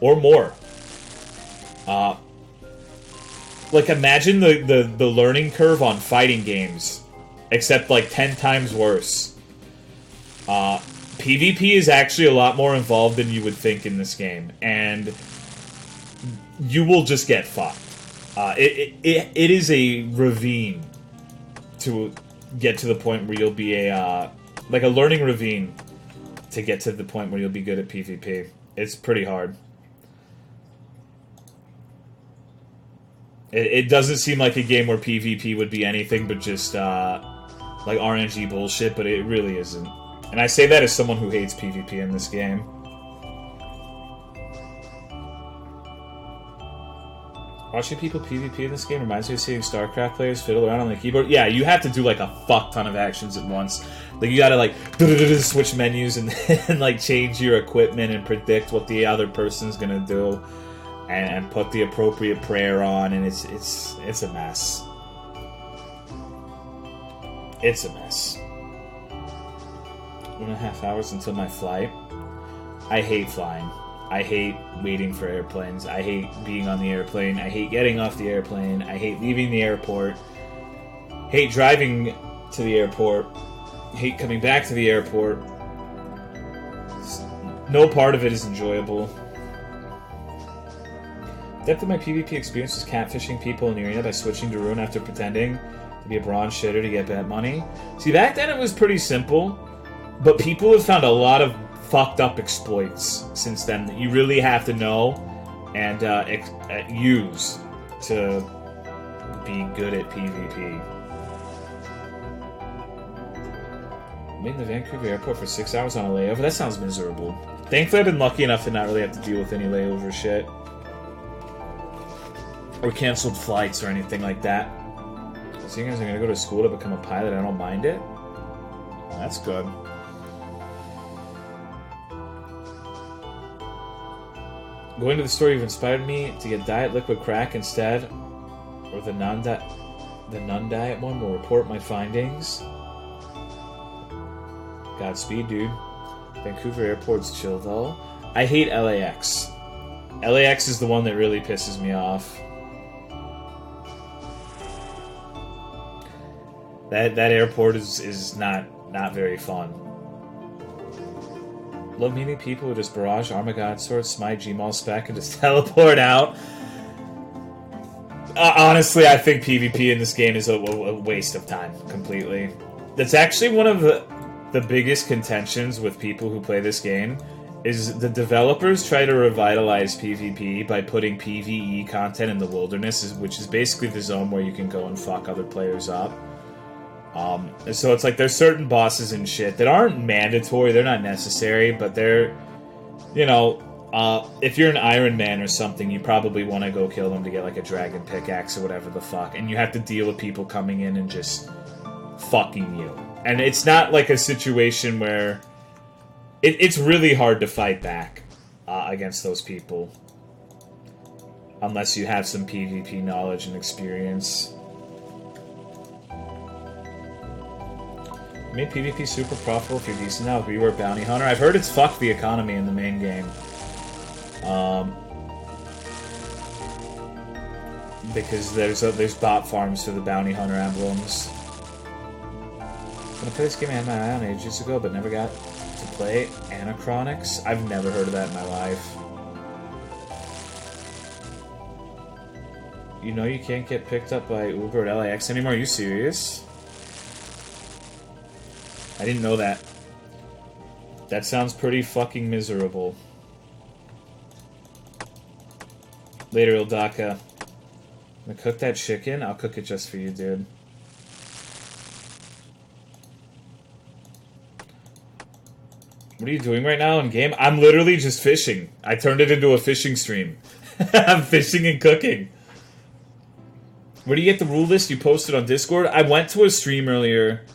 or more. Like, imagine the learning curve on fighting games. Except, like, 10 times worse. PvP is actually a lot more involved than you would think in this game. And you will just get fucked. It is a ravine to get to the point where you'll be a like a learning ravine to get to the point where you'll be good at PvP. It's pretty hard. It doesn't seem like a game where PvP would be anything but just like RNG bullshit, but it really isn't. And I say that as someone who hates PvP in this game. Watching people PvP in this game reminds me of seeing StarCraft players fiddle around on the keyboard. Yeah, you have to do like a fuck ton of actions at once. Like you gotta like switch menus and, and like change your equipment and predict what the other person's gonna do, and put the appropriate prayer on, and it's a mess. It's a mess. 1.5 hours until my flight. I hate flying. I hate waiting for airplanes. I hate being on the airplane. I hate getting off the airplane. I hate leaving the airport. Hate driving to the airport. Hate coming back to the airport. No part of it is enjoyable. Depth of my PvP experience was catfishing people in the arena by switching to Rune after pretending to be a bronze shitter to get bet money. See, back then it was pretty simple, but people have found a lot of fucked up exploits since then that you really have to know and use to be good at PvP. Made in the Vancouver airport for 6 hours on a layover? That sounds miserable. Thankfully I've been lucky enough to not really have to deal with any layover shit. Or cancelled flights or anything like that. So you guys are going to go to school to become a pilot, I don't mind it. That's good. Going to the store, you've inspired me to get diet liquid crack instead, or the non-diet one will report my findings. Godspeed, dude. Vancouver airport's chill though. I hate LAX. LAX is the one that really pisses me off. That airport is not very fun. Love meeting people who just barrage Armageddon swords, smite Gmaul spec, and just teleport out. Honestly, I think PvP in this game is a waste of time, completely. That's actually one of the biggest contentions with people who play this game, is the developers try to revitalize PvP by putting PvE content in the wilderness, which is basically the zone where you can go and fuck other players up. So it's like there's certain bosses and shit that aren't mandatory, they're not necessary, but they're, you know, if you're an Iron Man or something, you probably want to go kill them to get like a dragon pickaxe or whatever the fuck, and you have to deal with people coming in and just fucking you. And it's not like a situation where it's really hard to fight back against those people unless you have some PvP knowledge and experience. Made PvP super profitable if you're decent now with Rework Bounty Hunter. I've heard it's fucked the economy in the main game. Because there's bot farms for the Bounty Hunter emblems. When I played this game, I had my eye on ages ago, but never got to play Anachronics. I've never heard of that in my life. You know you can't get picked up by Uber at LAX anymore? Are you serious? I didn't know that. That sounds pretty fucking miserable. Later, Ildaka. Gonna cook that chicken? I'll cook it just for you, dude. What are you doing right now in game? I'm literally just fishing. I turned it into a fishing stream. I'm fishing and cooking. Where do you get the rule list you posted on Discord? I went to a stream earlier,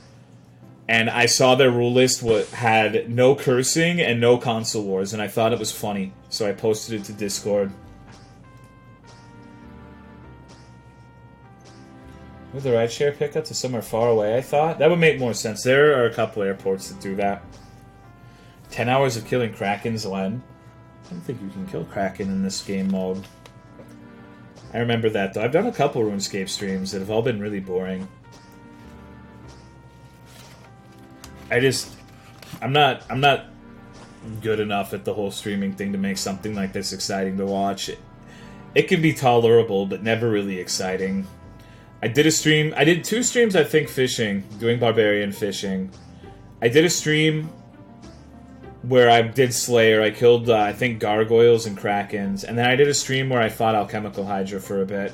and I saw their rule list had no cursing and no console wars, and I thought it was funny, so I posted it to Discord. With the rideshare pickup to somewhere far away, I thought? That would make more sense. There are a couple airports that do that. 10 hours of killing Krakens, Len. I don't think you can kill Kraken in this game mode. I remember that, though. I've done a couple RuneScape streams that have all been really boring. I'm not good enough at the whole streaming thing to make something like this exciting to watch. It can be tolerable, but never really exciting. I did 2 streams, I think, fishing, doing barbarian fishing. I did a stream where I did Slayer. I killed, I think, gargoyles and krakens. And then I did a stream where I fought Alchemical Hydra for a bit.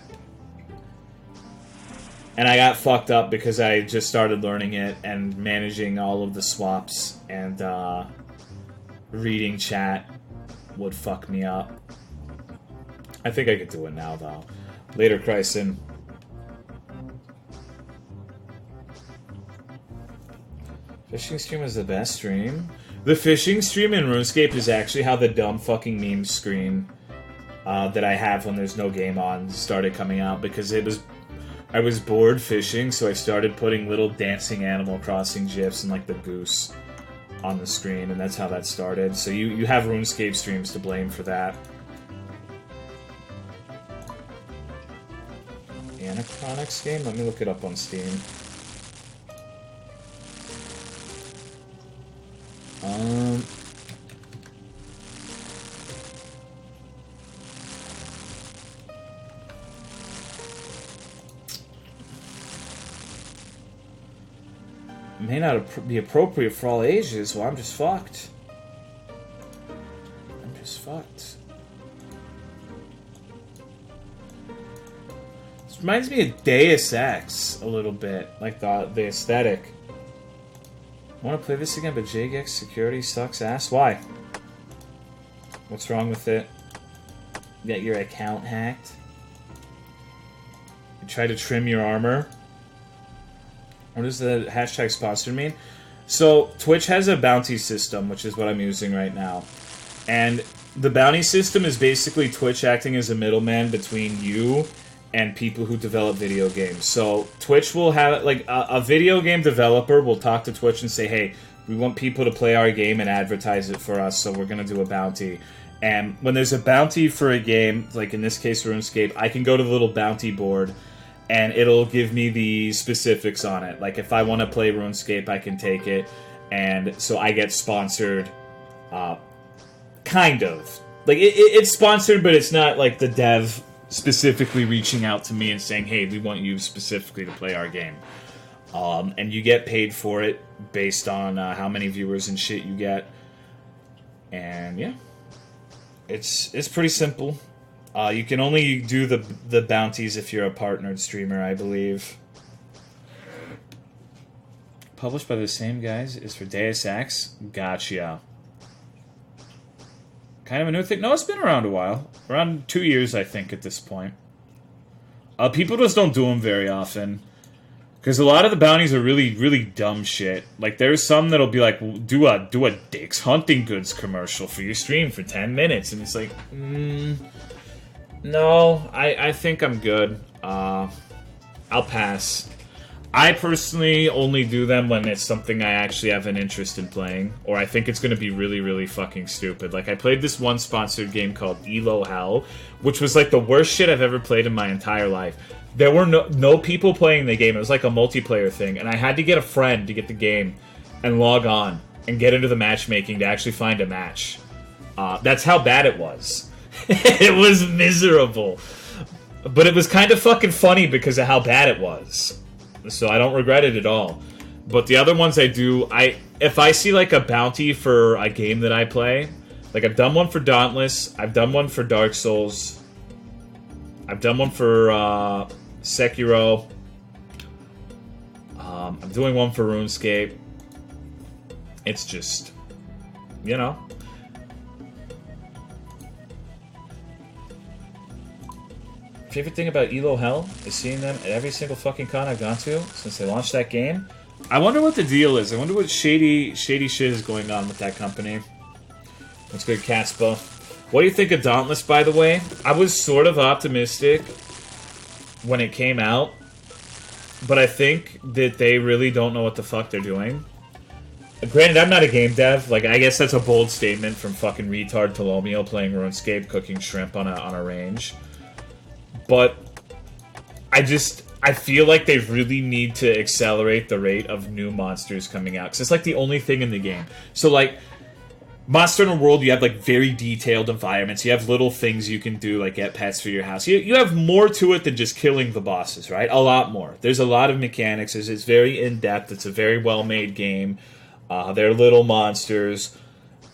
And I got fucked up because I just started learning it and managing all of the swaps. And reading chat would fuck me up. I think I could do it now, though. Later, Chryson. Fishing stream is the best stream. The fishing stream in RuneScape is actually how the dumb fucking meme screen that I have when there's no game on started coming out, because I was bored fishing, so I started putting little dancing Animal Crossing gifs and like the goose on the screen, and that's how that started. So you have RuneScape streams to blame for that. Anachronix game? Let me look it up on Steam. May not be appropriate for all ages. Well, I'm just fucked. I'm just fucked. This reminds me of Deus Ex a little bit, like the aesthetic. I want to play this again, but JGX security sucks ass. Why? What's wrong with it? You got your account hacked? You try to trim your armor? What does the hashtag sponsored mean? So, Twitch has a bounty system, which is what I'm using right now. And the bounty system is basically Twitch acting as a middleman between you and people who develop video games. So Twitch will have, like, a video game developer will talk to Twitch and say, hey, we want people to play our game and advertise it for us, so we're going to do a bounty. And when there's a bounty for a game, like in this case RuneScape, I can go to the little bounty board and it'll give me the specifics on it. Like, if I want to play RuneScape, I can take it, and so I get sponsored, kind of. Like, it's sponsored, but it's not like the dev specifically reaching out to me and saying, hey, we want you specifically to play our game. And you get paid for it based on how many viewers and shit you get. And yeah, it's pretty simple. You can only do the bounties if you're a partnered streamer, I believe. Published by the same guys is for Deus Ex. Gotcha. Kind of a new thing. No, it's been around a while. Around 2 years, I think, at this point. People just don't do them very often. Because a lot of the bounties are really, really dumb shit. Like, there's some that'll be like, do a Dick's Hunting Goods commercial for your stream for 10 minutes. And it's like, no, I think I'm good. I'll pass. I personally only do them when it's something I actually have an interest in playing, or I think it's going to be really, really fucking stupid. Like, I played this one sponsored game called Elo Hell, which was like the worst shit I've ever played in my entire life. There were no people playing the game. It was like a multiplayer thing, and I had to get a friend to get the game and log on and get into the matchmaking to actually find a match. That's how bad it was. It was miserable. But it was kind of fucking funny because of how bad it was. So I don't regret it at all. But the other ones I do, if I see like a bounty for a game that I play, like I've done one for Dauntless, I've done one for Dark Souls, I've done one for Sekiro, I'm doing one for RuneScape. It's just, you know. Favorite thing about Elo Hell is seeing them at every single fucking con I've gone to since they launched that game. I wonder what the deal is. I wonder what shady shit is going on with that company. What's good, Caspa? What do you think of Dauntless, by the way? I was sort of optimistic when it came out, but I think that they really don't know what the fuck they're doing. Granted, I'm not a game dev. Like, I guess that's a bold statement from fucking retard Tolomeo playing RuneScape, cooking shrimp on a range. But I feel like they really need to accelerate the rate of new monsters coming out. Because it's like the only thing in the game. So like, Monster Hunter World, you have like very detailed environments. You have little things you can do, like get pets for your house. You have more to it than just killing the bosses, right? A lot more. There's a lot of mechanics. It's very in-depth. It's a very well-made game. They're little monsters.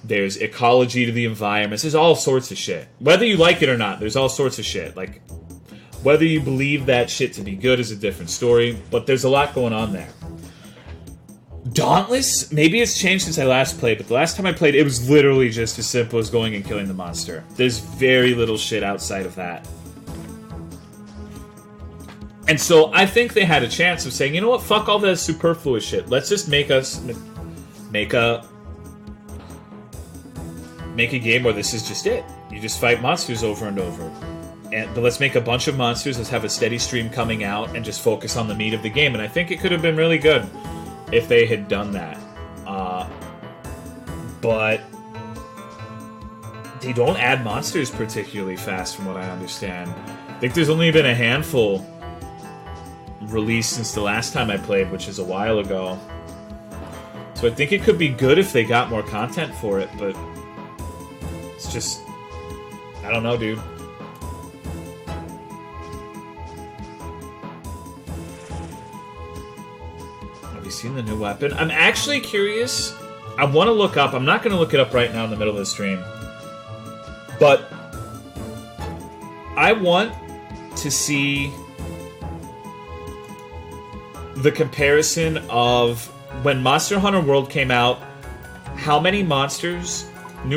There's ecology to the environments. There's all sorts of shit. Whether you like it or not, there's all sorts of shit. Like, whether you believe that shit to be good is a different story, but there's a lot going on there. Dauntless? Maybe it's changed since I last played, but the last time I played, it was literally just as simple as going and killing the monster. There's very little shit outside of that. And so I think they had a chance of saying, you know what, fuck all that superfluous shit. Let's just make a game where this is just it. You just fight monsters over and over. But let's make a bunch of monsters, let's have a steady stream coming out, and just focus on the meat of the game. And I think it could have been really good if they had done that. But they don't add monsters particularly fast, from what I understand. I think there's only been a handful released since the last time I played, which is a while ago. So I think it could be good if they got more content for it, but it's just... I don't know, dude. Have you seen the new weapon? I'm actually curious. I want to look up. I'm not going to look it up right now in the middle of the stream. But I want to see the comparison of when Monster Hunter World came out, how many new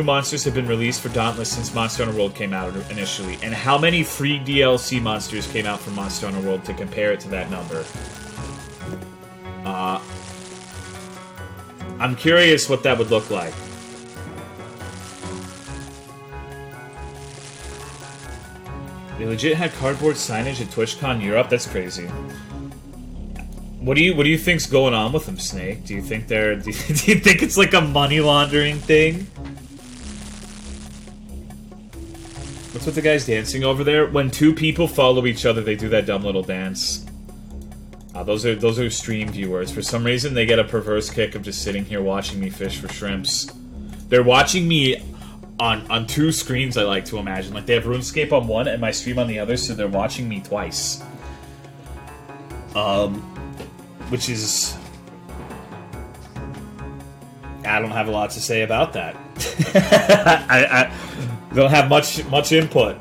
monsters have been released for Dauntless since Monster Hunter World came out initially, and how many free DLC monsters came out from Monster Hunter World to compare it to that number. I'm curious what that would look like. They legit had cardboard signage at TwitchCon Europe? That's crazy. What do you think's going on with them, Snake? Do you think do you think it's like a money laundering thing? What's with the guys dancing over there? When two people follow each other, they do that dumb little dance. Those are stream viewers. For some reason, they get a perverse kick of just sitting here watching me fish for shrimps. They're watching me on two screens, I like to imagine. Like, they have RuneScape on one and my stream on the other, so they're watching me twice. Which is... I don't have a lot to say about that. I don't have much input.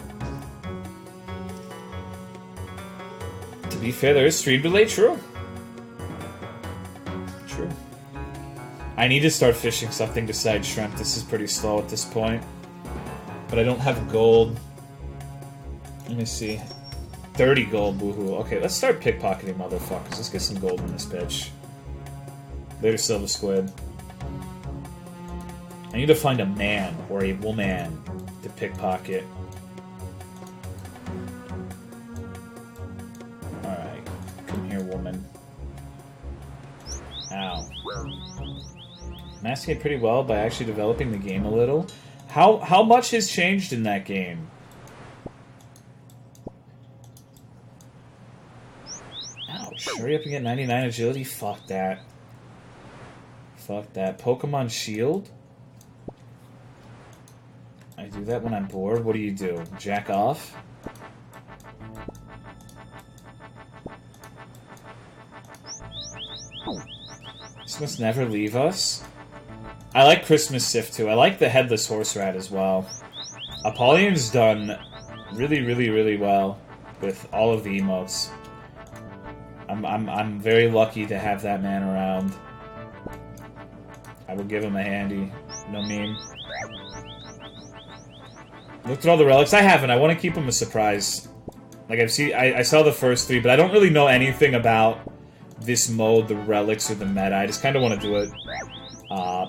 To be fair, there is stream delay, true. True. I need to start fishing something besides shrimp. This is pretty slow at this point. But I don't have gold. Let me see. 30 gold, woohoo. Okay, let's start pickpocketing motherfuckers. Let's get some gold in this bitch. Later, Silver Squid. I need to find a man or a woman to pickpocket. Alright. Come here, woman. Ow. Masking it pretty well by actually developing the game a little. How much has changed in that game? Ouch. Hurry up and get 99 agility? Fuck that. Fuck that. Pokemon Shield? I do that when I'm bored? What do you do? Jack off? This must never leave us? I like Christmas Sif too. I like the Headless Horse Rat as well. Apollyon's done really, really, really well with all of the emotes. I'm very lucky to have that man around. I will give him a handy. No meme. Looked at all the relics. I haven't. I want to keep them a surprise. Like I saw the first three, but I don't really know anything about this mode, the relics, or the meta. I just kind of want to do it.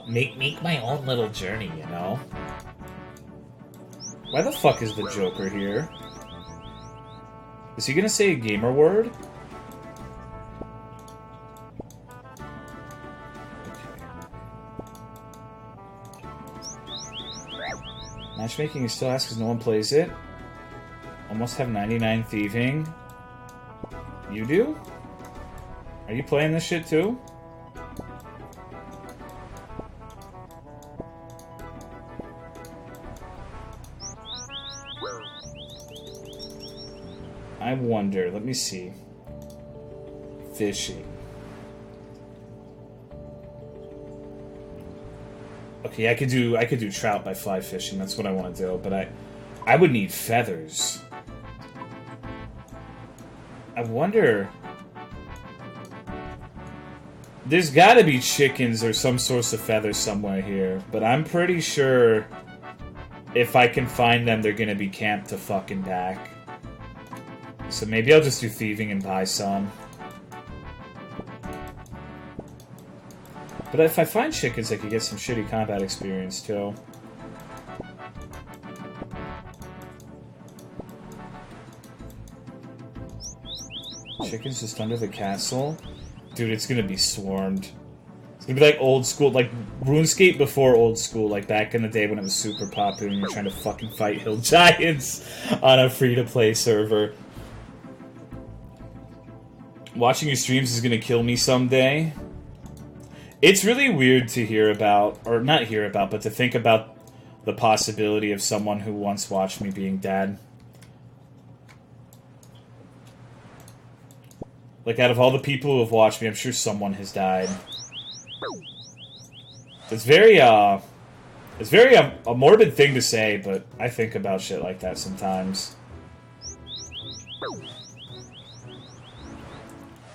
Make my own little journey, you know? Why the fuck is the Joker here? Is he gonna say a gamer word? Matchmaking is still asked because no one plays it. Almost have 99 thieving. You do? Are you playing this shit too? I wonder. Let me see. Fishing. Okay, I could do trout by fly fishing. That's what I want to do, but I would need feathers. I wonder. There's got to be chickens or some source of feathers somewhere here, but I'm pretty sure if I can find them, they're gonna be camped to fucking back. So maybe I'll just do thieving and buy some. But if I find chickens, I could get some shitty combat experience, too. Chickens just under the castle? Dude, it's gonna be swarmed. It's gonna be like old school, like RuneScape before old school, like back in the day when it was super popular and you're trying to fucking fight hill giants on a free-to-play server. Watching your streams is gonna kill me someday. It's really weird to hear about, or not hear about, but to think about the possibility of someone who once watched me being dead. Like, out of all the people who have watched me, I'm sure someone has died. It's very, a morbid thing to say, but I think about shit like that sometimes.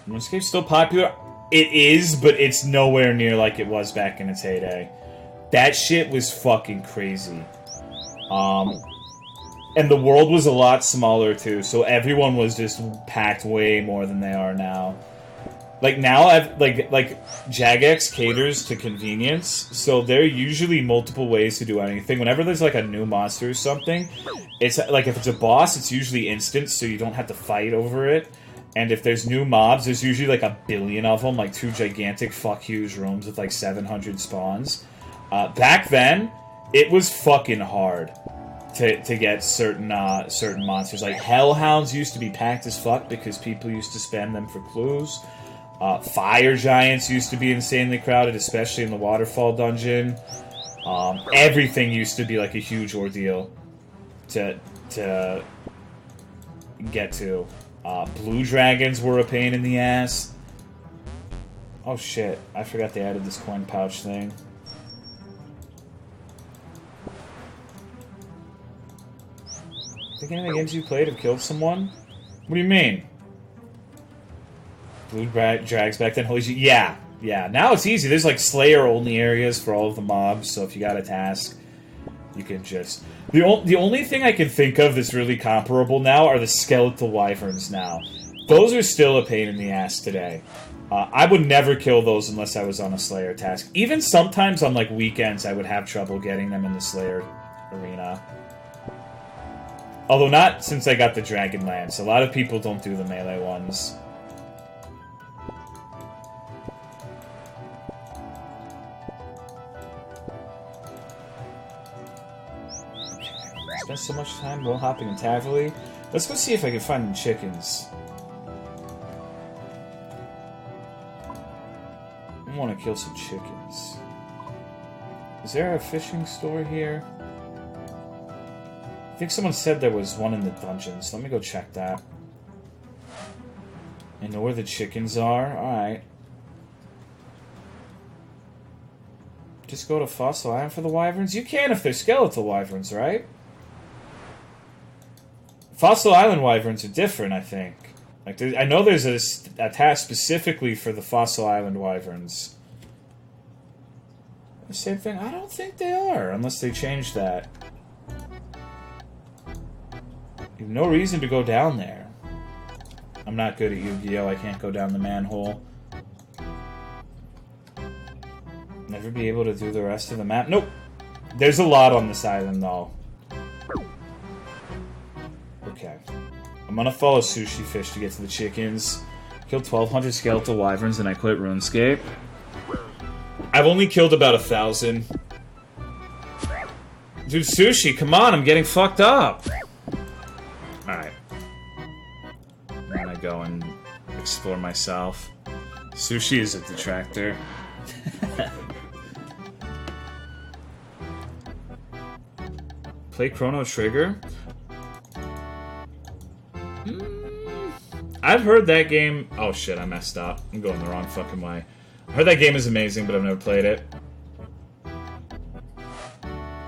RuneScape's still popular? It is, but it's nowhere near like it was back in its heyday. That shit was fucking crazy. And the world was a lot smaller too, so everyone was just packed way more than they are now. Like now, like Jagex caters to convenience, so there are usually multiple ways to do anything. Whenever there's like a new monster or something, it's like if it's a boss, it's usually instant, so you don't have to fight over it. And if there's new mobs, there's usually like 1 billion of them, like 2 gigantic fuck-huge rooms with like 700 spawns. Back then, it was fucking hard to get certain monsters. Like Hellhounds used to be packed as fuck because people used to spam them for clues. Fire Giants used to be insanely crowded, especially in the Waterfall dungeon. Everything used to be like a huge ordeal to get to. Blue dragons were a pain in the ass. Oh shit, I forgot they added this coin pouch thing. Think any of the games you played have killed someone? What do you mean? Blue drags back then, holy shit. Yeah, now it's easy. There's like Slayer only areas for all of the mobs, so if you got a task, you can just... The only thing I can think of that's really comparable now are the skeletal wyverns now. Those are still a pain in the ass today. I would never kill those unless I was on a Slayer task. Even sometimes on like weekends I would have trouble getting them in the Slayer arena. Although not since I got the Dragon Lance. A lot of people don't do the melee ones. Spent so much time wall hopping in Taverley. Let's go see if I can find them chickens. I want to kill some chickens. Is there a fishing store here? I think someone said there was one in the dungeons. Let me go check that. I know where the chickens are. Alright. Just go to Fossil Island for the wyverns? You can if they're skeletal wyverns, right? Fossil Island wyverns are different, I think. Like, I know there's a task specifically for the Fossil Island wyverns. The same thing? I don't think they are, unless they changed that. You have no reason to go down there. I'm not good at Yu-Gi-Oh! I can't go down the manhole. Never be able to do the rest of the map. Nope! There's a lot on this island, though. Okay. I'm gonna follow Sushi Fish to get to the chickens. Killed 1,200 skeletal wyverns and I quit RuneScape. I've only killed about 1,000. Dude, Sushi, come on, I'm getting fucked up. Alright. I'm gonna go and explore myself. Sushi is a detractor. Play Chrono Trigger? I've heard that game... Oh shit, I messed up. I'm going the wrong fucking way. I heard that game is amazing, but I've never played it.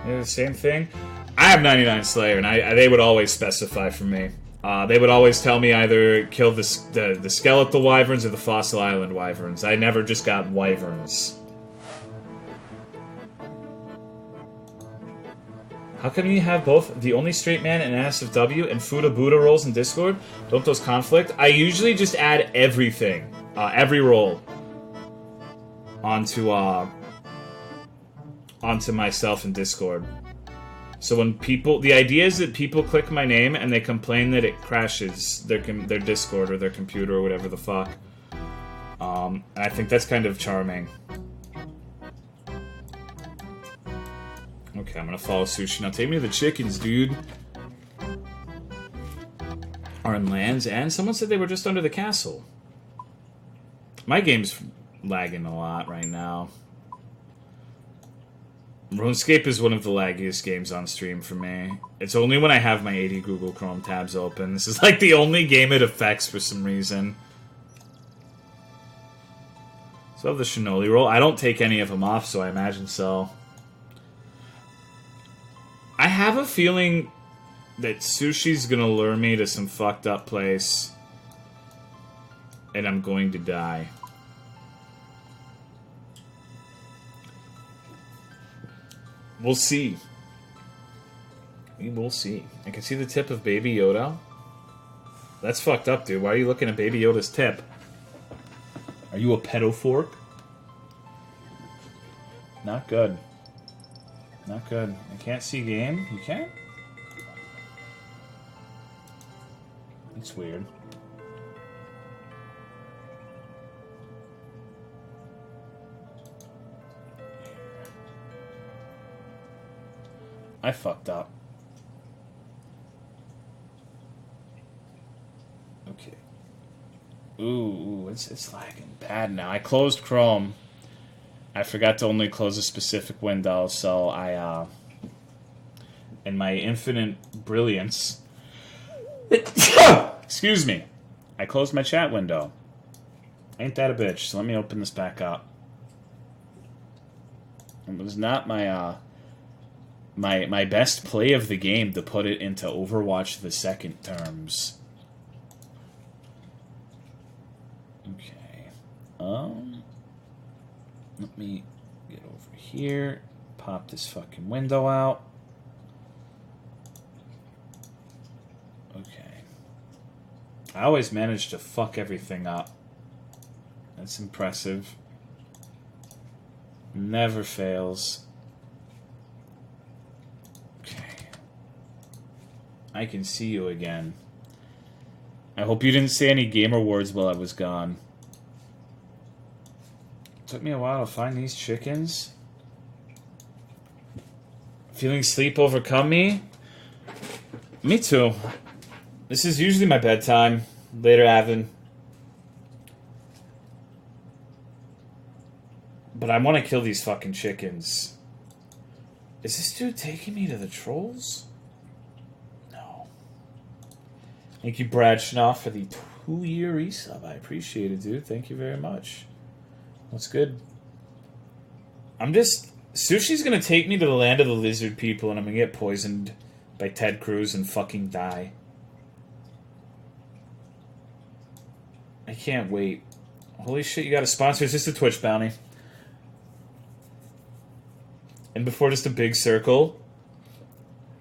They're the same thing. I have 99 Slayer, and they would always specify for me. They would always tell me either kill the skeletal wyverns or the Fossil Island wyverns. I never just got wyverns. How come you have both the only straight man and NSFW and Fuda Buddha roles in Discord? Don't those conflict? I usually just add everything, every role, onto myself in Discord. So when people, the idea is that people click my name and they complain that it crashes their Discord or their computer or whatever the fuck. And I think that's kind of charming. Okay, I'm gonna follow Sushi. Now take me to the chickens, dude. Are in lands, and someone said they were just under the castle. My game's lagging a lot right now. RuneScape is one of the laggiest games on stream for me. It's only when I have my 80 Google Chrome tabs open. This is like the only game it affects for some reason. So I have the Shinoli roll. I don't take any of them off, so I imagine so. I have a feeling that Sushi's gonna lure me to some fucked up place. And I'm going to die. We'll see. We will see. I can see the tip of Baby Yoda. That's fucked up, dude. Why are you looking at Baby Yoda's tip? Are you a pedofork? Not good. Not good. I can't see game. You can't? It's weird. I fucked up. Okay. Ooh, it's lagging bad now. I closed Chrome. I forgot to only close a specific window, so I, in my infinite brilliance... Excuse me. I closed my chat window. Ain't that a bitch, so let me open this back up. It was not my, my best play of the game to put it into Overwatch the second terms. Okay. Let me get over here. Pop this fucking window out. Okay. I always manage to fuck everything up. That's impressive. Never fails. Okay. I can see you again. I hope you didn't say any gamer words while I was gone. Took me a while to find these chickens. Feeling sleep overcome me? Me too. This is usually my bedtime. Later, Avon. But I want to kill these fucking chickens. Is this dude taking me to the trolls? No. Thank you, Brad Schnoff, for the 2-year resub. I appreciate it, dude. Thank you very much. What's good? Sushi's gonna take me to the land of the lizard people, and I'm gonna get poisoned by Ted Cruz and fucking die. I can't wait. Holy shit, you got a sponsor. Is this a Twitch bounty? And before just a big circle.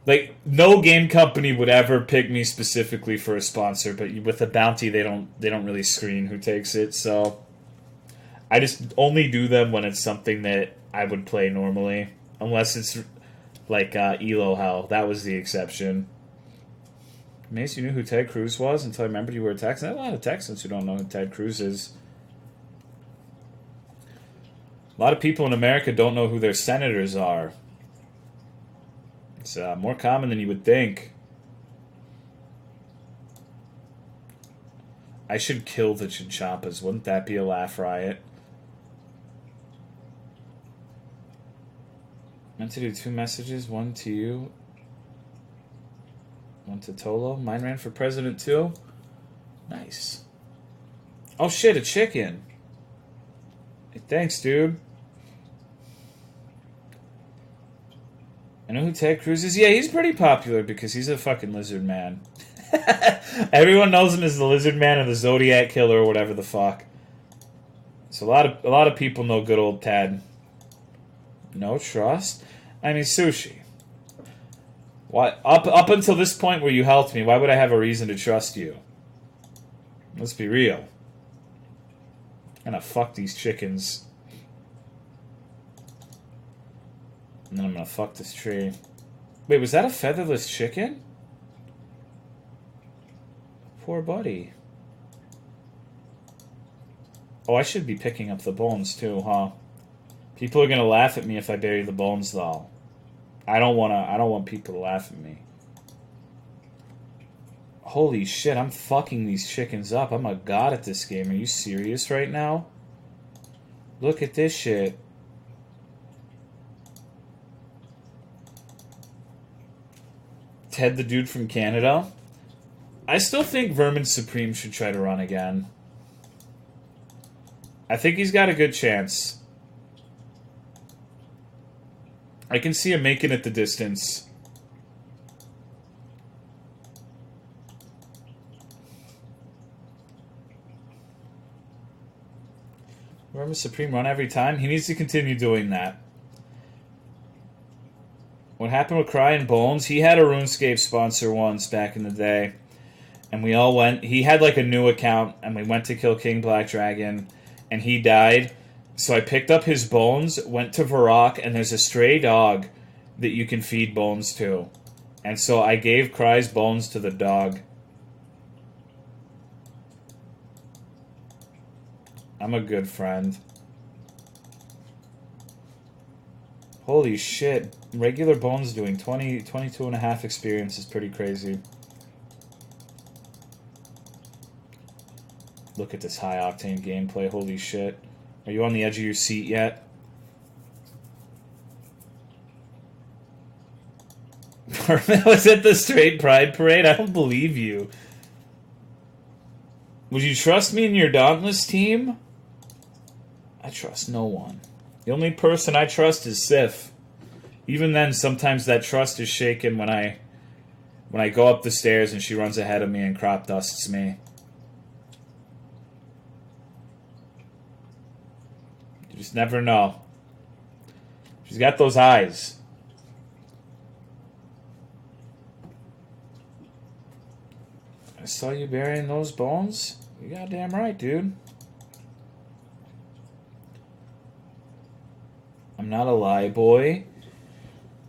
Like, no game company would ever pick me specifically for a sponsor, but with a bounty, they don't really screen who takes it, so... I just only do them when it's something that I would play normally. Unless it's like Elo Hell. That was the exception. Mace, you knew who Ted Cruz was until I remembered you were a Texan. There's a lot of Texans who don't know who Ted Cruz is. A lot of people in America don't know who their senators are. It's more common than you would think. I should kill the Chinchompas. Wouldn't that be a laugh riot? Meant to do 2 messages. One to you. One to Tolo. Mine ran for president too. Nice. Oh shit, a chicken. Hey, thanks, dude. I know who Ted Cruz is. Yeah, he's pretty popular because he's a fucking lizard man. Everyone knows him as the Lizard Man or the Zodiac Killer or whatever the fuck. So a lot of people know good old Ted. No trust? I mean, Sushi. Why up until this point where you helped me, why would I have a reason to trust you? Let's be real. I'm gonna fuck these chickens. And then I'm gonna fuck this tree. Wait, was that a featherless chicken? Poor buddy. Oh, I should be picking up the bones too, huh? People are gonna laugh at me if I bury the bones, though. I don't want people to laugh at me. Holy shit, I'm fucking these chickens up. I'm a god at this game. Are you serious right now? Look at this shit. Ted the dude from Canada. I still think Vermin Supreme should try to run again. I think he's got a good chance. I can see him making it the distance. Vermin Supreme run every time? He needs to continue doing that. What happened with Cry and Bones? He had a RuneScape sponsor once back in the day. And we all went... He had like a new account. And we went to kill King Black Dragon. And he died. So I picked up his bones. Went to Varrock. And there's a stray dog that you can feed bones to. And so I gave Cry's bones to the dog. I'm a good friend. Holy shit. Regular bones doing 22 and a half experience is pretty crazy. Look at this high octane gameplay. Holy shit. Are you on the edge of your seat yet? Was it the straight pride parade? I don't believe you. Would you trust me in your Dauntless team? I trust no one. The only person I trust is Sif. Even then, sometimes that trust is shaken when I go up the stairs and she runs ahead of me and crop dusts me. You just never know. She's got those eyes. I saw you burying those bones? You goddamn right, dude. I'm not a lie boy.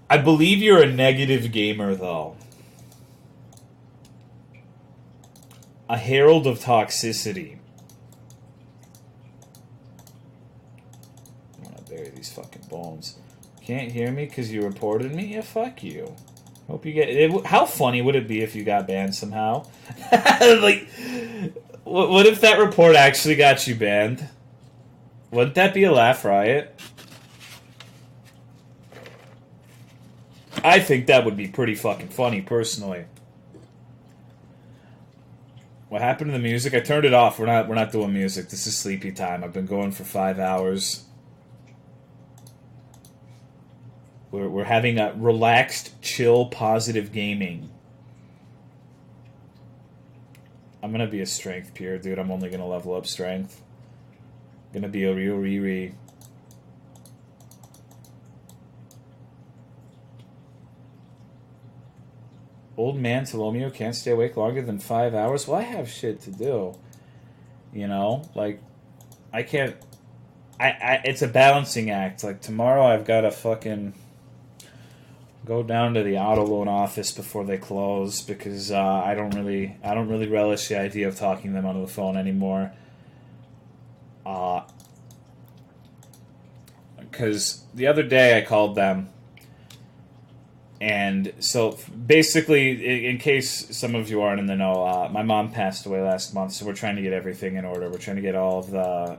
I believe you're a negative gamer, though. A herald of toxicity. I'm gonna bury these fucking bones. Can't hear me because you reported me? Yeah, fuck you. Hope you get it. How funny would it be if you got banned somehow? Like, what if that report actually got you banned? Wouldn't that be a laugh riot? I think that would be pretty fucking funny, personally. What happened to the music? I turned it off. We're not doing music. This is sleepy time. I've been going for 5 hours. We're having a relaxed, chill, positive gaming. I'm gonna be a strength peer, dude. I'm only gonna level up strength. Gonna be a real Riri. Old man Tolomeo can't stay awake longer than 5 hours? Well, I have shit to do. You know? Like, I can't... it's a balancing act. Like, tomorrow I've got to fucking go down to the auto loan office before they close because I don't really relish the idea of talking to them on the phone anymore. Because the other day I called them. And so, basically, in case some of you aren't in the know, my mom passed away last month, so we're trying to get everything in order. We're trying to get all of the,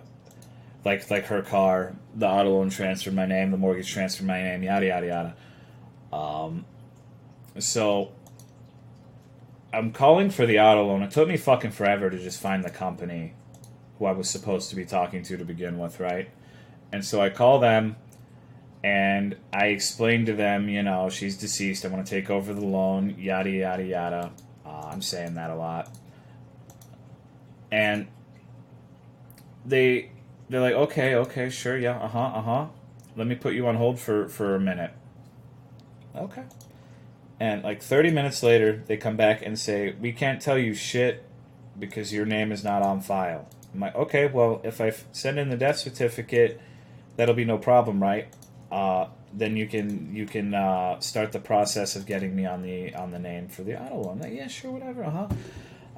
like her car, the auto loan transfer in my name, the mortgage transfer in my name, yada, yada, yada. So, I'm calling for the auto loan. It took me fucking forever to just find the company who I was supposed to be talking to begin with, right? And so I call them, And I explained to them, you know, she's deceased. I want to take over the loan, yada, yada, yada. I'm saying that a lot. And they're like, okay, sure, yeah, Let me put you on hold for a minute. Okay. And like 30 minutes later, they come back and say, we can't tell you shit because your name is not on file. I'm like, okay, well, if I send in the death certificate, that'll be no problem, right? Then you can start the process of getting me on the name for the auto loan. Like, yeah, sure, whatever,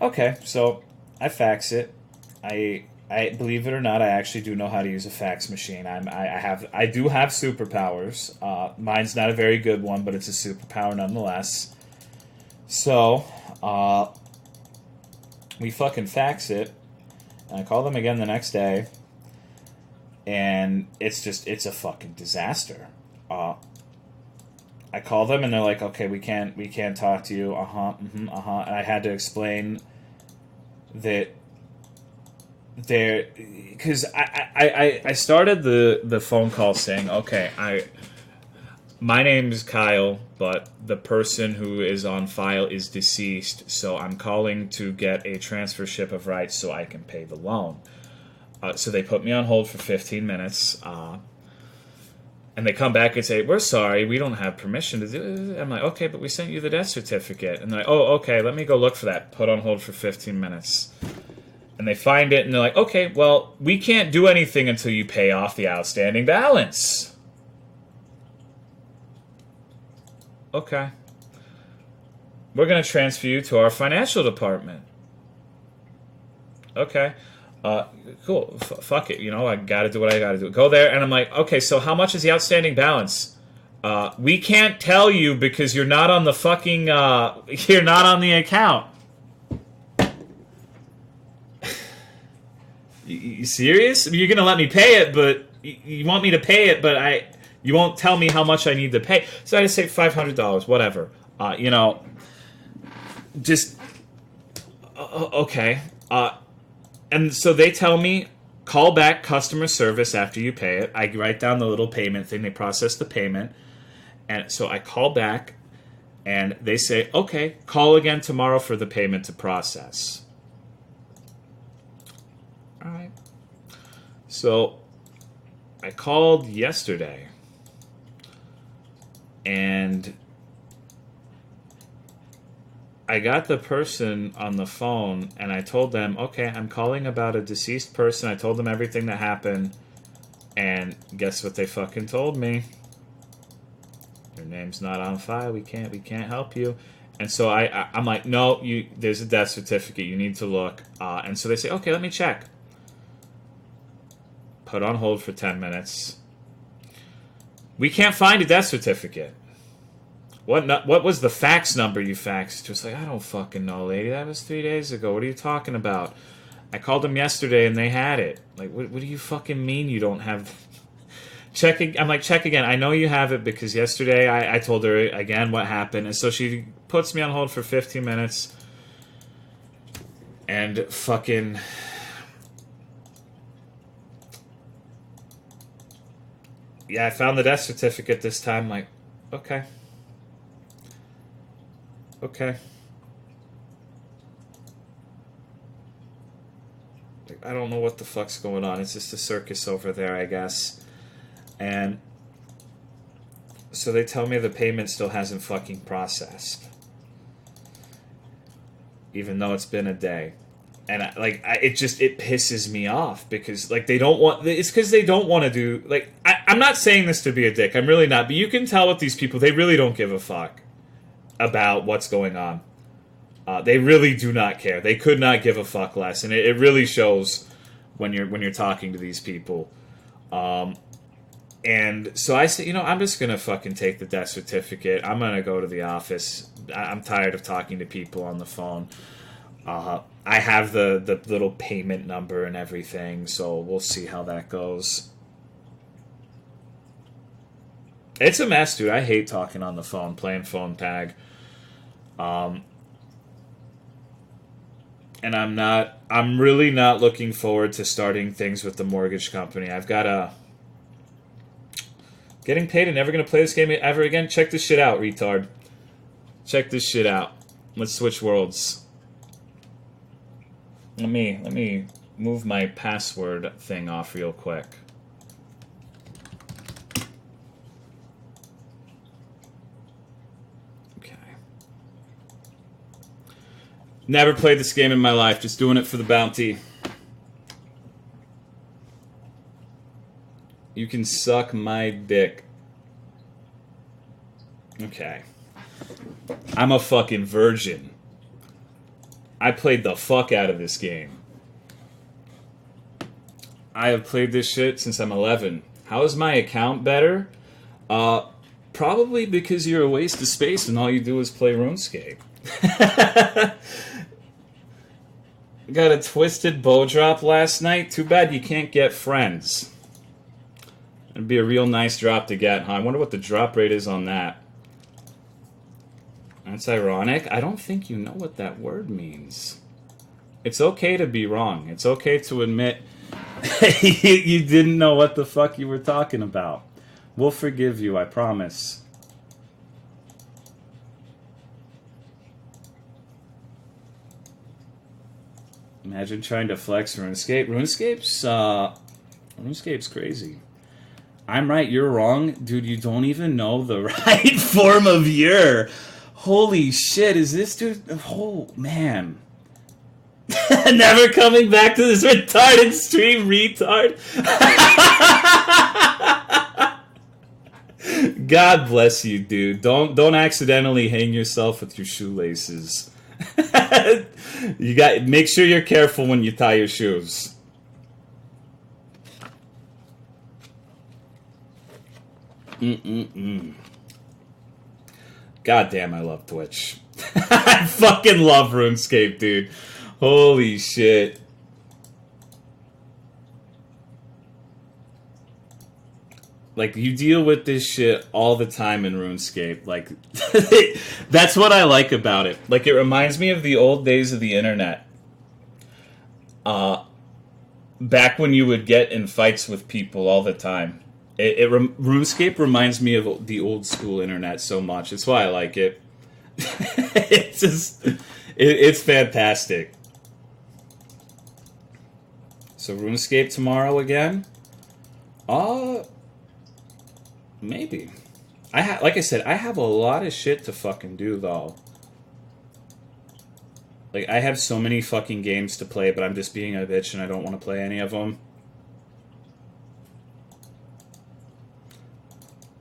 Okay, so I fax it. I believe it or not, I actually do know how to use a fax machine. I do have superpowers. Mine's not a very good one, but it's a superpower nonetheless. So we fucking fax it. And I call them again the next day, and it's a fucking disaster. I call them and they're like, okay, we can't talk to you. And I had to explain that because I started the phone call saying, okay, my name is Kyle, but the person who is on file is deceased, so I'm calling to get a transfership of rights so I can pay the loan. So they put me on hold for 15 minutes, and they come back and say, we're sorry, we don't have permission to do it. I'm like, okay, but we sent you the death certificate. And they're like, oh, okay, let me go look for that. Put on hold for 15 minutes. And they find it, and they're like, okay, well, we can't do anything until you pay off the outstanding balance. Okay. We're going to transfer you to our financial department. Okay. Cool. Fuck it. You know, I got to do what I got to do. Go there, and I'm like, okay, so how much is the outstanding balance? We can't tell you because you're not on the fucking, you're not on the account. You serious? You're going to let me pay it, but you want me to pay it, but you won't tell me how much I need to pay. So I just say $500, whatever. You know, just, okay. And so they tell me, call back customer service after you pay it. I write down the little payment thing. They process the payment. And so I call back, and they say, okay, call again tomorrow for the payment to process. All right. So I called yesterday, and I got the person on the phone, and I told them, okay, I'm calling about a deceased person. I told them everything that happened, and guess what they fucking told me? Your name's not on file. We can't help you. And so I'm like, no, there's a death certificate. You need to look. And so they say, okay, let me check. Put on hold for 10 minutes. We can't find a death certificate. What was the fax number you faxed? Just like, I don't fucking know, lady. That was 3 days ago. What are you talking about? I called them yesterday and they had it. Like, what do you fucking mean you don't have... I'm like, check again. I know you have it because yesterday I told her again what happened. And so she puts me on hold for 15 minutes. And fucking... Yeah, I found the death certificate this time. Like, okay. Okay. Like, I don't know what the fuck's going on. It's just a circus over there, I guess. And so they tell me the payment still hasn't fucking processed. Even though it's been a day. And it pisses me off because they don't want. It's because they don't want to do I'm not saying this to be a dick. I'm really not. But you can tell with these people, they really don't give a fuck about what's going on. They really do not care. They could not give a fuck less, and it really shows when you're talking to these people. And so I said, I'm just gonna fucking take the death certificate. I'm gonna go to the office. I'm tired of talking to people on the phone. I have the little payment number and everything, so we'll see how that goes. It's a mess, dude. I hate talking on the phone, playing phone tag. And I'm really not looking forward to starting things with the mortgage company. I've got a Getting paid and never gonna play this game ever again? Check this shit out, retard. Check this shit out. Let's switch worlds. Let me move my password thing off real quick. Okay. Never played this game in my life, just doing it for the bounty. You can suck my dick. Okay. I'm a fucking virgin. I played the fuck out of this game. I have played this shit since I'm 11. How is my account better? Probably because you're a waste of space and all you do is play RuneScape. Got a twisted bow drop last night. Too bad you can't get friends. It'd be a real nice drop to get, huh? I wonder what the drop rate is on that. That's ironic. I don't think you know what that word means. It's okay to be wrong. It's okay to admit you didn't know what the fuck you were talking about. We'll forgive you, I promise. Imagine trying to flex RuneScape. RuneScape's crazy. I'm right, you're wrong. Dude, you don't even know the right form of "you're." Holy shit, is this dude... Oh, man. Never coming back to this retarded stream, retard. God bless you, dude. Don't accidentally hang yourself with your shoelaces. Make sure you're careful when you tie your shoes. God damn, I love Twitch. I fucking love RuneScape, dude. Holy shit. Like, you deal with this shit all the time in RuneScape. Like, that's what I like about it. Like, it reminds me of the old days of the internet. Back when you would get in fights with people all the time. RuneScape reminds me of the old school internet so much. That's why I like it. It's fantastic. So RuneScape tomorrow again? Maybe. Like I said, I have a lot of shit to fucking do though. Like, I have so many fucking games to play, but I'm just being a bitch and I don't want to play any of them.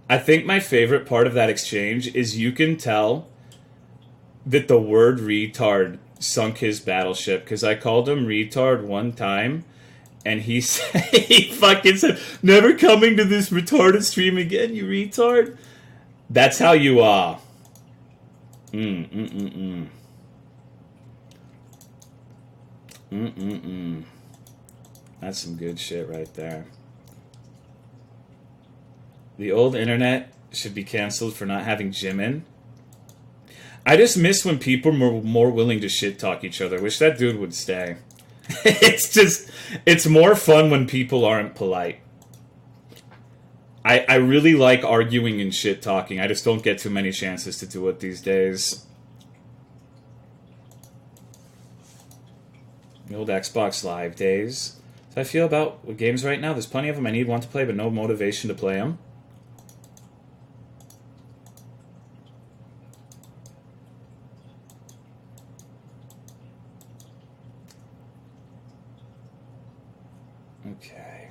I think my favorite part of that exchange is you can tell that the word retard sunk his battleship, because I called him retard one time and he fucking said, "Never coming to this retarded stream again, you retard." That's how you are. That's some good shit right there. The old internet should be canceled for not having Jimin. I just miss when people were more willing to shit talk each other. Wish that dude would stay. It's more fun when people aren't polite. I really like arguing and shit talking. I just don't get too many chances to do it these days. The old Xbox Live days. So I feel about games right now. There's plenty of them I need one to play, but no motivation to play them. Okay.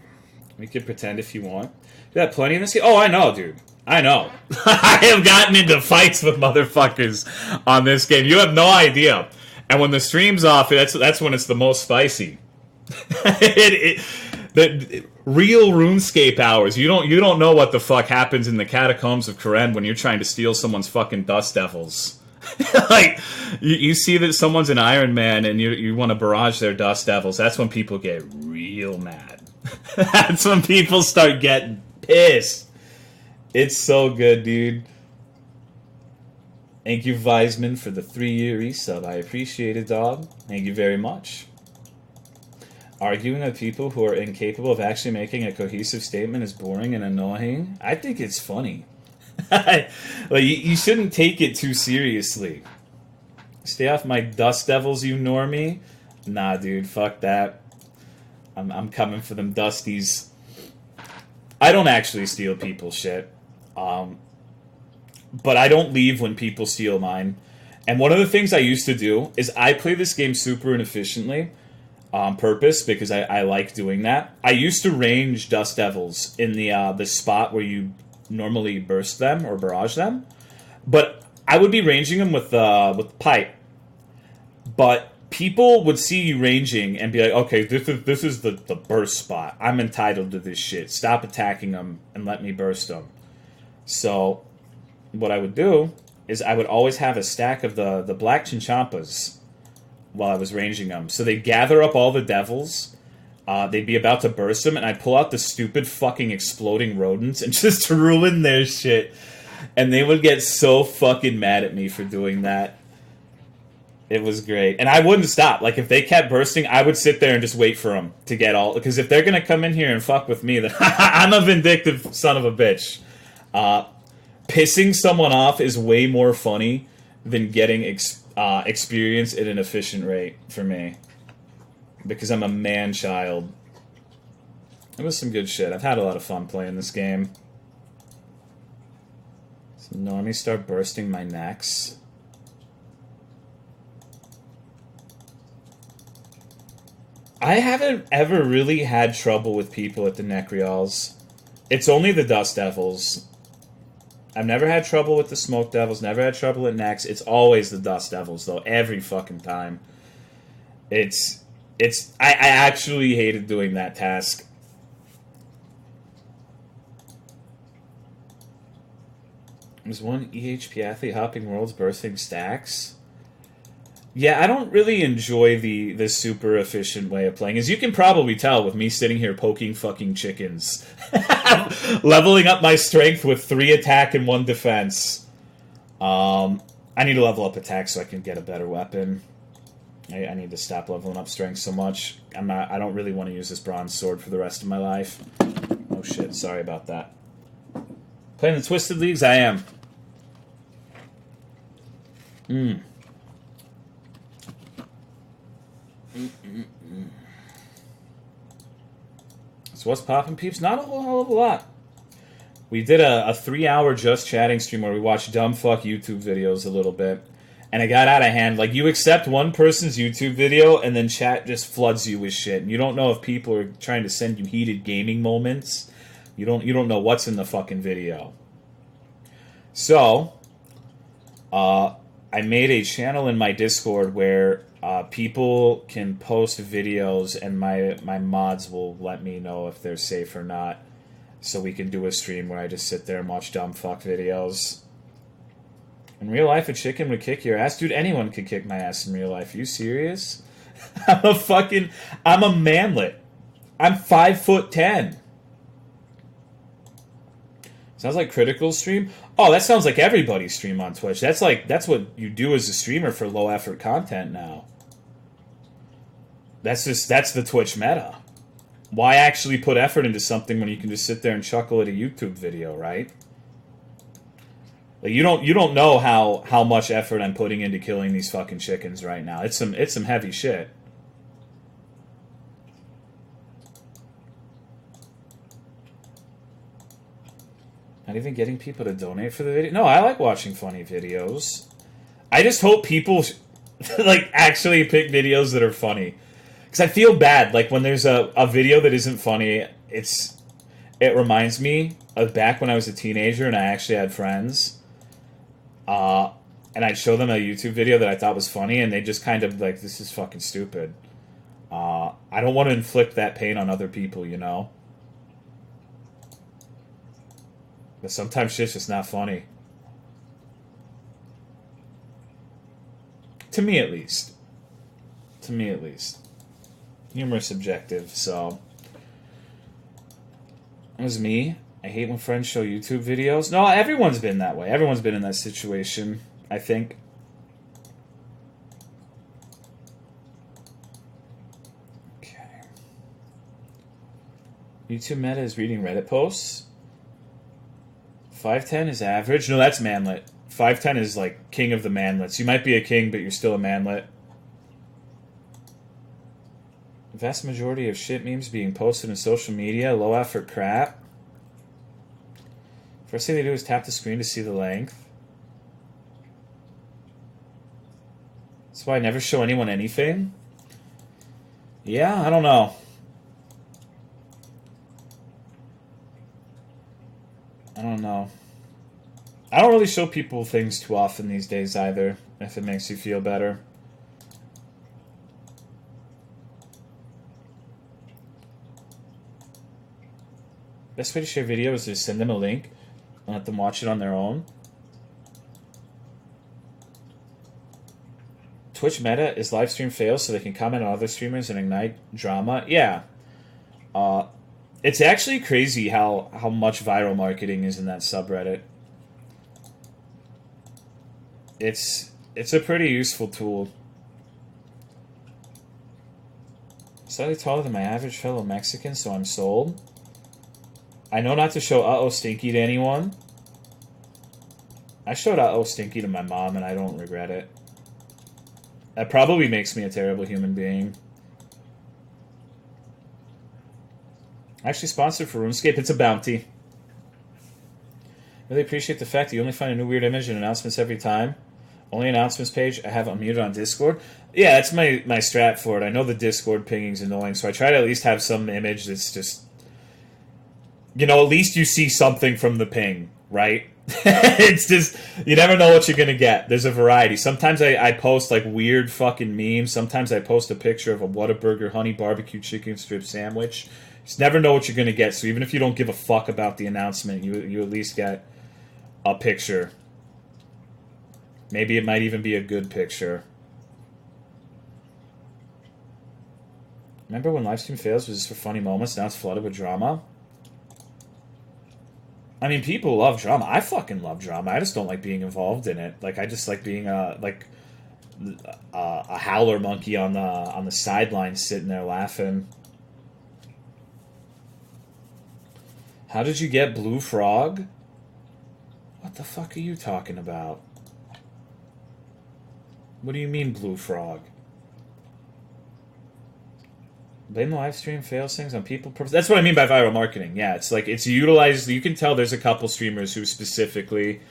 We can pretend if you want. You got plenty in this game? Oh, I know, dude. I know. I have gotten into fights with motherfuckers on this game. You have no idea. And when the stream's off, that's when it's the most spicy. The real RuneScape hours. You don't know what the fuck happens in the catacombs of Karen when you're trying to steal someone's fucking Dust Devils. Like, you see that someone's an Iron Man and you want to barrage their Dust Devils. That's when people get real mad. That's when people start getting pissed. It's so good, dude. Thank you, Weisman, for the 3-year resub. I appreciate it, dog. Thank you very much. arguing with people who are incapable of actually making a cohesive statement is boring and annoying. I think it's funny. Like, you shouldn't take it too seriously. Stay off my dust devils, you normie. Nah, dude, fuck that. I'm coming for them dusties. I don't actually steal people's shit. But I don't leave when people steal mine. And one of the things I used to do is I play this game super inefficiently on purpose because I like doing that. I used to range dust devils in the spot where you normally burst them or barrage them. But I would be ranging them with pipe. But people would see you ranging and be like, okay, this is the burst spot. I'm entitled to this shit. Stop attacking them and let me burst them. So what I would do is I would always have a stack of the black chinchampas while I was ranging them. So they'd gather up all the devils. They'd be about to burst them, and I'd pull out the stupid fucking exploding rodents and just ruin their shit. And they would get so fucking mad at me for doing that. It was great. And I wouldn't stop. Like, if they kept bursting, I would sit there and just wait for them to get all... Because if they're going to come in here and fuck with me, then I'm a vindictive son of a bitch. Pissing someone off is way more funny than getting experience at an efficient rate for me. Because I'm a man-child. It was some good shit. I've had a lot of fun playing this game. So normies start bursting my necks. I haven't ever really had trouble with people at the Necreals. It's only the Dust Devils. I've never had trouble with the Smoke Devils, never had trouble at Nex. It's always the Dust Devils, though, every fucking time. I actually hated doing that task. There's one EHP athlete hopping worlds bursting stacks. Yeah, I don't really enjoy the super efficient way of playing. As you can probably tell with me sitting here poking fucking chickens. Leveling up my strength with 3 attack and 1 defense. I need to level up attack so I can get a better weapon. I need to stop leveling up strength so much. I don't really want to use this bronze sword for the rest of my life. Oh shit, sorry about that. Playing the Twisted Leagues, I am. So what's poppin', peeps? Not a whole hell of a lot. We did a 3-hour just chatting stream where we watched dumb fuck YouTube videos a little bit. And it got out of hand. Like, you accept one person's YouTube video and then chat just floods you with shit. And you don't know if people are trying to send you heated gaming moments. You don't know what's in the fucking video. So, I made a channel in my Discord where people can post videos and my mods will let me know if they're safe or not. So we can do a stream where I just sit there and watch dumb fuck videos. In real life, a chicken would kick your ass? Dude, anyone could kick my ass in real life. Are you serious? I'm a manlet. I'm 5'10". Sounds like Critical stream? Oh, that sounds like everybody's stream on Twitch. That's what you do as a streamer for low effort content now. That's the Twitch meta. Why actually put effort into something when you can just sit there and chuckle at a YouTube video, right? Like, you don't know how much effort I'm putting into killing these fucking chickens right now. It's some heavy shit. Not even getting people to donate for the video? No, I like watching funny videos. I just hope people like actually pick videos that are funny. Because I feel bad, like, when there's a video that isn't funny, it reminds me of back when I was a teenager and I actually had friends. And I'd show them a YouTube video that I thought was funny, and they just kind of like, this is fucking stupid. I don't want to inflict that pain on other people, you know? But sometimes shit's just not funny. To me, at least. To me, at least. Humor is subjective, so... It was me. I hate when friends show YouTube videos. No, everyone's been that way. Everyone's been in that situation, I think. Okay. YouTube meta is reading Reddit posts. 5'10 is average. No, that's manlet. 5'10 is like king of the manlets. You might be a king, but you're still a manlet. The vast majority of shit memes being posted in social media, low effort crap. First thing they do is tap the screen to see the length. That's why I never show anyone anything. Yeah, I don't know. I don't know. I don't really show people things too often these days either, if it makes you feel better. Best way to share videos is to send them a link and let them watch it on their own. Twitch meta is live stream fails so they can comment on other streamers and ignite drama. Yeah. It's actually crazy how much viral marketing is in that subreddit. It's a pretty useful tool. Slightly taller than my average fellow Mexican, so I'm sold. I know not to show uh-oh stinky to anyone. I showed uh-oh stinky to my mom and I don't regret it. That probably makes me a terrible human being. Actually sponsored for RuneScape. It's a bounty. Really appreciate the fact that you only find a new weird image in announcements every time. Only announcements page. I have unmuted on Discord. Yeah, that's my strat for it. I know the Discord pinging's annoying, so I try to at least have some image that's just... You know, at least you see something from the ping, right? It's just, you never know what you're going to get. There's a variety. Sometimes I post, like, weird fucking memes. Sometimes I post a picture of a Whataburger honey barbecue chicken strip sandwich. You just never know what you're going to get. So even if you don't give a fuck about the announcement, you at least get a picture. Maybe it might even be a good picture. Remember when livestream fails was just for funny moments? Now it's flooded with drama. I mean, people love drama. I fucking love drama. I just don't like being involved in it. Like, I just like being a howler monkey on the sidelines, sitting there laughing. How did you get Blue Frog? What the fuck are you talking about? What do you mean, Blue Frog? Blame the live stream fails things on people. That's what I mean by viral marketing. Yeah, it's like it's utilized. You can tell there's a couple streamers who specifically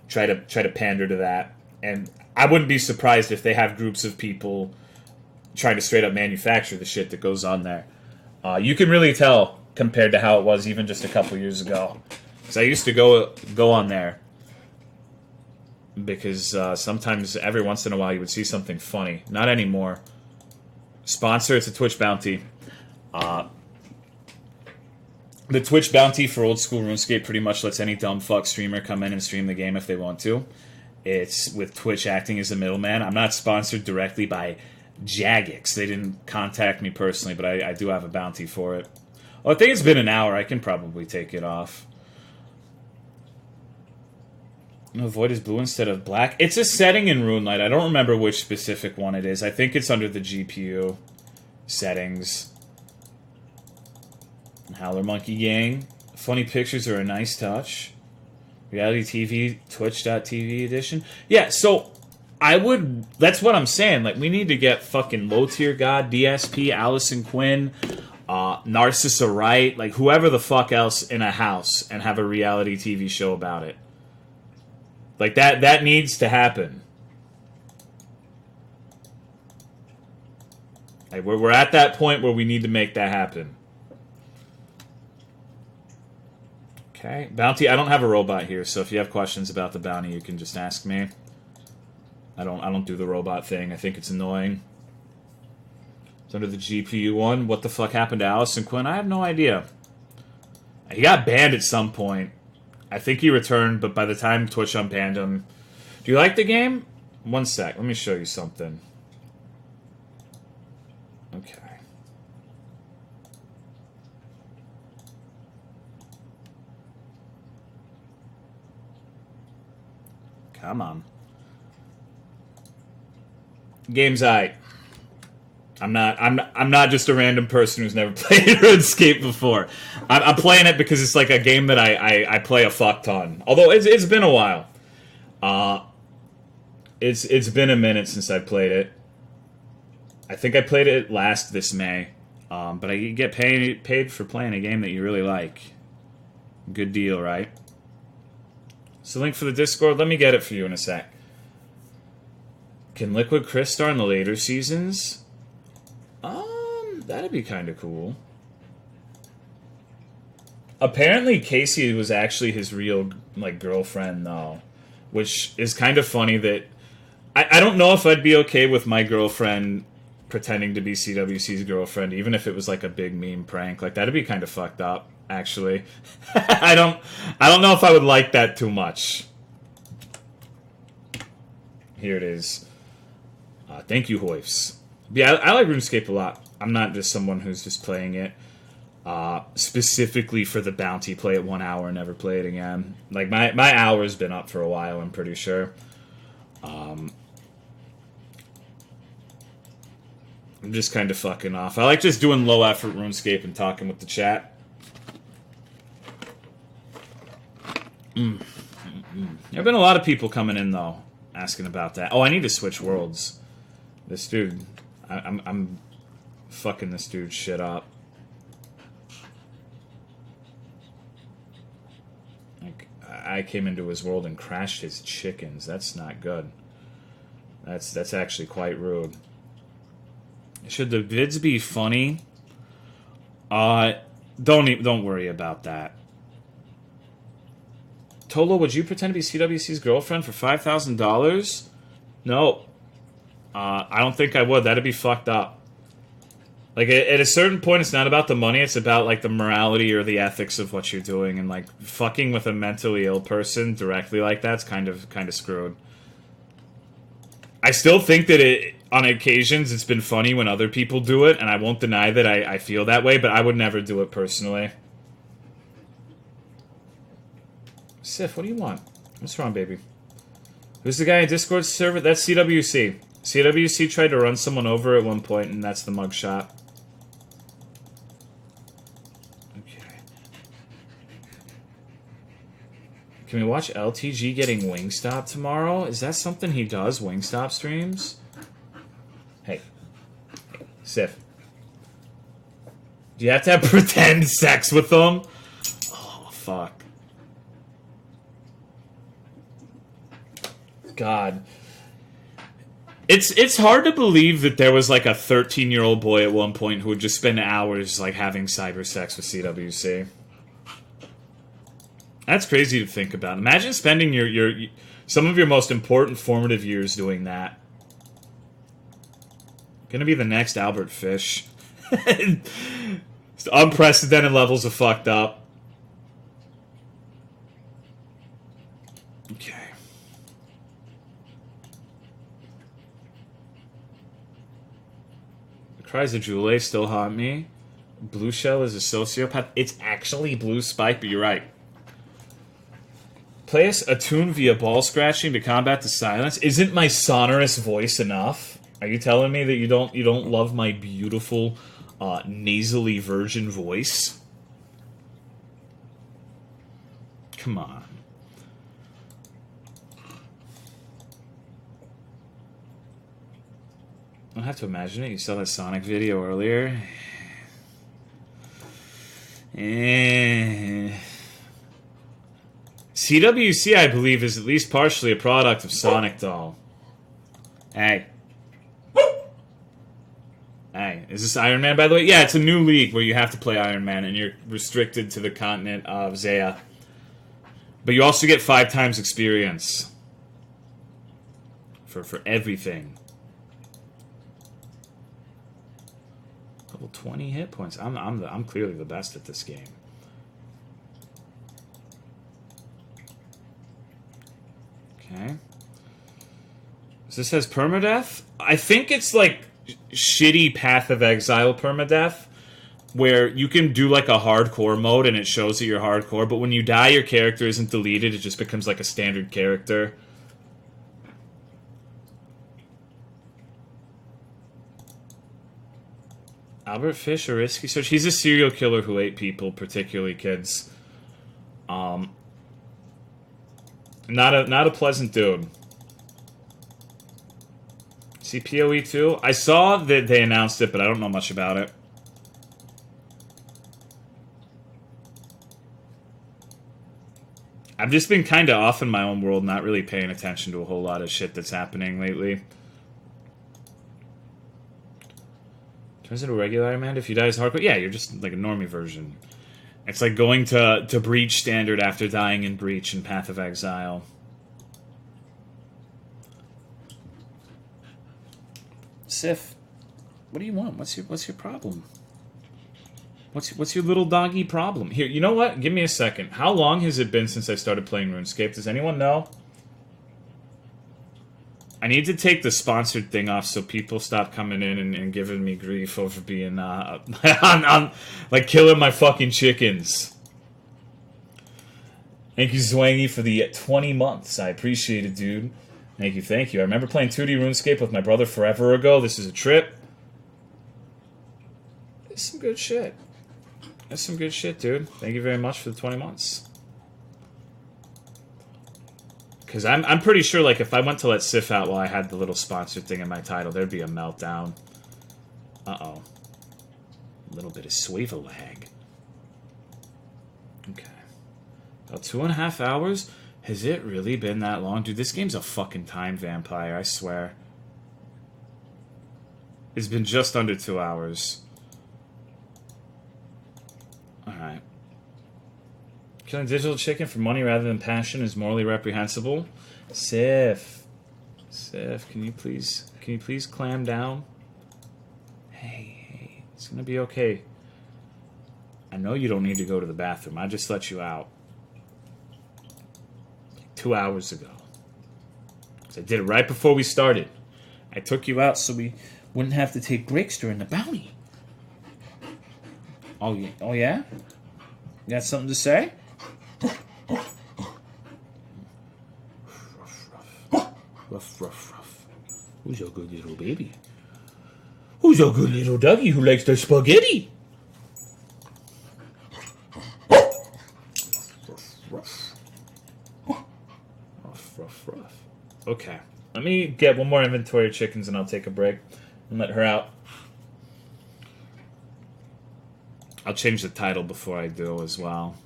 try to pander to that, and I wouldn't be surprised if they have groups of people trying to straight up manufacture the shit that goes on there. You can really tell compared to how it was even just a couple years ago. Because I used to go on there because sometimes every once in a while you would see something funny. Not anymore. Sponsor, it's a Twitch bounty. The Twitch bounty for old school RuneScape pretty much lets any dumb fuck streamer come in and stream the game if they want to. It's with Twitch acting as a middleman. I'm not sponsored directly by Jagex. They didn't contact me personally, but I do have a bounty for it. Well, I think it's been an hour. I can probably take it off. No, void is blue instead of black. It's a setting in RuneLite. I don't remember which specific one it is. I think it's under the GPU settings. Howler Monkey Gang. Funny pictures are a nice touch. Reality TV, Twitch.tv edition. Yeah, so I would... That's what I'm saying. Like, we need to get fucking Low Tier God, DSP, Allison Quinn, Narcissa Wright, like, whoever the fuck else in a house and have a reality TV show about it. Like, that needs to happen. Like, we're at that point where we need to make that happen. Okay. Bounty, I don't have a robot here, so if you have questions about the bounty, you can just ask me. I don't do the robot thing. I think it's annoying. It's under the GPU one. What the fuck happened to Allison Quinn? I have no idea. He got banned at some point. I think he returned, but by the time Twitch unbanned him... Do you like the game? One sec. Let me show you something. Okay. Come on. Game's aight. I'm not just a random person who's never played RuneScape before. I'm playing it because it's like a game that I play a fuck ton. Although it's been a while. It's been a minute since I played it. I think I played it last this May. But I get paid for playing a game that you really like. Good deal, right? So link for the Discord, let me get it for you in a sec. Can Liquid Chris star in the later seasons? That'd be kind of cool. Apparently Casey was actually his real like girlfriend though, which is kind of funny that I don't know if I'd be okay with my girlfriend pretending to be CWC's girlfriend, even if it was like a big meme prank. Like that'd be kind of fucked up, actually. I don't know if I would like that too much. Here it is. Thank you, Hoifs. Yeah, I like RuneScape a lot. I'm not just someone who's just playing it specifically for the bounty, play it 1 hour and never play it again. Like, my hour's been up for a while, I'm pretty sure. I'm just kind of fucking off. I like just doing low-effort RuneScape and talking with the chat. There have been a lot of people coming in, though, asking about that. Oh, I need to switch worlds. This dude... I'm fucking this dude's shit up. Like, I came into his world and crashed his chickens. That's not good. That's actually quite rude. Should the vids be funny? Don't worry about that. Tolo, would you pretend to be CWC's girlfriend for $5,000? No. I don't think I would. That'd be fucked up. Like, at a certain point, it's not about the money. It's about, like, the morality or the ethics of what you're doing. And, like, fucking with a mentally ill person directly like that's kind of screwed. I still think that on occasions, it's been funny when other people do it. And I won't deny that I feel that way. But I would never do it personally. Sif, what do you want? What's wrong, baby? Who's the guy in Discord server? That's CWC. CWC tried to run someone over at one point, and that's the mugshot. Okay. Can we watch LTG getting Wingstop tomorrow? Is that something he does, Wingstop streams? Hey. Sif. Do you have to have pretend sex with them? Oh, fuck. God. It's hard to believe that there was like a 13-year-old boy at one point who would just spend hours like having cyber sex with CWC. That's crazy to think about. Imagine spending your some of your most important formative years doing that. Gonna be the next Albert Fish. It's unprecedented levels of fucked up. Okay. Cries of Jule still haunt me. Blue Shell is a sociopath. It's actually Blue Spike, but you're right. Play us a tune via ball scratching to combat the silence. Isn't my sonorous voice enough? Are you telling me that you don't love my beautiful, nasally virgin voice? Come on. I have to imagine it. You saw that Sonic video earlier. CWC, I believe, is at least partially a product of Sonic Doll. Hey. Hey, is this Iron Man, by the way? Yeah, it's a new league where you have to play Iron Man, and you're restricted to the continent of Zaya. But you also get 5 times experience. For everything. Level 20 hit points. I'm clearly the best at this game. Okay. So this has permadeath? I think it's like shitty Path of Exile permadeath, where you can do like a hardcore mode and it shows that you're hardcore, but when you die your character isn't deleted, it just becomes like a standard character. Albert Fish, a risky search. He's a serial killer who ate people, particularly kids. Not a pleasant dude. See PoE 2? I saw that they announced it, but I don't know much about it. I've just been kind of off in my own world, not really paying attention to a whole lot of shit that's happening lately. Turns into a regular Iron Man if you die as hardcore. Yeah, you're just like a normie version. It's like going to Breach Standard after dying in Breach and Path of Exile. Sif, what do you want? What's your problem? What's your little doggy problem? Here, you know what? Give me a second. How long has it been since I started playing RuneScape? Does anyone know? I need to take the sponsored thing off so people stop coming in and giving me grief over being on like killing my fucking chickens. Thank you, Zwangy, for the 20 months. I appreciate it, dude. Thank you, thank you. I remember playing 2D RuneScape with my brother forever ago. This is a trip. It's some good shit. That's some good shit, dude. Thank you very much for the 20 months. Because I'm pretty sure, like, if I went to let Sif out while I had the little sponsored thing in my title, there'd be a meltdown. Uh-oh. A little bit of swavel lag. Okay. About 2.5 hours? Has it really been that long? Dude, this game's a fucking time vampire, I swear. It's been just under 2 hours. Alright. Killing digital chicken for money rather than passion is morally reprehensible. Sif. Sif, can you please clam down? Hey, it's gonna be okay. I know you don't need to go to the bathroom. I just let you out. 2 hours ago. So I did it right before we started. I took you out so we wouldn't have to take breaks during the bounty. Oh yeah? You got something to say? Ruff. Who's your good little baby? Who's your good little doggy who likes the spaghetti? Ruff. Okay. Let me get one more inventory of chickens and I'll take a break and let her out. I'll change the title before I do as well.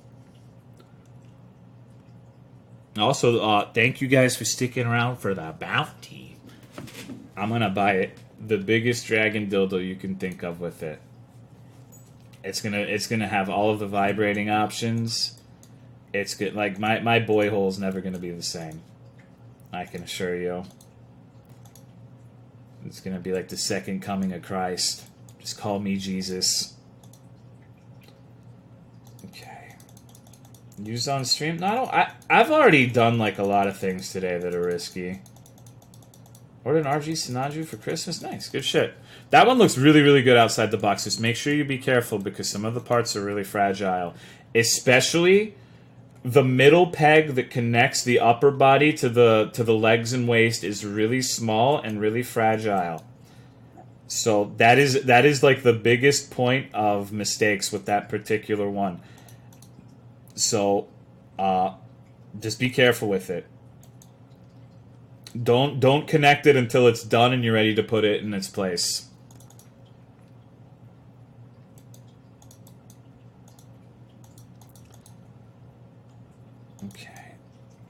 Also, thank you guys for sticking around for the bounty. I'm gonna buy it. The biggest dragon dildo you can think of with it. It's gonna have all of the vibrating options. It's good. Like my boy hole's never gonna be the same. I can assure you. It's gonna be like the second coming of Christ. Just call me Jesus. Okay. Used on stream? No, I've already done like a lot of things today that are risky. Ordered an RG Sinanju for Christmas? Nice, good shit. That one looks really, really good outside the box. Just make sure you be careful because some of the parts are really fragile. Especially the middle peg that connects the upper body to the legs and waist is really small and really fragile. So that is like the biggest point of mistakes with that particular one. So just be careful with it. Don't connect it until it's done and you're ready to put it in its place. Okay.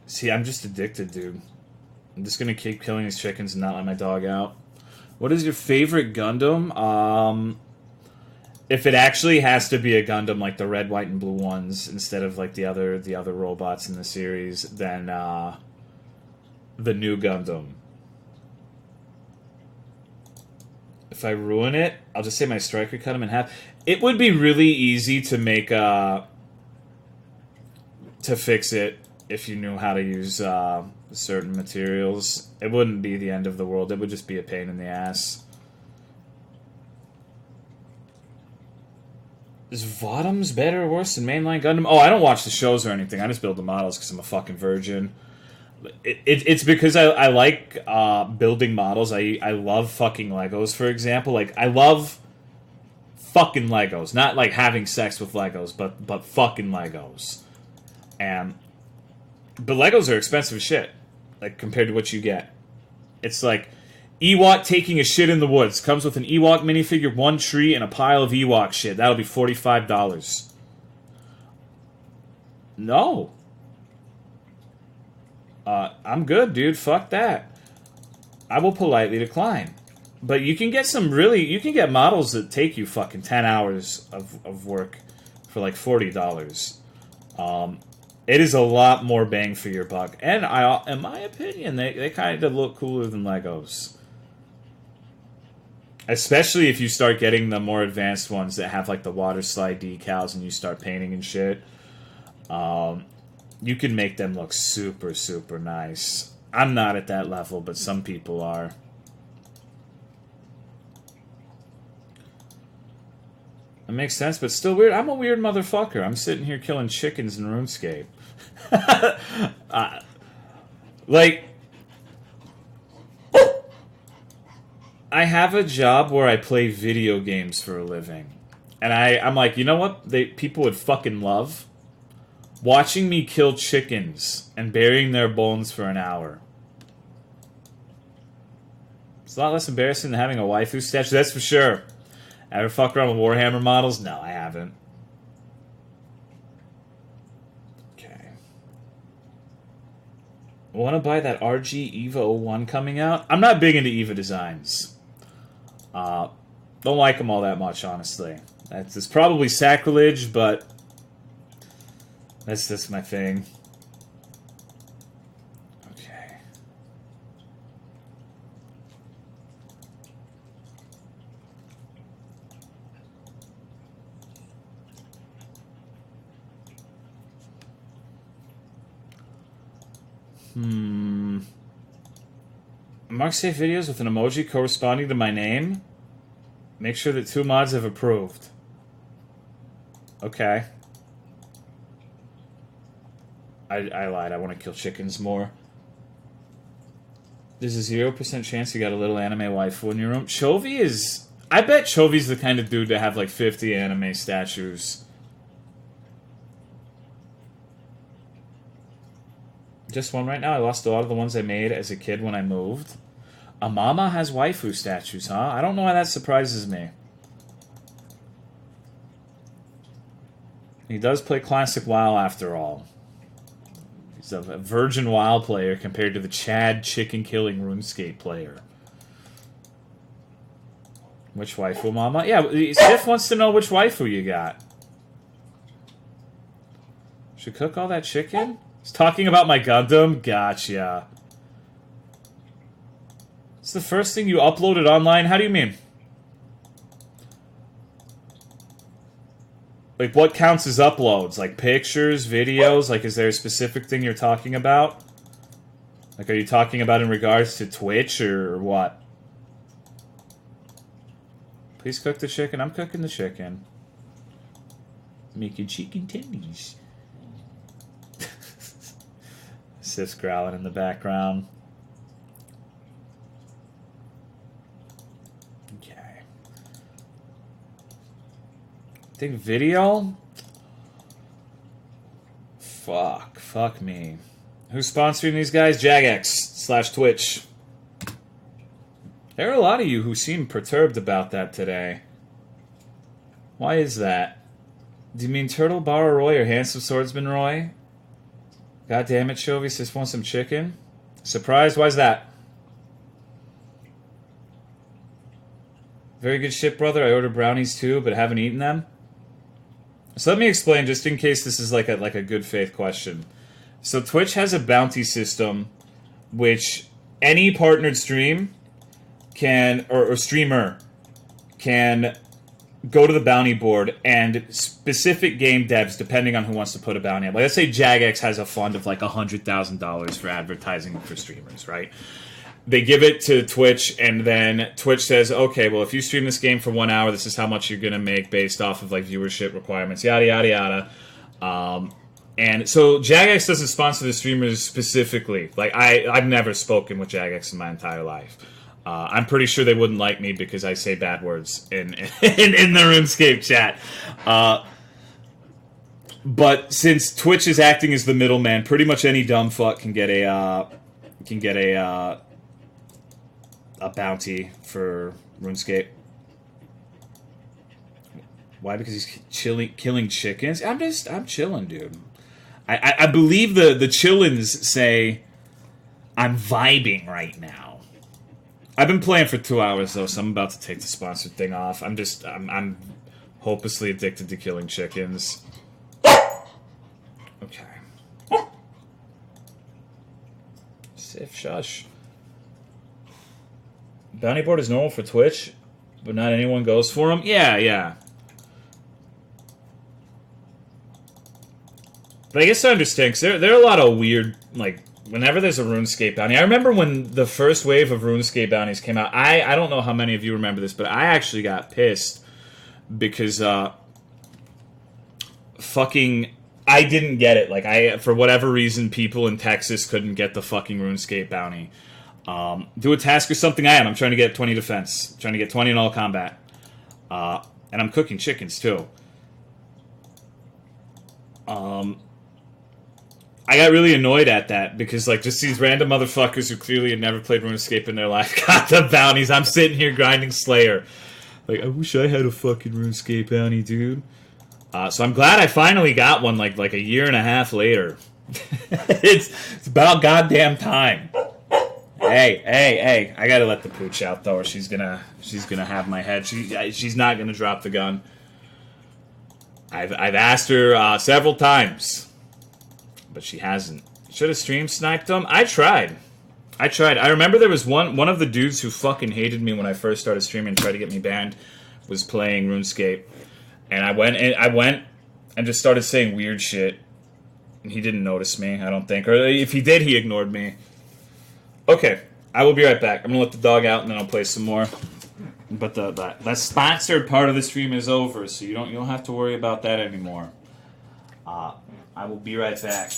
See, I'm just addicted, dude. I'm just gonna keep killing these chickens and not let my dog out. What is your favorite Gundam? If it actually has to be a Gundam like the red, white, and blue ones instead of like the other robots in the series, then the new Gundam. If I ruin it, I'll just say my striker cut him in half. It would be really easy to make to fix it if you knew how to use certain materials. It wouldn't be the end of the world. It would just be a pain in the ass. Is Vodums better or worse than mainline Gundam? Oh, I don't watch the shows or anything. I just build the models because I'm a fucking virgin. It's because I like building models. I love fucking Legos, for example. Like, I love fucking Legos. Not like having sex with Legos, but fucking Legos. But Legos are expensive as shit, like compared to what you get. It's like Ewok taking a shit in the woods. Comes with an Ewok minifigure, one tree, and a pile of Ewok shit. That'll be $45. No. I'm good, dude. Fuck that. I will politely decline. But you can get you can get models that take you fucking 10 hours of work for like $40. It is a lot more bang for your buck. And in my opinion, they kind of look cooler than Legos. Especially if you start getting the more advanced ones that have like the water slide decals and you start painting and shit. You can make them look super, super nice. I'm not at that level, but some people are. It makes sense, but still weird. I'm a weird motherfucker. I'm sitting here killing chickens in RuneScape. Like, I have a job where I play video games for a living. And I'm like, you know what people would fucking love? Watching me kill chickens and burying their bones for an hour. It's a lot less embarrassing than having a waifu statue, that's for sure. Ever fuck around with Warhammer models? No, I haven't. Okay. Want to buy that RG EVA 01 coming out? I'm not big into EVA designs. Don't like them all that much, honestly. It's probably sacrilege, but that's just my thing. Okay. Mark save videos with an emoji corresponding to my name. Make sure that 2 mods have approved. Okay. I lied. I want to kill chickens more. There's a 0% chance you got a little anime waifu in your room. Chovy is... I bet Chovy's the kind of dude to have like 50 anime statues. Just one right now. I lost a lot of the ones I made as a kid when I moved. Amama has waifu statues, huh? I don't know why that surprises me. He does play classic WoW after all. He's a virgin WoW player compared to the Chad chicken-killing RuneScape player. Which waifu, Mama? Yeah, Sif wants to know which waifu you got. Should cook all that chicken? He's talking about my Gundam? Gotcha. It's the first thing you uploaded online? How do you mean? Like, what counts as uploads? Like, pictures, videos? Like, is there a specific thing you're talking about? Like, are you talking about in regards to Twitch or what? Please cook the chicken. I'm cooking the chicken. Making chicken tendies. Sif's growling in the background. Okay. I think video? Fuck me. Who's sponsoring these guys? Jagex/Twitch. There are a lot of you who seem perturbed about that today. Why is that? Do you mean Turtle Bar Roy or Handsome Swordsman Roy? God damn it, Chovy just wants some chicken. Surprised? Why's that? Very good shit, brother. I ordered brownies too, but haven't eaten them. So let me explain, just in case this is like a good faith question. So Twitch has a bounty system, which any partnered stream can, or streamer can go to the bounty board, and specific game devs, depending on who wants to put a bounty up. Like, let's say Jagex has a fund of like $100,000 for advertising for streamers, right? They give it to Twitch, and then Twitch says, okay, well, if you stream this game for 1 hour, this is how much you're going to make based off of like viewership requirements, yada, yada, yada. And so Jagex doesn't sponsor the streamers specifically. Like, I've never spoken with Jagex in my entire life. I'm pretty sure they wouldn't like me because I say bad words in the RuneScape chat. But since Twitch is acting as the middleman, pretty much any dumb fuck can get a bounty for RuneScape. Why? Because he's killing chickens? I'm chilling, dude. I believe the chillins say I'm vibing right now. I've been playing for 2 hours though, so I'm about to take the sponsored thing off. I'm hopelessly addicted to killing chickens. Okay. Sif, shush. Bounty board is normal for Twitch, but not anyone goes for them? Yeah. But I guess I understand, because there are a lot of weird, like, whenever there's a RuneScape bounty. I remember when the first wave of RuneScape bounties came out, I don't know how many of you remember this, but I actually got pissed because, I didn't get it. Like, for whatever reason, people in Texas couldn't get the fucking RuneScape bounty. Do a task or something. I'm trying to get 20 defense. Trying to get 20 in all combat. And I'm cooking chickens, too. I got really annoyed at that because, like, just these random motherfuckers who clearly had never played RuneScape in their life got the bounties. I'm sitting here grinding Slayer. Like, I wish I had a fucking RuneScape bounty, dude. So I'm glad I finally got one, like a year and a half later. It's about goddamn time. Hey! I gotta let the pooch out though, or she's gonna have my head. She's not gonna drop the gun. I've asked her several times, but she hasn't. Should have stream sniped them. I tried. I remember there was one of the dudes who fucking hated me when I first started streaming and tried to get me banned was playing RuneScape. And I went and just started saying weird shit. And he didn't notice me, I don't think. Or if he did, he ignored me. Okay, I will be right back. I'm going to let the dog out and then I'll play some more. But the sponsored part of the stream is over, so you don't have to worry about that anymore. I will be right back.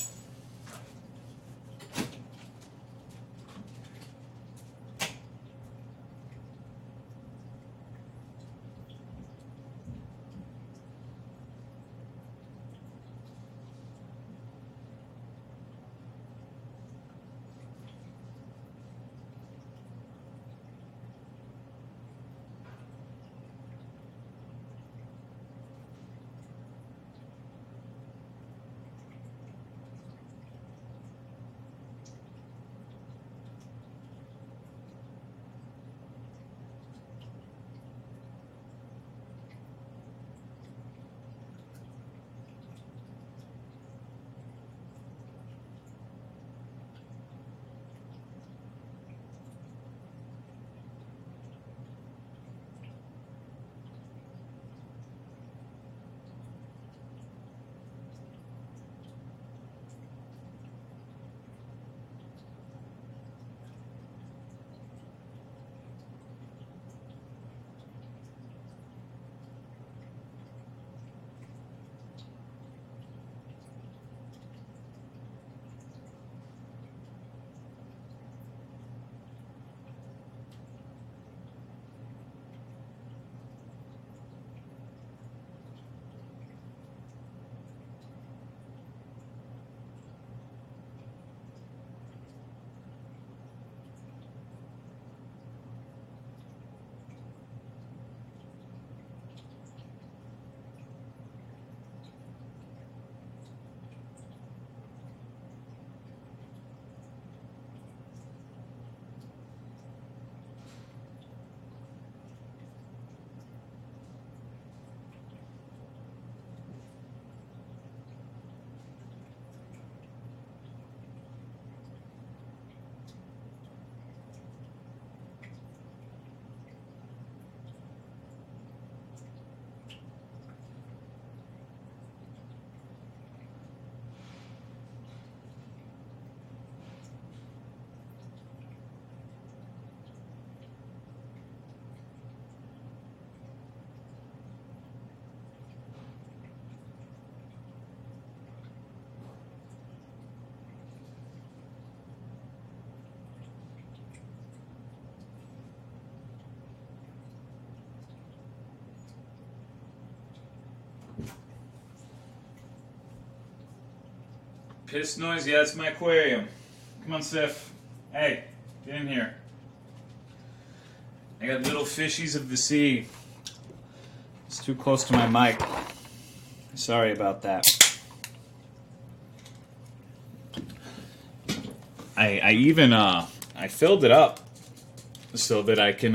Piss noise? Yeah, it's my aquarium. Come on, Sif. Hey, get in here. I got little fishies of the sea. It's too close to my mic. Sorry about that. I even I filled it up so that I can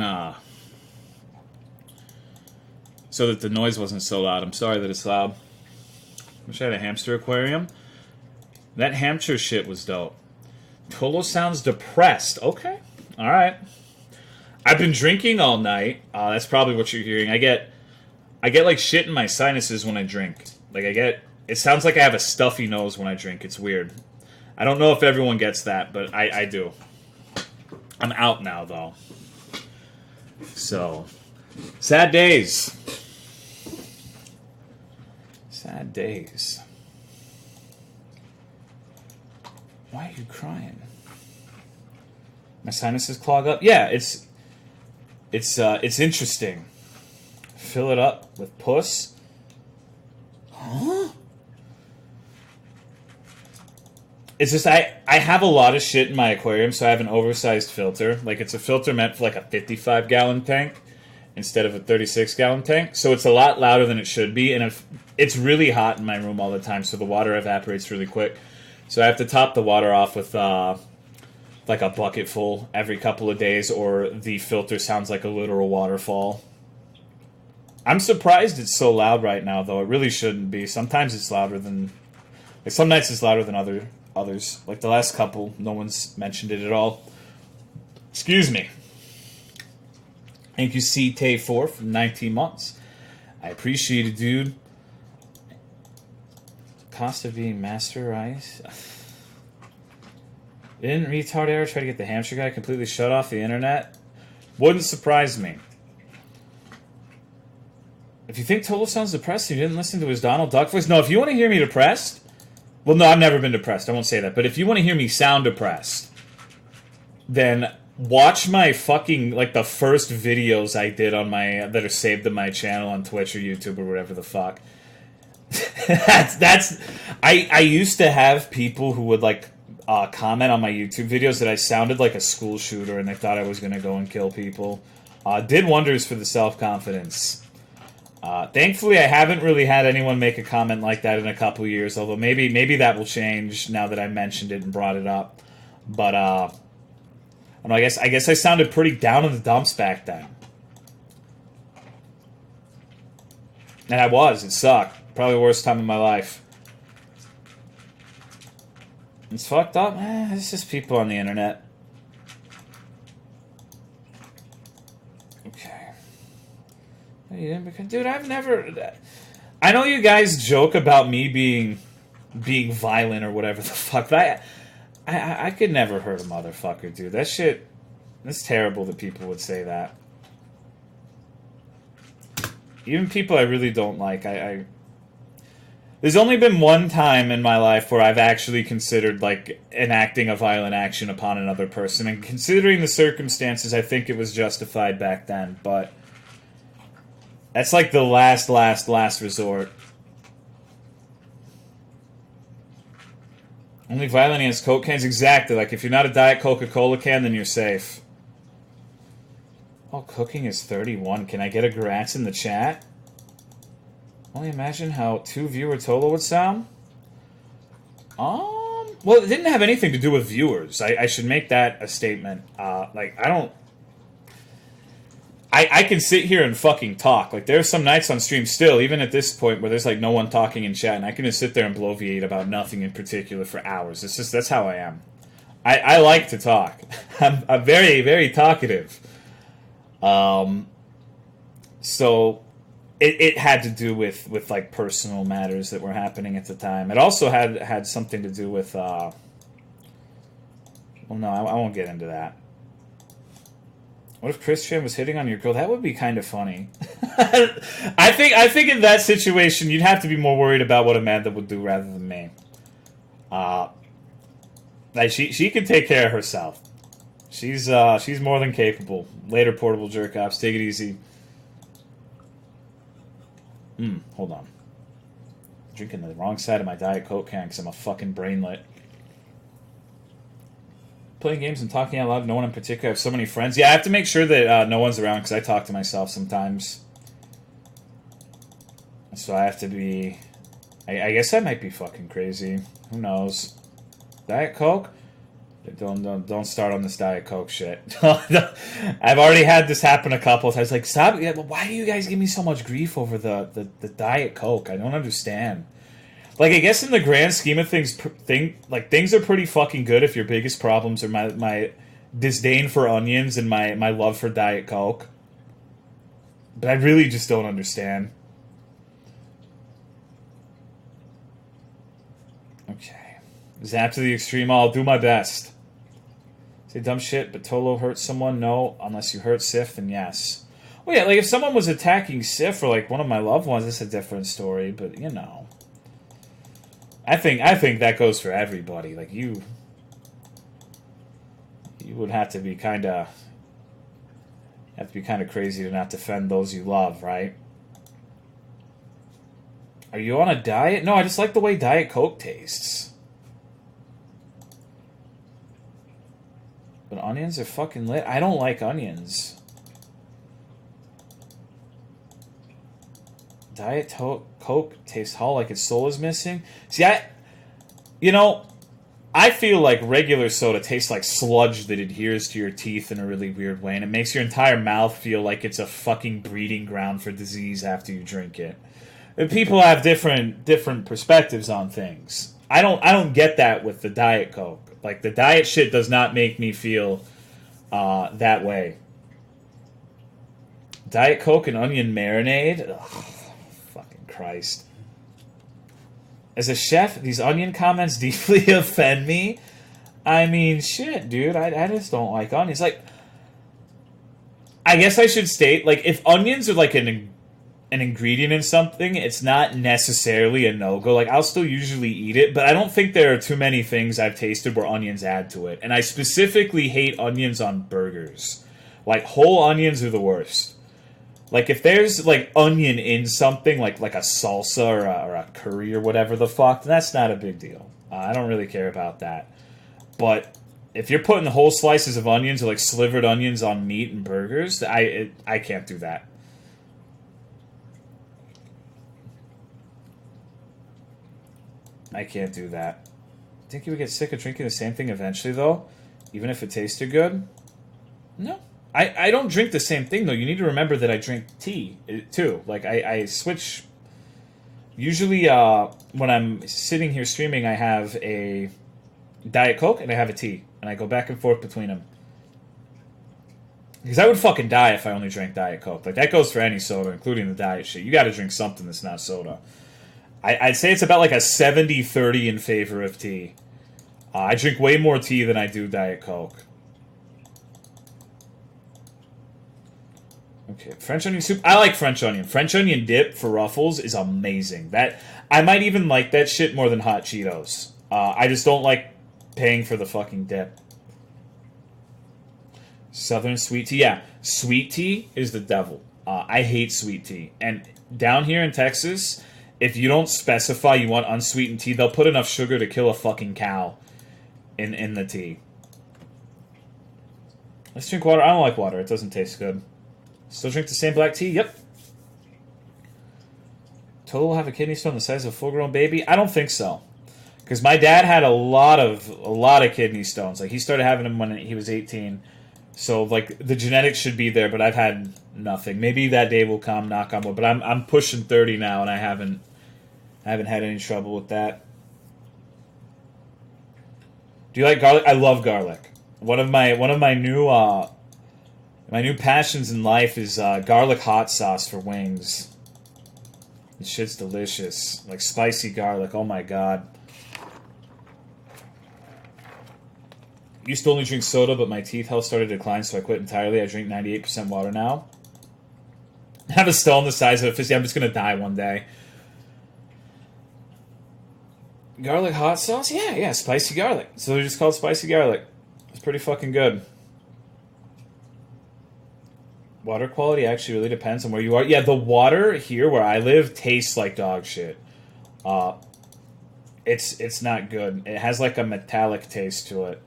so that the noise wasn't so loud. I'm sorry that it's loud. Wish I had a hamster aquarium. That hamster shit was dope. Tolo sounds depressed. Okay. Alright. I've been drinking all night. That's probably what you're hearing. I get like shit in my sinuses when I drink. Like it sounds like I have a stuffy nose when I drink. It's weird. I don't know if everyone gets that, but I do. I'm out now though. So, sad days. Sad days. Why are you crying? My sinuses clog up? Yeah, it's interesting. Fill it up with puss. Huh? It's just I have a lot of shit in my aquarium, so I have an oversized filter. Like it's a filter meant for like a 55-gallon tank instead of a 36-gallon tank. So it's a lot louder than it should be, and if it's really hot in my room all the time, so the water evaporates really quick. So I have to top the water off with like a bucket full every couple of days, or the filter sounds like a literal waterfall. I'm surprised it's so loud right now, though. It really shouldn't be. Sometimes it's louder than... Like, some nights it's louder than others. Like the last couple, no one's mentioned it at all. Excuse me. Thank you, C-Tay4 for 19 months. I appreciate it, dude. Cost of being master ice. Didn't retard error try to get the hamster guy completely shut off the internet? Wouldn't surprise me. If you think Tolo sounds depressed, you didn't listen to his Donald Duck voice. No, if you want to hear me depressed, well, no, I've never been depressed. I won't say that. But if you want to hear me sound depressed, then watch my fucking, like, the first videos I did on my, that are saved on my channel on Twitch or YouTube or whatever the fuck. I used to have people who would, like, comment on my YouTube videos that I sounded like a school shooter and they thought I was going to go and kill people. Did wonders for the self-confidence. Thankfully, I haven't really had anyone make a comment like that in a couple years, although maybe that will change now that I mentioned it and brought it up. But, I don't know, I guess I sounded pretty down in the dumps back then. And I was. It sucked. Probably the worst time of my life. It's fucked up. It's just people on the internet. Okay. Dude, I've never... I know you guys joke about me being violent or whatever the fuck, but I could never hurt a motherfucker, dude. That shit... It's terrible that people would say that. Even people I really don't like, There's only been one time in my life where I've actually considered, like, enacting a violent action upon another person. And considering the circumstances, I think it was justified back then. But that's like the last resort. Only violent against Coke cans? Exactly. Like, if you're not a Diet Coca-Cola can, then you're safe. Oh, cooking is 31. Can I get a grats in the chat? Only imagine how 2-viewer Tolo would sound. Well, it didn't have anything to do with viewers. I should make that a statement. Like, I don't... I can sit here and fucking talk. Like, there's some nights on stream still, even at this point, where there's, like, no one talking in chat, and I can just sit there and bloviate about nothing in particular for hours. It's just, that's how I am. I like to talk. I'm very, very talkative. So... It had to do with like personal matters that were happening at the time. It also had something to do with well, no, I won't get into that. What if Christian was hitting on your girl? That would be kind of funny. I think in that situation you'd have to be more worried about what Amanda would do rather than me. Like she can take care of herself. She's more than capable. Later, portable jerk offs. Take it easy. Hold on. drinking the wrong side of my Diet Coke can because I'm a fucking brainlet. Playing games and talking out loud, no one in particular. I have so many friends. Yeah, I have to make sure that no one's around because I talk to myself sometimes. So I have to be... I guess I might be fucking crazy. Who knows? Diet Coke? Don't start on this Diet Coke shit. I've already had this happen a couple of times. Like, stop. Yeah, but why do you guys give me so much grief over the Diet Coke? I don't understand. Like, I guess in the grand scheme of things, things are pretty fucking good if your biggest problems are my disdain for onions and my love for Diet Coke. But I really just don't understand. Okay. Zap to the extreme. I'll do my best. Say dumb shit, but Tolo hurt someone? No. Unless you hurt Sif, then yes. Well, yeah, like, if someone was attacking Sif or, like, one of my loved ones, it's a different story, but, you know. I think that goes for everybody. Like, you would have to be kind of crazy to not defend those you love, right? Are you on a diet? No, I just like the way Diet Coke tastes. But onions are fucking lit. I don't like onions. Diet Coke tastes hollow, like its soul is missing. See, I feel like regular soda tastes like sludge that adheres to your teeth in a really weird way, and it makes your entire mouth feel like it's a fucking breeding ground for disease after you drink it. And people have different perspectives on things. I don't get that with the Diet Coke. Like, the diet shit does not make me feel that way. Diet Coke and onion marinade? Ugh, fucking Christ. As a chef, these onion comments deeply offend me. I mean, shit, dude. I just don't like onions. Like, I guess I should state, like, if onions are like an ingredient in something, it's not necessarily a no-go. Like, I'll still usually eat it, but I don't think there are too many things I've tasted where onions add to it. And I specifically hate onions on burgers. Like, whole onions are the worst. Like, if there's, like, onion in something, like a salsa or a curry or whatever the fuck, then that's not a big deal. I don't really care about that. But if you're putting whole slices of onions or, like, slivered onions on meat and burgers, I can't do that. I can't do that. Think you would get sick of drinking the same thing eventually, though? Even if it tasted good? No. I don't drink the same thing, though. You need to remember that I drink tea, too. Like, I switch... Usually, when I'm sitting here streaming, I have a Diet Coke and I have a tea. And I go back and forth between them. Because I would fucking die if I only drank Diet Coke. Like, that goes for any soda, including the diet shit. You gotta drink something that's not soda. I'd say it's about like a 70-30 in favor of tea. I drink way more tea than I do Diet Coke. Okay, French onion soup. I like French onion. French onion dip for Ruffles is amazing. I might even like that shit more than hot Cheetos. I just don't like paying for the fucking dip. Southern sweet tea. Yeah, sweet tea is the devil. I hate sweet tea. And down here in Texas... If you don't specify you want unsweetened tea, they'll put enough sugar to kill a fucking cow in the tea. Let's drink water. I don't like water. It doesn't taste good. Still drink the same black tea? Yep. Total will have a kidney stone the size of a full-grown baby? I don't think so. Because my dad had a lot of kidney stones. Like, he started having them when he was 18. So, like, the genetics should be there, but I've had nothing. Maybe that day will come, knock on wood. But I'm pushing 30 now, and I haven't had any trouble with that. Do you like garlic? I love garlic. One of my new passions in life is garlic hot sauce for wings. This shit's delicious. Like spicy garlic. Oh my god. Used to only drink soda, but my teeth health started to decline, so I quit entirely. I drink 98% water now. I have a stone the size of a fist. I'm just gonna die one day. Garlic hot sauce? Yeah, spicy garlic. So they're just called spicy garlic. It's pretty fucking good. Water quality actually really depends on where you are. Yeah, the water here where I live tastes like dog shit. It's not good. It has like a metallic taste to it.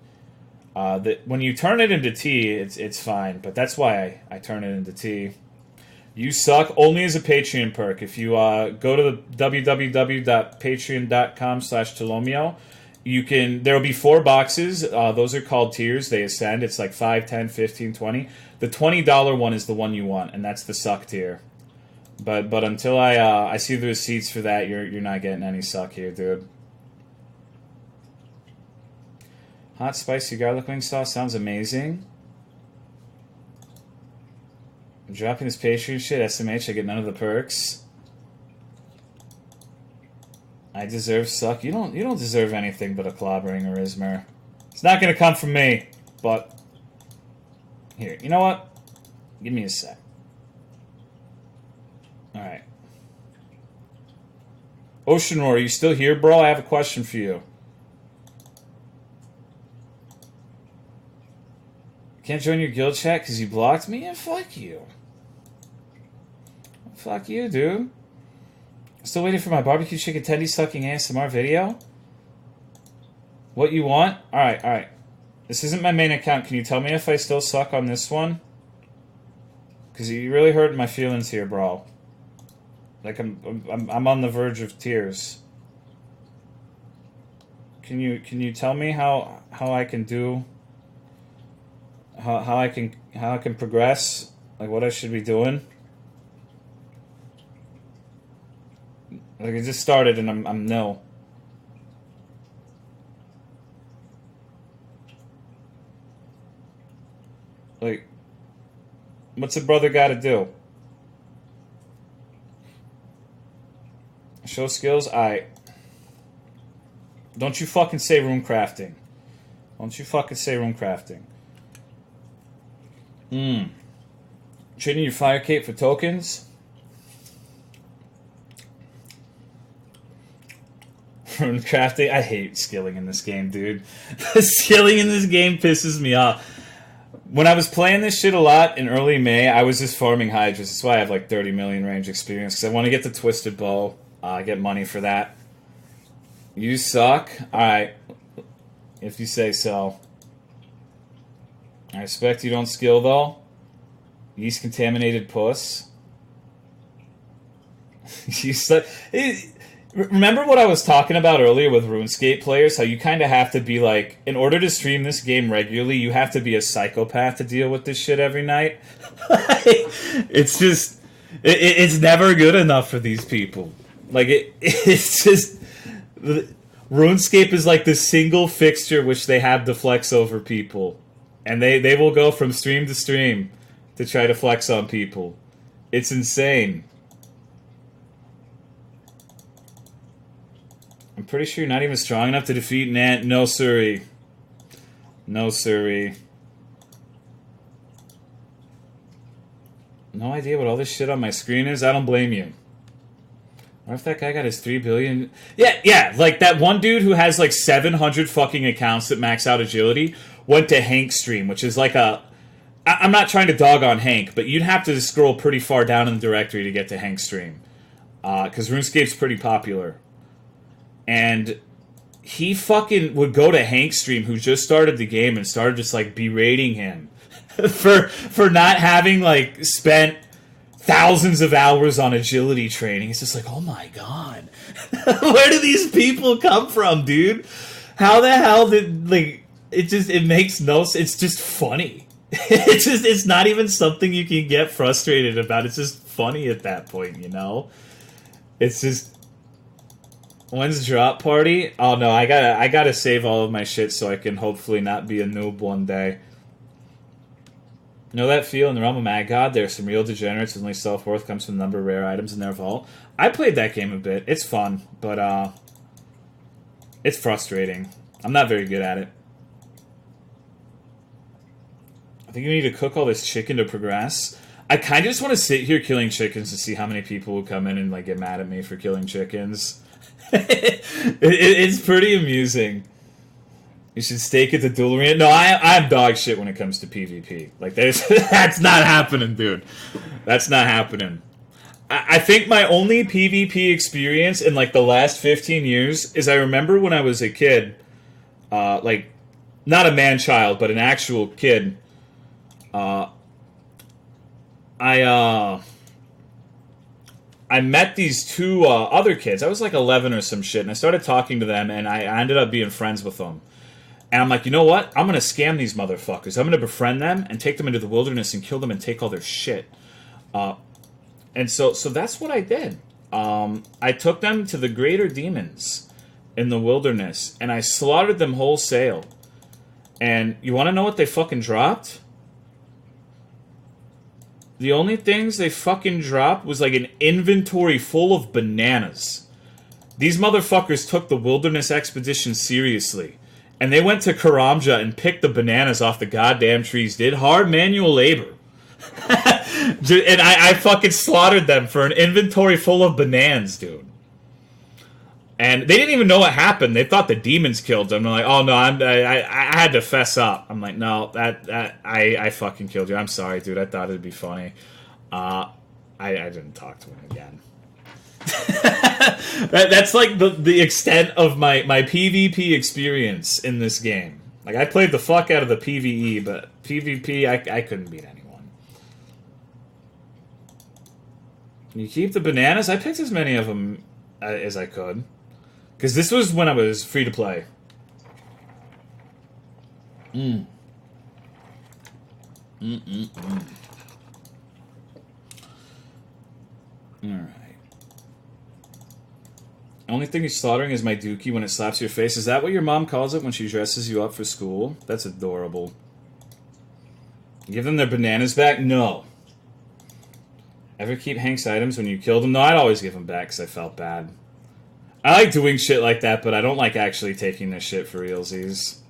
When you turn it into tea, it's fine, but that's why I turn it into tea. You suck only as a Patreon perk. If you go to the www.patreon.com/Tolomeo, there will be 4 boxes. Those are called tiers. They ascend. It's like 5, 10, 15, 20. The $20 one is the one you want, and that's the suck tier. But until I see the receipts for that, you're not getting any suck here, dude. Hot spicy garlic wing sauce sounds amazing. I'm dropping this Patreon shit. SMH, I get none of the perks. I deserve suck. You don't deserve anything but a clobbering or Ismer. It's not gonna come from me, but here, you know what? Give me a sec. Alright. Ocean Roar, are you still here, bro? I have a question for you. Can't join your guild chat because you blocked me? Yeah, fuck you. Fuck you, dude. Still waiting for my barbecue chicken tendy sucking ASMR video? What you want? Alright, alright. This isn't my main account. Can you tell me if I still suck on this one? Because you really hurt my feelings here, bro. Like, I'm on the verge of tears. Can you tell me how I can do... How I can progress, like what I should be doing. Like I just started and I'm nil. Like, what's a brother got to do? Show skills, don't you fucking say rune crafting. Don't you fucking say rune crafting. Trading your fire cape for tokens? Rune crafting? I hate skilling in this game, dude. Skilling in this game pisses me off. When I was playing this shit a lot in early May, I was just farming Hydras. That's why I have like 30 million range experience, because I want to get the Twisted Bow. Get money for that. You suck? Alright. If you say so. I respect you don't skill, though. Yeast contaminated puss. You suck. Remember what I was talking about earlier with RuneScape players? How you kind of have to be like, in order to stream this game regularly, you have to be a psychopath to deal with this shit every night. It's just, it's never good enough for these people. Like, it's just, RuneScape is like the single fixture which they have to flex over people. And they will go from stream to stream to try to flex on people. It's insane. I'm pretty sure you're not even strong enough to defeat Nant. No, siree. No, siree. No idea what all this shit on my screen is? I don't blame you. What if that guy got his 3 billion... Yeah, like that one dude who has like 700 fucking accounts that max out agility went to Hank stream, which is like a... I'm not trying to dog on Hank, but you'd have to scroll pretty far down in the directory to get to Hank stream. Because RuneScape's pretty popular. And he fucking would go to Hank stream, who just started the game, and started just like berating him for not having like spent thousands of hours on agility training. It's just like, oh my god. Where do these people come from, dude? How the hell did, like, it makes no sense. It's just funny. It's not even something you can get frustrated about. It's just funny at that point, you know? It's just, when's drop party? Oh no, I gotta save all of my shit so I can hopefully not be a noob one day. Know that feel in the realm of Mad God? There are some real degenerates whose only self-worth comes from the number of rare items in their vault. I played that game a bit. It's fun, but it's frustrating. I'm not very good at it. I think you need to cook all this chicken to progress. I kind of just want to sit here killing chickens to see how many people will come in and like get mad at me for killing chickens. It's pretty amusing. You should stake at the duel arena. No, I'm dog shit when it comes to PvP. Like, that's not happening, dude. That's not happening. I think my only PvP experience in like the last 15 years is I remember when I was a kid, like not a man-child, but an actual kid. I met these two other kids. I was like 11 or some shit, and I started talking to them, and I ended up being friends with them. And I'm like, you know what? I'm going to scam these motherfuckers. I'm going to befriend them and take them into the wilderness and kill them and take all their shit. And so that's what I did. I took them to the greater demons in the wilderness, and I slaughtered them wholesale. And you want to know what they fucking dropped? The only things they fucking dropped was like an inventory full of bananas. These motherfuckers took the wilderness expedition seriously. And they went to Karamja and picked the bananas off the goddamn trees. Did hard manual labor. And I fucking slaughtered them for an inventory full of bananas, dude. And they didn't even know what happened. They thought the demons killed them. They're like, oh no, I had to fess up. I'm like, no, I fucking killed you. I'm sorry, dude. I thought it'd be funny. I didn't talk to him again. That's like the extent of my PvP experience in this game. Like, I played the fuck out of the PvE, but PvP, I couldn't beat anyone. You keep the bananas? I picked as many of them as I could. Because this was when I was free to play. Alright. Only thing he's slaughtering is my dookie when it slaps your face. Is that what your mom calls it when she dresses you up for school? That's adorable. Give them their bananas back? No. Ever keep Hank's items when you killed him? No, I'd always give them back because I felt bad. I like doing shit like that, but I don't like actually taking this shit for realsies.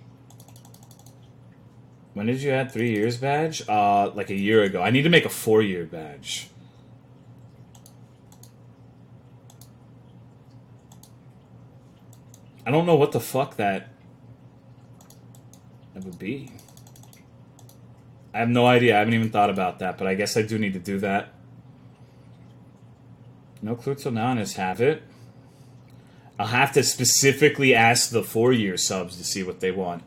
When did you add 3 years badge? Like a year ago. I need to make a 4-year badge. I don't know what the fuck that would be. I have no idea. I haven't even thought about that, but I guess I do need to do that. No clue till now, and just have it. I'll have to specifically ask the 4-year subs to see what they want.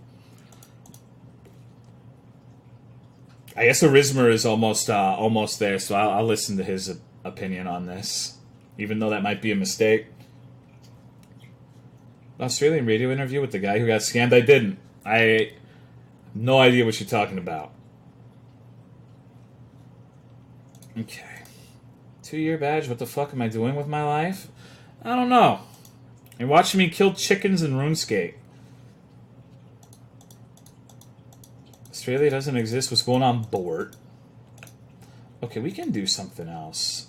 I guess Arismer is almost there, so I'll listen to his opinion on this, even though that might be a mistake. Australian radio interview with the guy who got scammed? I didn't. I have no idea what you're talking about. Okay. 2-year badge? What the fuck am I doing with my life? I don't know. You're watching me kill chickens in RuneScape. Australia doesn't exist. What's going on, Bort? Okay, we can do something else.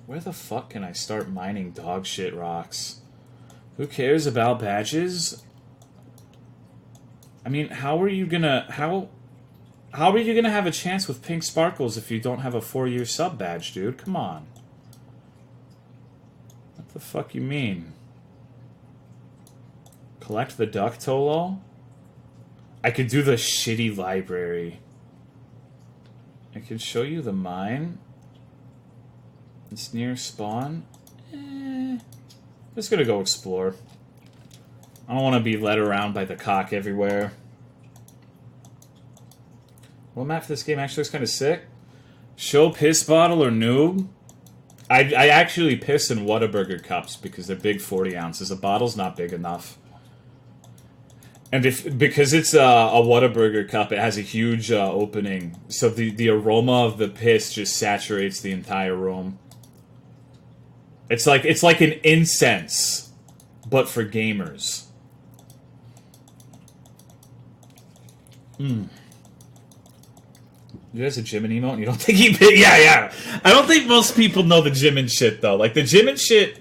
Where the fuck can I start mining dog shit rocks? Who cares about badges? I mean, how are you gonna have a chance with pink sparkles if you don't have a 4-year sub badge, dude? Come on. What the fuck you mean? Collect the duck Tolo? I could do the shitty library. I could show you the mine. It's near spawn. Just gonna go explore. I don't want to be led around by the cock everywhere. What map for this game actually looks kind of sick? Show piss bottle or noob? I actually piss in Whataburger cups because they're big 40 ounces. A bottle's not big enough. And because it's a Whataburger cup, it has a huge opening. So the aroma of the piss just saturates the entire room. It's like an incense, but for gamers. You guys a Jimin emote? You don't think he... Yeah. I don't think most people know the Jimin shit, though. Like, the Jimin shit,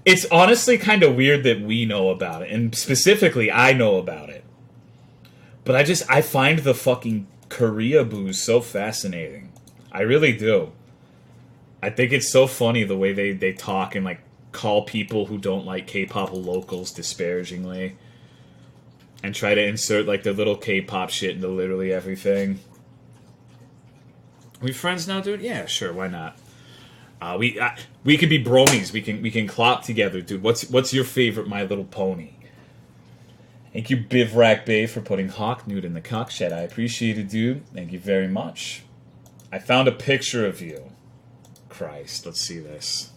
it's honestly kind of weird that we know about it. And specifically, I know about it. But I find the fucking Korea booze so fascinating. I really do. I think it's so funny the way they talk and, like, call people who don't like K-pop locals disparagingly. And try to insert, like, their little K-pop shit into literally everything. we friends now, dude? Yeah, sure. Why not? We could be bromies. We can clop together, dude. What's your favorite My Little Pony? Thank you, Bivrack Bay, for putting Hawk Nude in the cock shed. I appreciate it, dude. Thank you very much. I found a picture of you. Christ, let's see this.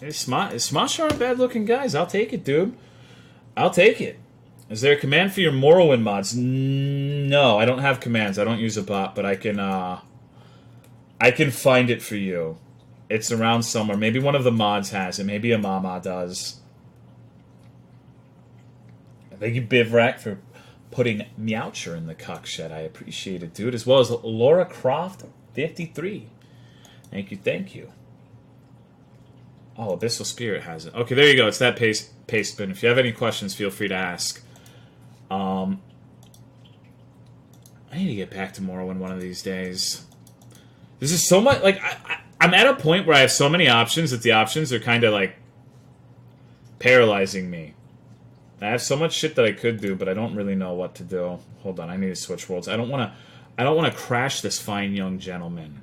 Hey, Smosh aren't bad looking guys. I'll take it, dude. I'll take it. Is there a command for your Morrowind mods? No, I don't have commands. I don't use a bot, but I can find it for you. It's around somewhere. Maybe one of the mods has it. Maybe a Mama does. Thank you, Bivrack, for putting Meowcher in the cock shed. I appreciate it, dude. As well as Laura Croft 53. Thank you, thank you. Oh, Abyssal Spirit has it. Okay, there you go. It's that paste bin. If you have any questions, feel free to ask. I need to get back to Morrowind one of these days. This is so much... Like, I'm at a point where I have so many options that the options are kind of, like, paralyzing me. I have so much shit that I could do, but I don't really know what to do. Hold on, I need to switch worlds. I don't want to crash this fine young gentleman.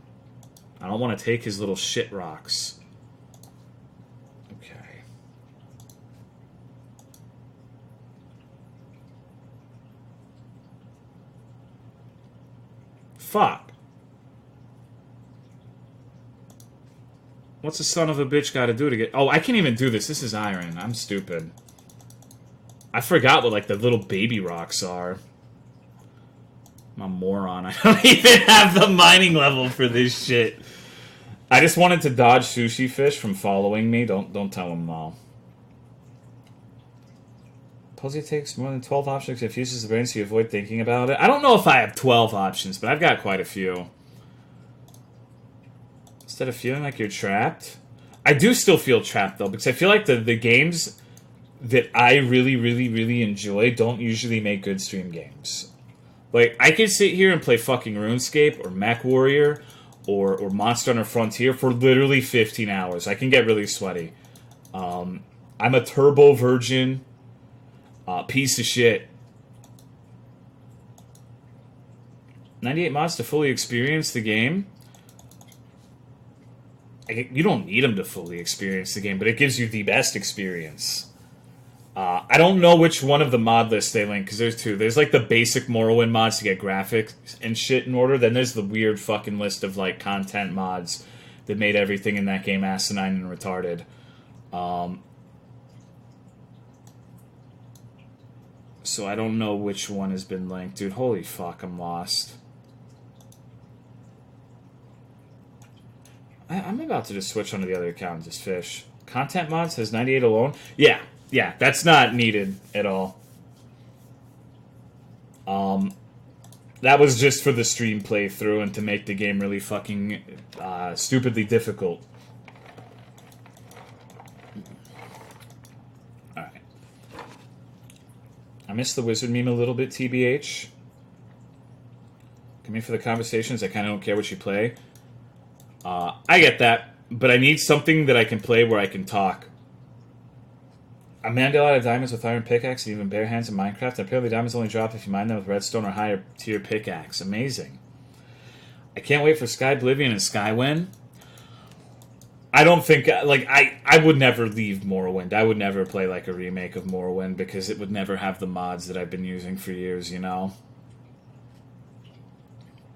I don't want to take his little shit rocks. Okay. Fuck. What's the son of a bitch got to do to get... Oh, I can't even do this. This is iron. I'm stupid. I forgot what, like, the little baby rocks are. I'm a moron. I don't even have the mining level for this shit. I just wanted to dodge sushi fish from following me. Don't tell them though. Posey takes more than 12 options if uses the brain so you avoid thinking about it. I don't know if I have 12 options, but I've got quite a few. Instead of feeling like you're trapped. I do still feel trapped though, because I feel like the games that I really enjoy don't usually make good stream games. Like, I could sit here and play fucking RuneScape or MechWarrior or Monster Hunter Frontier for literally 15 hours. I can get really sweaty. I'm a turbo virgin piece of shit. 98 mods to fully experience the game. You don't need them to fully experience the game, but it gives you the best experience. I don't know which one of the mod lists they link, because there's two. There's, like, the basic Morrowind mods to get graphics and shit in order. Then there's the weird fucking list of, like, content mods that made everything in that game asinine and retarded. So I don't know which one has been linked. Dude, holy fuck, I'm lost. I'm about to just switch onto the other account and just fish. Content mods has 98 alone? Yeah. Yeah, that's not needed at all. That was just for the stream playthrough and to make the game really fucking stupidly difficult. Alright. I missed the wizard meme a little bit, TBH. Come here for the conversations. I kind of don't care what you play. I get that, but I need something that I can play where I can talk. I mined a lot of diamonds with iron pickaxe and even bare hands in Minecraft. Apparently diamonds only drop if you mine them with redstone or higher tier pickaxe. Amazing. I can't wait for Sky Oblivion and Skywind. I don't think... Like, I would never leave Morrowind. I would never play, like, a remake of Morrowind because it would never have the mods that I've been using for years, you know?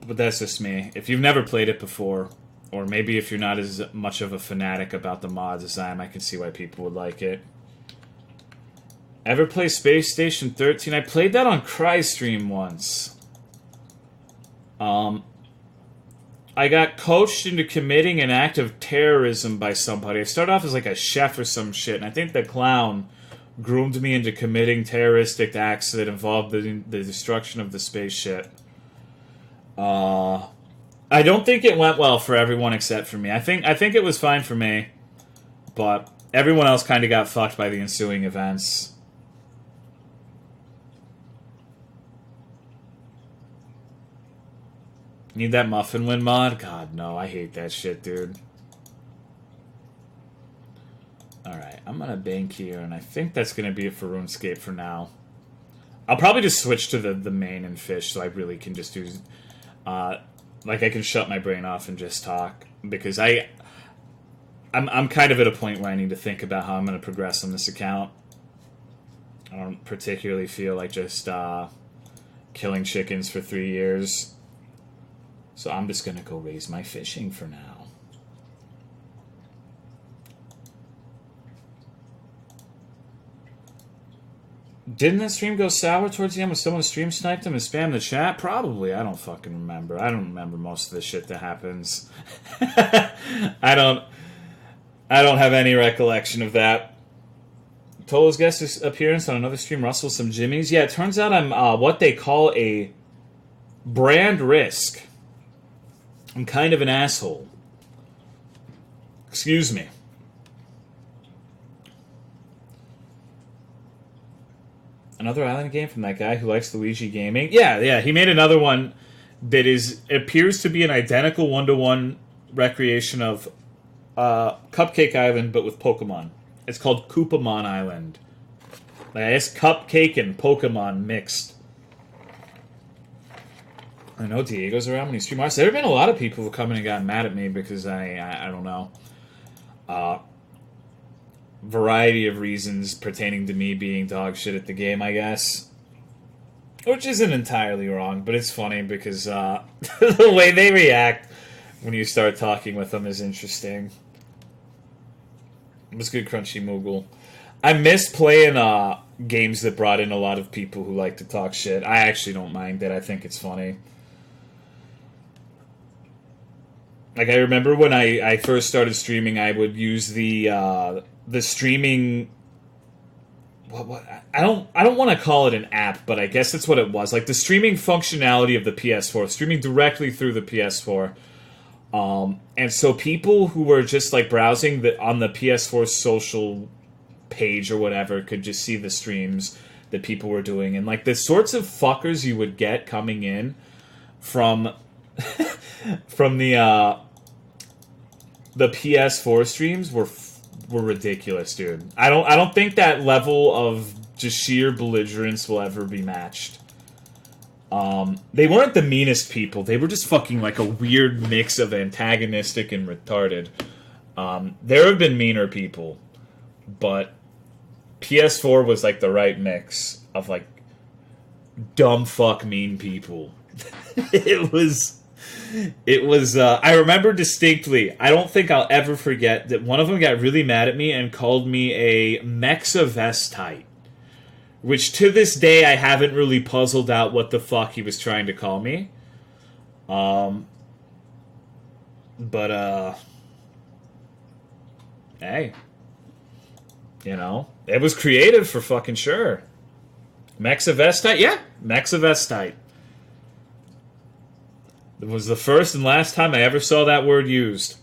But that's just me. If you've never played it before, or maybe if you're not as much of a fanatic about the mods as I am, I can see why people would like it. Ever play Space Station 13? I played that on CryStream once. I got coached into committing an act of terrorism by somebody. I started off as like a chef or some shit, and I think the clown groomed me into committing terroristic acts that involved the destruction of the spaceship. I don't think it went well for everyone except for me. I think it was fine for me, but everyone else kind of got fucked by the ensuing events. Need that Muffin Win mod? God, no. I hate that shit, dude. Alright, I'm gonna bank here, and I think that's gonna be it for RuneScape for now. I'll probably just switch to the main and fish, so I really can just do, like I can shut my brain off and just talk, because I'm kind of at a point where I need to think about how I'm going to progress on this account. I don't particularly feel like just killing chickens for 3 years, so I'm just going to go raise my fishing for now. Didn't that stream go sour towards the end when someone stream sniped him and spammed the chat? Probably. I don't fucking remember. I don't remember most of the shit that happens. I don't have any recollection of that. Tolo's guest appearance on another stream rustles some jimmies. Yeah, it turns out I'm what they call a brand risk. I'm kind of an asshole. Excuse me. Another island game from that guy who likes Luigi gaming. Yeah. He made another one that appears to be an identical 1-to-1 recreation of Cupcake Island, but with Pokemon. It's called Koopamon Island. Like, I guess Cupcake and Pokemon mixed. I know Diego's around when he streams. There have been a lot of people who come in and got mad at me because I don't know. Variety of reasons pertaining to me being dog shit at the game, I guess. Which isn't entirely wrong, but it's funny because the way they react when you start talking with them is interesting. It was good, Crunchy Moogle. I miss playing games that brought in a lot of people who like to talk shit. I actually don't mind it. I think it's funny. Like, I remember when I first started streaming, I would use the streaming. What I don't want to call it an app, but I guess that's what it was. Like the streaming functionality of the PS4, streaming directly through the PS4. And so people who were just like browsing on the PS4 social page or whatever could just see the streams that people were doing, and like the sorts of fuckers you would get coming in from the PS4 streams were ridiculous, dude. I don't think that level of just sheer belligerence will ever be matched. They weren't the meanest people. They were just fucking like a weird mix of antagonistic and retarded. There have been meaner people, but PS4 was like the right mix of like dumb fuck mean people. It was I remember distinctly, I don't think I'll ever forget that one of them got really mad at me and called me a Mexavestite, which to this day I haven't really puzzled out what the fuck he was trying to call me. Hey, you know, it was creative for fucking sure. Mexavestite? Yeah, Mexavestite. It was the first and last time I ever saw that word used.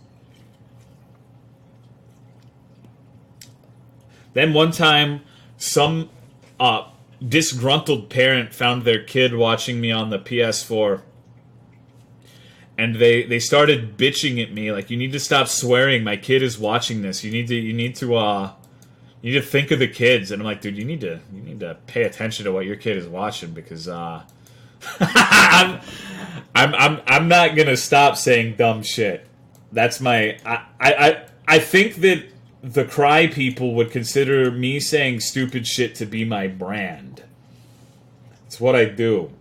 Then one time, some disgruntled parent found their kid watching me on the PS4. And they started bitching at me, like, you need to stop swearing, my kid is watching this. You need to think of the kids. And I'm like, dude, you need to pay attention to what your kid is watching, because I'm not gonna stop saying dumb shit. That's my I think that the Cry people would consider me saying stupid shit to be my brand. It's what I do.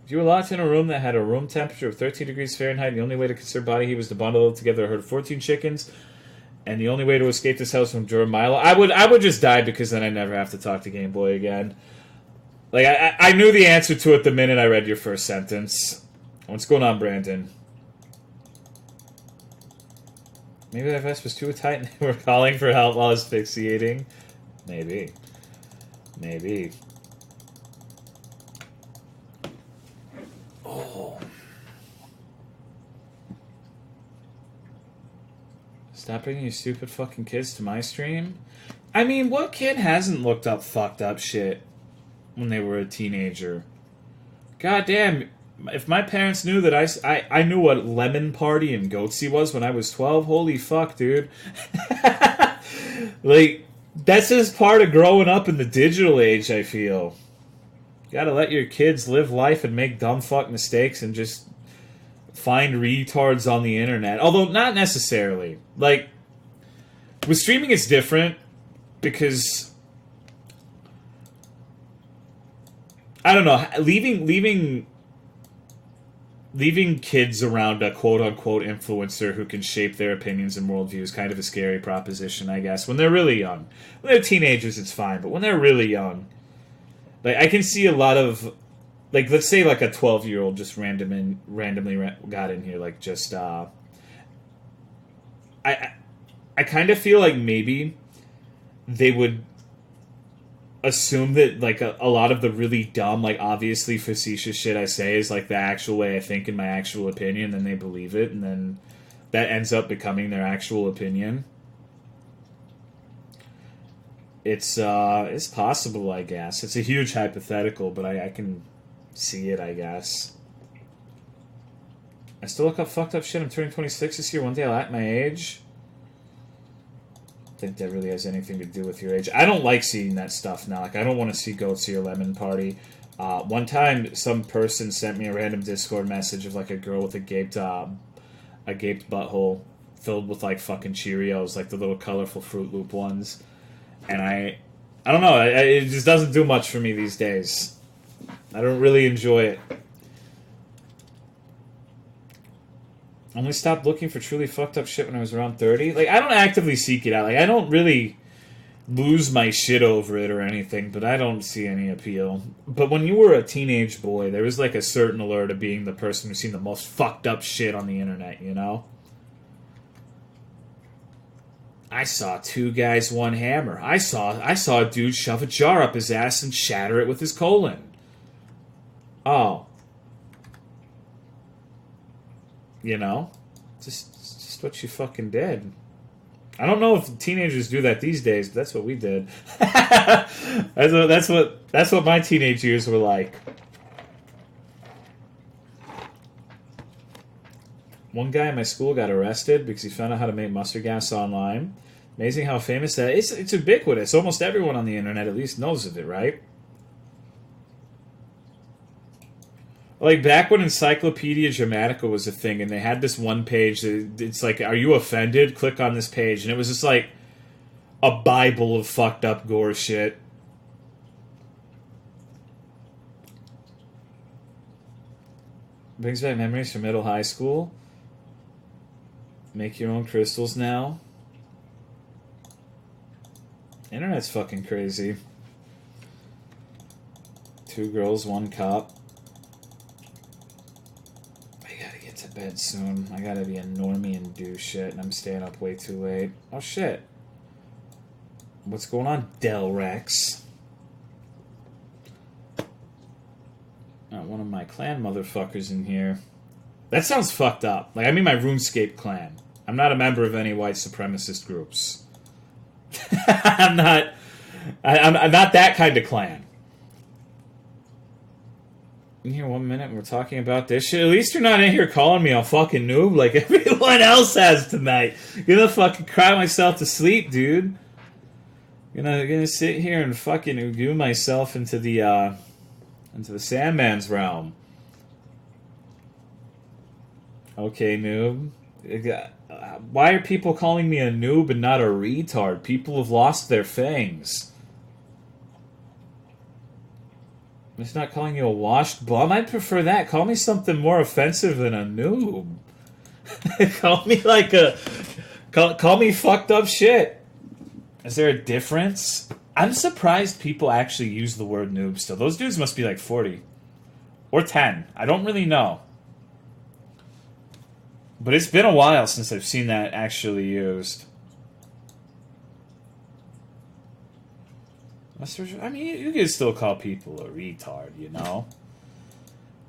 If you were locked in a room that had a room temperature of 13 degrees Fahrenheit, and the only way to conserve body heat was to bundle it together a herd of 14 chickens, and the only way to escape this house from Dura Milo, I would just die, because then I'd never have to talk to Game Boy again. Like, I knew the answer to it the minute I read your first sentence. What's going on, Brandon? Maybe that vest was too tight and they were calling for help while asphyxiating. Maybe. Oh. Stop bringing your stupid fucking kids to my stream? I mean, what kid hasn't looked up fucked up shit when they were a teenager? God damn, if my parents knew that I knew what Lemon Party and Goatsy was when I was 12, holy fuck, dude. Like, that's just part of growing up in the digital age, I feel. You gotta let your kids live life and make dumb fuck mistakes and just find retards on the internet. Although, not necessarily. Like, with streaming, it's different because... I don't know, leaving kids around a quote-unquote influencer who can shape their opinions and worldview is kind of a scary proposition, I guess, when they're really young. When they're teenagers, it's fine, but when they're really young, like, I can see a lot of, like, let's say, like, a 12-year-old just randomly got in here, like, just, I kind of feel like maybe they would assume that, like, a lot of the really dumb, like, obviously facetious shit I say is, like, the actual way I think in my actual opinion, then they believe it, and then that ends up becoming their actual opinion. It's possible, I guess. It's a huge hypothetical, but I can see it, I guess. I still look up fucked up shit. I'm turning 26 this year. One day I'll act my age. Think that really has anything to do with your age. I don't like seeing that stuff now. Like, I don't want to see Goats or Lemon Party. One time, some person sent me a random Discord message of, like, a girl with a gaped butthole filled with, like, fucking Cheerios, like the little colorful Fruit Loop ones. And I don't know. It just doesn't do much for me these days. I don't really enjoy it. Only stopped looking for truly fucked up shit when I was around 30. Like, I don't actively seek it out. Like, I don't really lose my shit over it or anything, but I don't see any appeal. But when you were a teenage boy, there was, like, a certain allure to being the person who's seen the most fucked up shit on the internet, you know? I saw 2 guys, 1 hammer. I saw a dude shove a jar up his ass and shatter it with his colon. Oh. You know? Just what you fucking did. I don't know if teenagers do that these days, but that's what we did. That's what my teenage years were like. One guy in my school got arrested because he found out how to make mustard gas online. Amazing how famous that is. It's ubiquitous. Almost everyone on the internet at least knows of it, right? Like, back when Encyclopedia Dramatica was a thing, and they had this one page that it's like, are you offended? Click on this page. And it was just like a Bible of fucked up gore shit. Brings back memories from middle high school. Make your own crystals now. Internet's fucking crazy. 2 girls, 1 cop. To bed soon. I gotta be a normie and do shit, and I'm staying up way too late. Oh shit. What's going on, Del Rex? One of my clan motherfuckers in here. That sounds fucked up. Like, I mean my RuneScape clan. I'm not a member of any white supremacist groups. I'm not that kind of clan. In here 1 minute and we're talking about this shit. At least you're not in here calling me a fucking noob like everyone else has tonight. Gonna fucking cry myself to sleep, dude. Gonna sit here and fucking imbue myself into the Sandman's realm. Okay, noob. Why are people calling me a noob and not a retard? People have lost their fangs. I'm just not calling you a washed bum. I'd prefer that. Call me something more offensive than a noob. Call me like a... Call me fucked up shit. Is there a difference? I'm surprised people actually use the word noob still. Those dudes must be like 40. Or 10. I don't really know. But it's been a while since I've seen that actually used. I mean, you can still call people a retard, you know?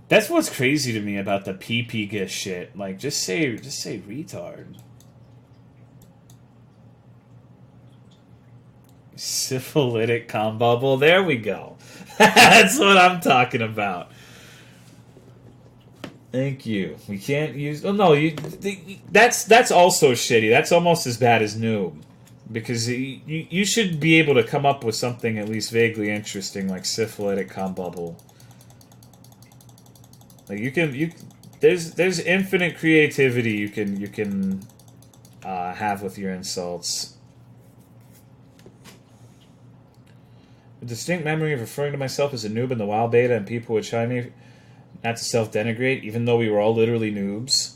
That's what's crazy to me about the PP shit. Like, just say retard. Syphilitic cum bubble. There we go. That's what I'm talking about. Thank you. We can't use... Oh, no. That's also shitty. That's almost as bad as noob. Because you should be able to come up with something at least vaguely interesting, like syphilitic cum bubble. Like there's infinite creativity you can have with your insults. A distinct memory of referring to myself as a noob in the WoW beta, and people would chime me not to self-denigrate, even though we were all literally noobs.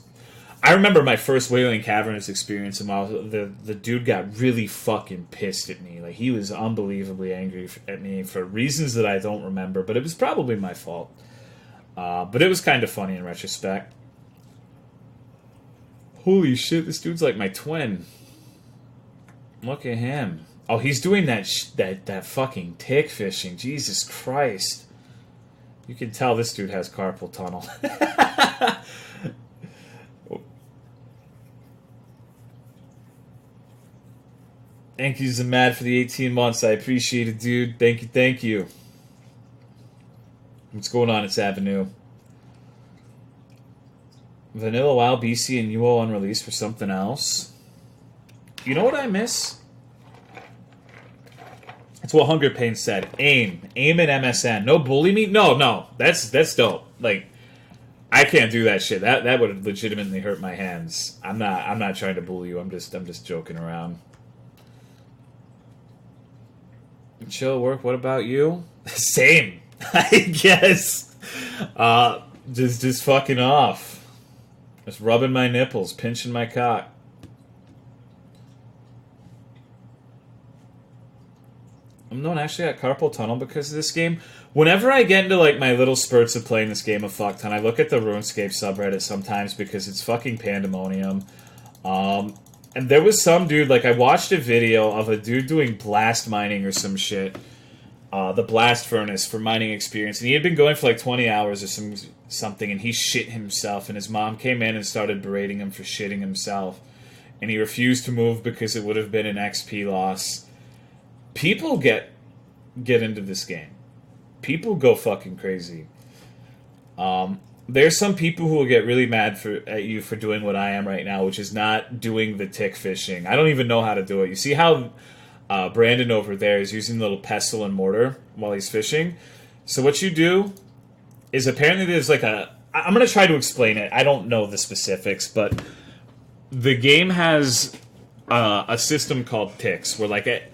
I remember my first Wailing Caverns experience, and the dude got really fucking pissed at me. Like, he was unbelievably angry at me for reasons that I don't remember, but it was probably my fault. But it was kind of funny in retrospect. Holy shit, this dude's like my twin. Look at him. Oh, he's doing that fucking tick fishing. Jesus Christ. You can tell this dude has carpal tunnel. Thank you, Zamad, for the 18 months. I appreciate it, dude. Thank you. What's going on? It's Avenue. Vanilla WoW, BC, and UO unreleased for something else. You know what I miss? That's what Hunger Pain said. AIM and MSN. No bully me? No. That's dope. Like, I can't do that shit. That would legitimately hurt my hands. I'm not trying to bully you. I'm just joking around. Chill work. What about you? Same, I guess. Just fucking off. Just rubbing my nipples, pinching my cock. I'm known actually got carpal tunnel because of this game. Whenever I get into like my little spurts of playing this game a fuck ton, I look at the RuneScape subreddit sometimes because it's fucking pandemonium. And there was some dude, like, I watched a video of a dude doing blast mining or some shit. The blast furnace for mining experience. And he had been going for like 20 hours or something, and he shit himself. And his mom came in and started berating him for shitting himself. And he refused to move because it would have been an XP loss. People get into this game. People go fucking crazy. There's some people who will get really mad at you for doing what I am right now, which is not doing the tick fishing. I don't even know how to do it. You see how Brandon over there is using the little pestle and mortar while he's fishing? So what you do is apparently there's like I'm going to try to explain it. I don't know the specifics, but the game has a system called ticks, where like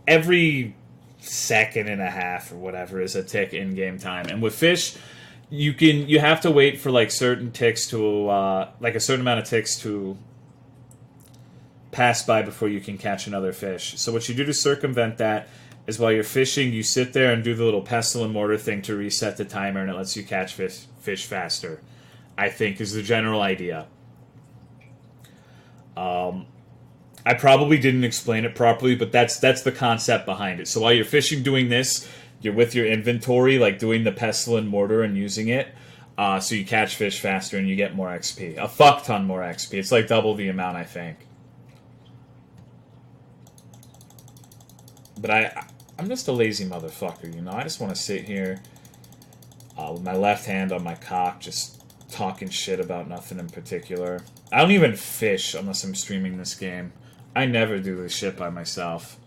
every second and a half or whatever is a tick in game time. And with fish, you have to wait for like certain ticks to like a certain amount of ticks to pass by before you can catch another fish. So what you do to circumvent that is while you're fishing, you sit there and do the little pestle and mortar thing to reset the timer, and it lets you catch fish faster, I think, is the general idea. I probably didn't explain it properly, but that's the concept behind it. So while you're fishing doing this, you're with your inventory, like doing the pestle and mortar and using it, so you catch fish faster and you get more XP. A fuck ton more XP. It's like double the amount, I think. But I'm just a lazy motherfucker, you know? I just want to sit here with my left hand on my cock, just talking shit about nothing in particular. I don't even fish unless I'm streaming this game. I never do this shit by myself.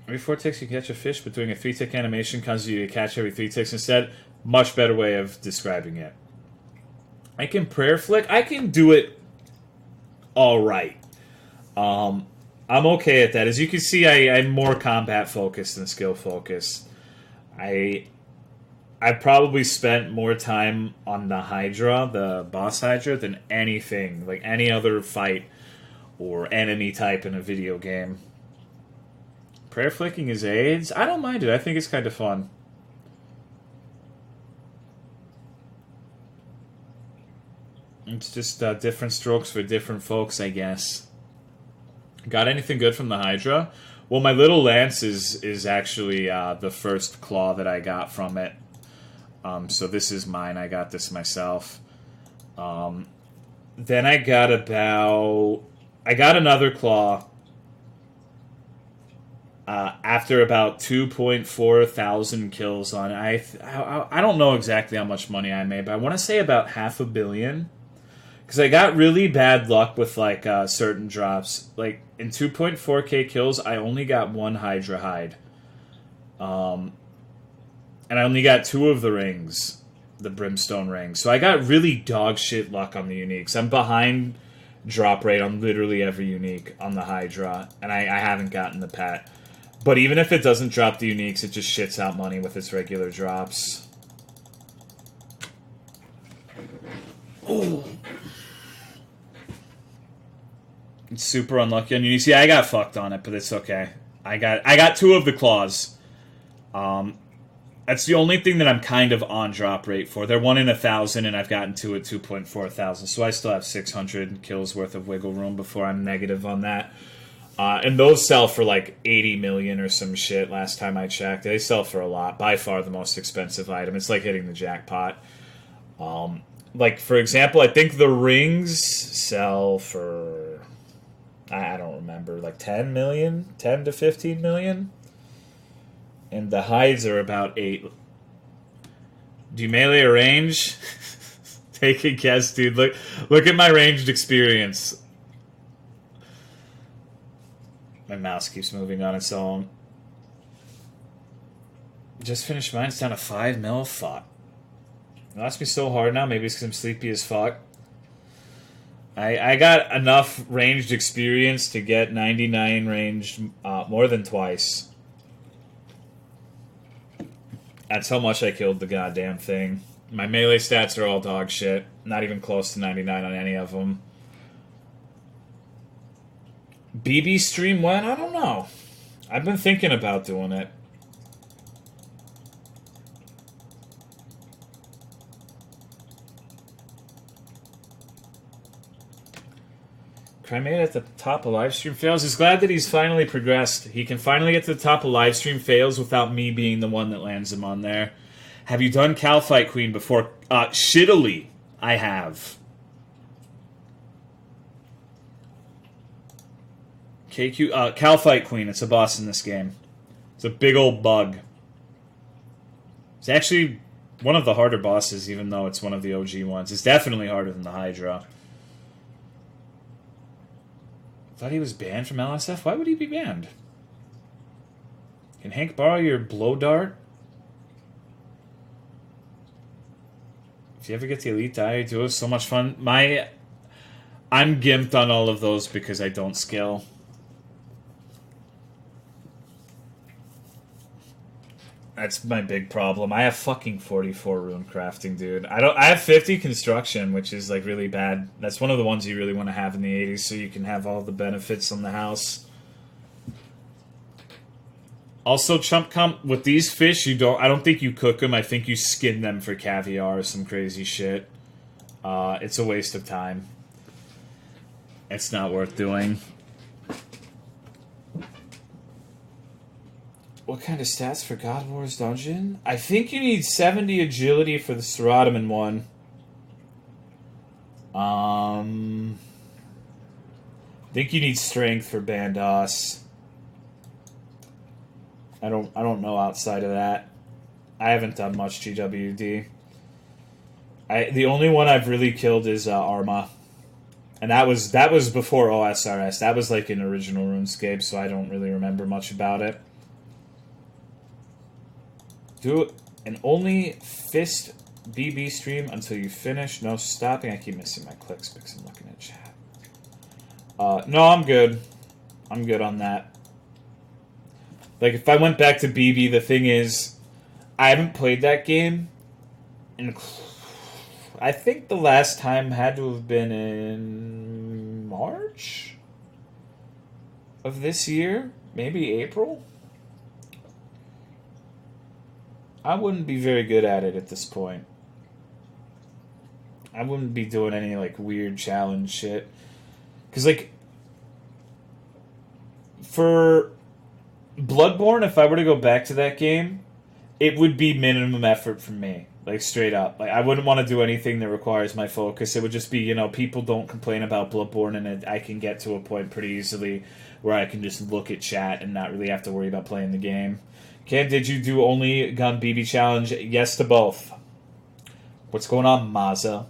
Every 4 ticks you catch a fish, but doing a 3-tick animation causes you to catch every 3 ticks instead. Much better way of describing it. I can prayer flick. I can do it alright. I'm okay at that. As you can see, I'm more combat focused than skill focused. I probably spent more time on the Hydra, the boss Hydra, than anything, like any other fight or enemy type in a video game. Prayer flicking is AIDS? I don't mind it. I think it's kind of fun. It's just different strokes for different folks, I guess. Got anything good from the Hydra? Well, my little lance is actually the first claw that I got from it. So this is mine. I got this myself. Then I got another claw after about 2.4 thousand kills on it. I don't know exactly how much money I made, but I want to say about $500 million. Because I got really bad luck with like certain drops. Like in 2.4k kills, I only got one Hydra hide. And I only got 2 of the rings, the Brimstone rings. So I got really dog shit luck on the uniques. I'm behind drop rate on literally every unique on the Hydra, and I haven't gotten the pet. But even if it doesn't drop the uniques, it just shits out money with its regular drops. Oh. It's super unlucky on uniques. See, I got fucked on it, but it's okay. I got 2 of the claws. That's the only thing that I'm kind of on drop rate for. They're 1 in 1,000, and I've gotten 2 at 2.4 thousand. So I still have 600 kills worth of wiggle room before I'm negative on that. And those sell for like 80 million or some shit last time I checked. They sell for a lot. By far the most expensive item. It's like hitting the jackpot. Like, for example, I think the rings sell for... I don't remember. Like 10 million? 10 to 15 million? And the hides are about 8. Do you melee or range? Take a guess, dude. Look at my ranged experience. My mouse keeps moving on its own. Just finished mine. It's down to 5 mil. Fuck. It must be so hard now. Maybe it's because I'm sleepy as fuck. I got enough ranged experience to get 99 ranged more than twice. That's how much I killed the goddamn thing. My melee stats are all dog shit. Not even close to 99 on any of them. BB stream when? I don't know. I've been thinking about doing it. Cremate at the top of livestream fails. He's glad that he's finally progressed. He can finally get to the top of livestream fails without me being the one that lands him on there. Have you done Cal Fight Queen before? Shittily, I have. KQ, Cal Fight Queen. It's a boss in this game. It's a big old bug. It's actually one of the harder bosses, even though it's one of the OG ones. It's definitely harder than the Hydra. Thought he was banned from LSF? Why would he be banned? Can Hank borrow your blow dart? If you ever get the Elite Diary Duo, so much fun. I'm gimped on all of those because I don't skill. That's my big problem. I have fucking 44 rune crafting, dude. I have 50 construction, which is like really bad. That's one of the ones you really want to have in the 80s so you can have all the benefits on the house. Also, Chump Comp, with these fish, I don't think you cook them. I think you skin them for caviar or some crazy shit. It's a waste of time. It's not worth doing. What kind of stats for God of War's dungeon? I think you need 70 agility for the Seradomin one. I think you need strength for Bandos. I don't know outside of that. I haven't done much GWD. The only one I've really killed is Arma. And that was before OSRS. That was like an original RuneScape, so I don't really remember much about it. Do an only fist BB stream until you finish. No stopping. I keep missing my clicks because I'm looking at chat. No, I'm good. I'm good on that. Like, if I went back to BB, the thing is, I haven't played that game. And I think the last time had to have been in March of this year. Maybe April. I wouldn't be very good at it at this point. I wouldn't be doing any, like, weird challenge shit. Because, like, for Bloodborne, if I were to go back to that game, it would be minimum effort for me. Like, straight up. Like, I wouldn't want to do anything that requires my focus. It would just be, you know, people don't complain about Bloodborne, and I can get to a point pretty easily where I can just look at chat and not really have to worry about playing the game. Ken, did you do only gun BB challenge? Yes to both. What's going on, Mazza?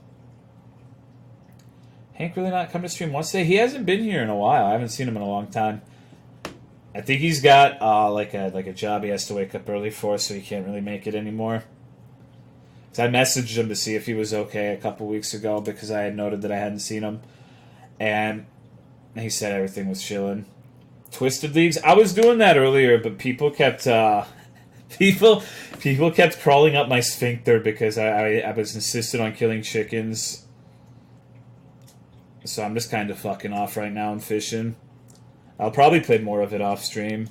Hank really not come to stream once today? He hasn't been here in a while. I haven't seen him in a long time. I think he's got like a job he has to wake up early for, so he can't really make it anymore. So I messaged him to see if he was okay a couple weeks ago because I had noted that I hadn't seen him, and he said everything was chilling. Twisted Leagues, I was doing that earlier, but people kept people kept crawling up my sphincter because I was insistent on killing chickens. So I'm just kind of fucking off right now and fishing. I'll probably play more of it off stream.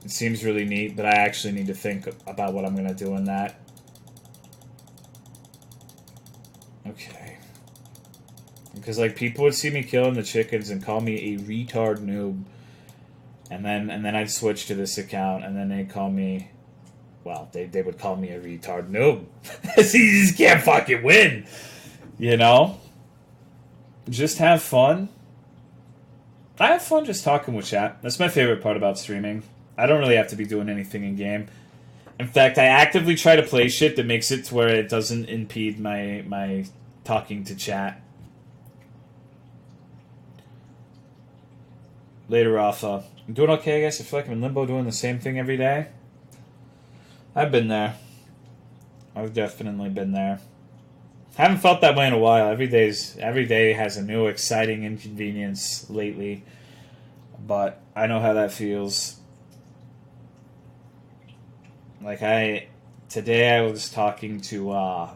It seems really neat, but I actually need to think about what I'm going to do in that. Okay. Because, like, people would see me killing the chickens and call me a retard noob. And then I'd switch to this account, and then they'd call me... Well, they would call me a retard noob. So you just can't fucking win. You know? Just have fun. I have fun just talking with chat. That's my favorite part about streaming. I don't really have to be doing anything in game. In fact, I actively try to play shit that makes it to where it doesn't impede my talking to chat. Later off, I'm doing okay, I guess. I feel like I'm in limbo doing the same thing every day. I've been there. I've definitely been there. Haven't felt that way in a while. Every day has a new exciting inconvenience lately. But I know how that feels. Like today I was talking to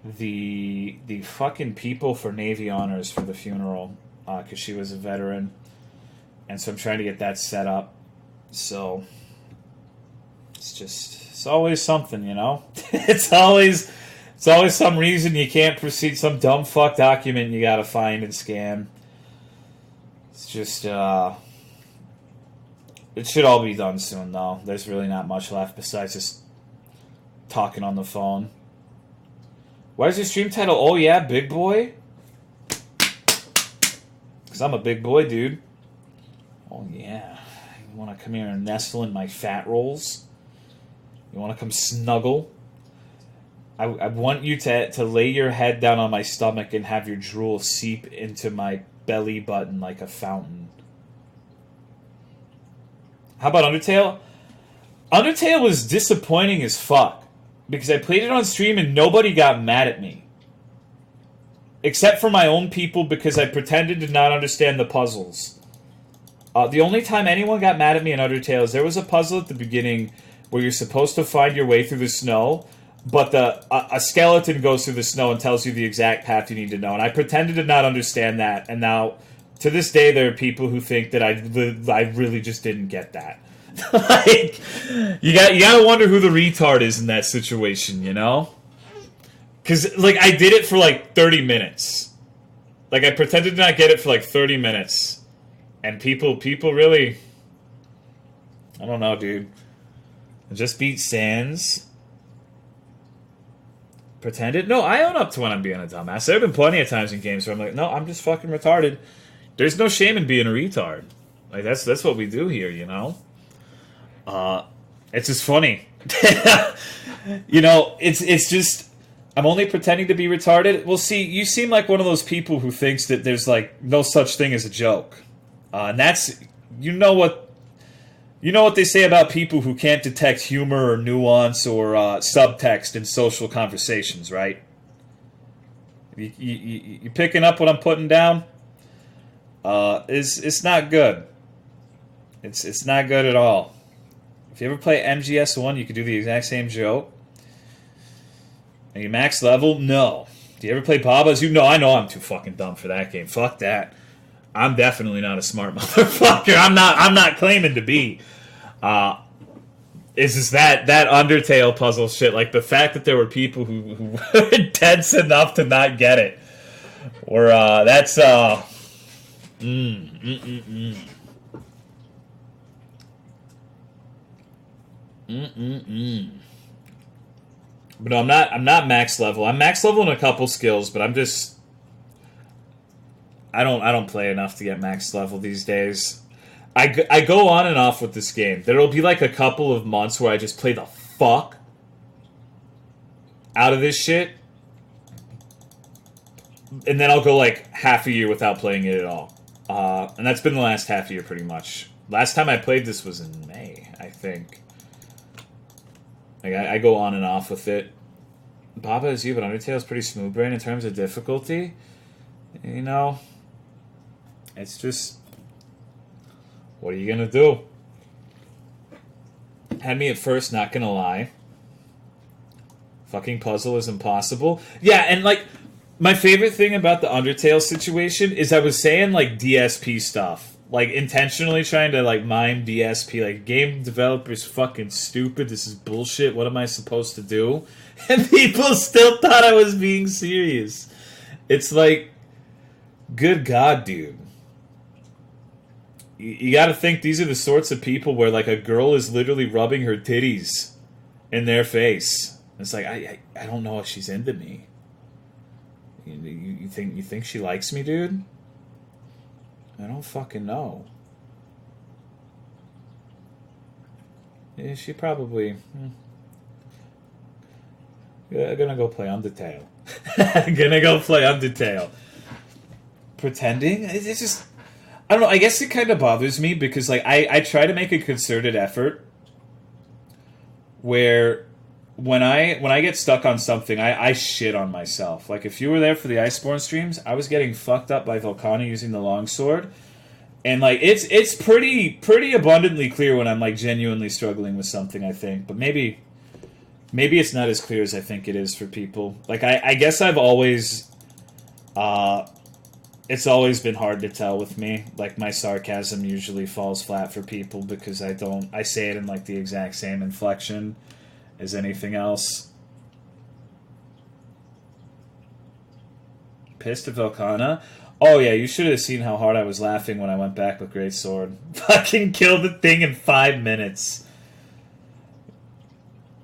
the fucking people for Navy honors for the funeral because she was a veteran, and so I'm trying to get that set up. So it's always something, you know. It's always some reason you can't proceed, some dumb fuck document you gotta find and scan. It's just it should all be done soon, though. There's really not much left besides just talking on the phone. Why is your stream title, Oh Yeah, Big Boy? Because I'm a big boy, dude. Oh yeah. You want to come here and nestle in my fat rolls? You want to come snuggle? I want you to lay your head down on my stomach and have your drool seep into my belly button like a fountain. How about Undertale? Undertale was disappointing as fuck. Because I played it on stream and nobody got mad at me. Except for my own people because I pretended to not understand the puzzles. The only time anyone got mad at me in Undertale is there was a puzzle at the beginning where you're supposed to find your way through the snow, but a skeleton goes through the snow and tells you the exact path you need to know. And I pretended to not understand that, and now, to this day, there are people who think that I really just didn't get that. Like, you gotta wonder who the retard is in that situation, you know? Because, like, I did it for, like, 30 minutes. Like, I pretended to not get it for, like, 30 minutes. And people really... I don't know, dude. I just beat Sans. Pretended? No, I own up to when I'm being a dumbass. There have been plenty of times in games where I'm like, no, I'm just fucking retarded. There's no shame in being a retard. Like, that's what we do here, you know? It's just funny. You know, it's just... I'm only pretending to be retarded. Well, see, you seem like one of those people who thinks that there's, like, no such thing as a joke. And that's... You know what they say about people who can't detect humor or nuance or subtext in social conversations, right? You picking up what I'm putting down? It's not good. It's not good at all. If you ever play MGS1, you could do the exact same joke. Are you max level? No. Do you ever play Baba's? No, I know I'm too fucking dumb for that game. Fuck that. I'm definitely not a smart motherfucker. I'm not claiming to be. It's just that Undertale puzzle shit. Like, the fact that there were people who were dense enough to not get it. Or, that's, But no, I'm not max level. I'm max level in a couple skills, but I'm just... I don't play enough to get max level these days. I go on and off with this game. There'll be like a couple of months where I just play the fuck out of this shit. and then I'll go like half a year without playing it at all. And that's been the last half year pretty much. Last time I played this was in May, I think. Like I go on and off with it. Baba is you, but Undertale's pretty smooth brain in terms of difficulty. You know, it's just, what are you gonna do? Had me at first, not gonna lie. Fucking puzzle is impossible. Yeah, and like, my favorite thing about the Undertale situation is I was saying like DSP stuff. Like intentionally trying to like mime DSP. Like, game developers fucking stupid. This is bullshit. What am I supposed to do? And people still thought I was being serious. It's like, good God, dude. You gotta think these are the sorts of people where like a girl is literally rubbing her titties in their face. It's like, I don't know if she's into me. You think she likes me, dude? I don't fucking know. Yeah, she probably. I'm gonna go play Undertale. Gonna go play Undertale. Pretending? It's just, I don't know. I guess it kind of bothers me because like I try to make a concerted effort where when I get stuck on something, I shit on myself. Like, if you were there for the Iceborne streams, I was getting fucked up by Volcana using the longsword. And, like, it's pretty abundantly clear when I'm, like, genuinely struggling with something, I think. But maybe it's not as clear as I think it is for people. Like, I guess I've always... it's always been hard to tell with me. Like, my sarcasm usually falls flat for people because I say it in, like, the exact same inflection as anything else. Pissed at Volcana? Oh yeah, you should have seen how hard I was laughing when I went back with Great Sword. Fucking killed the thing in 5 minutes.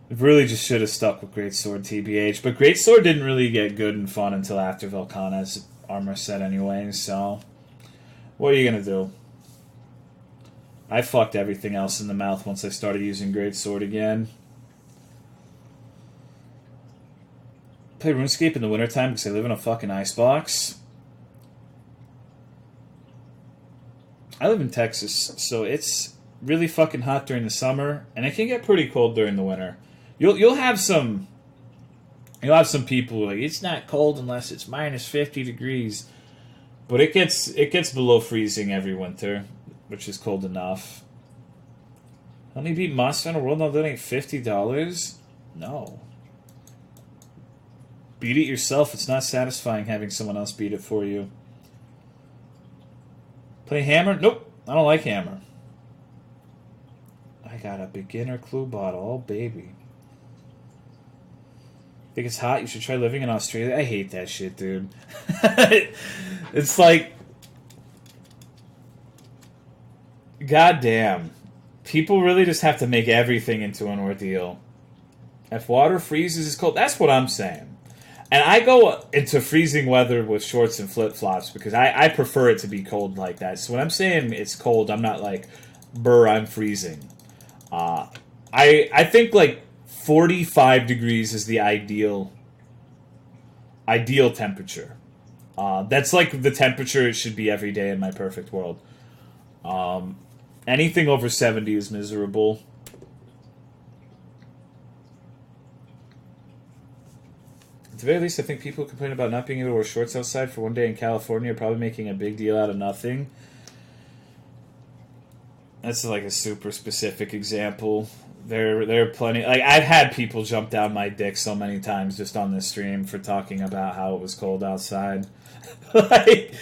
Really just should have stuck with Great Sword, TBH. But Great Sword didn't really get good and fun until after Volcana's armor set anyway, so... what are you gonna do? I fucked everything else in the mouth once I started using Great Sword again. Play RuneScape in the wintertime because I live in a fucking icebox. I live in Texas, so it's really fucking hot during the summer, and it can get pretty cold during the winter. You'll have some people like, it's not cold unless it's minus 50 degrees, but it gets below freezing every winter, which is cold enough. Help me beat Monster Hunter World. Now that ain't $50. No. Beat it yourself. It's not satisfying having someone else beat it for you. Play Hammer? Nope. I don't like Hammer. I got a beginner clue bottle. Oh, baby. Think it's hot? You should try living in Australia. I hate that shit, dude. It's like... goddamn. People really just have to make everything into an ordeal. If water freezes, it's cold. That's what I'm saying. And I go into freezing weather with shorts and flip-flops because I prefer it to be cold like that. So when I'm saying it's cold, I'm not like, brr, I'm freezing. I think like 45 degrees is the ideal temperature. That's like the temperature it should be every day in my perfect world. Anything over 70 is miserable. At the very least, I think people complain about not being able to wear shorts outside for one day in California are probably making a big deal out of nothing. That's like a super specific example. There are plenty... like, I've had people jump down my dick so many times just on this stream for talking about how it was cold outside. Like,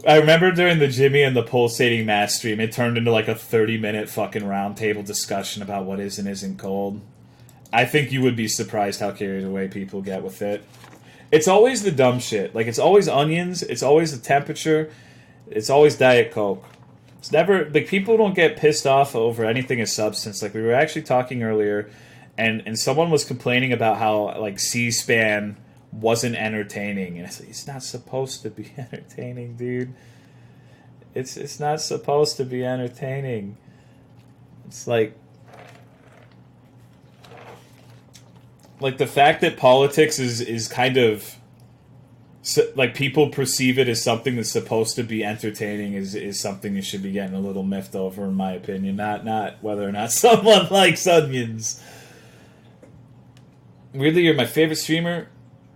I remember during the Jimmy and the Pulsating Mass stream, it turned into like a 30-minute fucking roundtable discussion about what is and isn't cold. I think you would be surprised how carried away people get with it. It's always the dumb shit. Like, it's always onions, it's always the temperature, it's always Diet Coke. It's never... like, people don't get pissed off over anything of substance. Like, we were actually talking earlier, and someone was complaining about how, like, C-SPAN wasn't entertaining. And it's not supposed to be entertaining, dude. It's not supposed to be entertaining. It's like the fact that politics is kind of so, like, people perceive it as something that's supposed to be entertaining is something you should be getting a little miffed over, in my opinion. Not whether or not someone likes onions. Weirdly, you're my favorite streamer,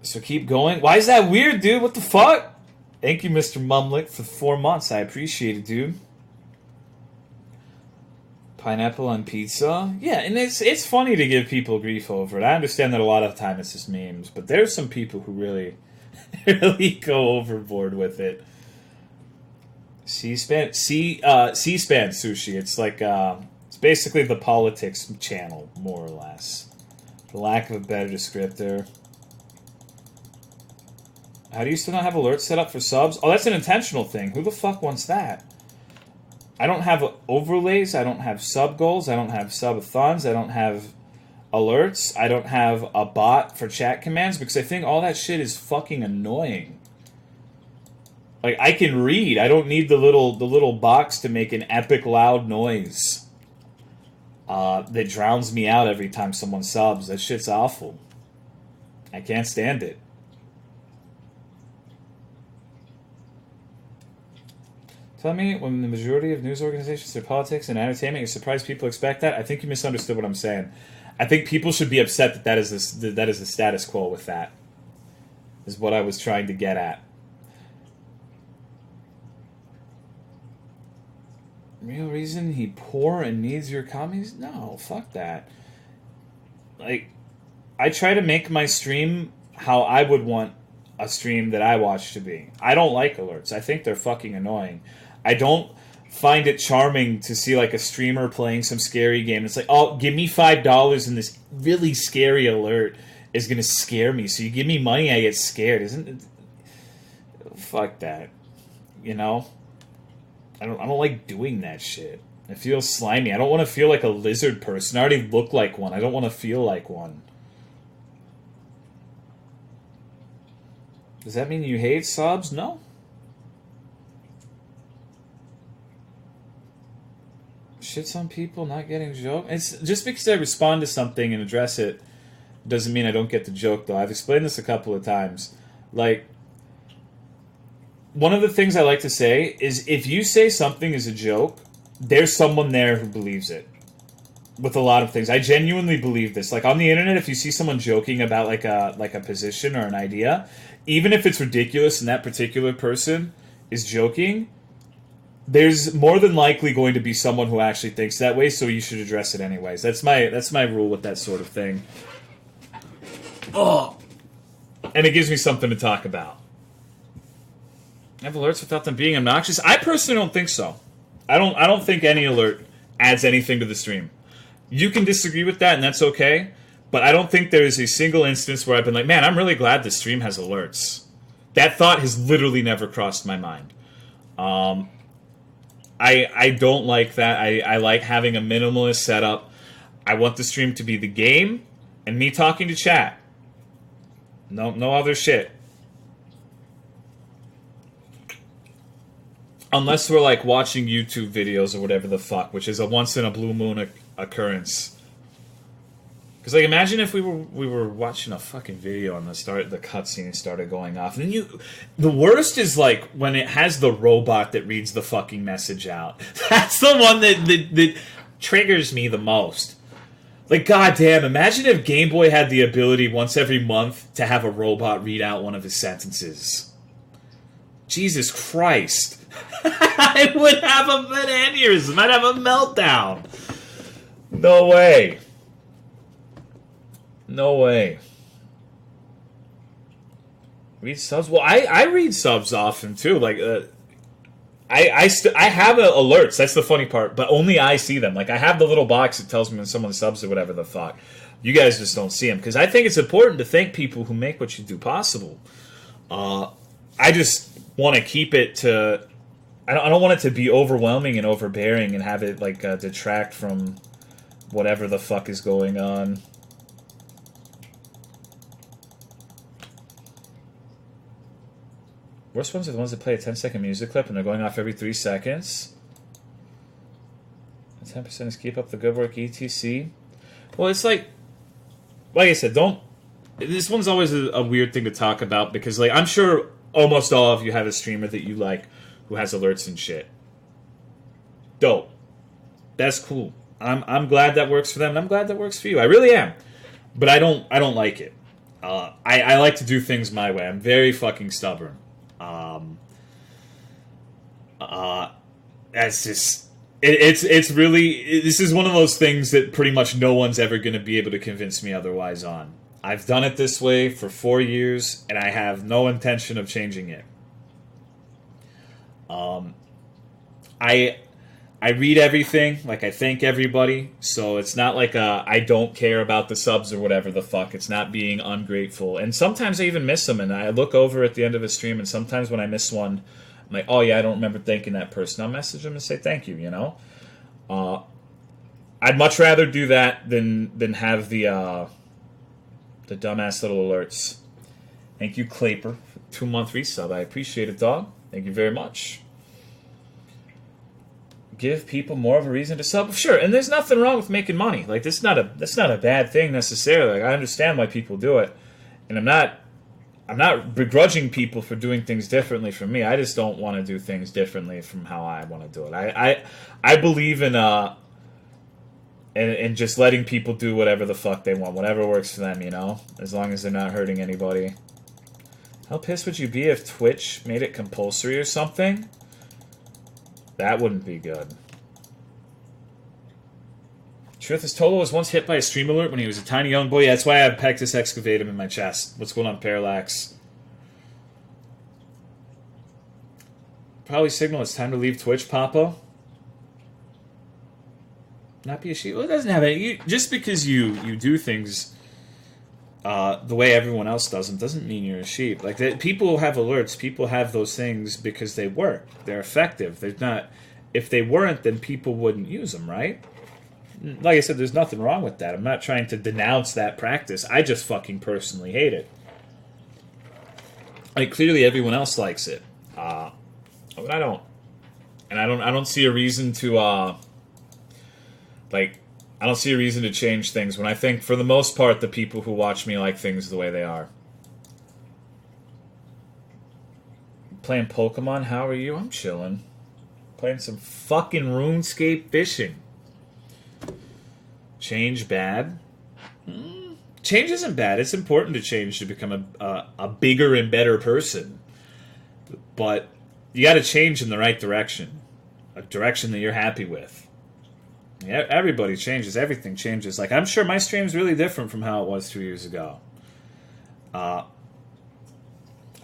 so keep going. Why is that weird, dude? What the fuck? Thank you, Mr. Mumlick, for 4 months. I appreciate it, dude. Pineapple on pizza? Yeah, and it's funny to give people grief over it. I understand that a lot of the time it's just memes, but there's some people who really, really go overboard with it. C-SPAN sushi. It's like, it's basically the politics channel, more or less. For lack of a better descriptor. How do you still not have alerts set up for subs? Oh, that's an intentional thing. Who the fuck wants that? I don't have overlays. I don't have sub goals. I don't have subathons. I don't have alerts. I don't have a bot for chat commands because I think all that shit is fucking annoying. Like, I can read. I don't need the little box to make an epic loud noise that drowns me out every time someone subs. That shit's awful. I can't stand it. Tell me, when the majority of news organizations are politics and entertainment, you're surprised people expect that? I think you misunderstood what I'm saying. I think people should be upset that is the status quo with that. Is what I was trying to get at. Real reason he poor and needs your commies? No, fuck that. Like, I try to make my stream how I would want a stream that I watch to be. I don't like alerts. I think they're fucking annoying. I don't find it charming to see like a streamer playing some scary game. It's like, oh, give me $5 and this really scary alert is going to scare me. So you give me money, I get scared. Isn't it? Fuck that. You know? I don't like doing that shit. It feels slimy. I don't want to feel like a lizard person. I already look like one. I don't want to feel like one. Does that mean you hate subs? No. Shits on people not getting joke. It's just because I respond to something and address it doesn't mean I don't get the joke, though. I've explained this a couple of times. Like, one of the things I like to say is if you say something is a joke, there's someone there who believes it. With a lot of things. I genuinely believe this. Like, on the internet, if you see someone joking about like a position or an idea, even if it's ridiculous and that particular person is joking, there's more than likely going to be someone who actually thinks that way, so you should address it anyways. That's my rule with that sort of thing. Oh, and it gives me something to talk about. Have alerts without them being obnoxious? I personally don't think so. I don't think any alert adds anything to the stream. You can disagree with that, and that's okay. But I don't think there's a single instance where I've been like, man, I'm really glad the stream has alerts. That thought has literally never crossed my mind. I don't like that. I like having a minimalist setup. I want the stream to be the game and me talking to chat. No other shit. Unless we're like watching YouTube videos or whatever the fuck, which is a once in a blue moon occurrence. Because like, imagine if we were watching a fucking video and the cutscene started going off, and then the worst is like when it has the robot that reads the fucking message out. That's the one that triggers me the most. Like, goddamn, imagine if Game Boy had the ability once every month to have a robot read out one of his sentences. Jesus Christ. I would have an aneurysm. I'd have a meltdown. No way. No way. Read subs? Well, I read subs often, too. Like, I have alerts. That's the funny part. But only I see them. Like, I have the little box that tells me when someone subs or whatever the fuck. You guys just don't see them. Because I think it's important to thank people who make what you do possible. I just want to keep it to... I don't want it to be overwhelming and overbearing and have it, like, detract from whatever the fuck is going on. Worst ones are the ones that play a 10-second music clip and they're going off every 3 seconds. 10% is keep up the good work, etc. Well, it's like I said, don't... This one's always a weird thing to talk about because, like, I'm sure almost all of you have a streamer that you like who has alerts and shit. Dope. That's cool. I'm glad that works for them, and I'm glad that works for you. I really am. But I don't like it. I like to do things my way. I'm very fucking stubborn. That's just it's really, this is one of those things that pretty much no one's ever going to be able to convince me otherwise on. I've done it this way for 4 years, and I have no intention of changing it. I read everything, like I thank everybody, so it's not like I don't care about the subs or whatever the fuck. It's not being ungrateful. And sometimes I even miss them, and I look over at the end of a stream, and sometimes when I miss one, I'm like, oh yeah, I don't remember thanking that person. I'll message them and say thank you, you know? I'd much rather do that than have the dumbass little alerts. Thank you, Claper, for 2-month resub. I appreciate it, dog. Thank you very much. Give people more of a reason to sub. Sure, and there's nothing wrong with making money. Like, that's not a bad thing necessarily. Like, I understand why people do it, and I'm not begrudging people for doing things differently from me. I just don't want to do things differently from how I want to do it. I believe in just letting people do whatever the fuck they want, whatever works for them, you know, as long as they're not hurting anybody. How pissed would you be if Twitch made it compulsory or something? That wouldn't be good. Truth is, Tolo was once hit by a stream alert when he was a tiny young boy. Yeah, that's why I have Pectus excavatum in my chest. What's going on, Parallax? Probably signal it's time to leave Twitch, Papa. Not be a sheep. Well, it doesn't have any. Just because you do things the way everyone else does them doesn't mean you're a sheep. Like, people have alerts. People have those things because they work. They're effective. They're not. If they weren't, then people wouldn't use them, right? Like I said, there's nothing wrong with that. I'm not trying to denounce that practice. I just fucking personally hate it. Like, clearly everyone else likes it, but I don't. And I don't see a reason to I don't see a reason to change things when I think, for the most part, the people who watch me like things the way they are. Playing Pokemon? How are you? I'm chilling. Playing some fucking RuneScape fishing. Change bad? Change isn't bad. It's important to change to become a bigger and better person. But you got to change in the right direction. A direction that you're happy with. Yeah, everybody changes. Everything changes. Like, I'm sure my stream's really different from how it was 2 years ago. I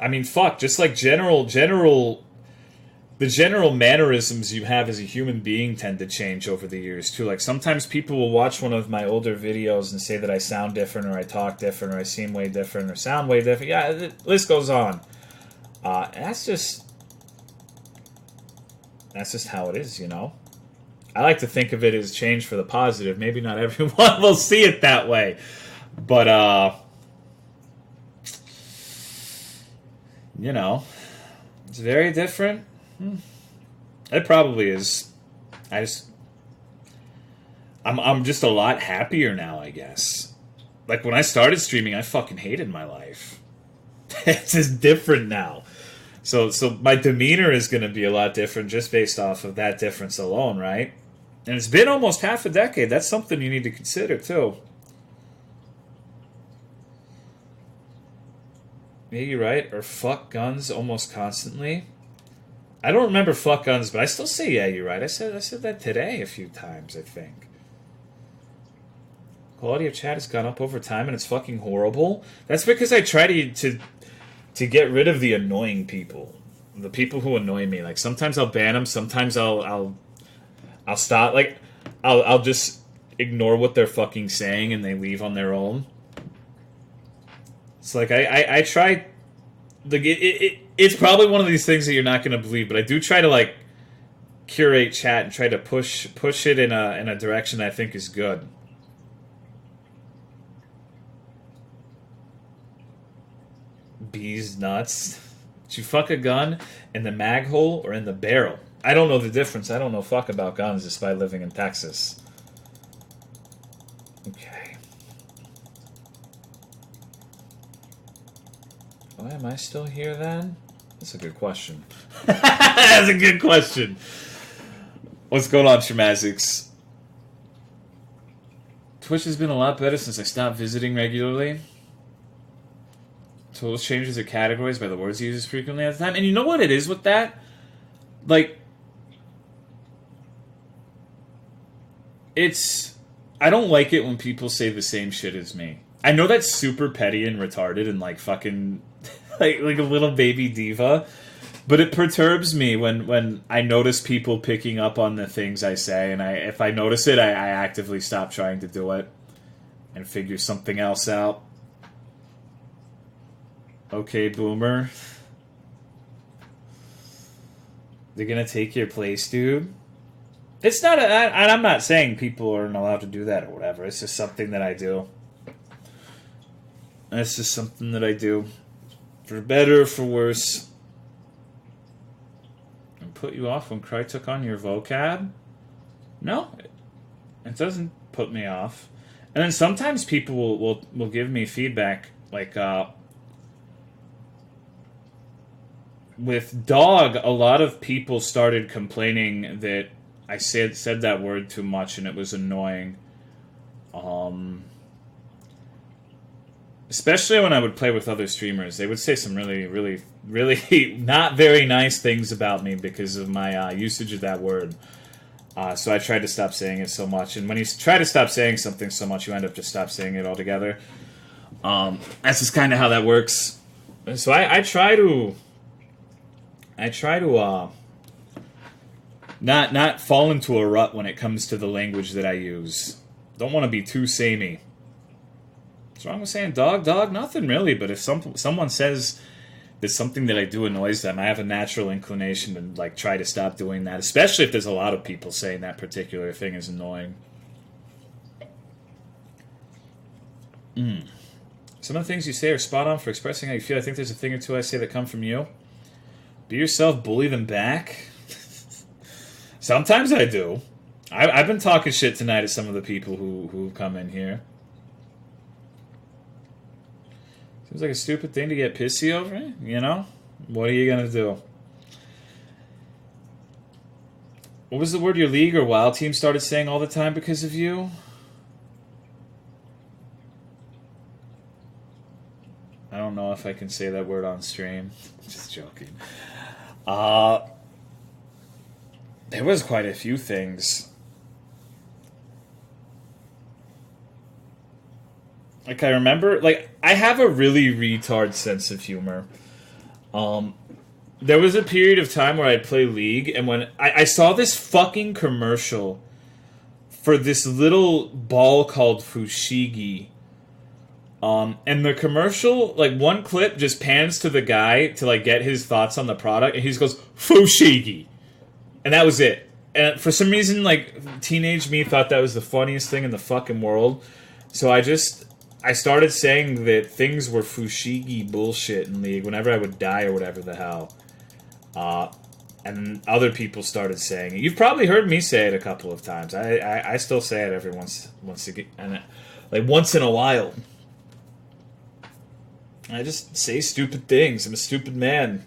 mean, fuck, just like the general mannerisms you have as a human being tend to change over the years, too. Like, sometimes people will watch one of my older videos and say that I sound different, or I talk different, or I seem way different, or sound way different. Yeah, the list goes on. That's just how it is, you know? I like to think of it as change for the positive. Maybe not everyone will see it that way. But, you know, it's very different. It probably is. I'm just a lot happier now, I guess. Like, when I started streaming, I fucking hated my life. It's just different now. So my demeanor is going to be a lot different just based off of that difference alone, right? And it's been almost half a decade. That's something you need to consider, too. Yeah, you're right. Or fuck guns almost constantly. I don't remember fuck guns, but I still say yeah, you're right. I said that today a few times, I think. Quality of chat has gone up over time, and it's fucking horrible. That's because I try to get rid of the annoying people. The people who annoy me. Like, sometimes I'll ban them. Sometimes I'll stop, like, I'll just ignore what they're fucking saying and they leave on their own. It's like, I try, like, it's probably one of these things that you're not going to believe, but I do try to, like, curate chat and try to push it in a direction that I think is good. Bees nuts. Did you fuck a gun in the mag hole or in the barrel? I don't know the difference. I don't know fuck about guns despite living in Texas. Okay. Why am I still here then? That's a good question. That's a good question. What's going on, Traumazics? Twitch has been a lot better since I stopped visiting regularly. Tools changes are categorized by the words he uses frequently at the time. And you know what it is with that? Like, I don't like it when people say the same shit as me. I know that's super petty and retarded and like fucking like a little baby diva, but it perturbs me when I notice people picking up on the things I say, and if I notice it, I actively stop trying to do it and figure something else out. Okay, boomer. They're gonna take your place, dude. It's not, and I'm not saying people aren't allowed to do that or whatever. It's just something that I do. It's just something that I do. For better or for worse. And put you off when Cry took on your vocab? No. It doesn't put me off. And then sometimes people will give me feedback. Like, with dog, a lot of people started complaining that I said that word too much and it was annoying. Especially when I would play with other streamers. They would say some really, really, really not very nice things about me because of my usage of that word. So I tried to stop saying it so much. And when you try to stop saying something so much, you end up just stop saying it altogether. That's just kind of how that works. So I try to not fall into a rut when it comes to the language that I use. Don't want to be too samey. What's wrong with saying dog? Dog? Nothing really, but if someone says that something that I do annoys them, I have a natural inclination to like try to stop doing that, especially if there's a lot of people saying that particular thing is annoying. Some of the things you say are spot on for expressing how you feel. I think there's a thing or two I say that come from you. Be yourself, bully them back. Sometimes I do. I've been talking shit tonight at some of the people who come in here. Seems like a stupid thing to get pissy over, you know? What are you gonna do? What was the word your league or WoW team started saying all the time because of you? I don't know if I can say that word on stream. Just joking. There was quite a few things. Like, I remember, like, I have a really retard sense of humor. There was a period of time where I'd play League, and when I saw this fucking commercial for this little ball called Fushigi. And the commercial, like, one clip just pans to the guy to, like, get his thoughts on the product, and he just goes, Fushigi! And that was it. And for some reason, like, teenage me thought that was the funniest thing in the fucking world. So I started saying that things were Fushigi bullshit in League whenever I would die or whatever the hell. And other people started saying it. You've probably heard me say it a couple of times. I still say it every once again, and like once in a while. I just say stupid things. I'm a stupid man.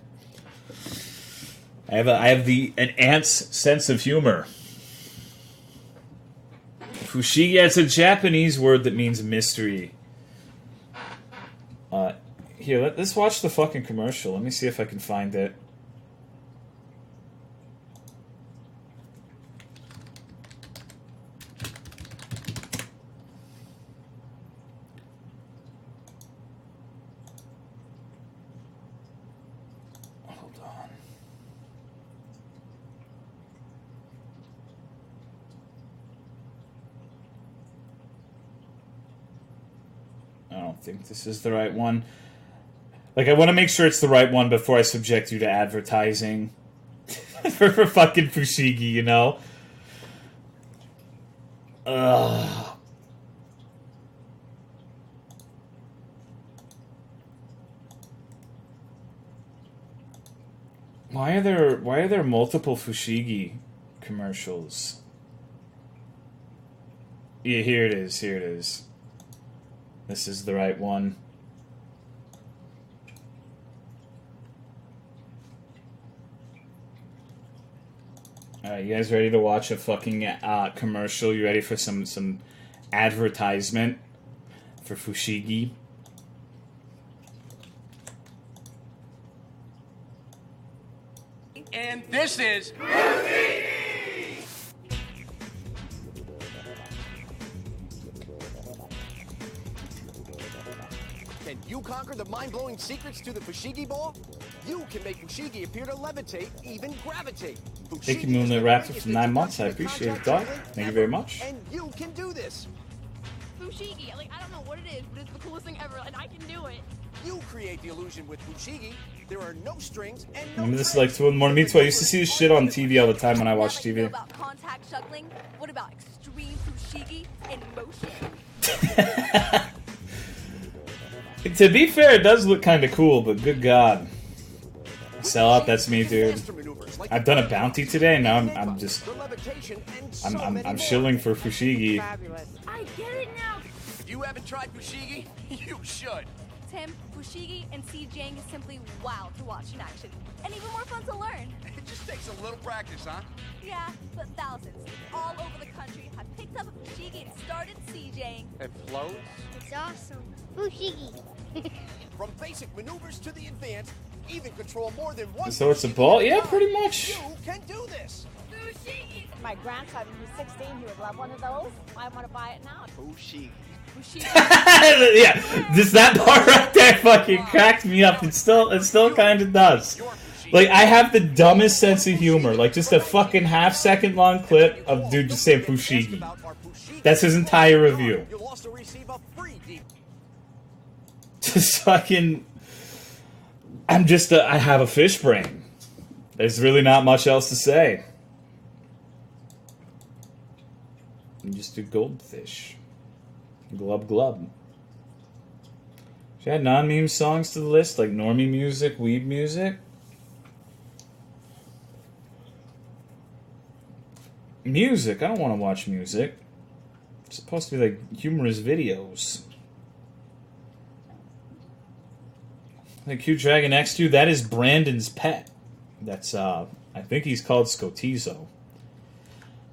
I have an ant's sense of humor. Fushigi, it's a Japanese word that means mystery. Here, let's watch the fucking commercial. Let me see if I can find it. I don't think this is the right one. Like, I want to make sure it's the right one before I subject you to advertising for fucking Fushigi, you know? Why are there multiple Fushigi commercials? Yeah, here it is. This is the right one. You guys ready to watch a fucking commercial? You ready for some advertisement for Fushigi? And this is... Can you conquer the mind-blowing secrets to the Fushigi ball? You can make Fushigi appear to levitate, even gravitate. Thank you, Moonlit Raptor, for 9 months. I appreciate it, dog. Thank you very much. And you can do this. Fushigi, like, I don't know what it is, but it's the coolest thing ever, and I can do it. You create the illusion with Fushigi. There are no strings and no Remember this is like 2 in the morning. Me too. I used to see this shit on TV all the time when I watched TV. What about contact juggling? What about extreme Fushigi in motion? To be fair, it does look kind of cool, but good God. Sell out, that's me, dude. I've done a bounty today, and now I'm just... I'm shilling for Fushigi. I get it now! If you haven't tried Fushigi, you should. Tim, Fushigi and CJing is simply wow to watch in action. And even more fun to learn. It just takes a little practice, huh? Yeah, but thousands all over the country have picked up a Fushigi and started CJing. It flows? It's awesome. Fushigi. From basic maneuvers to the advanced, even control more than one. So it's a ball? Yeah, pretty much. You can do this. Fushigi. My grandson, who's 16, he would love one of those. I want to buy it now. Fushigi. Yeah, just that part right there fucking cracked me up. It still kind of does. Like, I have the dumbest sense of humor. Like, just a fucking half-second long clip of dude just saying Fushigi. That's his entire review. You'll also receive a free DVD. Just fucking... I have a fish brain. There's really not much else to say. I'm just a goldfish. Glub glub. Should I add non-meme songs to the list, like normie music, weeb music? Music? I don't want to watch music. It's supposed to be like humorous videos. Like Q Dragon X2, that is Brandon's pet. That's I think he's called Scotizo.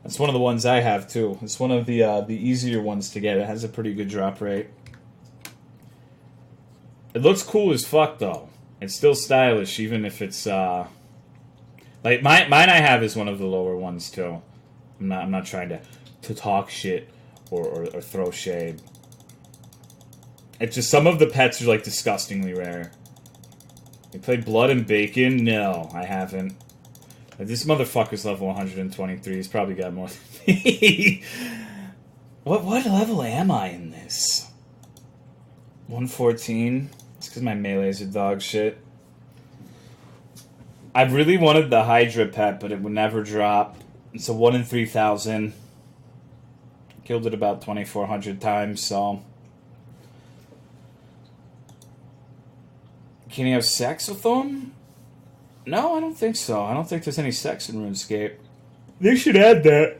That's one of the ones I have too. It's one of the easier ones to get. It has a pretty good drop rate. It looks cool as fuck though. It's still stylish, even if it's like mine I have is one of the lower ones too. I'm not trying to talk shit or throw shade. It's just some of the pets are like disgustingly rare. You played Blood and Bacon? No, I haven't. This motherfucker's level 123. He's probably got more than me. What level am I in this? 114? It's because my melees are dog shit. I really wanted the Hydra pet, but it would never drop. It's a 1 in 3,000. Killed it about 2,400 times, so... Can you have sex with them? No, I don't think so. I don't think there's any sex in RuneScape. They should add that.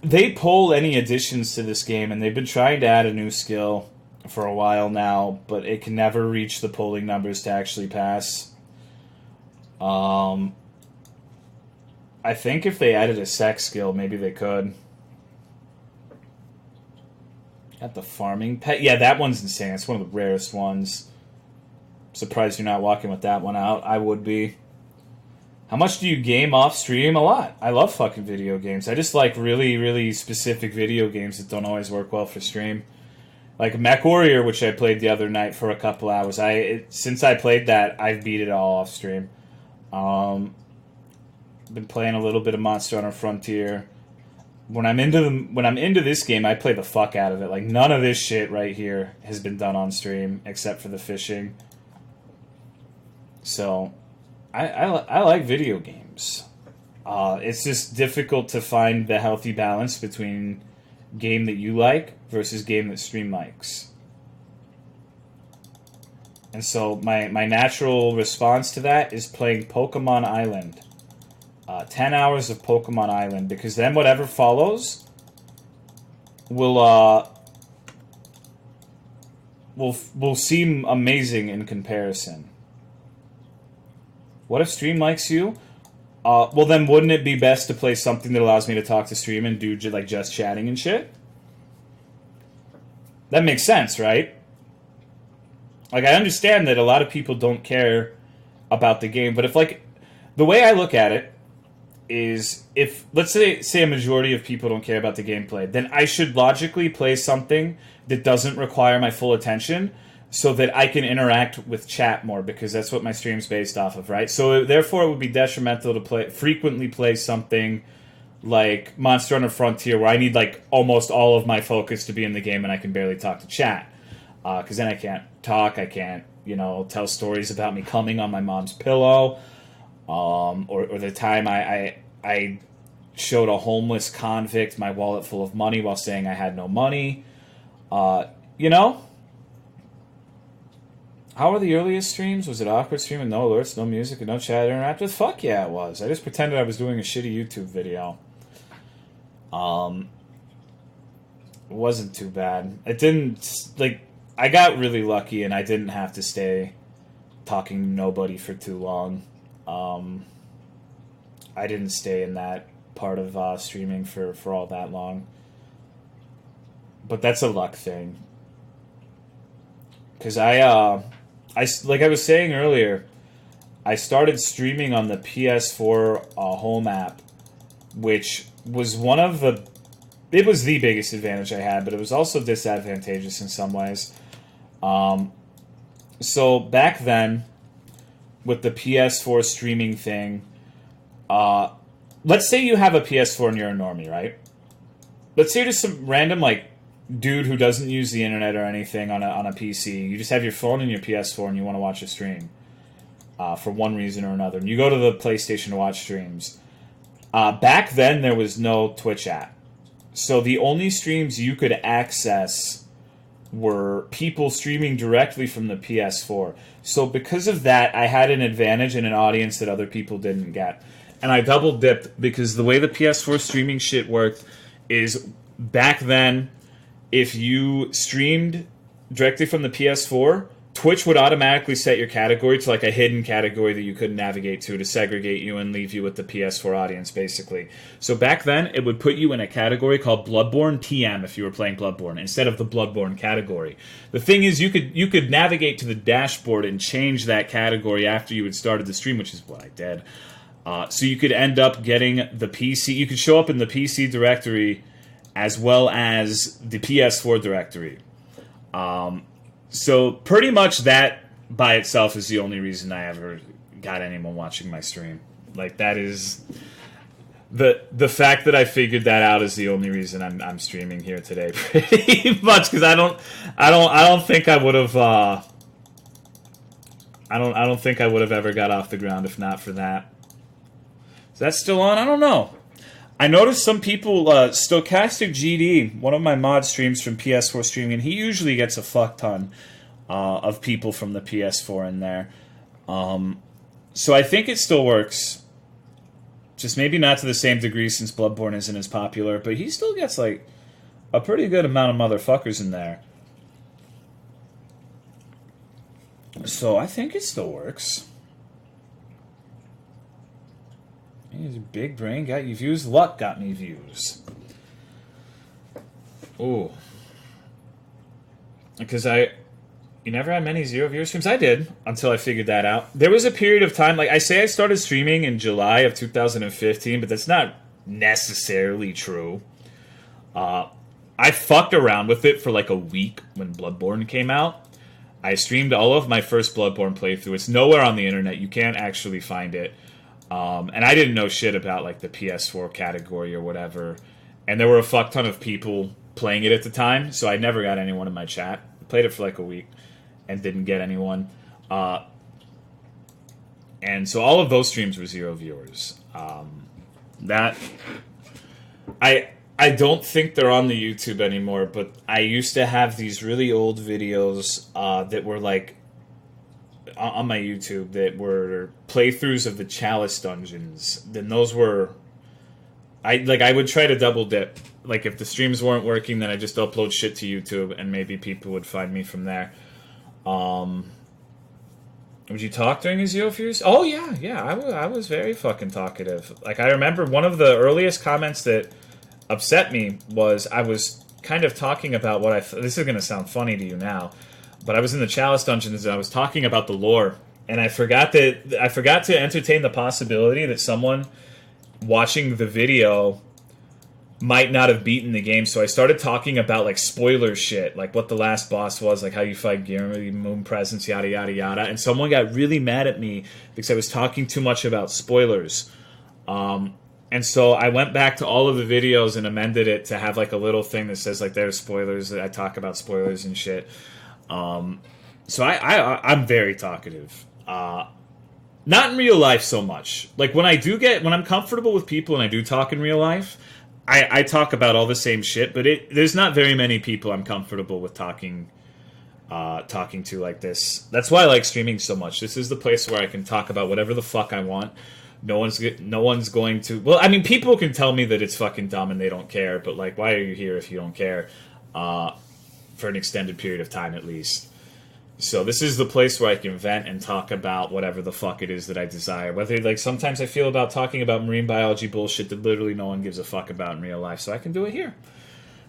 They pull any additions to this game, and they've been trying to add a new skill for a while now, but it can never reach the polling numbers to actually pass. I think if they added a sex skill, maybe they could. Got the farming pet. Yeah, that one's insane. It's one of the rarest ones. Surprised you're not walking with that one out. I would be. How much do you game off stream? A lot. I love fucking video games. I just like really, really specific video games that don't always work well for stream. Like Mech Warrior, which I played the other night for a couple hours. Since I played that, I've beat it all off stream. Been playing a little bit of Monster Hunter Frontier. When I'm into this game, I play the fuck out of it. Like none of this shit right here has been done on stream except for the fishing. So, I like video games. It's just difficult to find the healthy balance between game that you like versus game that stream likes. And so my natural response to that is playing Pokemon Island. 10 hours of Pokemon Island, because then whatever follows will seem amazing in comparison. What if stream likes you? Well, then wouldn't it be best to play something that allows me to talk to stream and do like just chatting and shit? That makes sense, right? Like, I understand that a lot of people don't care about the game, but if, like, the way I look at it is, if, let's say a majority of people don't care about the gameplay, then I should logically play something that doesn't require my full attention so that I can interact with chat more, because that's what my stream's based off of, right? So, therefore, it would be detrimental to frequently play something like Monster Hunter Frontier, where I need like almost all of my focus to be in the game and I can barely talk to chat. Because then I can't talk, I can't, tell stories about me coming on my mom's pillow. Or the time I showed a homeless convict my wallet full of money while saying I had no money. How were the earliest streams? Was it awkward streaming? No alerts, no music, and no chat interactive? Fuck yeah, it was. I just pretended I was doing a shitty YouTube video. It wasn't too bad. It didn't, I got really lucky and I didn't have to stay talking to nobody for too long. I didn't stay in that part of streaming for all that long. But that's a luck thing. Because like I was saying earlier, I started streaming on the PS4 home app, which was it was the biggest advantage I had, but it was also disadvantageous in some ways. So back then, with the PS4 streaming thing, let's say you have a PS4 and you're a normie, right? Let's say you're just some random, dude who doesn't use the internet or anything on a PC. You just have your phone and your PS4 and you want to watch a stream for one reason or another. And you go to the PlayStation to watch streams. Back then, there was no Twitch app. So the only streams you could access were people streaming directly from the PS4. So because of that, I had an advantage and an audience that other people didn't get. And I double dipped because the way the PS4 streaming shit worked is back then, if you streamed directly from the PS4, Twitch would automatically set your category to a hidden category that you couldn't navigate to segregate you and leave you with the PS4 audience, basically. So back then, it would put you in a category called Bloodborne TM if you were playing Bloodborne, instead of the Bloodborne category. The thing is, you could navigate to the dashboard and change that category after you had started the stream, which is what I did. So you could end up getting the PC. You could show up in the PC directory as well as the PS4 directory. So pretty much that by itself is the only reason I ever got anyone watching my stream. That is the fact that I figured that out is the only reason I'm streaming here today, pretty much, because I don't think I would have I don't think I would have ever got off the ground if not for that. Is that still on? I don't know. I noticed some people, Stochastic GD, one of my mod streams from PS4 streaming, and he usually gets a fuck ton of people from the PS4 in there. So I think it still works. Just maybe not to the same degree since Bloodborne isn't as popular, but he still gets, a pretty good amount of motherfuckers in there. So I think it still works. He's a big brain, got you views. Luck got me views. Ooh. Because you never had many 0 viewer streams? I did, until I figured that out. There was a period of time, I say I started streaming in July of 2015, but that's not necessarily true. I fucked around with it for a week when Bloodborne came out. I streamed all of my first Bloodborne playthrough. It's nowhere on the internet. You can't actually find it. And I didn't know shit about the PS4 category or whatever. And there were a fuck ton of people playing it at the time, so I never got anyone in my chat. I played it for a week and didn't get anyone. And so all of those streams were 0 viewers. I don't think they're on the YouTube anymore, but I used to have these really old videos that were on my YouTube that were playthroughs of the Chalice dungeons. Then those were I would try to double dip. If the streams weren't working, then I just upload shit to YouTube and maybe people would find me from there. Would you talk during a Zero Furious? Oh, yeah. I was very fucking talkative. Like, I remember one of the earliest comments that upset me was I was kind of talking about what this is going to sound funny to you now, but I was in the Chalice Dungeons and I was talking about the lore, and I forgot to entertain the possibility that someone watching the video might not have beaten the game, so I started talking about, like, spoiler shit, like what the last boss was, like how you fight Guillermo, Moon Presence, yada, yada, yada, and someone got really mad at me because I was talking too much about spoilers. And so I went back to all of the videos and amended it to have, like, a little thing that says, like, there's spoilers, that I talk about spoilers and shit. So I'm very talkative. Not in real life so much. Like, when I'm comfortable with people and I do talk in real life, I talk about all the same shit, but there's not very many people I'm comfortable with talking to like this. That's why I like streaming so much. This is the place where I can talk about whatever the fuck I want. No one's going to... Well, I mean, people can tell me that it's fucking dumb and they don't care, but, like, why are you here if you don't care? For an extended period of time, at least. So this is the place where I can vent and talk about whatever the fuck it is that I desire. Whether, like, sometimes I feel about talking about marine biology bullshit that literally no one gives a fuck about in real life, so I can do it here.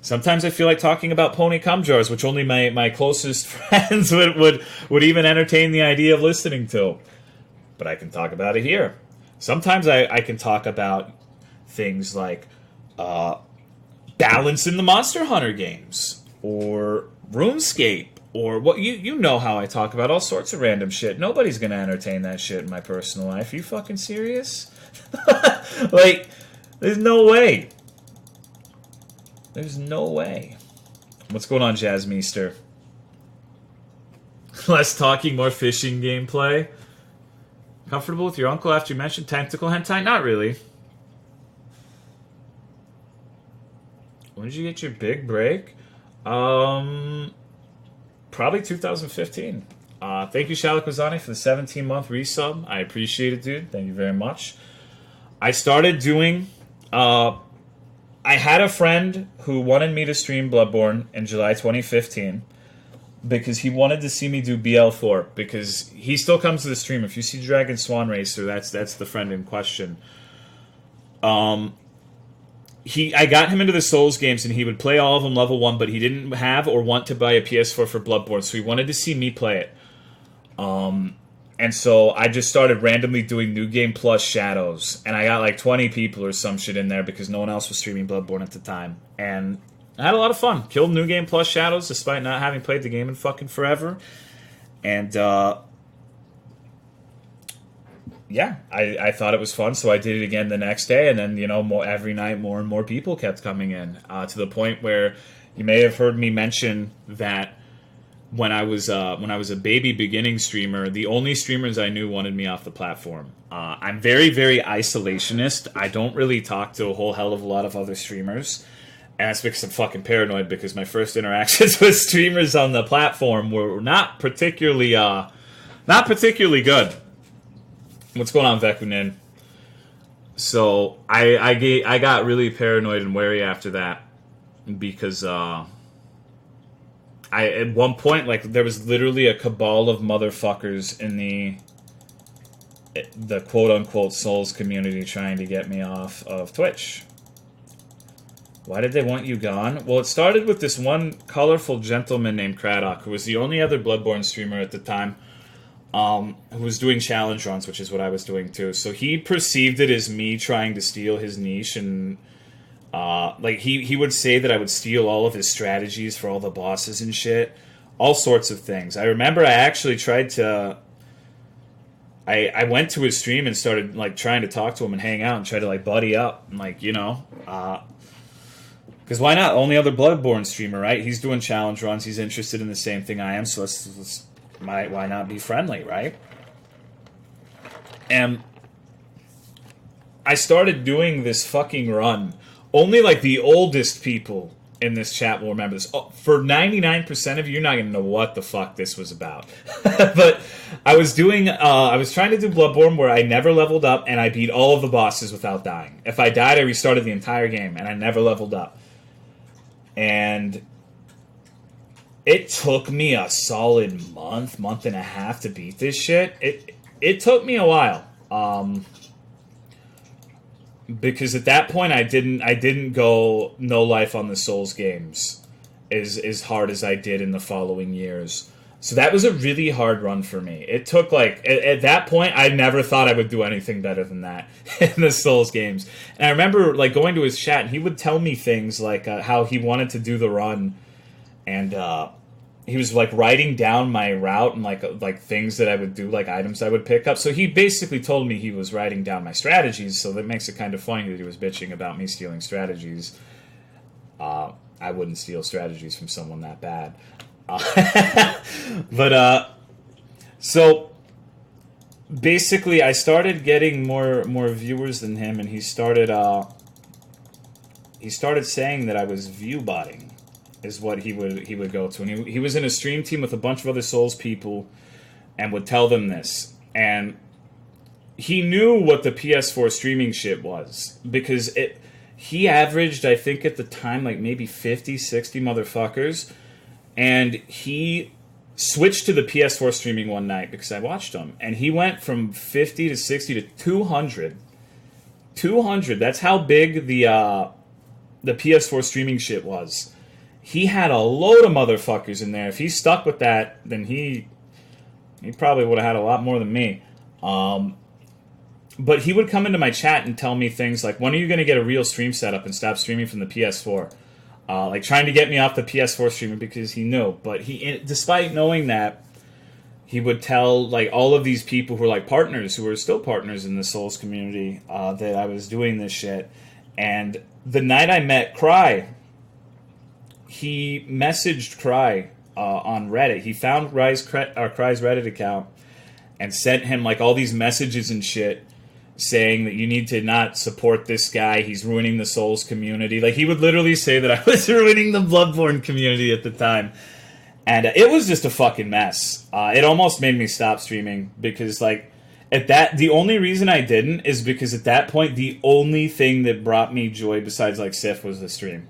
Sometimes I feel like talking about pony cum jars, which only my closest friends would even entertain the idea of listening to. But I can talk about it here. Sometimes I can talk about things like balance in the Monster Hunter games, or RuneScape, or what you know how I talk about all sorts of random shit. Nobody's gonna entertain that shit in my personal life. Are you fucking serious? Like, there's no way. There's no way. What's going on, Jazzmeester? Less talking, more fishing gameplay. Comfortable with your uncle after you mentioned tentacle hentai? Not really. When did you get your big break? Probably 2015. Thank you, Shalakozani, for the 17-month resub. I appreciate it, dude. Thank you very much. I started doing... I had a friend who wanted me to stream Bloodborne in July 2015 because he wanted to see me do BL4, because he still comes to the stream. If you see Dragon Swan Racer, that's the friend in question. I got him into the Souls games, and he would play all of them level 1, but he didn't have or want to buy a PS4 for Bloodborne, so he wanted to see me play it. And so I just started randomly doing New Game Plus Shadows, and I got like 20 people or some shit in there because no one else was streaming Bloodborne at the time. And I had a lot of fun. Killed New Game Plus Shadows despite not having played the game in fucking forever. And, yeah, I thought it was fun, so I did it again the next day, and then, every night more and more people kept coming in, to the point where you may have heard me mention that when I was a baby beginning streamer, the only streamers I knew wanted me off the platform. I'm very, very isolationist. I don't really talk to a whole hell of a lot of other streamers, and that's because I'm fucking paranoid, because my first interactions with streamers on the platform were not particularly good. What's going on, Vekunin? So I got really paranoid and wary after that, because at one point, like, there was literally a cabal of motherfuckers in the quote unquote Souls community trying to get me off of Twitch. Why did they want you gone? Well, it started with this one colorful gentleman named Craddock, who was the only other Bloodborne streamer at the time, who was doing challenge runs, which is what I was doing too. So he perceived it as me trying to steal his niche, and like he would say that I would steal all of his strategies for all the bosses and shit. All sorts of things. I remember I actually tried to... I went to his stream and started, like, trying to talk to him and hang out and try to, like, buddy up. And, like, because why not? Only other Bloodborne streamer, right? He's doing challenge runs. He's interested in the same thing I am, so why not be friendly, right? And I started doing this fucking run. Only, like, the oldest people in this chat will remember this. Oh, for 99% of you, you're not going to know what the fuck this was about. But I was trying to do Bloodborne where I never leveled up, and I beat all of the bosses without dying. If I died, I restarted the entire game, and I never leveled up. And it took me a solid month and a half to beat this shit. It took me a while. Because at that point I didn't go no life on the Souls games as hard as I did in the following years. So that was a really hard run for me. It took at that point I never thought I would do anything better than that in the Souls games. And I remember going to his chat and he would tell me things like how he wanted to do the run, and he was writing down my route and like things that I would do, like items I would pick up. So he basically told me he was writing down my strategies. So that makes it kind of funny that he was bitching about me stealing strategies. I wouldn't steal strategies from someone that bad. So basically I started getting more viewers than him, and he started saying that I was view botting, is what he would go to. And he was in a stream team with a bunch of other Souls people and would tell them this. And he knew what the PS4 streaming shit was, because he averaged, I think at the time, maybe 50, 60 motherfuckers. And he switched to the PS4 streaming one night because I watched him. And he went from 50 to 60 to 200. 200, that's how big the PS4 streaming shit was. He had a load of motherfuckers in there. If he stuck with that, then he probably would have had a lot more than me. But he would come into my chat and tell me things like, when are you going to get a real stream setup and stop streaming from the PS4? Trying to get me off the PS4 streaming because he knew. But despite knowing that, he would tell all of these people who were partners, who were still partners in the Souls community, that I was doing this shit. And the night I met Cry, he messaged Cry on Reddit. He found Cry's Reddit account and sent him all these messages and shit saying that you need to not support this guy. He's ruining the Souls community. He would literally say that I was ruining the Bloodborne community at the time. And it was just a fucking mess. It almost made me stop streaming because the only reason I didn't is because at that point the only thing that brought me joy besides Sif was the stream.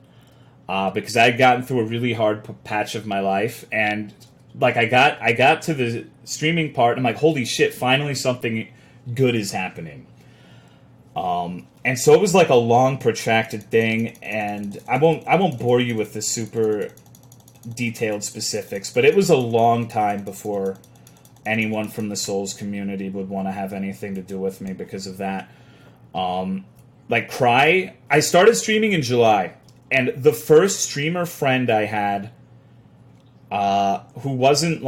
Because I had gotten through a really hard patch of my life, and I got to the streaming part and I'm holy shit, finally something good is happening. And so it was a long protracted thing, and I won't bore you with the super detailed specifics, but it was a long time before anyone from the Souls community would want to have anything to do with me because of that. Cry, I started streaming in July, and the first streamer friend I had, who wasn't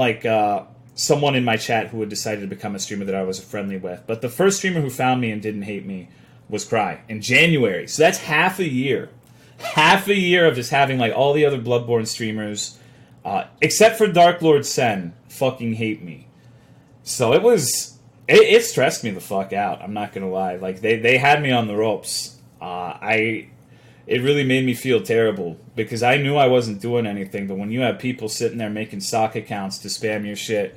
someone in my chat who had decided to become a streamer that I was friendly with, but the first streamer who found me and didn't hate me was Cry in January. So that's half a year. Half a year of just having all the other Bloodborne streamers, except for Dark Lord Sen, fucking hate me. So it stressed me the fuck out. I'm not gonna lie. They had me on the ropes. It really made me feel terrible because I knew I wasn't doing anything. But when you have people sitting there making sock accounts to spam your shit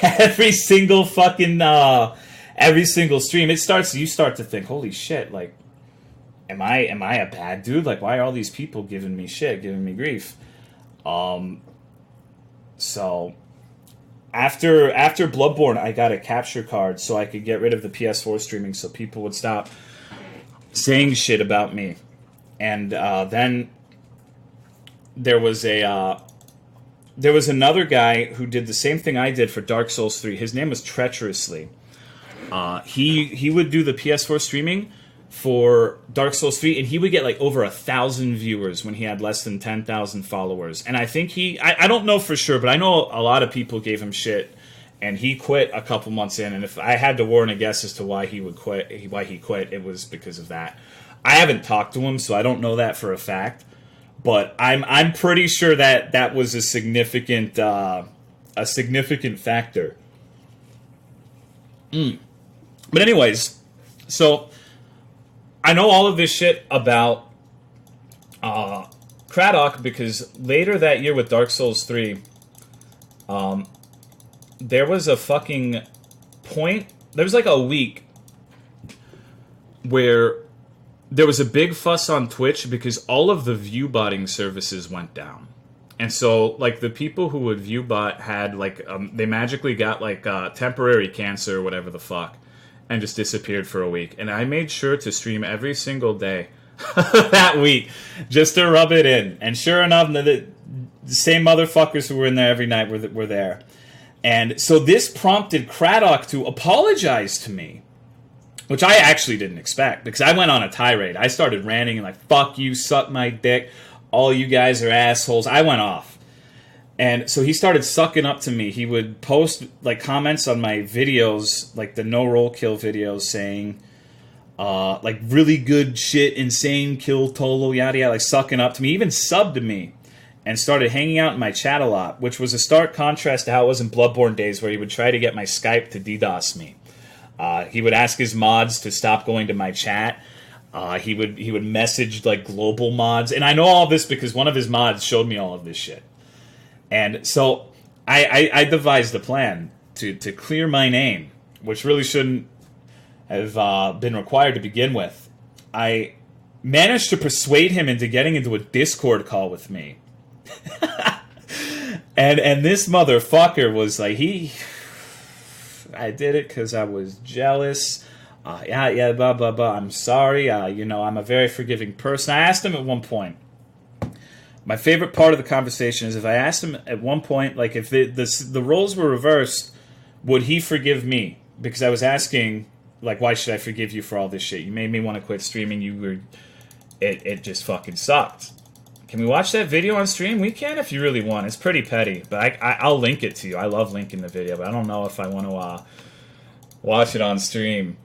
every single fucking every single stream, you start to think, holy shit, am I a bad dude? Why are all these people giving me shit, giving me grief? So after Bloodborne, I got a capture card so I could get rid of the PS4 streaming, so people would stop saying shit about me. And then there was another guy who did the same thing I did for Dark Souls 3. His name was Treacherously. He would do the PS4 streaming for Dark Souls 3, and he would get over 1,000 viewers when he had less than 10,000 followers. And I think I don't know for sure, but I know a lot of people gave him shit, and he quit a couple months in. And if I had to warn a guess as to why he quit, it was because of that. I haven't talked to him, so I don't know that for a fact. But I'm pretty sure that was a significant factor. But anyways, so I know all of this shit about Craddock because later that year with Dark Souls 3, there was a fucking point. There was a week where there was a big fuss on Twitch because all of the view botting services went down. And so, like, the people who would view bot had, like, they magically got, like, temporary cancer or whatever the fuck, and just disappeared for a week. And I made sure to stream every single day that week, just to rub it in. And sure enough, the same motherfuckers who were in there every night were there. And so this prompted Craddock to apologize to me, which I actually didn't expect, because I went on a tirade. I started ranting and like, fuck you, suck my dick, all you guys are assholes. I went off. And so he started sucking up to me. He would post like comments on my videos, like the no roll kill videos, saying like really good shit, insane kill Tolo, yada yada, like sucking up to me. He even subbed to me and started hanging out in my chat a lot, which was a stark contrast to how it was in Bloodborne days, where he would try to get my Skype to DDoS me. He would ask his mods to stop going to my chat. He would message like global mods, and I know all this because one of his mods showed me all of this shit. And so I devised a plan to clear my name, which really shouldn't have been required to begin with. I managed to persuade him into getting into a Discord call with me. and this motherfucker was like, I did it because I was jealous. Blah, blah, blah. I'm sorry. I'm a very forgiving person. I asked him at one point. My favorite part of the conversation is if I asked him at one point, like if the roles were reversed, would he forgive me? Because I was asking, like, why should I forgive you for all this shit? You made me want to quit streaming. It just fucking sucked. Can we watch that video on stream? We can if you really want. It's pretty petty, but I'll link it to you. I love linking the video, but I don't know if I want to watch it on stream.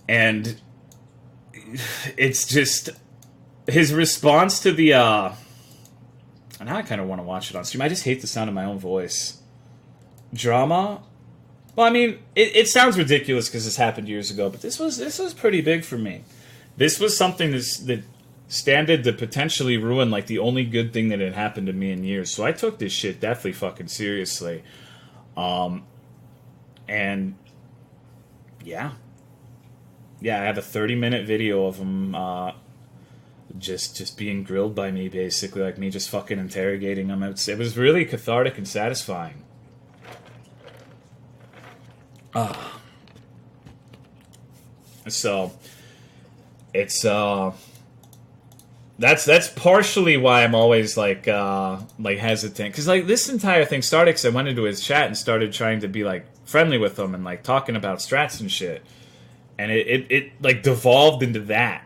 And it's just his response to the and now I kind of want to watch it on stream. I just hate the sound of my own voice. Drama. Well, I mean, it sounds ridiculous because this happened years ago, but this was pretty big for me. This was something that standard to potentially ruin like the only good thing that had happened to me in years. So I took this shit definitely fucking seriously. And yeah, I have a 30-minute video of him just being grilled by me, basically, like me just fucking interrogating him. It was really cathartic and satisfying. So it's that's partially why I'm always like hesitant, because like this entire thing started because I went into his chat and started trying to be like friendly with him and like talking about strats and shit, and it like devolved into that.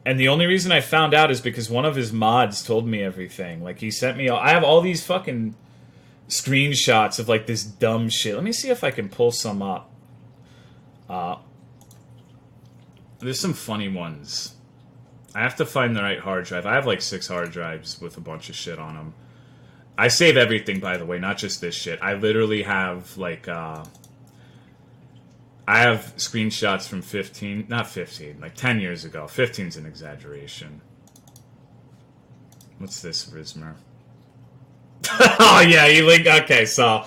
And the only reason I found out is because one of his mods told me everything. Like he sent me I have all these fucking screenshots of like this dumb shit. Let me see if I can pull some up. There's some funny ones. I have to find the right hard drive. I have like 6 hard drives with a bunch of shit on them. I save everything, by the way, not just this shit. I literally have like I have screenshots from 10 years ago. 15's an exaggeration. What's this, Rismer? Oh yeah, you link. Okay, so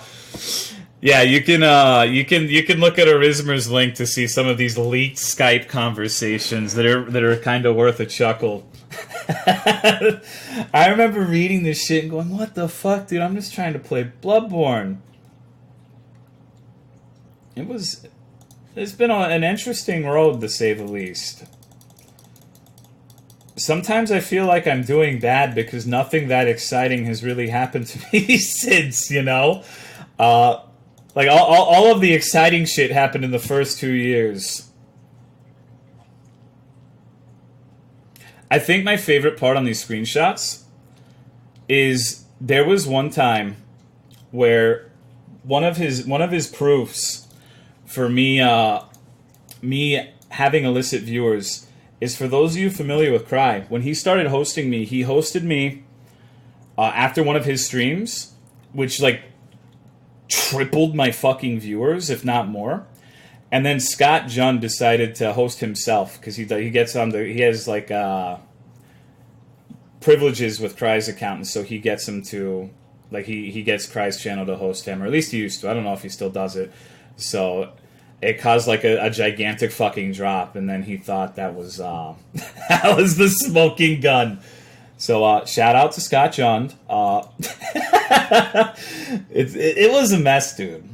yeah, you can look at Arismer's link to see some of these leaked Skype conversations that are kind of worth a chuckle. I remember reading this shit and going, "What the fuck, dude? I'm just trying to play Bloodborne." It's been an interesting road, to say the least. Sometimes I feel like I'm doing bad because nothing that exciting has really happened to me since, you know? Like, all of the exciting shit happened in the first 2 years. I think my favorite part on these screenshots is there was one time where one of his proofs for me having illicit viewers is, for those of you familiar with Cry, when he started hosting me, he hosted me after one of his streams, which like tripled my fucking viewers, if not more. And then Scott Jund decided to host himself because he has like privileges with Cry's account, and so he gets him to like he gets Cry's channel to host him, or at least he used to. I don't know if he still does it. So it caused like a gigantic fucking drop, and then he thought that was that was the smoking gun. So shout out to Scott John. It was a mess, dude.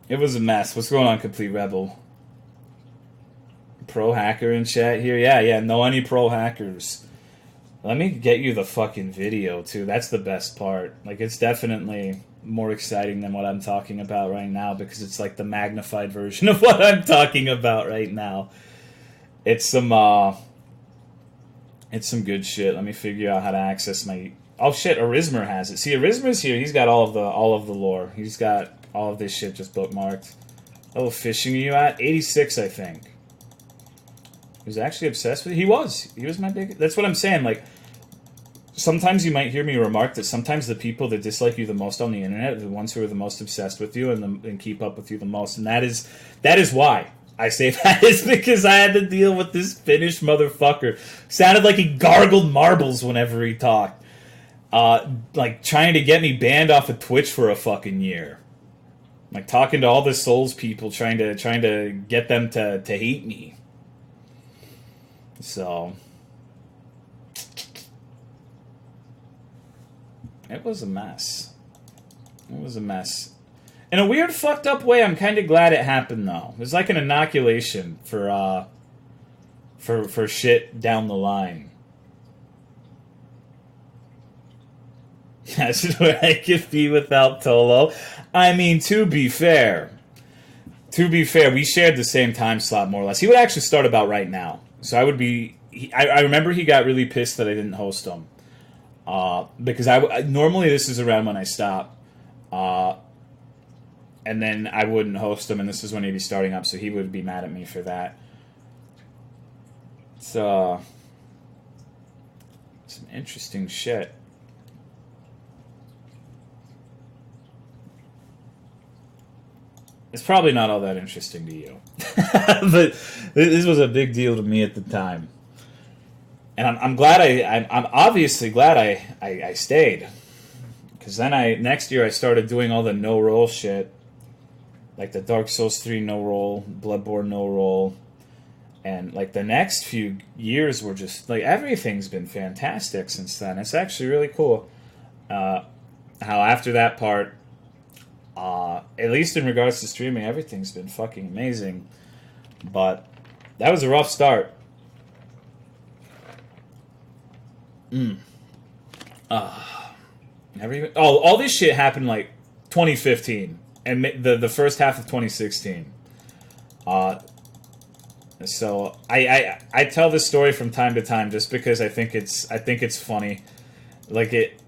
It was a mess. What's going on, Complete Rebel? Pro hacker in chat here. Yeah. Know any pro hackers? Let me get you the fucking video too. That's the best part. Like, it's definitely more exciting than what I'm talking about right now because it's like the magnified version of what I'm talking about right now. It's some good shit. Let me figure out how to access my... Oh shit, Arismer has it. See, Arismer's here. He's got all of the lore. He's got all of this shit just bookmarked. Oh, fishing are you at? 86, I think. He was actually obsessed with it. He was my big... That's what I'm saying. Like, sometimes you might hear me remark that sometimes the people that dislike you the most on the internet are the ones who are the most obsessed with you and keep up with you the most. And that is why I say that is because I had to deal with this Finnish motherfucker. Sounded like he gargled marbles whenever he talked. Like, trying to get me banned off of Twitch for a fucking year. Like, talking to all the Souls people, trying to get them to hate me. So... It was a mess. It was a mess. In a weird, fucked up way, I'm kind of glad it happened, though. It was like an inoculation for shit down the line. That's where I could be without Tolo. I mean, to be fair, we shared the same time slot, more or less. He would actually start about right now. So I would be... I remember he got really pissed that I didn't host him. Because I normally this is around when I stop. And then I wouldn't host him, and this is when he'd be starting up, so he would be mad at me for that. So, some interesting shit. It's probably not all that interesting to you. But this was a big deal to me at the time. And I'm glad I'm obviously glad I stayed. Because then next year I started doing all the no-roll shit. Like the Dark Souls 3 no-roll, Bloodborne no-roll. And like the next few years were just, like, everything's been fantastic since then. It's actually really cool. How after that part, at least in regards to streaming, everything's been fucking amazing. But that was a rough start. All this shit happened like 2015 and the first half of 2016. So I tell this story from time to time just because I think it's funny. Like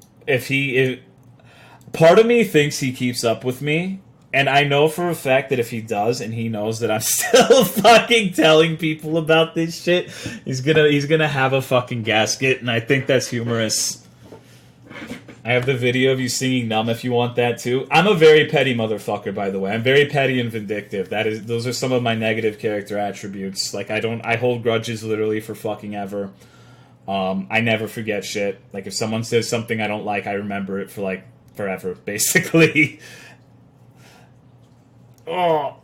part of me thinks he keeps up with me, and I know for a fact that if he does, and he knows that I'm still fucking telling people about this shit, he's gonna have a fucking gasket, and I think that's humorous. I have the video of you singing Numb if you want that too. I'm a very petty motherfucker, by the way. I'm very petty and vindictive. Those are some of my negative character attributes. Like, I hold grudges literally for fucking ever. I never forget shit. Like, if someone says something I don't like, I remember it for like forever, basically. Oh.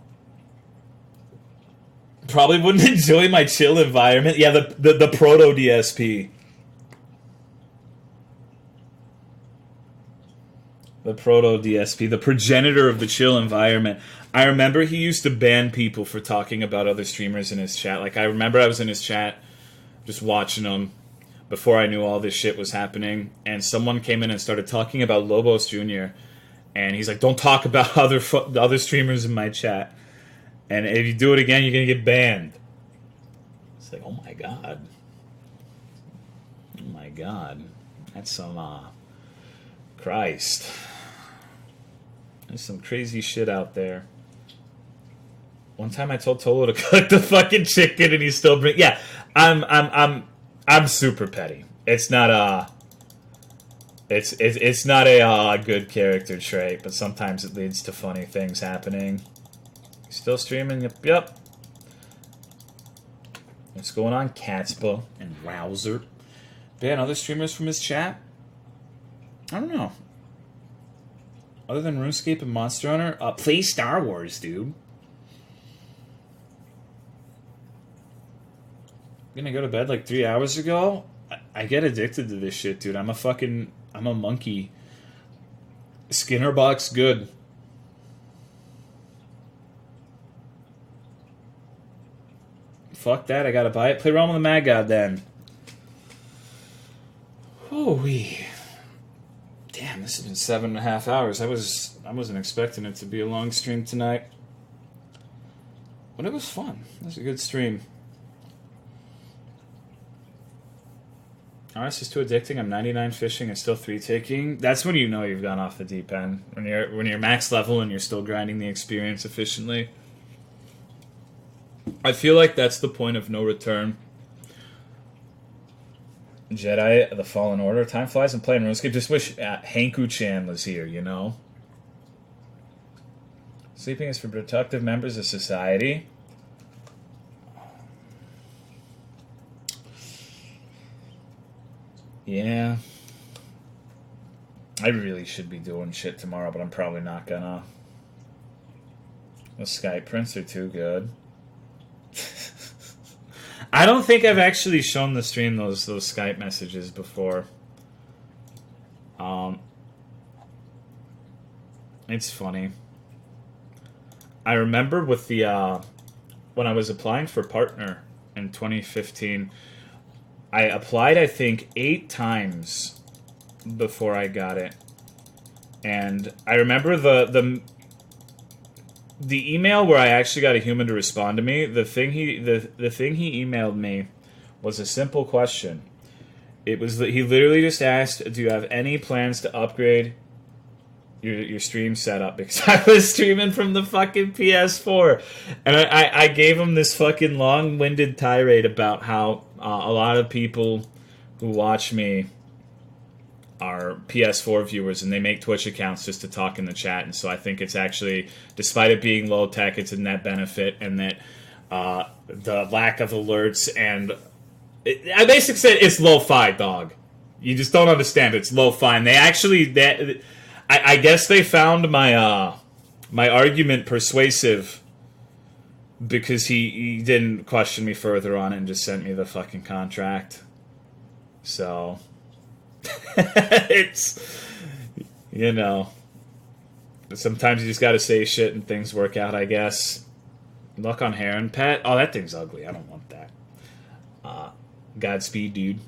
Probably wouldn't enjoy my chill environment. Yeah, the proto DSP. The proto DSP, the progenitor of the chill environment. I remember he used to ban people for talking about other streamers in his chat. Like, I remember I was in his chat just watching him before I knew all this shit was happening, and someone came in and started talking about Lobos Jr., and he's like, don't talk about other streamers in my chat. And if you do it again, you're going to get banned. It's like, oh my god. Oh my god. That's some, Christ. There's some crazy shit out there. One time I told Tolo to cook the fucking chicken and he still bring... Yeah, I'm super petty. It's not a... It's not a good character trait, but sometimes it leads to funny things happening. Still streaming? Yep. What's going on, Catspa and Wowzer? Ban other streamers from his chat? I don't know. Other than RuneScape and Monster Hunter? Play Star Wars, dude. Gonna go to bed like 3 hours ago? I get addicted to this shit, dude. I'm a monkey. Skinner box good. Fuck that, I gotta buy it. Play Realm of the Mad God then. Ooh-wee. Damn, this has been 7.5 hours. I wasn't expecting it to be a long stream tonight. But it was fun. It was a good stream. RS is too addicting. I'm 99 fishing and still 3 taking. That's when you know you've gone off the deep end. When you're max level and you're still grinding the experience efficiently. I feel like that's the point of no return. Jedi, the Fallen Order. Time flies and playing RuneScape. Just wish Hanku-chan was here, you know? Sleeping is for productive members of society. Yeah. I really should be doing shit tomorrow, but I'm probably not gonna. The Skype prints are too good. I don't think I've actually shown the stream those Skype messages before. It's funny. I remember with the when I was applying for partner in 2015, I applied I think 8 times before I got it, and I remember the email where I actually got a human to respond to me. The thing he emailed me was a simple question. It was that he literally just asked, "Do you have any plans to upgrade your stream setup?" Because I was streaming from the fucking PS4, and I gave him this fucking long-winded tirade about how a lot of people who watch me are PS4 viewers, and they make Twitch accounts just to talk in the chat, and so I think it's actually, despite it being low tech, it's a net benefit, and that the lack of alerts and I basically said it's lo-fi, dog. You just don't understand. It's lo-fi. And they actually I guess they found my my argument persuasive because he didn't question me further on it and just sent me the fucking contract. So it's, you know, sometimes you just gotta say shit and things work out, I guess. Luck on Heron Pet. Oh, that thing's ugly. I don't want that. Godspeed, dude.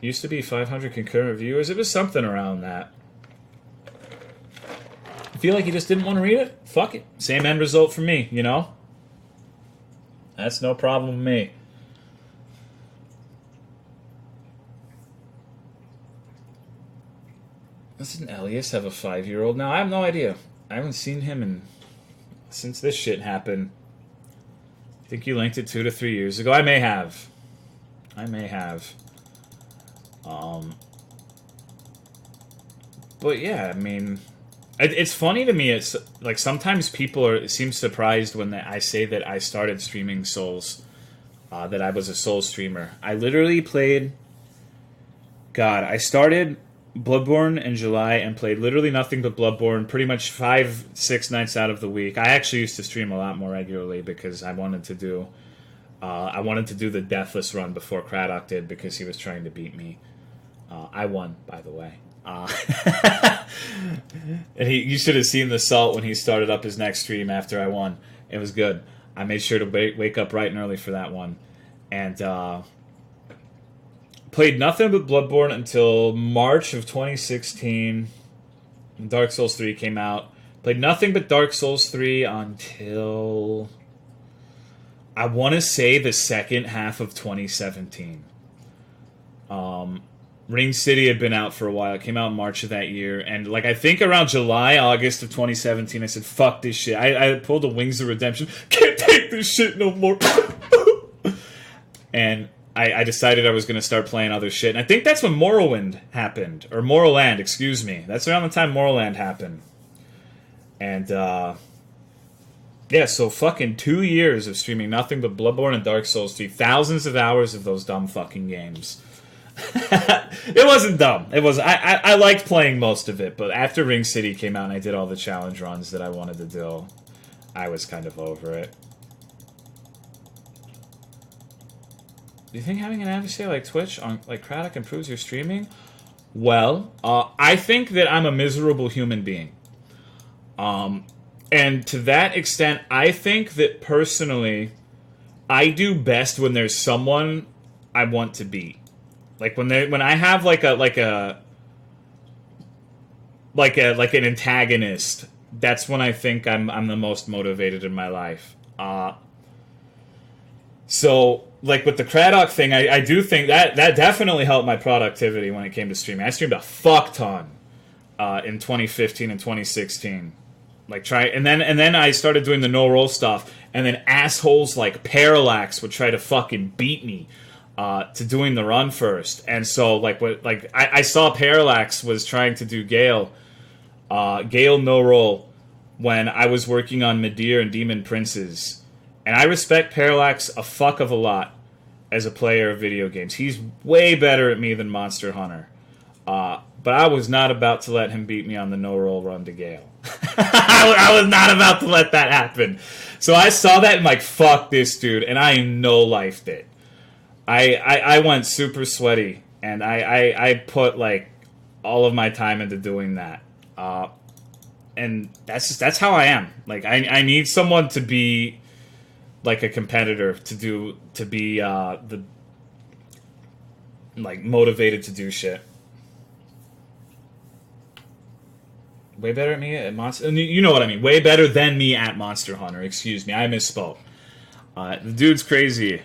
Used to be 500 concurrent viewers. It was something around that. I feel like you just didn't want to read it? Fuck it. Same end result for me, you know? That's no problem with me. Doesn't Elias have a 5-year-old now? I have no idea. I haven't seen him since this shit happened. I think you linked it 2 to 3 years ago. I may have. But yeah, I mean, it's funny to me. It's like sometimes people seem surprised when I say that I started streaming Souls, that I was a Souls streamer. I literally played. God, I started Bloodborne in July and played literally nothing but Bloodborne pretty much 5-6 nights out of the week. I actually used to stream a lot more regularly because I wanted to do the Deathless run before Craddock did because he was trying to beat me. I won, by the way. And you should have seen the salt when he started up his next stream after I won. It was good. I made sure to wake up bright and early for that one. And played nothing but Bloodborne until March of 2016. Dark Souls 3 came out. Played nothing but Dark Souls 3 until I want to say the second half of 2017. Ring City had been out for a while. It came out in March of that year. And like I think around July, August of 2017, I said, fuck this shit. I pulled the Wings of Redemption. Can't take this shit no more. And I decided I was going to start playing other shit. And I think that's when Morrowind happened. Or Morroland, excuse me. That's around the time Morroland happened. And, yeah, so fucking 2 years of streaming nothing but Bloodborne and Dark Souls 3. Thousands of hours of those dumb fucking games. It wasn't dumb. It was. I liked playing most of it, but after Ring City came out and I did all the challenge runs that I wanted to do, I was kind of over it. Do you think having an adversary like Twitch on like Craddock improves your streaming? Well, I think that I'm a miserable human being. And to that extent, I think that personally, I do best when there's someone I want to beat. Like when I have like an antagonist, that's when I think I'm the most motivated in my life. So like with the Craddock thing, I do think that definitely helped my productivity when it came to streaming. I streamed a fuck ton in 2015 and 2016. And then I started doing the no roll stuff, and then assholes like Parallax would try to fucking beat me to doing the run first. And so I saw Parallax was trying to do Gale no roll when I was working on Midir and Demon Princes. And I respect Parallax a fuck of a lot as a player of video games. He's way better at me than Monster Hunter. But I was not about to let him beat me on the no-roll run to Gale. I was not about to let that happen. So I saw that and like, fuck this dude, and I no-lifed it. I went super sweaty, and I put like all of my time into doing that. And that's how I am. Like I need someone to be like a competitor to be the like motivated to do shit. Way better at me at Monster... You know what I mean. Way better than me at Monster Hunter. Excuse me. I misspoke. The dude's crazy.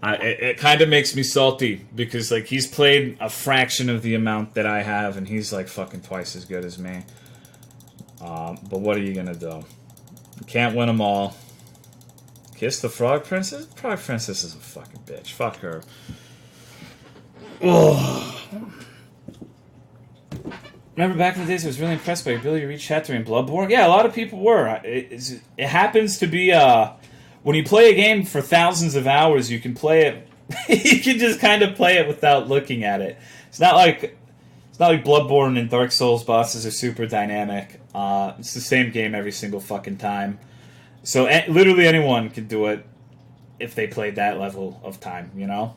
It kind of makes me salty because like he's played a fraction of the amount that I have, and he's like fucking twice as good as me. But what are you gonna do? You can't win them all. Kiss the Frog Princess? Frog Princess is a fucking bitch. Fuck her. Oh. Remember back in the days, I was really impressed by your ability to reach Chattery in Bloodborne? Yeah, a lot of people were. It happens to be, when you play a game for thousands of hours, you can play it, you can just kind of play it without looking at it. It's not like Bloodborne and Dark Souls bosses are super dynamic. It's the same game every single fucking time. So literally anyone can do it if they played that level of time, you know?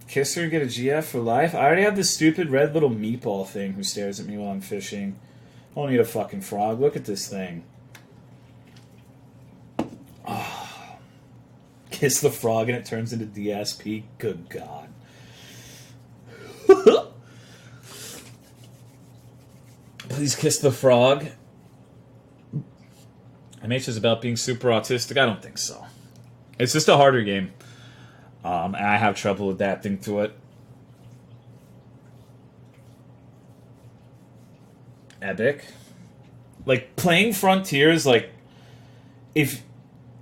Kiss her and get a GF for life? I already have this stupid red little meatball thing who stares at me while I'm fishing. I don't need a fucking frog. Look at this thing. Oh. Kiss the frog and it turns into DSP? Good God. Please kiss the frog. MH is about being super autistic? I don't think so. It's just a harder game. And I have trouble adapting to it. Epic. Like, playing Frontiers, like, if...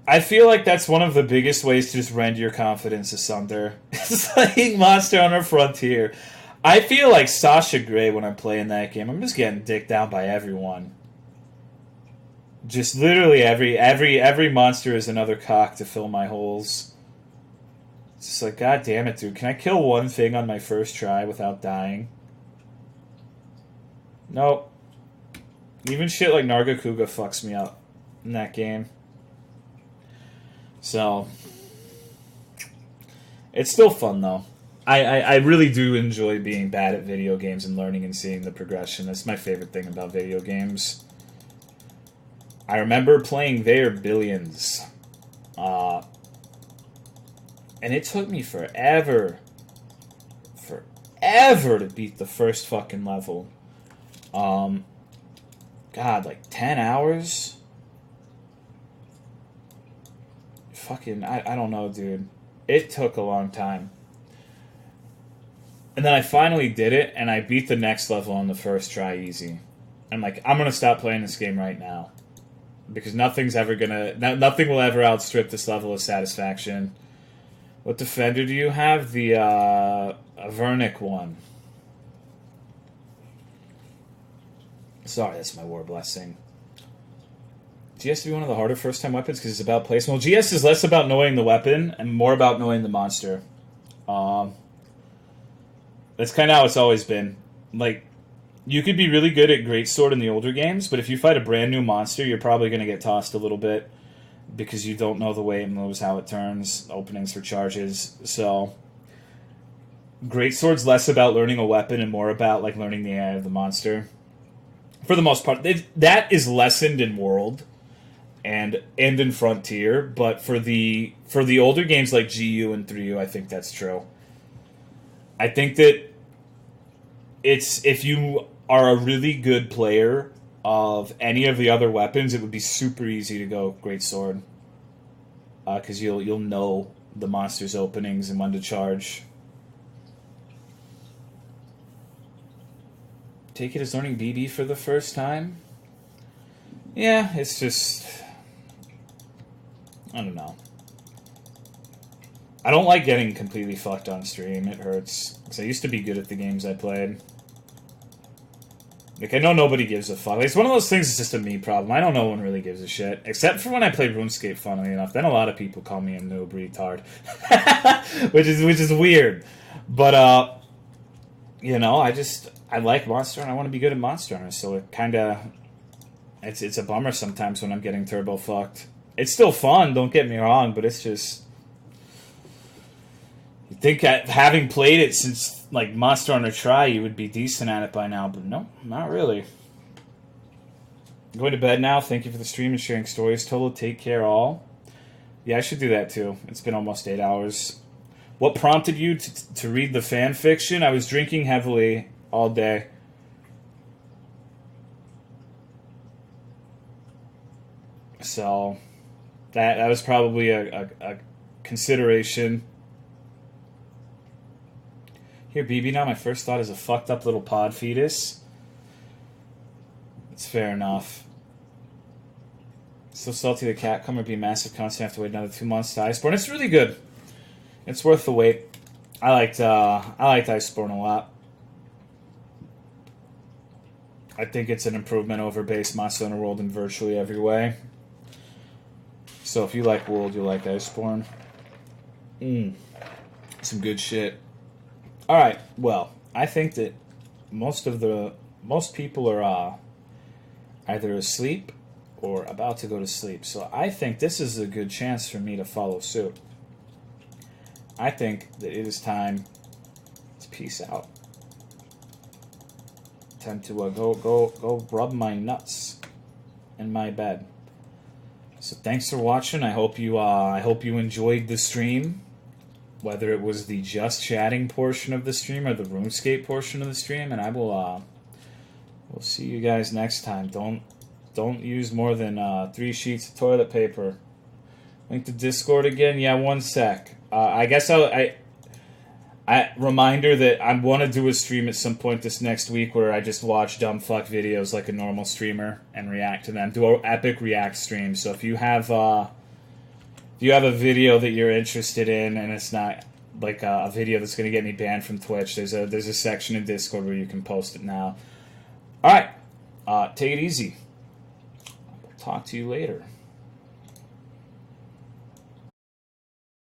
I feel like that's one of the biggest ways to just rend your confidence asunder. It's like Monster Hunter Frontier. I feel like Sasha Grey when I'm playing that game. I'm just getting dicked down by everyone. Just literally every monster is another cock to fill my holes. It's just like, God damn it, dude. Can I kill one thing on my first try without dying? Nope. Even shit like Nargacuga fucks me up in that game. So, it's still fun, though. I really do enjoy being bad at video games and learning and seeing the progression. That's my favorite thing about video games. I remember playing There Billions. And it took me forever to beat the first fucking level. God, like 10 hours? Fucking, I don't know, dude. It took a long time. And then I finally did it, and I beat the next level on the first try easy. I'm like, I'm gonna stop playing this game right now. Because nothing will ever outstrip this level of satisfaction. What defender do you have? The Avernic one. Sorry, that's my war blessing. GS to be one of the harder first-time weapons because it's about placement. Well, GS is less about knowing the weapon and more about knowing the monster. That's kind of how it's always been. Like, you could be really good at Greatsword in the older games, but if you fight a brand new monster, you're probably going to get tossed a little bit because you don't know the way it moves, how it turns, openings for charges. So Greatsword's less about learning a weapon and more about like learning the AI of the monster. For the most part, that is lessened in World and in Frontier, but for the older games like GU and 3U, I think that's true. I think that it's, if you are a really good player of any of the other weapons, it would be super easy to go Greatsword, because you'll know the monster's openings and when to charge. Take it as learning BB for the first time? Yeah, it's just, I don't know. I don't like getting completely fucked on stream. It hurts. Because I used to be good at the games I played. Like, I know nobody gives a fuck. Like, it's one of those things, it's just a me problem. I don't know one really gives a shit. Except for when I played RuneScape, funnily enough. Then a lot of people call me a noob retard. which is weird. But, you know, I like Monster and I want to be good at Monster Hunter. So it kind of, it's a bummer sometimes when I'm getting turbo fucked. It's still fun, don't get me wrong, but it's just, you think having played it since like Monster Hunter Tri, you would be decent at it by now, but no, not really. Going to bed now. Thank you for the stream and sharing stories. Total, take care all. Yeah, I should do that too. It's been almost 8 hours. What prompted you to read the fan fiction? I was drinking heavily all day. So that was probably a consideration. Here, BB, now my first thought is a fucked up little pod fetus. It's fair enough. So salty the cat come or be massive constant. Have to wait another 2 months to Iceborne. It's really good. It's worth the wait. I liked Iceborne a lot. I think it's an improvement over base Monster Hunter World in virtually every way. So if you like World, you'll like Iceborne. Some good shit. Alright, well, I think that most people are either asleep or about to go to sleep. So I think this is a good chance for me to follow suit. I think that it is time to peace out. Time to go rub my nuts in my bed. So thanks for watching. I hope you enjoyed the stream, whether it was the just chatting portion of the stream or the RuneScape portion of the stream. And I will we'll see you guys next time. Don't use more than 3 sheets of toilet paper. Link to Discord again. Yeah, 1 sec. I guess I reminder that I want to do a stream at some point this next week where I just watch dumb fuck videos like a normal streamer and react to them. Do an epic react stream. So if you have a video that you're interested in and it's not like a video that's going to get me banned from Twitch, there's a section in Discord where you can post it now. All right, take it easy. I'll talk to you later.